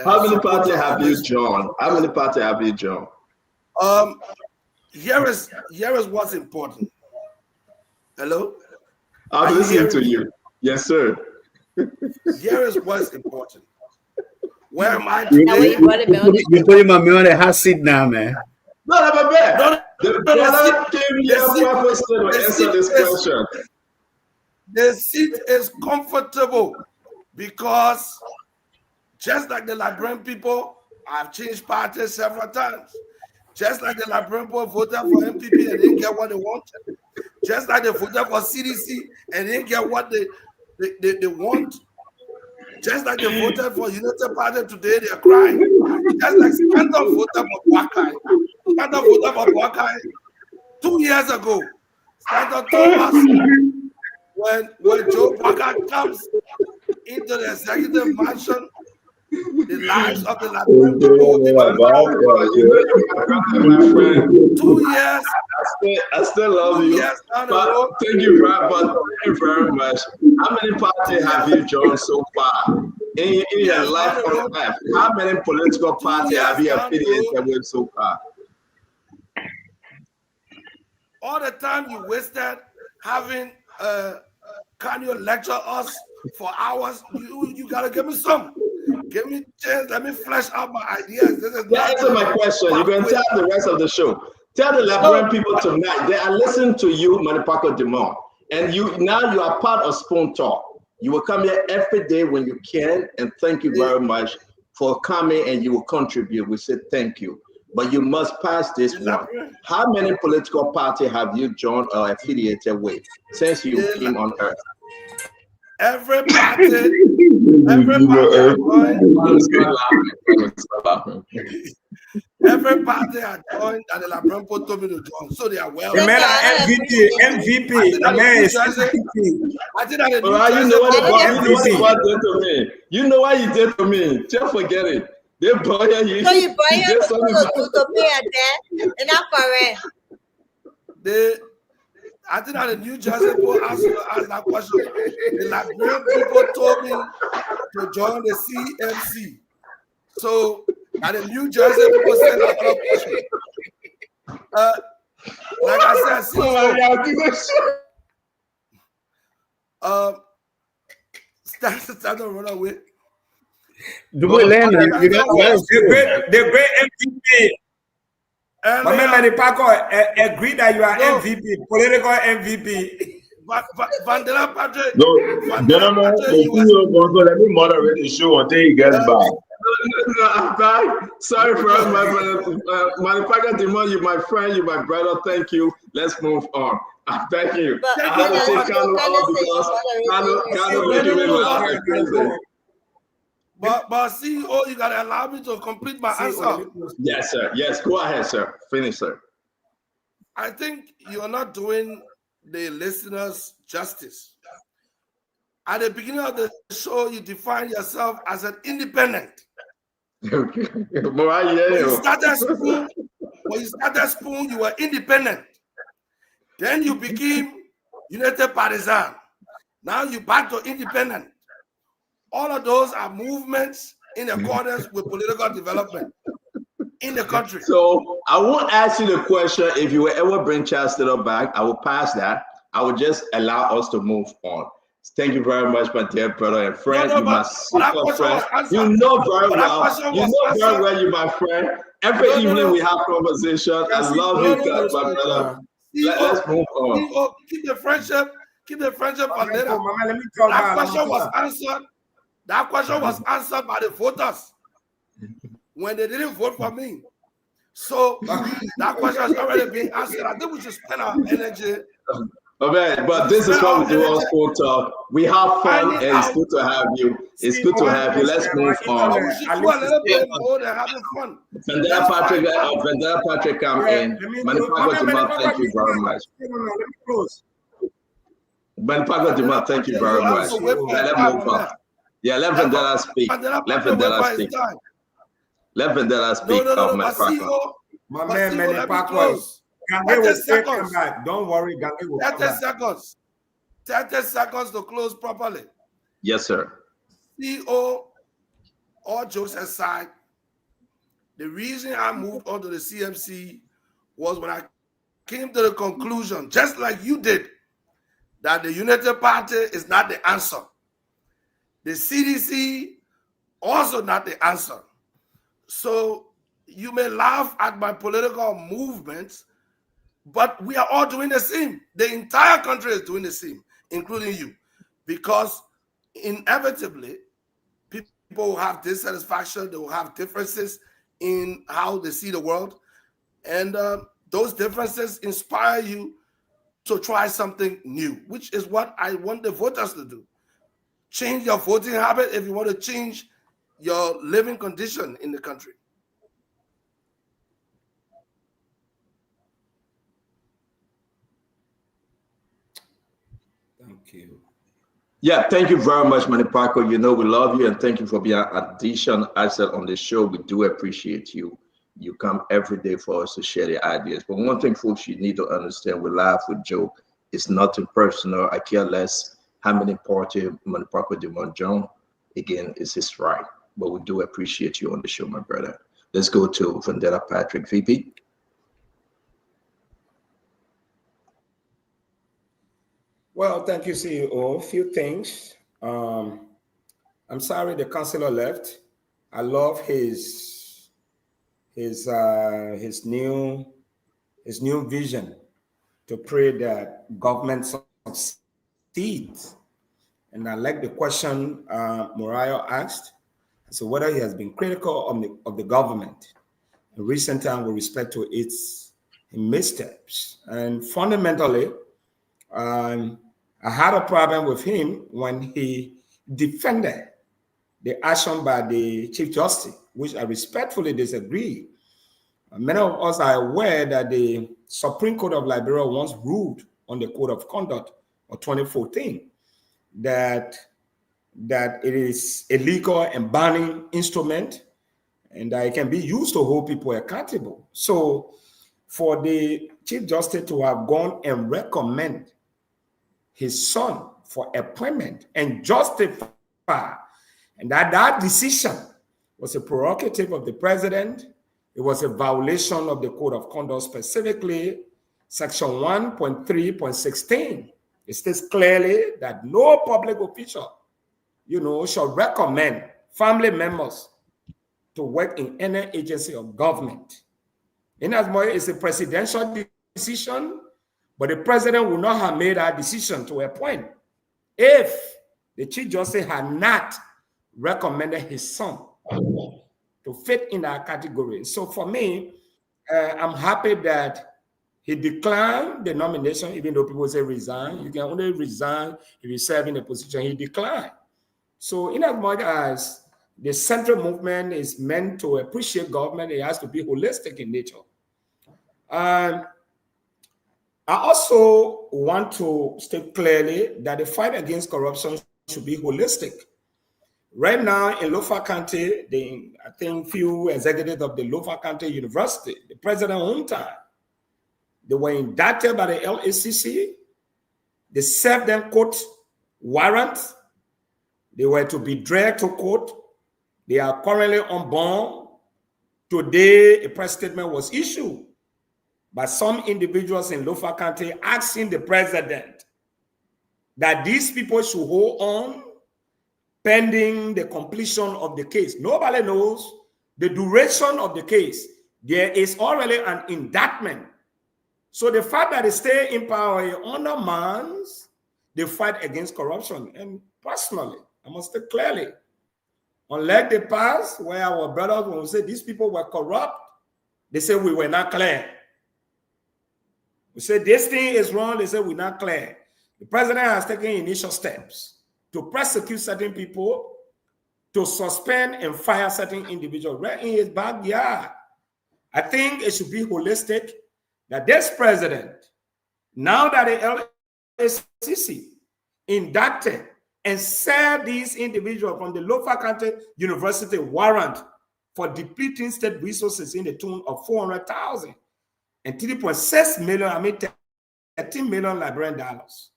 How many parties have you joined? How many parties have you joined? Here is what's important. Hello? I'm listening to you. Yes, sir. Here is what's important. Where am I today? You put him on the hot seat now, man. No, never bad. The brother came here purposely to answer this question. The seat is comfortable because just like the Liberian people, I've changed parties several times. Just like the Liberian people voted for MPP and didn't get what they wanted. Just like they voted for CDC and didn't get what they want. Just like they voted for United Party today, they're crying. Just like Scandal voted for Boakai. Scandal voted for Boakai 2 years ago. Scandal told us when Joe Boakai comes into the executive mansion, the lives of the Liberian people will be 2 years. I still love you. But thank you very much. How many parties have you joined so far? In your life on earth, how many political parties have you affiliated with so far? All the time you wasted having Kanye lecture us for hours, you gotta give me some. Give me a chance. Let me flesh out my ideas. This is not answer my question. You can tell the rest of the show. Tell the Liberian people tonight they are listening to you, Manipako Dumont, and you are part of Spoon Talk. You will come here every day when you can, and thank you very much for coming, and you will contribute. We say thank you, but you must pass this one. How many political parties have you joined or affiliated with since you came on earth? Every party I joined and the Liberian people told me to join, so they are well. The man MVP. The man is MVP. I did that. You know what you did to me. Just forget it. They buy you. So you buy it to pay a debt, and not for it. I think that the New Jersey people asked that question. The Liberian people told me to join the CMC. So, and the New Jersey people said that question. Like I said, stand to run away. The great MVP. My man Manipako agree that you are MVP, political MVP. Vandela Patrick. No, gentlemen, let me moderate the show until he gets back. No, I'm back. Sorry for my Manipako Dumont, you're my friend, you're my brother. Thank you. Let's move on. Thank you. I had to say Kano making me laugh like crazy. But CEO, you gotta allow me to complete my answer. Yes, sir. Yes, go ahead, sir. Finish, sir. I think you're not doing the listeners justice. At the beginning of the show, you define yourself as an independent. When you started Spoon, you were independent. Then you became United Partisan. Now you back to independent. All of those are movements in accordance with political development in the country. So I won't ask you the question if you will ever bring Charles Taylor back. I will pass that. I will just allow us to move on. Thank you very much, my dear brother and friend. You my super friend. You know very well. You're my friend. Every evening we have conversation. I love you, my brother. Let's move on. Keep the friendship for later. That question was answered. That question was answered by the voters when they didn't vote for me. So that question has already been answered. I think we should spend our energy. Okay, but this is what we do on Spoon Talk. We have fun and it's good to have you. It's good to have you. Let's move on. We should do a little bit more than having fun. Vandela Patrick, come in. Manipako Dumont, thank you very much. Manipako Dumont, thank you very much. Let's move on. Yeah, let Vandela speak. Let Vandela speak. Let Vandela speak. My man, Manipako. Gange will still come back. Don't worry, Gange will come back. 30 seconds to close properly. Yes, sir. CEO, all jokes aside, the reason I moved on to the CMC was when I came to the conclusion, just like you did, that the United Party is not the answer. The CDC also not the answer. So you may laugh at my political movements, but we are all doing the same. The entire country is doing the same, including you, because inevitably people will have dissatisfaction, they will have differences, in how they see the world. And those differences inspire you to try something new, which is what I want the voters to do. Change your voting habit if you want to change your living condition in the country. Thank you. Yeah, thank you very much, Manny Parker. You know we love you and thank you for being an addition asset on the show. We do appreciate you. You come every day for us to share the ideas. But one thing, folks, you need to understand: we laugh, we joke. It's nothing personal. I care less how many party Manny Parker Demond John. Again, it's his right. But we do appreciate you on the show, my brother. Let's go to Vendetta Patrick, VP. Well, thank you, CEO. A few things. I'm sorry the councillor left. I love his new vision to pray that government succeeds. And I like the question Moriah asked, so whether he has been critical of the government in recent time with respect to its missteps. And fundamentally, I had a problem with him when he defended the action by the Chief Justice, which I respectfully disagree. Many of us are aware that the Supreme Court of Liberia once ruled on the Code of Conduct of 2014 that it is a legal and binding instrument and that it can be used to hold people accountable. So for the Chief Justice to have gone and recommend his son for appointment and justify, and that decision was a prerogative of the president. It was a violation of the Code of Conduct, specifically Section 1.3.16. It states clearly that no public official, shall recommend family members to work in any agency of government. Inasmuch as it's a presidential decision, but the president will not have made that decision to appoint if the Chief Justice had not recommended his son to fit in that category. So for me, I'm happy that he declined the nomination, even though people say resign. You can only resign if you serve in a position. He declined. So in as much as the central movement is meant to appreciate government, it has to be holistic in nature. I also want to state clearly that the fight against corruption should be holistic. Right now in Lofa County, I think few executives of the Lofa County University, the president own time, they were indicted by the LACC. They served them court warrants. They were to be dragged to court. They are currently on bond. Today, a press statement was issued by some individuals in Lofa County asking the president that these people should hold on pending the completion of the case. Nobody knows the duration of the case. There is already an indictment. So the fact that they stay in power undermines the fight against corruption. And personally, I must say clearly, unlike the past where our brothers, when we say these people were corrupt, they say we were not clear. We say this thing is wrong, they say we're not clear. The president has taken initial steps to prosecute certain people, to suspend and fire certain individuals right in his backyard. I think it should be holistic that this president, now that the LACC indicted and served these individuals from the Lofa County University warrant for depleting state resources in the tune of $400,000 and 3.6 million, 13 million Liberian dollars.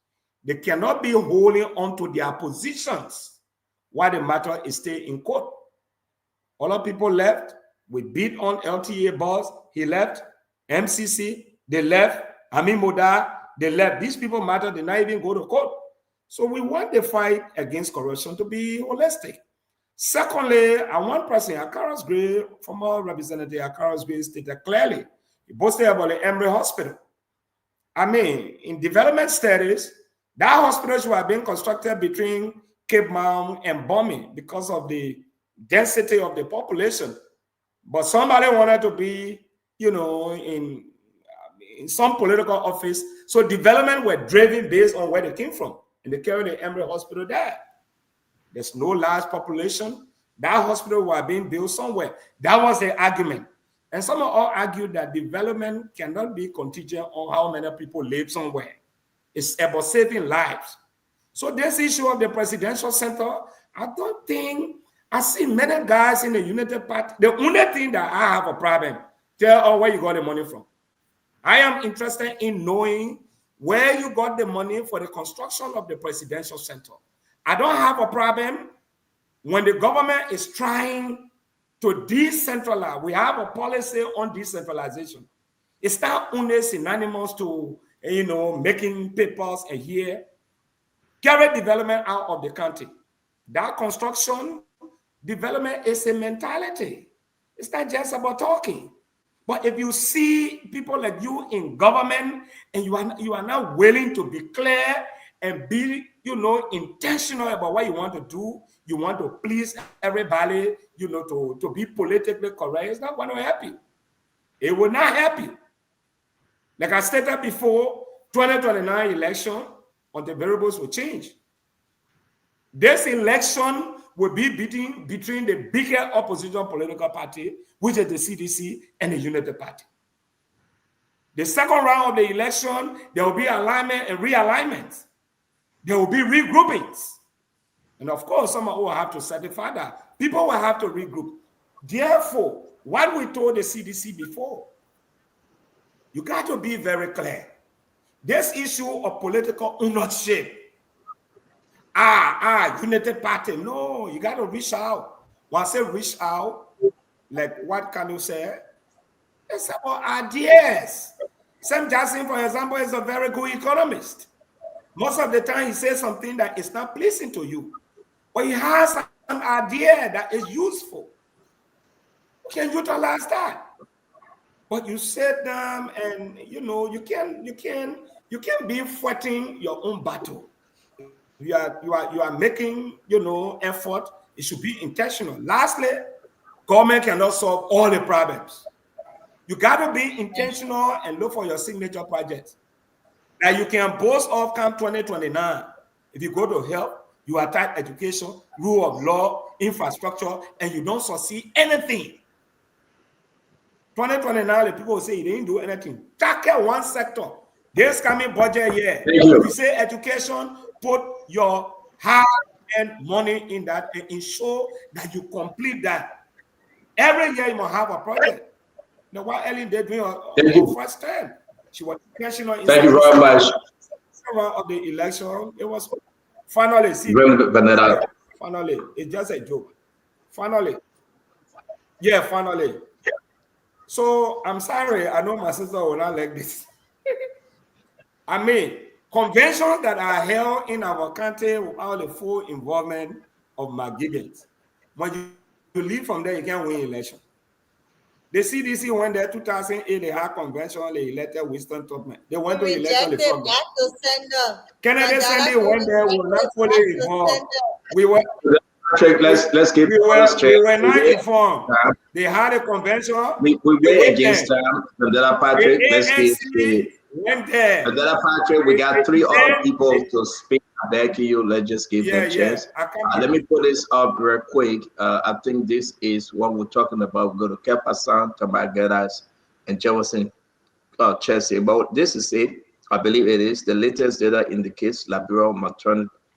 They cannot be holding on to their positions while the matter is still in court. All our people left. We beat on LTA boss. He left. MCC, they left. Amin Moda, they left. These people matter. They not even go to court. So we want the fight against corruption to be holistic. Secondly, I want President Akaras Gray, former Representative Akaras Gray, stated clearly, he boasted about the Emory Hospital. I mean, in development studies, that hospital should have been constructed between Cape Mount and Bombay because of the density of the population. But somebody wanted to be, you know, in some political office. So development were driven based on where they came from. And they carried the Emory Hospital there. There's no large population. That hospital was being built somewhere. That was the argument. And some all argued that development cannot be contingent on how many people live somewhere. It's about saving lives. So this issue of the presidential center, I don't think, I see many guys in the United Party. The only thing that I have a problem, tell where you got the money from. I am interested in knowing where you got the money for the construction of the presidential center. I don't have a problem when the government is trying to decentralize. We have a policy on decentralization. It's not only synonymous to, you know, making papers a year. Carry development out of the country. That construction development is a mentality. It's not just about talking. But if you see people like you in government and you are not willing to be clear and be, you know, intentional about what you want to do, you want to please everybody, you know, to be politically correct, it's not going to help you. It will not help you. Like I stated before, 2029 election, on the variables will change. This election will be between the bigger opposition political party, which is the CDC, and the United Party. The second round of the election, there will be alignment and realignment. There will be regroupings. And of course, someone will have to certify that. People will have to regroup. Therefore, what we told the CDC before, you got to be very clear. This issue of political ownership, United Party, no, you got to reach out. Once I reach out, like what can you say? It's about ideas. Sam Jackson, for example, is a very good economist. Most of the time, he says something that is not pleasing to you, but he has an idea that is useful. You can utilize that. But you sit down and, you know, you can be fighting your own battle. You are making, you know, effort. It should be intentional. Lastly, government cannot solve all the problems. You got to be intentional and look for your signature projects that you can boast of come 2029. If you go to health, you attack education, rule of law, infrastructure, and you don't succeed anything. 2029, the people will say you didn't do anything. Tackle one sector. This coming budget year, if you say education, put your hard-earned money in that and ensure that you complete that. Every year you must have a project. Now, what Ellen did doing on first term, she was intentional. Thank you very much. Of the election, it was finally. See, finally, it's just a joke. Finally, yeah, finally. So I'm sorry, I know my sister will not like this. I mean, conventions that are held in our country without the full involvement of McGibbons. When you leave from there, you can't win election. The CDC went there 2008, they had convention, they elected Winston Tubman. They went to election from there. Kennedy Sandy went there, we were not fully involved. We were let's keep we were not informed. They had a convention. We went against Mandela Patrick. Let's keep went there. Mandela Patrick, we got three other people to speak. Begging you, let's just give them a chance. Let me put this up real quick. I think this is what we're talking about. We go to Kepasan, Tamagadas, and Jefferson Chelsea. But this is it. I believe it is. The latest data indicates Liberia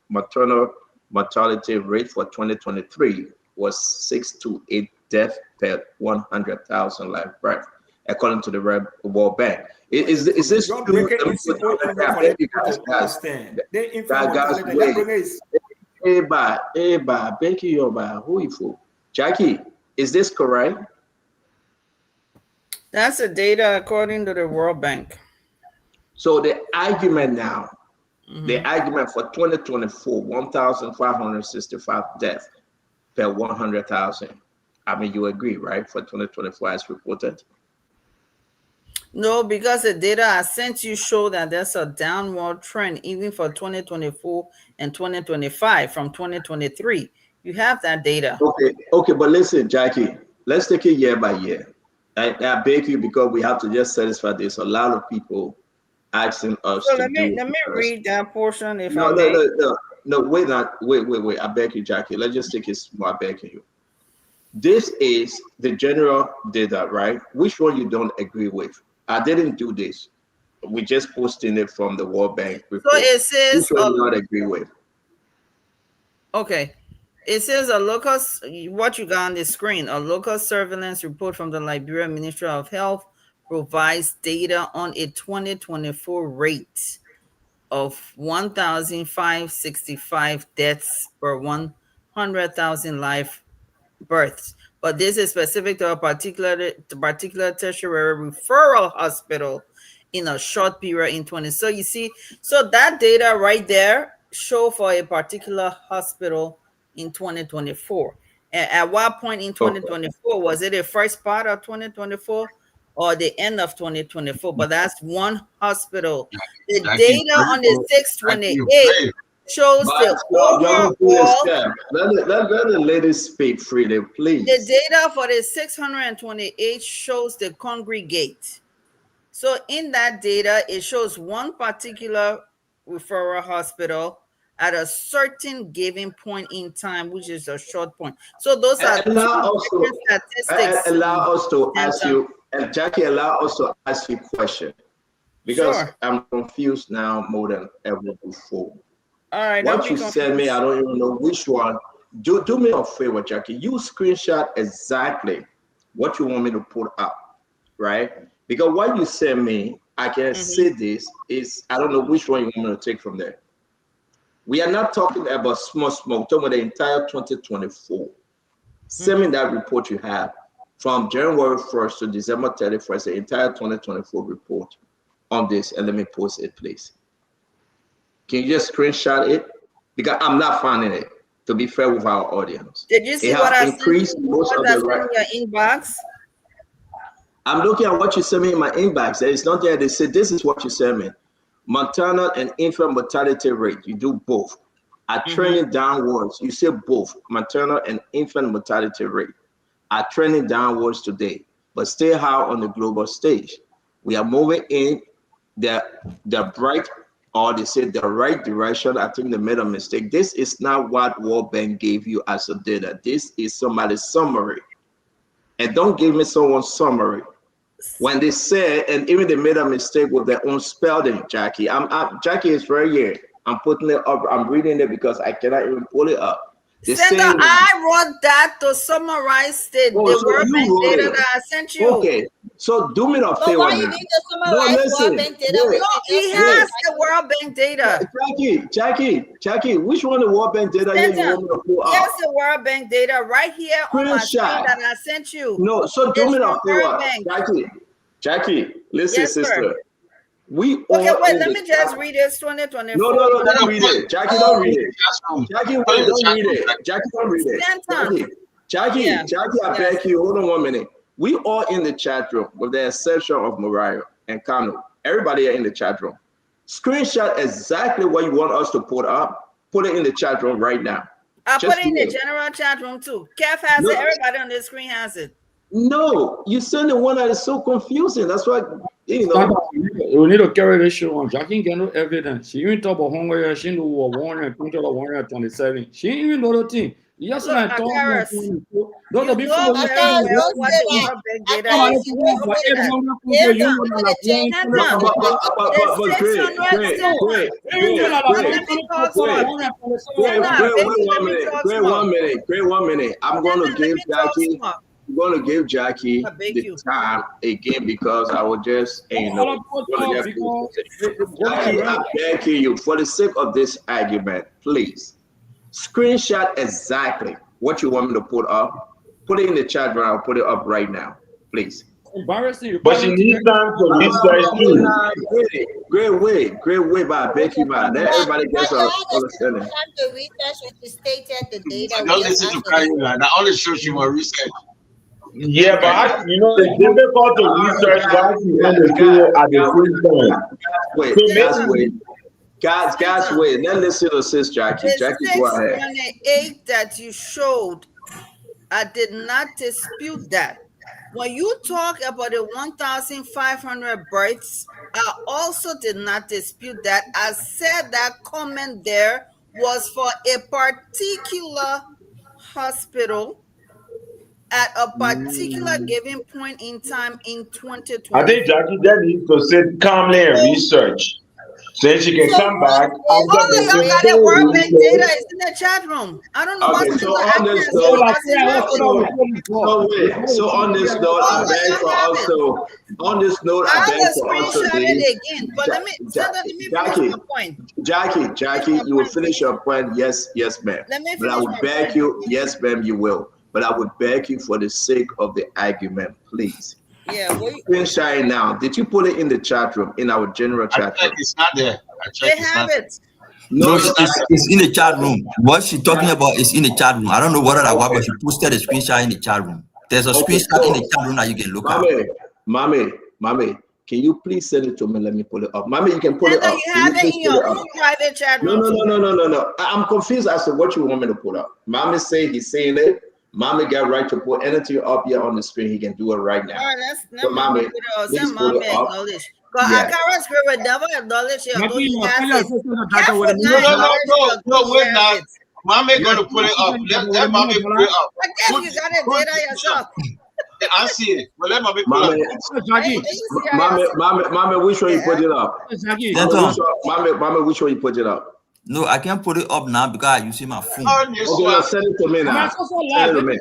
maternal mortality rate for 2023 was 6 to 8 deaths per 100,000 live birth, according to the World Bank. Is this true? Jackie, is this correct? That's the data according to the World Bank. So the argument now, the argument for 2024, 1,565 deaths per 100,000. I mean, you agree, right? For 2024 as reported? No, because the data I sent you show that there's a downward trend even for 2024 and 2025 from 2023. You have that data. Okay, but listen, Jackie, let's take it year by year. I beg you, because we have to just satisfy this. A lot of people asking us So to let me read that portion if no, I may. no, wait. I beg you, Jackie. Let's just take it small. I beg you. This is the general data, right? Which one you don't agree with? I didn't do this. We just posting it from the World Bank report. So it says which one you not agree with? Okay. It says a local, what you got on the screen, a local surveillance report from the Liberia Ministry of Health provides data on a 2024 rate of 1,565 deaths per 100,000 live births. But this is specific to a particular tertiary referral hospital in a short period in 20. So you see, so that data right there show for a particular hospital in 2024. And at what point in 2024? Was it the first part of 2024 or the end of 2024? But that's one hospital. The data on the 628 shows the overall. Let the lady speak freely, please. The data for the 628 shows the congregate. So in that data, it shows one particular referral hospital at a certain given point in time, which is a short point. So those are allow two statistics. Allow us to ask you, and Jackie, allow us to ask you a question, because Sure. I'm confused now more than ever before. All right. What you sent me, I don't even know which one. Do me a favor, Jackie. You screenshot exactly what you want me to put up, right? Because what you sent me, I can see this is, I don't know which one you want me to take from there. We are not talking about small, talking about the entire 2024. Send me that report you have from January 1st to December 31st, the entire 2024 report on this, and let me post it, please. Can you just screenshot it? Because I'm not finding it, to be fair with our audience. Did you see what I sent you? What I sent in your inbox? I'm looking at what you sent me in my inbox. There is not there. They say this is what you sent me. Maternal and infant mortality rate. You do both. Are trending downwards. You say both. Maternal and infant mortality rate are trending downwards today, but stay high on the global stage. We are moving in the bright, or they say the right direction. I think they made a mistake. This is not what World Bank gave you as a data. This is somebody's summary. And don't give me someone's summary. When they say, and even they made a mistake with their own spelling, Jackie. Jackie is right here. I'm putting it up. I'm reading it because I cannot even pull it up. Sandra, I wrote that to summarize the World Bank data that I sent you. Okay, so do me a favor. Why you need to summarize World Bank data? He has the World Bank data. Jackie, which one the World Bank data you want me to pull up? Here's the World Bank data right here on my screen that I sent you. No, so do me a favor. Jackie, listen, sister. Wait, let me just read this 2024. No, don't read it. Jackie, don't read it. Jackie, don't read it. Jackie, don't read it. Jackie, I beg you, hold on 1 minute. We all in the chat room, with the exception of Mariah and Kano. Everybody are in the chat room. Screenshot exactly what you want us to put up. Put it in the chat room right now. I'll put it in the general chat room too. Kev has it. Everybody on the screen has it. No, you send the one that is so confusing. That's why, you know. We need to carry this show on. Jackie get no evidence. She even talk about hunger. She know what 127. She ain't even know the thing. Yes, I told you. No, the before Great 1 minute. I'm going to give Jackie. I'm going to give Jackie the time again because I will just, Jackie, I beg you, for the sake of this argument, please screenshot exactly what you want me to put up. Put it in the chat room. I'll put it up right now, please. Embarrassing. But you need time for research too. Great way, but I beg you, man. Then everybody gets a understanding. The research which is stated the data. Don't listen to Karina. That only shows you more research. Yeah, but it's difficult to research what you want to do at the same time. Guys, wait. Let's listen to Sis Jackie. Jackie, go ahead. 628 that you showed I did not dispute that. When you talk about the 1,500 births, I also did not dispute that. I said that comment there was for a particular hospital at a particular given point in time in 2020. I think Jackie then needs to sit calmly and research. So she can come back. All of y'all got it work bank data is in the chat room. I don't know Okay, what's so on this note, so on this note, I beg for us to. On this note, I beg for us to. Again, but let me finish my point. Jackie, you will finish your point. Yes, ma'am. But I would beg you. Yes, ma'am, you will. But I would beg you for the sake of the argument, please. Yeah, screenshot now. Did you put it in the chat room, in our general chat room? It's not there. They have it. No, it's in the chat room. What she's talking about is in the chat room. I don't know whether that was, but she posted a screenshot in the chat room. There's a screenshot in the chat room that you can look at. Mommy, can you please send it to me? Let me pull it up. Mommy, you can pull it up. You have it in your own private chat room. No. I'm confused as to what you want me to put up. Mommy say he's saying it. Mommy got right to put anything up here on the screen. He can do it right now. All right, let's Mommy, please pull it up. Because Akara's spirit never acknowledge it. No, wait now. Mommy gonna put it up. Let Mommy put it up. Again, you got it data yourself. I see it. But let Mommy put it up. Mommy, which way you put it up? Mommy, which way you put it up? No, I can't put it up now because you see my phone. Okay, send it to me now. Send it to me.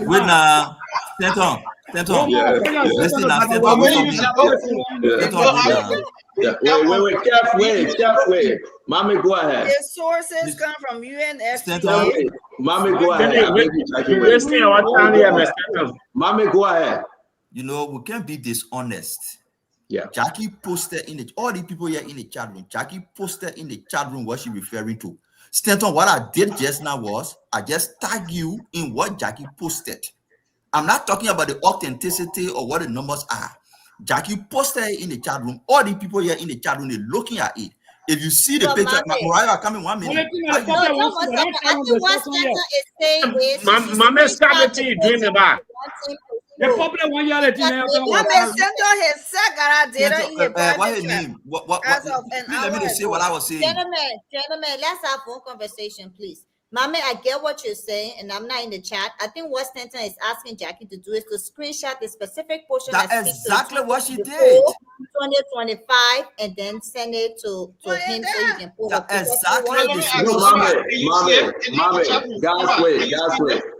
Wait now, Stanton. Listen now, Wait. Careful. Mommy, go ahead. His sources come from UNFPA. Mommy, go ahead. Mommy, go ahead. You know, we can't be dishonest. Yeah. Jackie posted in all the people here in the chat room. Jackie posted in the chat room what she referring to. Stanton, what I did just now was I just tag you in what Jackie posted. I'm not talking about the authenticity or what the numbers are. Jackie posted in the chat room. All the people here in the chat room, they're looking at it. If you see the picture, Mariah, come in 1 minute. I think what Stanton is saying is Mama, stop it, you doing the back. The problem one year let what's his name? Let me say what I was saying. Gentlemen, let's have one conversation, please. Mommy, I get what you're saying, and I'm not in the chat. I think what Stanton is asking Jackie to do is to screenshot the specific portion. That's exactly what she did. 2025, and then send it to him so he can pull up. Exactly. Mommy,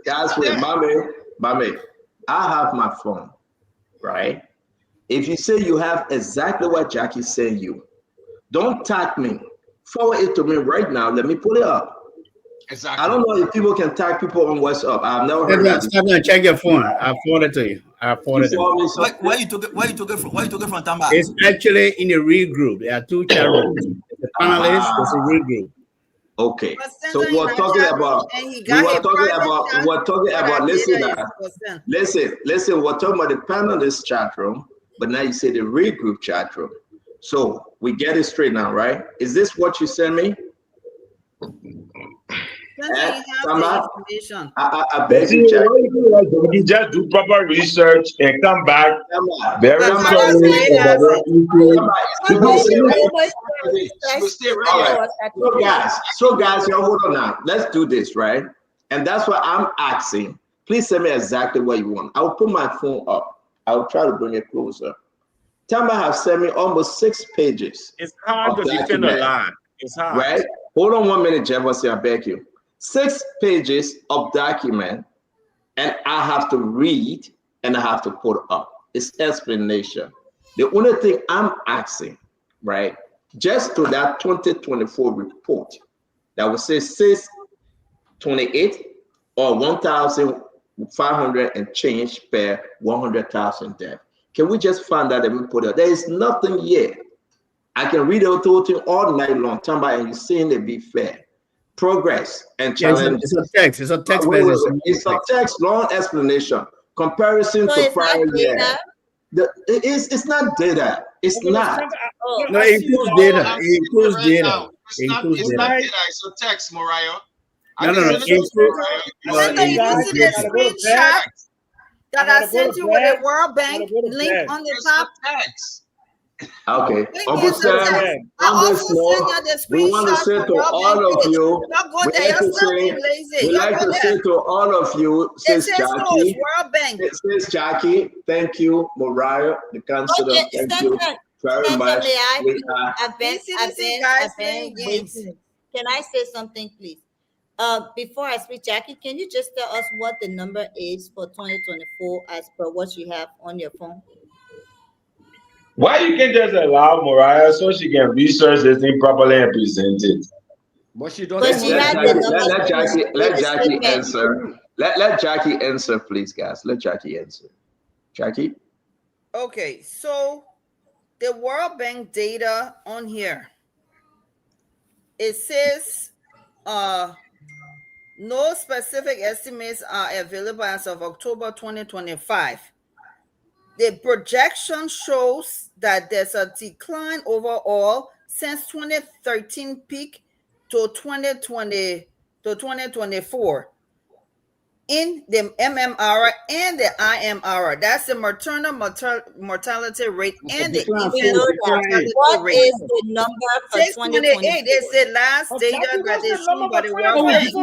guys, wait. Mommy, I have my phone, right? If you say you have exactly what Jackie's saying, don't tag me. Forward it to me right now. Let me pull it up. Exactly. I don't know if people can tag people on WhatsApp. I've never heard that. Stop and check your phone. I forwarded to you. Where you took it from, Tamba? It's actually in a real group. There are two chat rooms. The panelists, there's a real group. Okay. So we're talking about. Listen. We're talking about the panelist chat room, but now you say the real group chat room. So we get it straight now, right? Is this what you sent me? I beg you, Jackie. Just do proper research and come back. Very sorry. So guys, hold on now. Let's do this, right? And that's what I'm asking. Please send me exactly what you want. I'll put my phone up. I'll try to bring it closer. Tamba have sent me almost 6 pages. It's hard to defend a lie. It's hard. Right? Hold on 1 minute, Jefferson. I beg you. 6 pages of document, and I have to read and I have to put up. It's explanation. The only thing I'm asking, right, just to that 2024 report that will say 628 or 1,500 and change per 100,000 death. Can we just find that and we put it? There is nothing here. I can read the whole thing all night long, and you're saying it be fair. Progress and challenge. It's a text. It's a text. It's a text, long explanation. Comparison to prior year. It's not data. It's not. No, it includes data. It includes data. It's not data. It's a text, Mariah. No. Senator, you see the screenshot that I sent you with the World Bank link on the top? Okay. Link Uncle is the Sam, text. I on this also note, sent you the we want to screenshot say from to World all Bank of page. you, Y'all go we there. like You're to still say, being lazy. we Y'all like go to there. say to all of you, It Sis says so, Jackie, World Bank. Sis Jackie, thank you, Mariah, the counselor, Okay, thank you very Senator, much. may I? We are I've been waiting. Can I say something, please? Before I speak, Jackie, can you just tell us what the number is for 2024 as per what you have on your phone? Why you can't just allow Mariah so she can research this thing properly and present it? But she But doesn't. she has the numbers. Let Jackie answer. Let Jackie answer, please, guys. Let Jackie answer. Jackie? Okay, so the World Bank data on here, it says no specific estimates are available as of October 2025. The projection shows that there's a decline overall since 2013 peak to 2024 in the MMR and the IMR. That's the maternal mortality rate and the infant mortality What rate. is the number for 628 is the last data that is shown by the World Bank.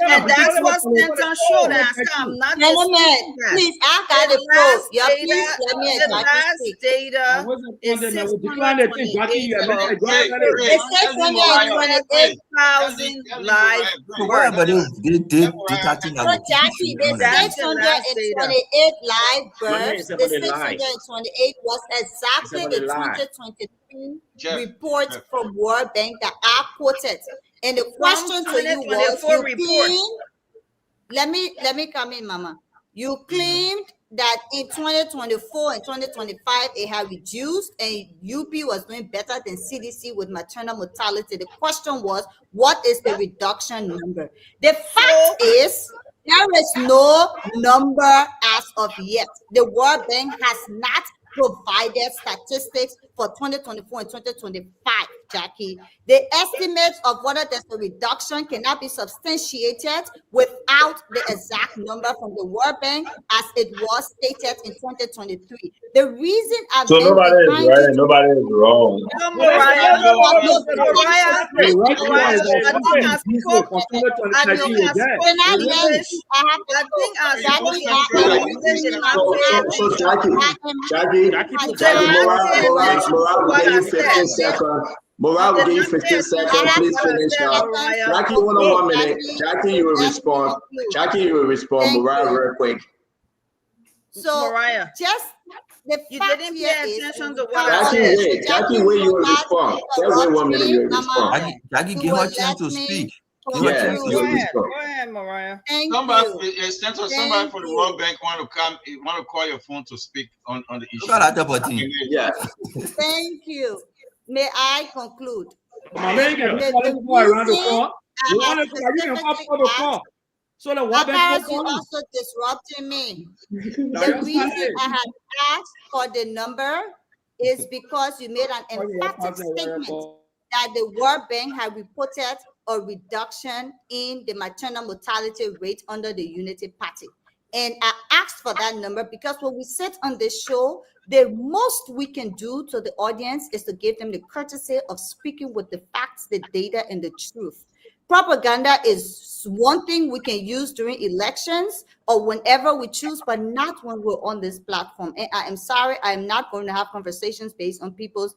And that's what Stanton showed us. I'm not disputing that. Please, I got The the floor. last Yeah, data, please let me the last data is 628,000 live Why births. but they data thing So Jackie, the That's the last 628 live births, the somebody lie. 628 was exactly the Somebody lie. 2023 report from World Bank that I quoted. And the question to you was, 2024 report. let me come in, Mama. You claimed that in 2024 and 2025 it had reduced and UP was doing better than CDC with maternal mortality. The question was, what is the reduction number? The fact is, there is no number as of yet. The World Bank has not provided statistics for 2024 and 2025, Jackie. The estimates of whether there's a reduction cannot be substantiated without the exact number from the World Bank as it was stated in 2023. The reason I've So been nobody is behind right you and nobody is wrong. No, Mariah, I Morale will give you 15 seconds. Please finish up. Jackie, hold on 1 minute. Jackie, you will respond. Jackie, you will respond. Morale, real quick. So, Mariah, just the you fact didn't here pay is, attention to what I said. Jackie, wait, you will respond. Just wait 1 minute, you will respond. Jackie, give her a chance to speak. Give her a Yeah, chance to you will speak. respond. Go ahead, Mariah. Somebody from the World Bank want to call your phone to speak on the issue. Yeah. Thank you. May I conclude? So the World Bank you also disrupting me. The reason I had asked for the number is because you made an emphatic statement that the World Bank had reported a reduction in the maternal mortality rate under the Unity Party. And I asked for that number because when we sit on this show, the most we can do to the audience is to give them the courtesy of speaking with the facts, the data, and the truth. Propaganda is one thing we can use during elections or whenever we choose, but not when we're on this platform. And I am sorry, I am not going to have conversations based on people's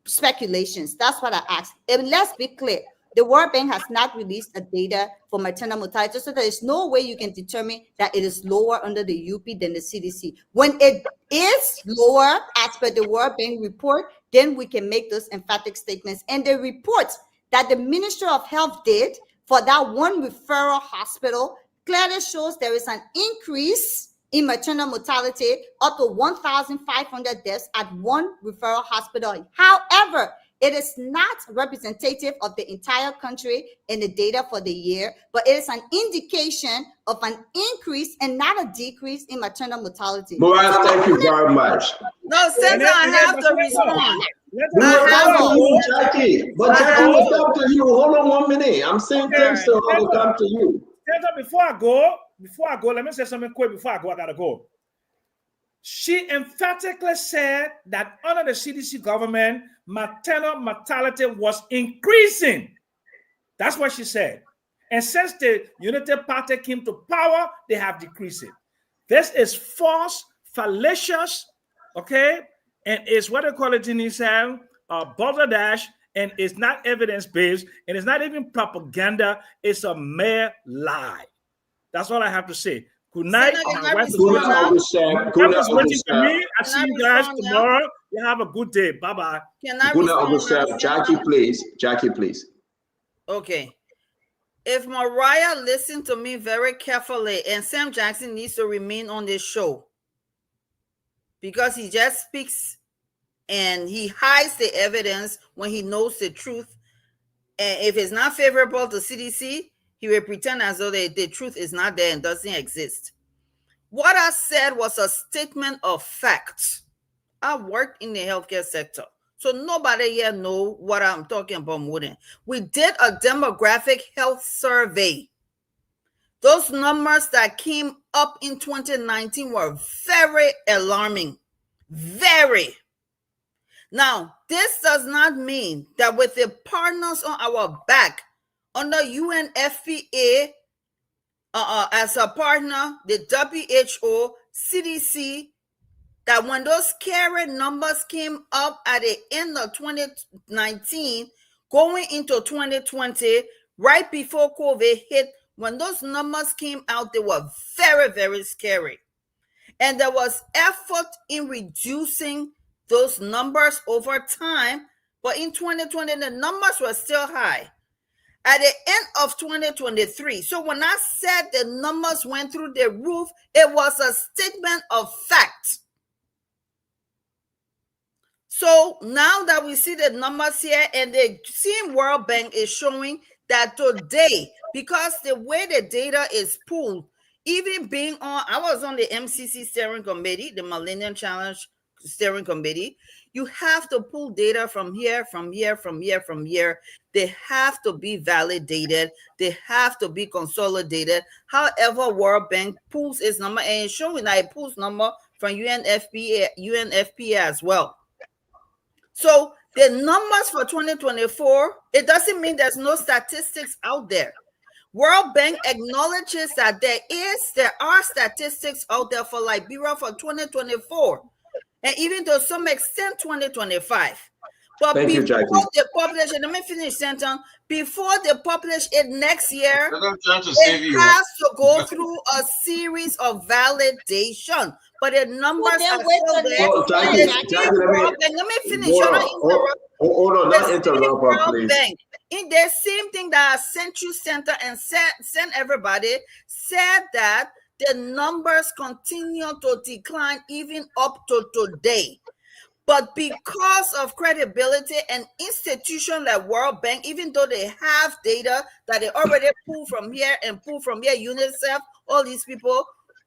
speculations. That's what I asked. And let's be clear. The World Bank has not released a data for maternal mortality, so there is no way you can determine that it is lower under the UP than the CDC. When it is lower as per the World Bank report, then we can make those emphatic statements. And the report that the Ministry of Health did for that one referral hospital clearly shows there is an increase in maternal mortality up to 1,500 deaths at one referral hospital. However, it is not representative of the entire country in the data for the year, but it is an indication of an increase and not a decrease in maternal mortality. Mariah, thank you very much. No, Senator, I have to respond. Jackie. But Jackie will come to you. Hold on 1 minute. I'm saying things, so I will come to you. Before I go, let me say something quick before I go. I gotta go. She emphatically said that under the CDC government, maternal mortality was increasing. That's what she said. And since the Unity Party came to power, they have decreased it. This is false, fallacious, okay? And it's what they call it in Israel, balderdash, and it's not evidence-based, and it's not even propaganda. It's a mere lie. That's all I have to say. Good night. My wife is waiting for me. I see you guys tomorrow. You have a good day. Bye-bye. Good night, Jackie, please. Jackie, please. Okay. If Mariah listened to me very carefully, and Sam Jackson needs to remain on this show because he just speaks and he hides the evidence when he knows the truth. And if it's not favorable to CDC, he will pretend as though the truth is not there and doesn't exist. What I said was a statement of facts. I worked in the healthcare sector, so nobody here know what I'm talking about more than. We did a demographic health survey. Those numbers that came up in 2019 were very alarming. Very. Now, this does not mean that with the partners on our back, under UNFPA, as a partner, the WHO, CDC, that when those scary numbers came up at the end of 2019, going into 2020, right before COVID hit, when those numbers came out, they were very, very scary. And there was effort in reducing those numbers over time, but in 2020, the numbers were still high. At the end of 2023, so when I said the numbers went through the roof, it was a statement of fact. So now that we see the numbers here, and the same World Bank is showing that today, because the way the data is pulled, even being on, I was on the MCC steering committee, the Millennium Challenge steering committee. You have to pull data from here, from here, from here, from here. They have to be validated. They have to be consolidated. However, World Bank pulls its number, and it's showing that it pulls number from UNFPA as well. So the numbers for 2024, it doesn't mean there's no statistics out there. World Bank acknowledges that there are statistics out there for Liberia for 2024. And even to some extent 2025. But before they publish it, let me finish sentence. Before they publish it next year, it has to go through a series of validation. But the numbers are still there. Let me finish. Hold on, don't interrupt her, please. In the same thing that Century Center and sent everybody said that the numbers continue to decline even up to today. But because of credibility and institutions like World Bank, even though they have data that they already pull from here and pull from here, UNICEF, all these people,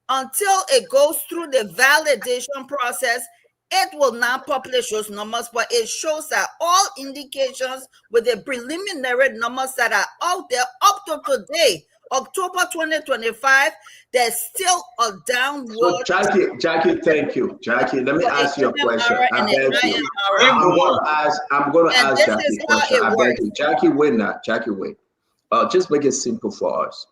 until it goes through the validation process, it will not publish those numbers, but it shows that all indications with the preliminary numbers that are out there up to today, October 2025, there's still a downward. So Jackie, thank you. Jackie, let me ask you a question. I'm going to ask Jackie a question. I beg you. Jackie, wait now. Jackie, wait. Just make it simple for us.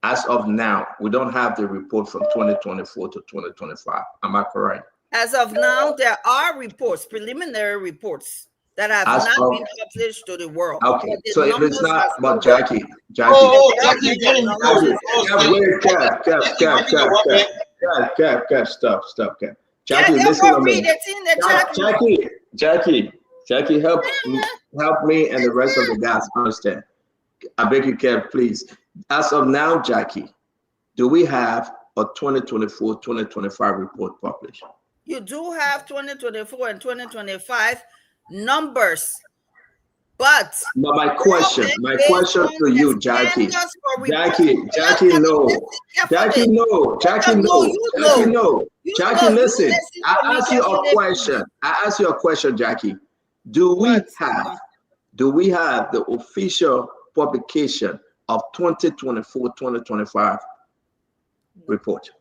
As of now, we don't have the report from 2024 to 2025. Am I correct? As of now, there are reports, preliminary reports, that have not been published to the world. Okay, so if it's not, but Jackie, Kev, stop, Kev. Jackie, listen to me. Jackie, help me and the rest of the guys understand. I beg you, Kev, please. As of now, Jackie, do we have a 2024-2025 report published? You do have 2024 and 2025 numbers, but my question to you, Jackie, listen. I ask you a question, Jackie. Do we have the official publication of 2024-2025 report?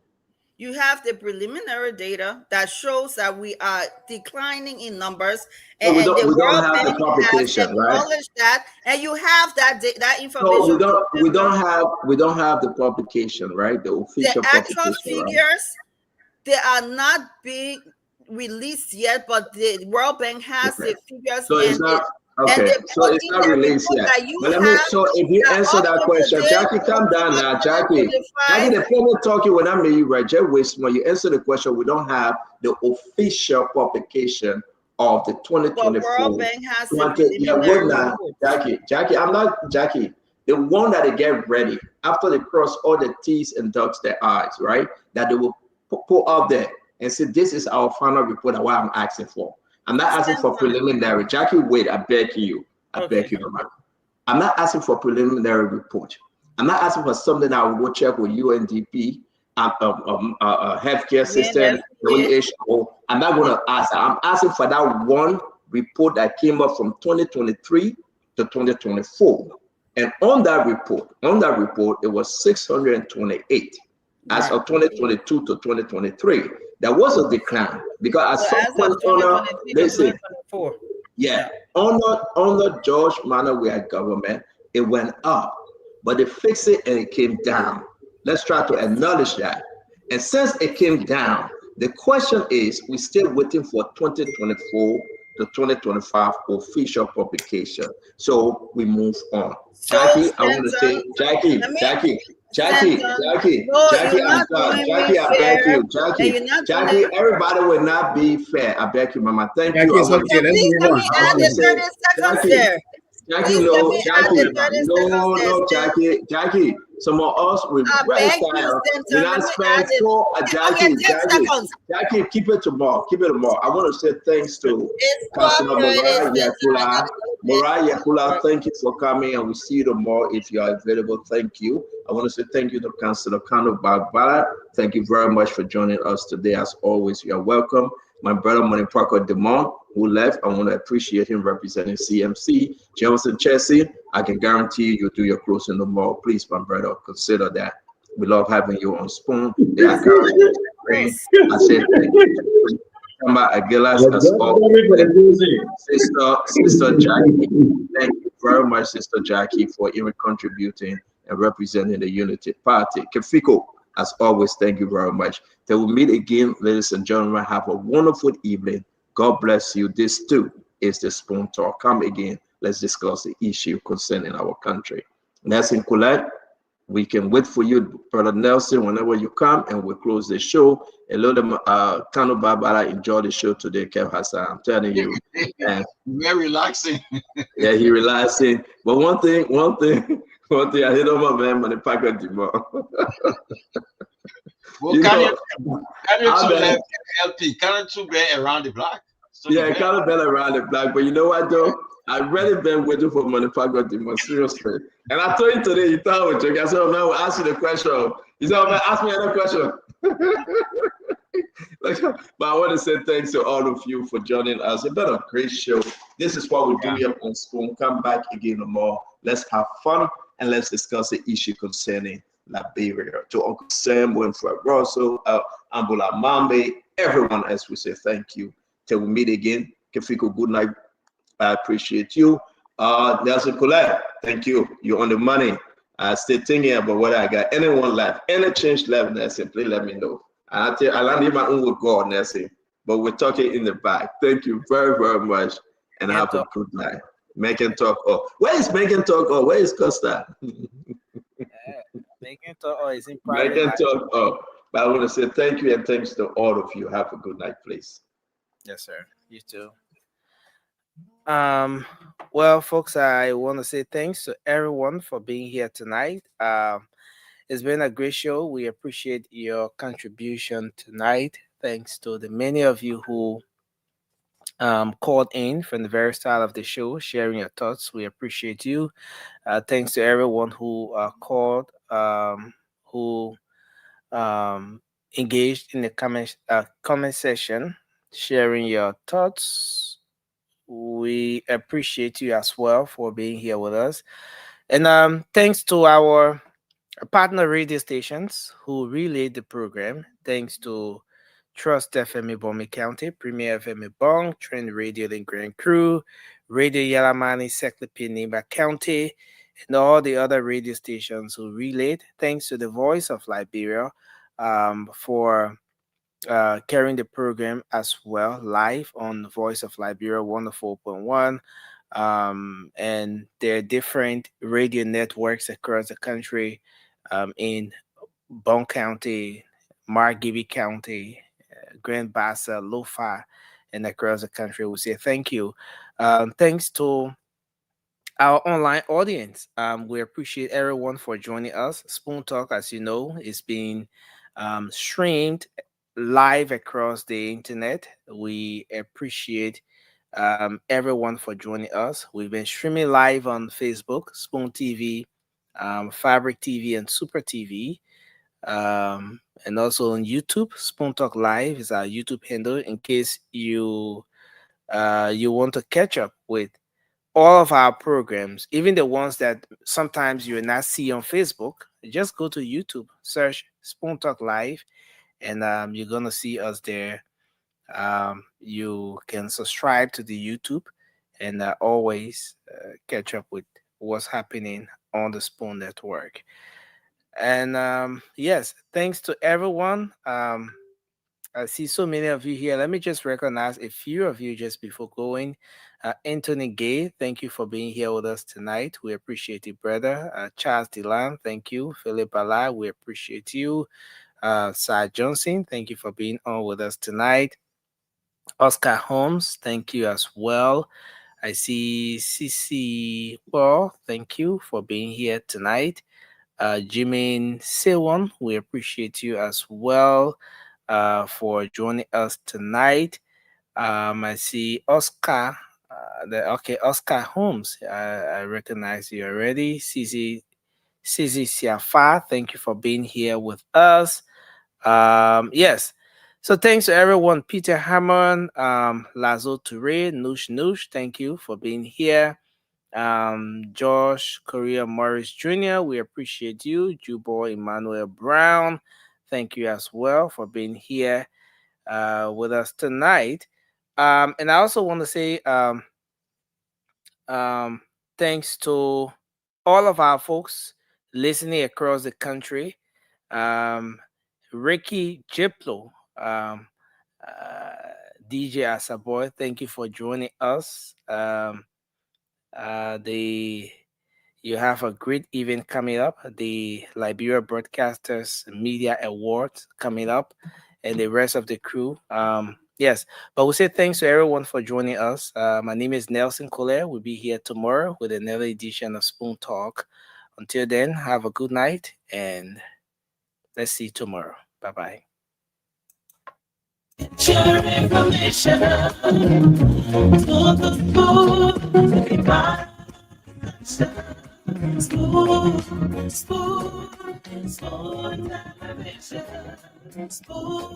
You have the preliminary data that shows that we are declining in numbers, So and we the don't World have the Bank has publication, right? acknowledged that, and you have that that So information. we don't have the publication, right? The official The actual publication, right? figures, they are not being released yet, but the World Bank has Okay. the figures. So it's and not and okay. they So put it's in not the released report yet. that you But let me. have. So if you answer that question, Jackie, calm down now, Jackie. Jackie, the people talking when I made you right, Jay Wisman, you answer the question. We don't have the official publication of the 2024. World Bank has the 20, yeah, preliminary we're not, report. Jackie, I'm not Jackie. The one that they get ready after they cross all the T's and dots their I's, right? That they will put up there and say, this is our final report of what I'm asking for. I'm not asking for preliminary. Jackie, wait, I beg you. I beg you, man. I'm not asking for preliminary report. I'm not asking for something I will go check with UNDP, healthcare system, WHO. I'm not going to ask that. I'm asking for that one report that came up from 2023 to 2024. And on that report, it was 628 as of 2022 to 2023. There was a decline because at some point listen, yeah, under George Manasseh government, it went up, but they fixed it and it came down. Let's try to acknowledge that. And since it came down, the question is, we're still waiting for 2024 to 2025 official publication. So we move on. Jackie, I want to say, Jackie, I'm done. Jackie, I beg you. Jackie, everybody will not be fair. I beg you, Mama. Thank you. It's okay. Let's move on. Jackie, some of us will not spend Jackie, keep it tomorrow. I want to say thanks to Councilor Mariah Yakula. Thank you for coming, and we'll see you tomorrow if you are available. Thank you. I want to say thank you to Councilor Kano Bagbala. Thank you very much for joining us today. As always, you are welcome. My brother Money Parker Demont, who left, I want to appreciate him representing CMC. Jefferson Chelsea, I can guarantee you'll do your closing tomorrow. Please, my brother, consider that. We love having you on Spoon. I said thank you. Aguilas, as always. Sister Jackie, thank you very much, Sister Jackie, for even contributing and representing the Unity Party. Kefiko, as always, thank you very much. Till we meet again, ladies and gentlemen, have a wonderful evening. God bless you. This too is the Spoon Talk. Come again. Let's discuss the issue concerning our country. Nelson Colette, we can wait for you, Brother Nelson, whenever you come, and we'll close the show. Hello, Kano Babala, enjoy the show today, Kev Hassan. I'm telling you. Very relaxing. Yeah, he relaxing. But one thing, I hit on my man, Money Parker Dimo. Well, can you LP? Can you be around the block? So yeah, kind of been around the block. But you know what, though? I've really been waiting for Money Parker Dimo, seriously. And I told you today, you thought I was joking. I said, oh, man, we'll ask you the question. He said, oh, man, ask me another question. But I want to say thanks to all of you for joining us. It's been a great show. This is what we do here on Spoon. Come back again tomorrow. Let's have fun and let's discuss the issue concerning Liberia. To Uncle Sam, Winfred Russell, Ambula Mambe, everyone else, we say thank you. Till we meet again. Kefiko, good night. I appreciate you. Nelson Colette, thank you. You're on the money. Still thinking about what I got. Anyone left, any change left, Nelson, please let me know. I'll leave my own with God, Nelson. But we're talking in the back. Thank you very, very much. And have a good night. Megan Talk. Oh, where is Megan Talk? Oh, where is Costa? Megan Talk. Oh, is in private. Megan Talk. Oh, but I want to say thank you and thanks to all of you. Have a good night, please. Yes, sir. You too. Well, folks, I want to say thanks to everyone for being here tonight. It's been a great show. We appreciate your contribution tonight. Thanks to the many of you who called in from the very start of the show, sharing your thoughts. We appreciate you. Thanks to everyone who called, who engaged in the comment section, sharing your thoughts, We appreciate you as well for being here with us. And thanks to our partner radio stations who relayed the program. Thanks to Trust FM Bomi County, Premier FM Bong, Trend Radio the Grand Crew, Radio Yalamani, Seklipi, Niba County, and all the other radio stations who relayed. Thanks to the Voice of Liberia for carrying the program as well live on Voice of Liberia 104.1. And there are different radio networks across the country in Bong County, Margibi County, Grand Bassa, Lofa, and across the country. We say thank you. Thanks to our online audience. We appreciate everyone for joining us. Spoon Talk, as you know, is being streamed live across the internet. We appreciate everyone for joining us. We've been streaming live on Facebook, Spoon TV, Fabric TV, and Super TV, and also on YouTube. Spoon Talk Live is our YouTube handle. In case you want to catch up with all of our programs, even the ones that sometimes you will not see on Facebook, just go to YouTube, search Spoon Talk Live, and you're gonna see us there. You can subscribe to the YouTube and always catch up with what's happening on the Spoon Network. And yes, thanks to everyone. I see so many of you here. Let me just recognize a few of you just before going. Anthony Gay, thank you for being here with us tonight. We appreciate it, brother. Charles Delan, thank you. Philip Bala, we appreciate you. Sir Johnson, thank you for being on with us tonight. Oscar Holmes, thank you as well. I see CC Paul, thank you for being here tonight. Jimin Sewon, we appreciate you as well for joining us tonight. I see Oscar, Oscar Holmes, I recognize you already. CZ Siafa, thank you for being here with us. Yes. So thanks to everyone. Peter Hammond, Lazo Toure, Noosh, thank you for being here. Josh Korea Morris Jr., we appreciate you. Jubo Emmanuel Brown, thank you as well for being here with us tonight. And I also want to say thanks to all of our folks listening across the country. Ricky Jiplo, DJ Asaboy, thank you for joining us. You have a great event coming up, the Liberia Broadcasters Media Awards coming up, and the rest of the crew. Yes, but we say thanks to everyone for joining us. My name is Nelson Collier. We'll be here tomorrow with another edition of Spoon Talk. Until then, have a good night, and let's see you tomorrow. Bye-bye. Share information for the poor, spoon,